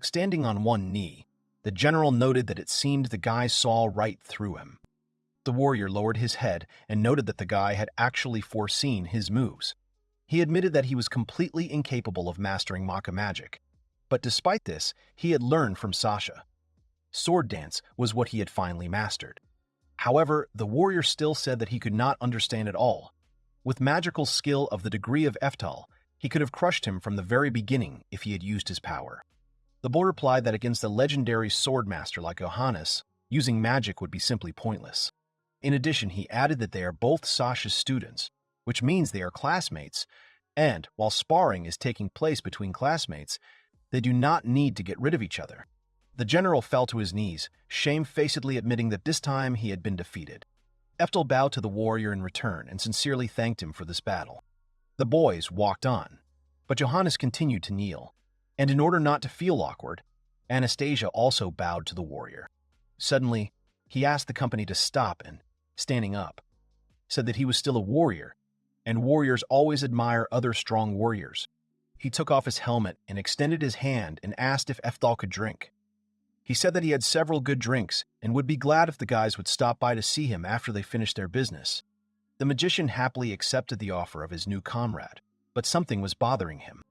Standing on one knee, the general noted that it seemed the guy saw right through him. The warrior lowered his head and noted that the guy had actually foreseen his moves. He admitted that he was completely incapable of mastering Manga magic, but despite this, he had learned from Sasha. Sword dance was what he had finally mastered. However, the warrior still said that he could not understand it all. With magical skill of the degree of Eftal, he could have crushed him from the very beginning if he had used his power. The boy replied that against a legendary swordmaster like Johannes, using magic would be simply pointless. In addition, he added that they are both Sasha's students, which means they are classmates, and while sparring is taking place between classmates, they do not need to get rid of each other. The general fell to his knees, shamefacedly admitting that this time he had been defeated. Eftal bowed to the warrior in return and sincerely thanked him for this battle. The boys walked on, but Johannes continued to kneel, and in order not to feel awkward, Anastasia also bowed to the warrior. Suddenly, he asked the company to stop and, standing up, said that he was still a warrior, and warriors always admire other strong warriors. He took off his helmet and extended his hand and asked if Eftal could drink. He said that he had several good drinks and would be glad if the guys would stop by to see him after they finished their business. The magician happily accepted the offer of his new comrade, but something was bothering him.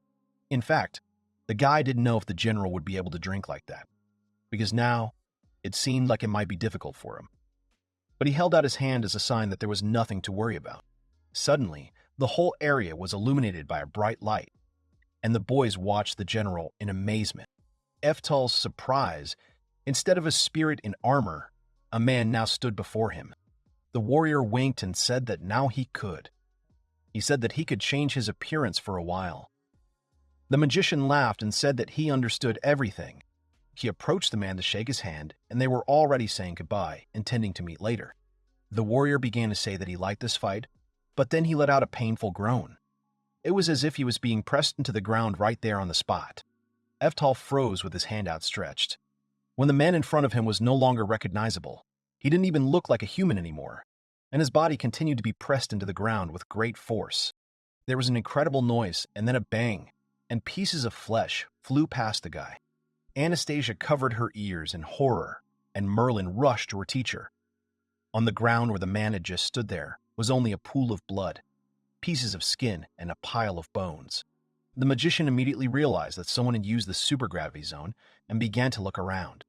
In fact, the guy didn't know if the general would be able to drink like that, because now it seemed like it might be difficult for him. But he held out his hand as a sign that there was nothing to worry about. Suddenly, the whole area was illuminated by a bright light, and the boys watched the general in amazement. Eftal's surprise, instead of a spirit in armor, a man now stood before him. The warrior winked and said that now he could. He said that he could change his appearance for a while. The magician laughed and said that he understood everything. He approached the man to shake his hand, and they were already saying goodbye, intending to meet later. The warrior began to say that he liked this fight, but then he let out a painful groan. It was as if he was being pressed into the ground right there on the spot. Eftal froze with his hand outstretched. When the man in front of him was no longer recognizable, he didn't even look like a human anymore, and his body continued to be pressed into the ground with great force. There was an incredible noise, and then a bang, and pieces of flesh flew past the guy. Anastasia covered her ears in horror, and Merlin rushed to her teacher. On the ground where the man had just stood there was only a pool of blood, pieces of skin, and a pile of bones. The magician immediately realized that someone had used the supergravity zone and began to look around.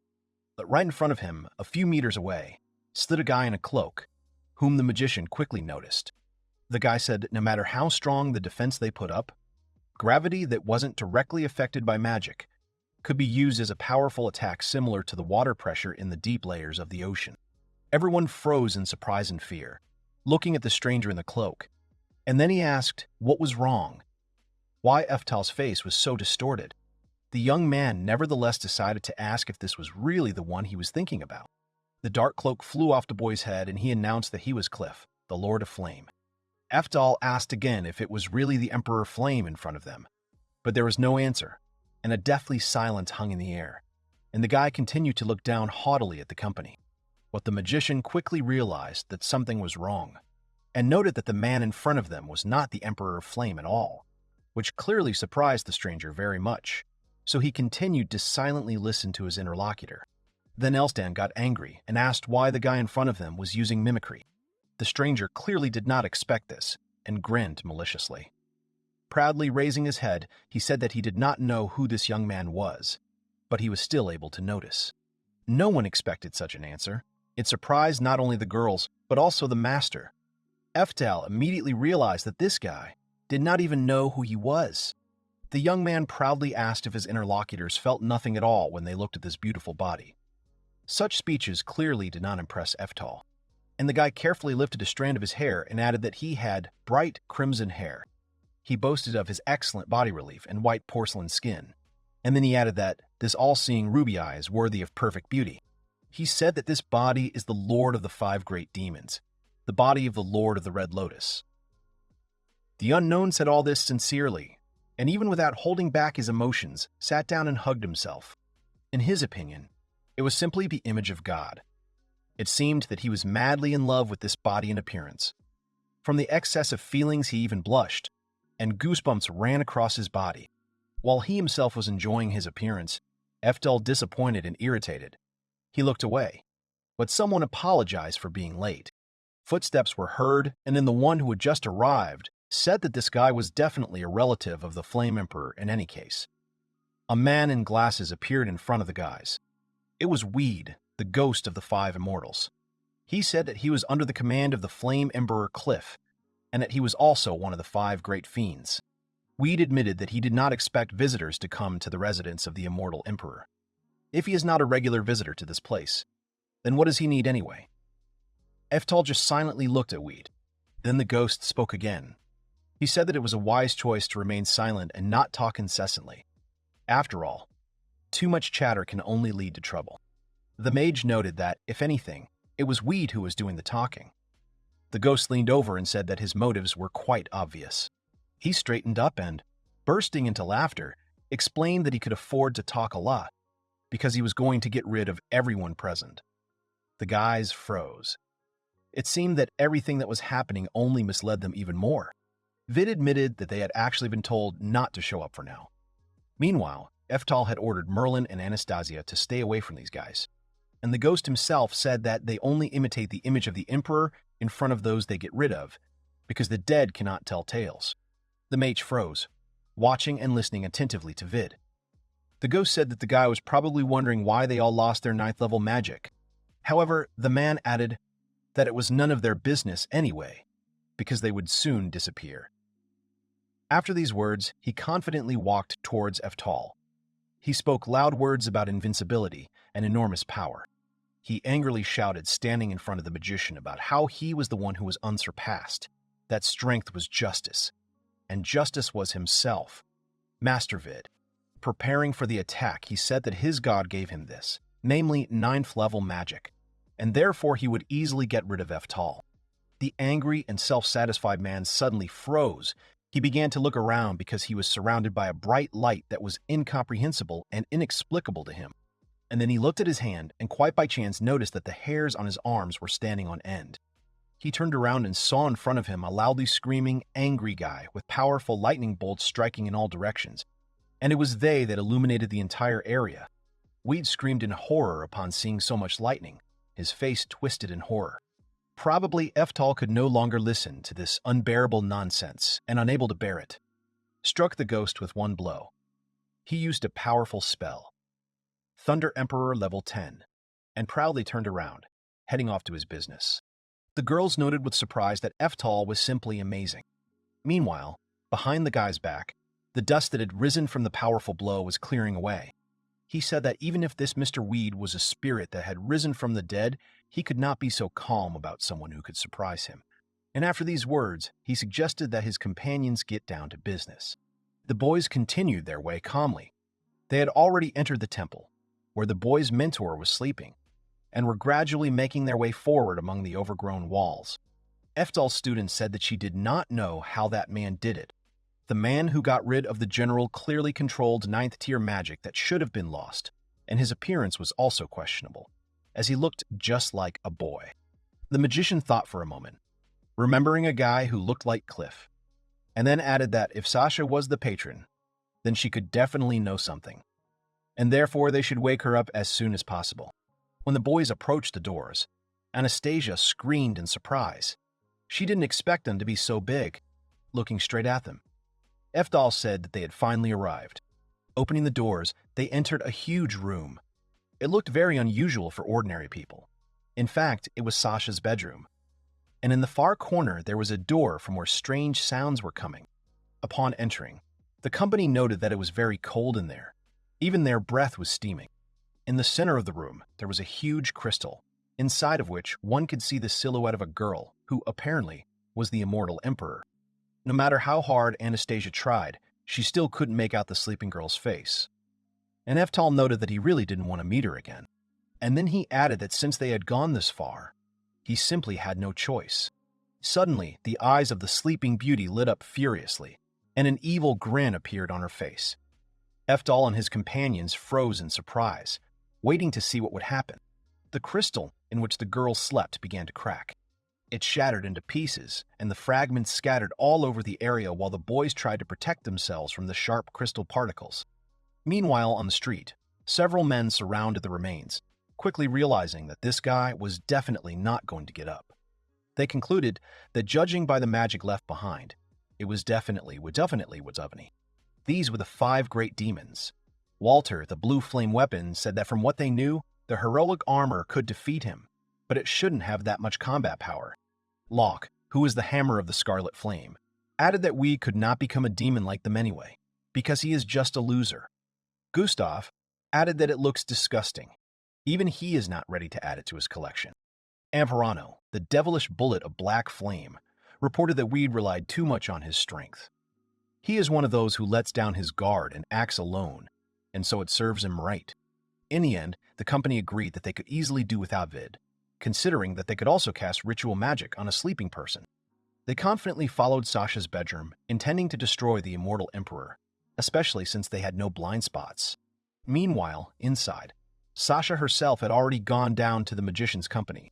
But right in front of him, a few meters away, stood a guy in a cloak, whom the magician quickly noticed. The guy said that no matter how strong the defense they put up, gravity that wasn't directly affected by magic could be used as a powerful attack similar to the water pressure in the deep layers of the ocean. Everyone froze in surprise and fear, looking at the stranger in the cloak, and then he asked what was wrong, why Eftal's face was so distorted. The young man nevertheless decided to ask if this was really the one he was thinking about. The dark cloak flew off the boy's head, and he announced that he was Cliff, the Lord of Flame. Eftal asked again if it was really the Emperor Flame in front of them, but there was no answer, and a deathly silence hung in the air, and the guy continued to look down haughtily at the company. But the magician quickly realized that something was wrong, and noted that the man in front of them was not the Emperor Flame at all, which clearly surprised the stranger very much, so he continued to silently listen to his interlocutor. Then Elstan got angry and asked why the guy in front of them was using mimicry. The stranger clearly did not expect this, and grinned maliciously. Proudly raising his head, he said that he did not know who this young man was, but he was still able to notice. No one expected such an answer. It surprised not only the girls, but also the master. Eftal immediately realized that this guy did not even know who he was. The young man proudly asked if his interlocutors felt nothing at all when they looked at this beautiful body. Such speeches clearly did not impress Eftal, and the guy carefully lifted a strand of his hair and added that he had bright crimson hair. He boasted of his excellent body relief and white porcelain skin, and then he added that this all-seeing ruby eye is worthy of perfect beauty. He said that this body is the Lord of the 5 great demons, the body of the Lord of the Red Lotus. The unknown said all this sincerely, and even without holding back his emotions, sat down and hugged himself. In his opinion, it was simply the image of God. It seemed that he was madly in love with this body and appearance. From the excess of feelings, he even blushed, and goosebumps ran across his body. While he himself was enjoying his appearance, Eftal disappointed and irritated. He looked away, but someone apologized for being late. Footsteps were heard, and then the one who had just arrived said that this guy was definitely a relative of the Flame Emperor in any case. A man in glasses appeared in front of the guys. It was Weed, the ghost of the 5 immortals. He said that he was under the command of the Flame Emperor Cliff, and that he was also one of the 5 great fiends. Weed admitted that he did not expect visitors to come to the residence of the immortal emperor. If he is not a regular visitor to this place, then what does he need anyway? Eftal just silently looked at Weed. Then the ghost spoke again. He said that it was a wise choice to remain silent and not talk incessantly. After all, too much chatter can only lead to trouble. The mage noted that, if anything, it was Weed who was doing the talking. The ghost leaned over and said that his motives were quite obvious. He straightened up and, bursting into laughter, explained that he could afford to talk a lot because he was going to get rid of everyone present. The guys froze. It seemed that everything that was happening only misled them even more. Vid admitted that they had actually been told not to show up for now. Meanwhile, Eftal had ordered Merlin and Anastasia to stay away from these guys, and the ghost himself said that they only imitate the image of the Emperor in front of those they get rid of, because the dead cannot tell tales. The mage froze, watching and listening attentively to Vid. The ghost said that the guy was probably wondering why they all lost their 9th level magic. However, the man added that it was none of their business anyway, because they would soon disappear. After these words, he confidently walked towards Eftal. He spoke loud words about invincibility and enormous power. He angrily shouted, standing in front of the magician, about how he was the one who was unsurpassed, that strength was justice, and justice was himself, Master Vid. Preparing for the attack, he said that his god gave him this, namely 9th level magic, and therefore he would easily get rid of Eftal. The angry and self-satisfied man suddenly froze. He began to look around because he was surrounded by a bright light that was incomprehensible and inexplicable to him. And then he looked at his hand and quite by chance noticed that the hairs on his arms were standing on end. He turned around and saw in front of him a loudly screaming, angry guy with powerful lightning bolts striking in all directions. And it was they that illuminated the entire area. Weed screamed in horror upon seeing so much lightning, his face twisted in horror. Probably Eftal could no longer listen to this unbearable nonsense and, unable to bear it, struck the ghost with one blow. He used a powerful spell, Thunder Emperor level 10, and proudly turned around, heading off to his business. The girls noted with surprise that Eftal was simply amazing. Meanwhile, behind the guy's back, the dust that had risen from the powerful blow was clearing away. He said that even if this Mr. Weed was a spirit that had risen from the dead, he could not be so calm about someone who could surprise him. And after these words, he suggested that his companions get down to business. The boys continued their way calmly. They had already entered the temple, where the boy's mentor was sleeping, and were gradually making their way forward among the overgrown walls. Eftal's student said that she did not know how that man did it. The man who got rid of the general clearly controlled 9th-tier magic that should have been lost, and his appearance was also questionable, as he looked just like a boy. The magician thought for a moment, remembering a guy who looked like Cliff, and then added that if Sasha was the patron, then she could definitely know something, and therefore they should wake her up as soon as possible. When the boys approached the doors, Anastasia screamed in surprise. She didn't expect them to be so big, looking straight at them. Eftal said that they had finally arrived. Opening the doors, they entered a huge room. It looked very unusual for ordinary people. In fact, it was Sasha's bedroom. And in the far corner, there was a door from where strange sounds were coming. Upon entering, the company noted that it was very cold in there. Even their breath was steaming. In the center of the room, there was a huge crystal, inside of which one could see the silhouette of a girl who, apparently, was the immortal emperor. No matter how hard Anastasia tried, she still couldn't make out the sleeping girl's face. And Eftal noted that he really didn't want to meet her again. And then he added that since they had gone this far, he simply had no choice. Suddenly, the eyes of the sleeping beauty lit up furiously, and an evil grin appeared on her face. Eftal and his companions froze in surprise, waiting to see what would happen. The crystal in which the girl slept began to crack. It shattered into pieces, and the fragments scattered all over the area while the boys tried to protect themselves from the sharp crystal particles. Meanwhile, on the street, several men surrounded the remains, quickly realizing that this guy was definitely not going to get up. They concluded that judging by the magic left behind, it was definitely Wadzovny. These were the 5 great demons. Walter, the blue flame weapon, said that from what they knew, the heroic armor could defeat him, but it shouldn't have that much combat power. Locke, who was the hammer of the Scarlet Flame, added that we could not become a demon like them anyway, because he is just a loser. Gustav added that it looks disgusting. Even he is not ready to add it to his collection. Amperano, the devilish bullet of black flame, reported that Weed relied too much on his strength. He is one of those who lets down his guard and acts alone, and so it serves him right. In the end, the company agreed that they could easily do without Vid, considering that they could also cast ritual magic on a sleeping person. They confidently followed Sasha's bedroom, intending to destroy the immortal emperor, especially since they had no blind spots. Meanwhile, inside, Sasha herself had already gone down to the magician's company.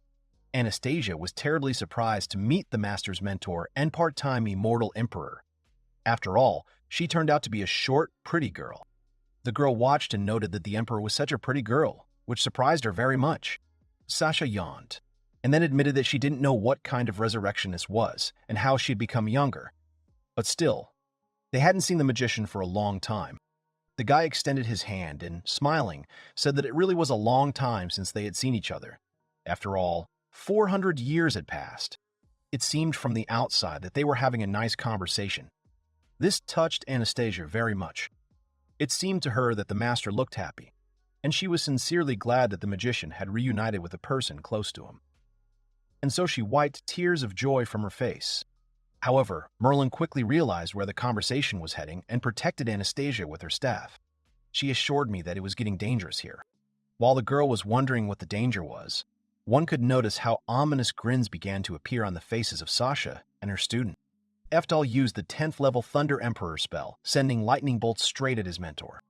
Anastasia was terribly surprised to meet the master's mentor and part-time immortal emperor. After all, she turned out to be a short, pretty girl. The girl watched and noted that the emperor was such a pretty girl, which surprised her very much. Sasha yawned, and then admitted that she didn't know what kind of resurrection this was and how she had become younger. But still, they hadn't seen the magician for a long time. The guy extended his hand and, smiling, said that it really was a long time since they had seen each other. After all, 400 years had passed. It seemed from the outside that they were having a nice conversation. This touched Anastasia very much. It seemed to her that the master looked happy, and she was sincerely glad that the magician had reunited with a person close to him. And so she wiped tears of joy from her face. However, Merlin quickly realized where the conversation was heading and protected Anastasia with her staff. She assured me that it was getting dangerous here. While the girl was wondering what the danger was, One could notice how ominous grins began to appear on the faces of Sasha and her student. Eftal used the 10th level Thunder Emperor spell, sending lightning bolts straight at his mentor.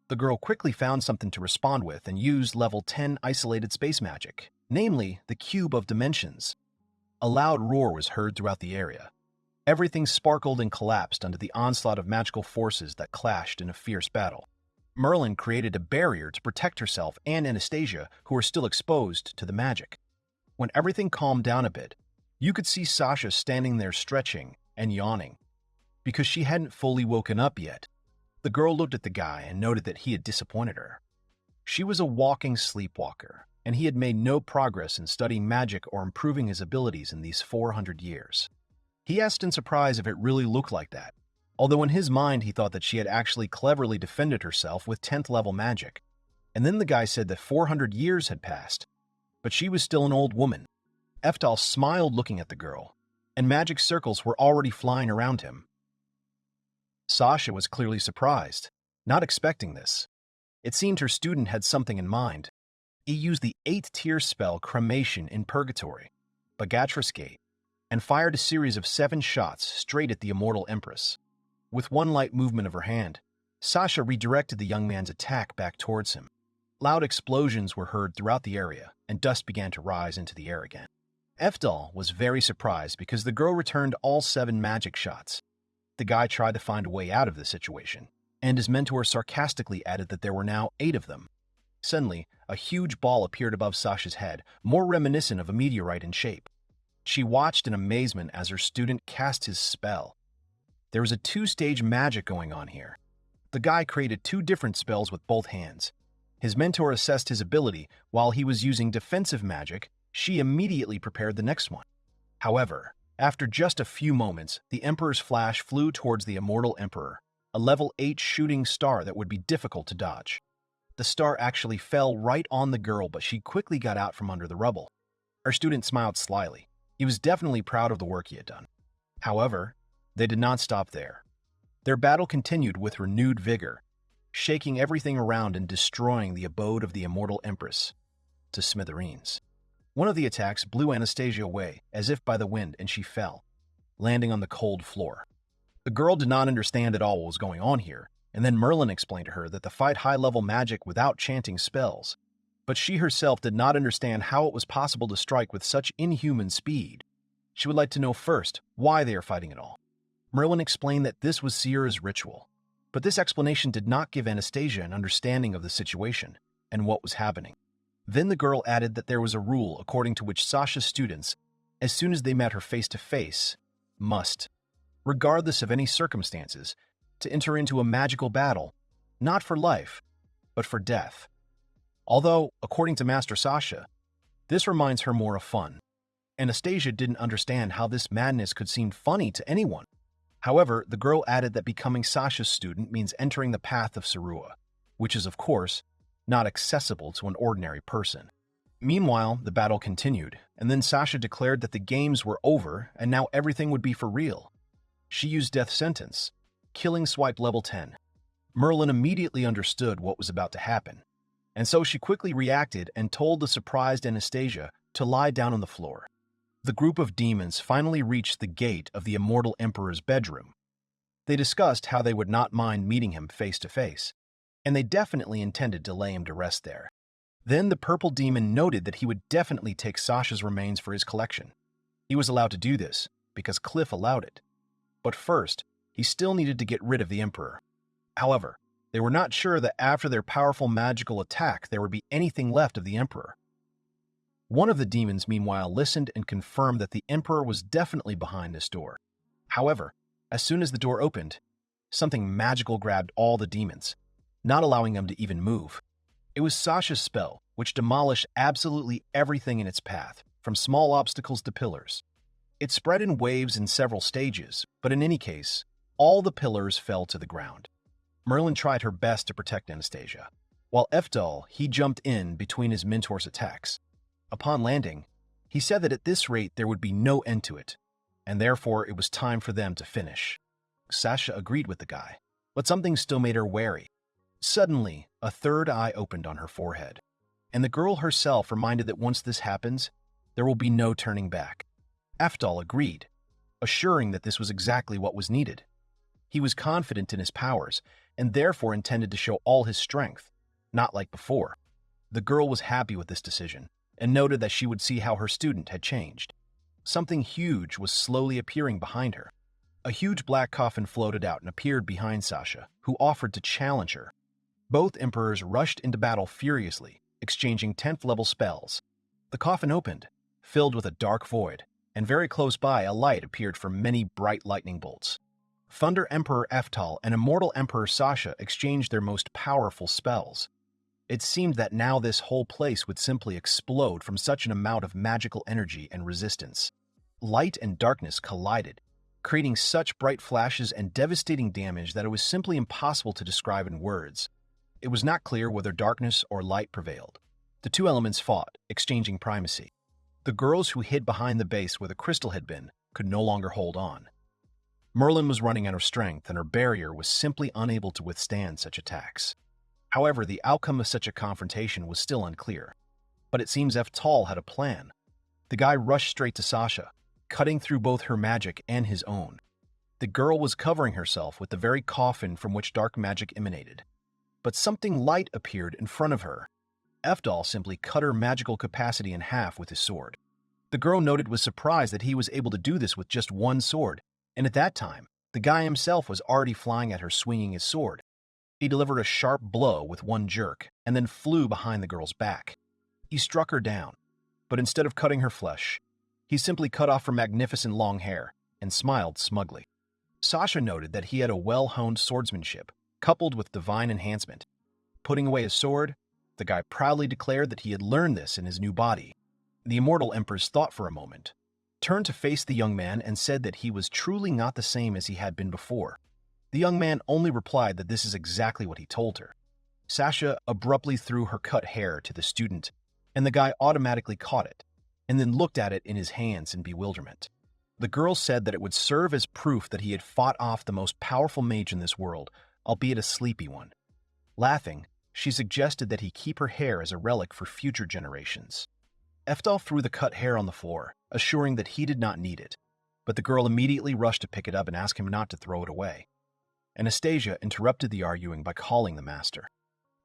The girl quickly found something to respond with and used level 10 isolated space magic, namely the Cube of Dimensions. A loud roar was heard throughout the area. Everything sparkled and collapsed under the onslaught of magical forces that clashed in a fierce battle. Merlin created a barrier to protect herself and Anastasia, who were still exposed to the magic. When everything calmed down a bit, you could see Sasha standing there stretching and yawning, because she hadn't fully woken up yet. The girl looked at the guy and noted that he had disappointed her. She was a walking sleepwalker, and he had made no progress in studying magic or improving his abilities in these 400 years. He asked in surprise if it really looked like that, although in his mind he thought that she had actually cleverly defended herself with 10th level magic. And then the guy said that 400 years had passed, but she was still an old woman. Eftal smiled looking at the girl, and magic circles were already flying around him. Sasha was clearly surprised, not expecting this. It seemed her student had something in mind. He used the 8th tier spell Cremation in Purgatory, Bagatrus Gate, and fired a series of 7 shots straight at the immortal Empress. With one light movement of her hand, Sasha redirected the young man's attack back towards him. Loud explosions were heard throughout the area, and dust began to rise into the air again. Eftal was very surprised because the girl returned all 7 magic shots. The guy tried to find a way out of the situation, and his mentor sarcastically added that there were now 8 of them. Suddenly, a huge ball appeared above Sasha's head, more reminiscent of a meteorite in shape. She watched in amazement as her student cast his spell. There was a 2-stage magic going on here. The guy created 2 different spells with both hands. His mentor assessed his ability. While he was using defensive magic, she immediately prepared the next one. However, after just a few moments, the Emperor's flash flew towards the immortal Emperor, a level 8 shooting star that would be difficult to dodge. The star actually fell right on the girl, but she quickly got out from under the rubble. Our student smiled slyly. He was definitely proud of the work he had done. However, they did not stop there. Their battle continued with renewed vigor, shaking everything around and destroying the abode of the immortal Empress to smithereens. One of the attacks blew Anastasia away, as if by the wind, and she fell, landing on the cold floor. The girl did not understand at all what was going on here, and then Merlin explained to her that to fight high-level magic without chanting spells, but she herself did not understand how it was possible to strike with such inhuman speed. She would like to know first why they are fighting at all. Merlin explained that this was Sierra's ritual, but this explanation did not give Anastasia an understanding of the situation and what was happening. Then the girl added that there was a rule according to which Sasha's students, as soon as they met her face-to-face, must, regardless of any circumstances, to enter into a magical battle, not for life, but for death. Although, according to Master Sasha, this reminds her more of fun. Anastasia didn't understand how this madness could seem funny to anyone. However, the girl added that becoming Sasha's student means entering the path of Sorcerer, which is, of course, not accessible to an ordinary person. Meanwhile, the battle continued, and then Sasha declared that the games were over and now everything would be for real. She used Death Sentence, killing Swipe level 10. Merlin immediately understood what was about to happen, and so she quickly reacted and told the surprised Anastasia to lie down on the floor. The group of demons finally reached the gate of the immortal Emperor's bedroom. They discussed how they would not mind meeting him face to face, and they definitely intended to lay him to rest there. Then the purple demon noted that he would definitely take Sasha's remains for his collection. He was allowed to do this because Cliff allowed it. But first, he still needed to get rid of the Emperor. However, they were not sure that after their powerful magical attack there would be anything left of the Emperor. One of the demons, meanwhile, listened and confirmed that the Emperor was definitely behind this door. However, as soon as the door opened, something magical grabbed all the demons, not allowing them to even move. It was Sasha's spell, which demolished absolutely everything in its path, from small obstacles to pillars. It spread in waves in several stages, but in any case, all the pillars fell to the ground. Merlin tried her best to protect Anastasia, while Eftal, he jumped in between his mentor's attacks. Upon landing, he said that at this rate there would be no end to it, and therefore it was time for them to finish. Sasha agreed with the guy, but something still made her wary. Suddenly, a third eye opened on her forehead, and the girl herself reminded that once this happens, there will be no turning back. Eftal agreed, assuring that this was exactly what was needed. He was confident in his powers, and therefore intended to show all his strength, not like before. The girl was happy with this decision, and noted that she would see how her student had changed. Something huge was slowly appearing behind her. A huge black coffin floated out and appeared behind Sasha, who offered to challenge her. Both emperors rushed into battle furiously, exchanging 10th-level spells. The coffin opened, filled with a dark void, and very close by a light appeared from many bright lightning bolts. Thunder Emperor Eftal and Immortal Emperor Sasha exchanged their most powerful spells. It seemed that now this whole place would simply explode from such an amount of magical energy and resistance. Light and darkness collided, creating such bright flashes and devastating damage that it was simply impossible to describe in words. It was not clear whether darkness or light prevailed. The two elements fought, exchanging primacy. The girls who hid behind the base where the crystal had been could no longer hold on. Merlin was running out of strength, and her barrier was simply unable to withstand such attacks. However, the outcome of such a confrontation was still unclear. But it seems Eftal had a plan. The guy rushed straight to Sasha, cutting through both her magic and his own. The girl was covering herself with the very coffin from which dark magic emanated. But something light appeared in front of her. Eftal simply cut her magical capacity in half with his sword. The girl noted with surprise that he was able to do this with just one sword, and at that time, the guy himself was already flying at her swinging his sword. He delivered a sharp blow with one jerk, and then flew behind the girl's back. He struck her down, but instead of cutting her flesh, he simply cut off her magnificent long hair and smiled smugly. Sasha noted that he had a well-honed swordsmanship, coupled with divine enhancement. Putting away his sword, the guy proudly declared that he had learned this in his new body. The Immortal Empress thought for a moment, turned to face the young man and said that he was truly not the same as he had been before. The young man only replied that this is exactly what he told her. Sasha abruptly threw her cut hair to the student, and the guy automatically caught it, and then looked at it in his hands in bewilderment. The girl said that it would serve as proof that he had fought off the most powerful mage in this world, albeit a sleepy one. Laughing, she suggested that he keep her hair as a relic for future generations. Eftal threw the cut hair on the floor, assuring that he did not need it, but the girl immediately rushed to pick it up and ask him not to throw it away. Anastasia interrupted the arguing by calling the master.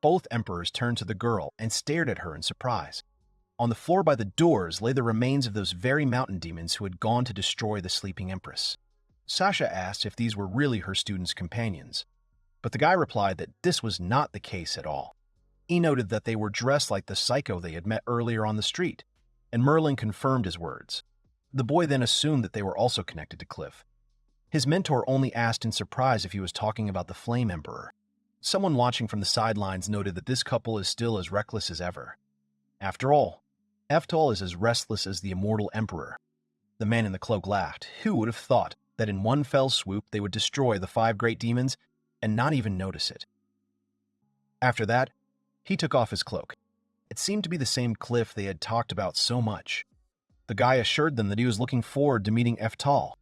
Both emperors turned to the girl and stared at her in surprise. On the floor by the doors lay the remains of those very mountain demons who had gone to destroy the sleeping empress. Sasha asked if these were really her students' companions, but the guy replied that this was not the case at all. He noted that they were dressed like the psycho they had met earlier on the street, and Merlin confirmed his words. The boy then assumed that they were also connected to Cliff. His mentor only asked in surprise if he was talking about the Flame Emperor. Someone watching from the sidelines noted that this couple is still as reckless as ever. After all, Eftal is as restless as the Immortal Emperor. The man in the cloak laughed. Who would have thought that in one fell swoop they would destroy the 5 great demons and not even notice it? After that, he took off his cloak. It seemed to be the same Cliff they had talked about so much. The guy assured them that he was looking forward to meeting Eftal,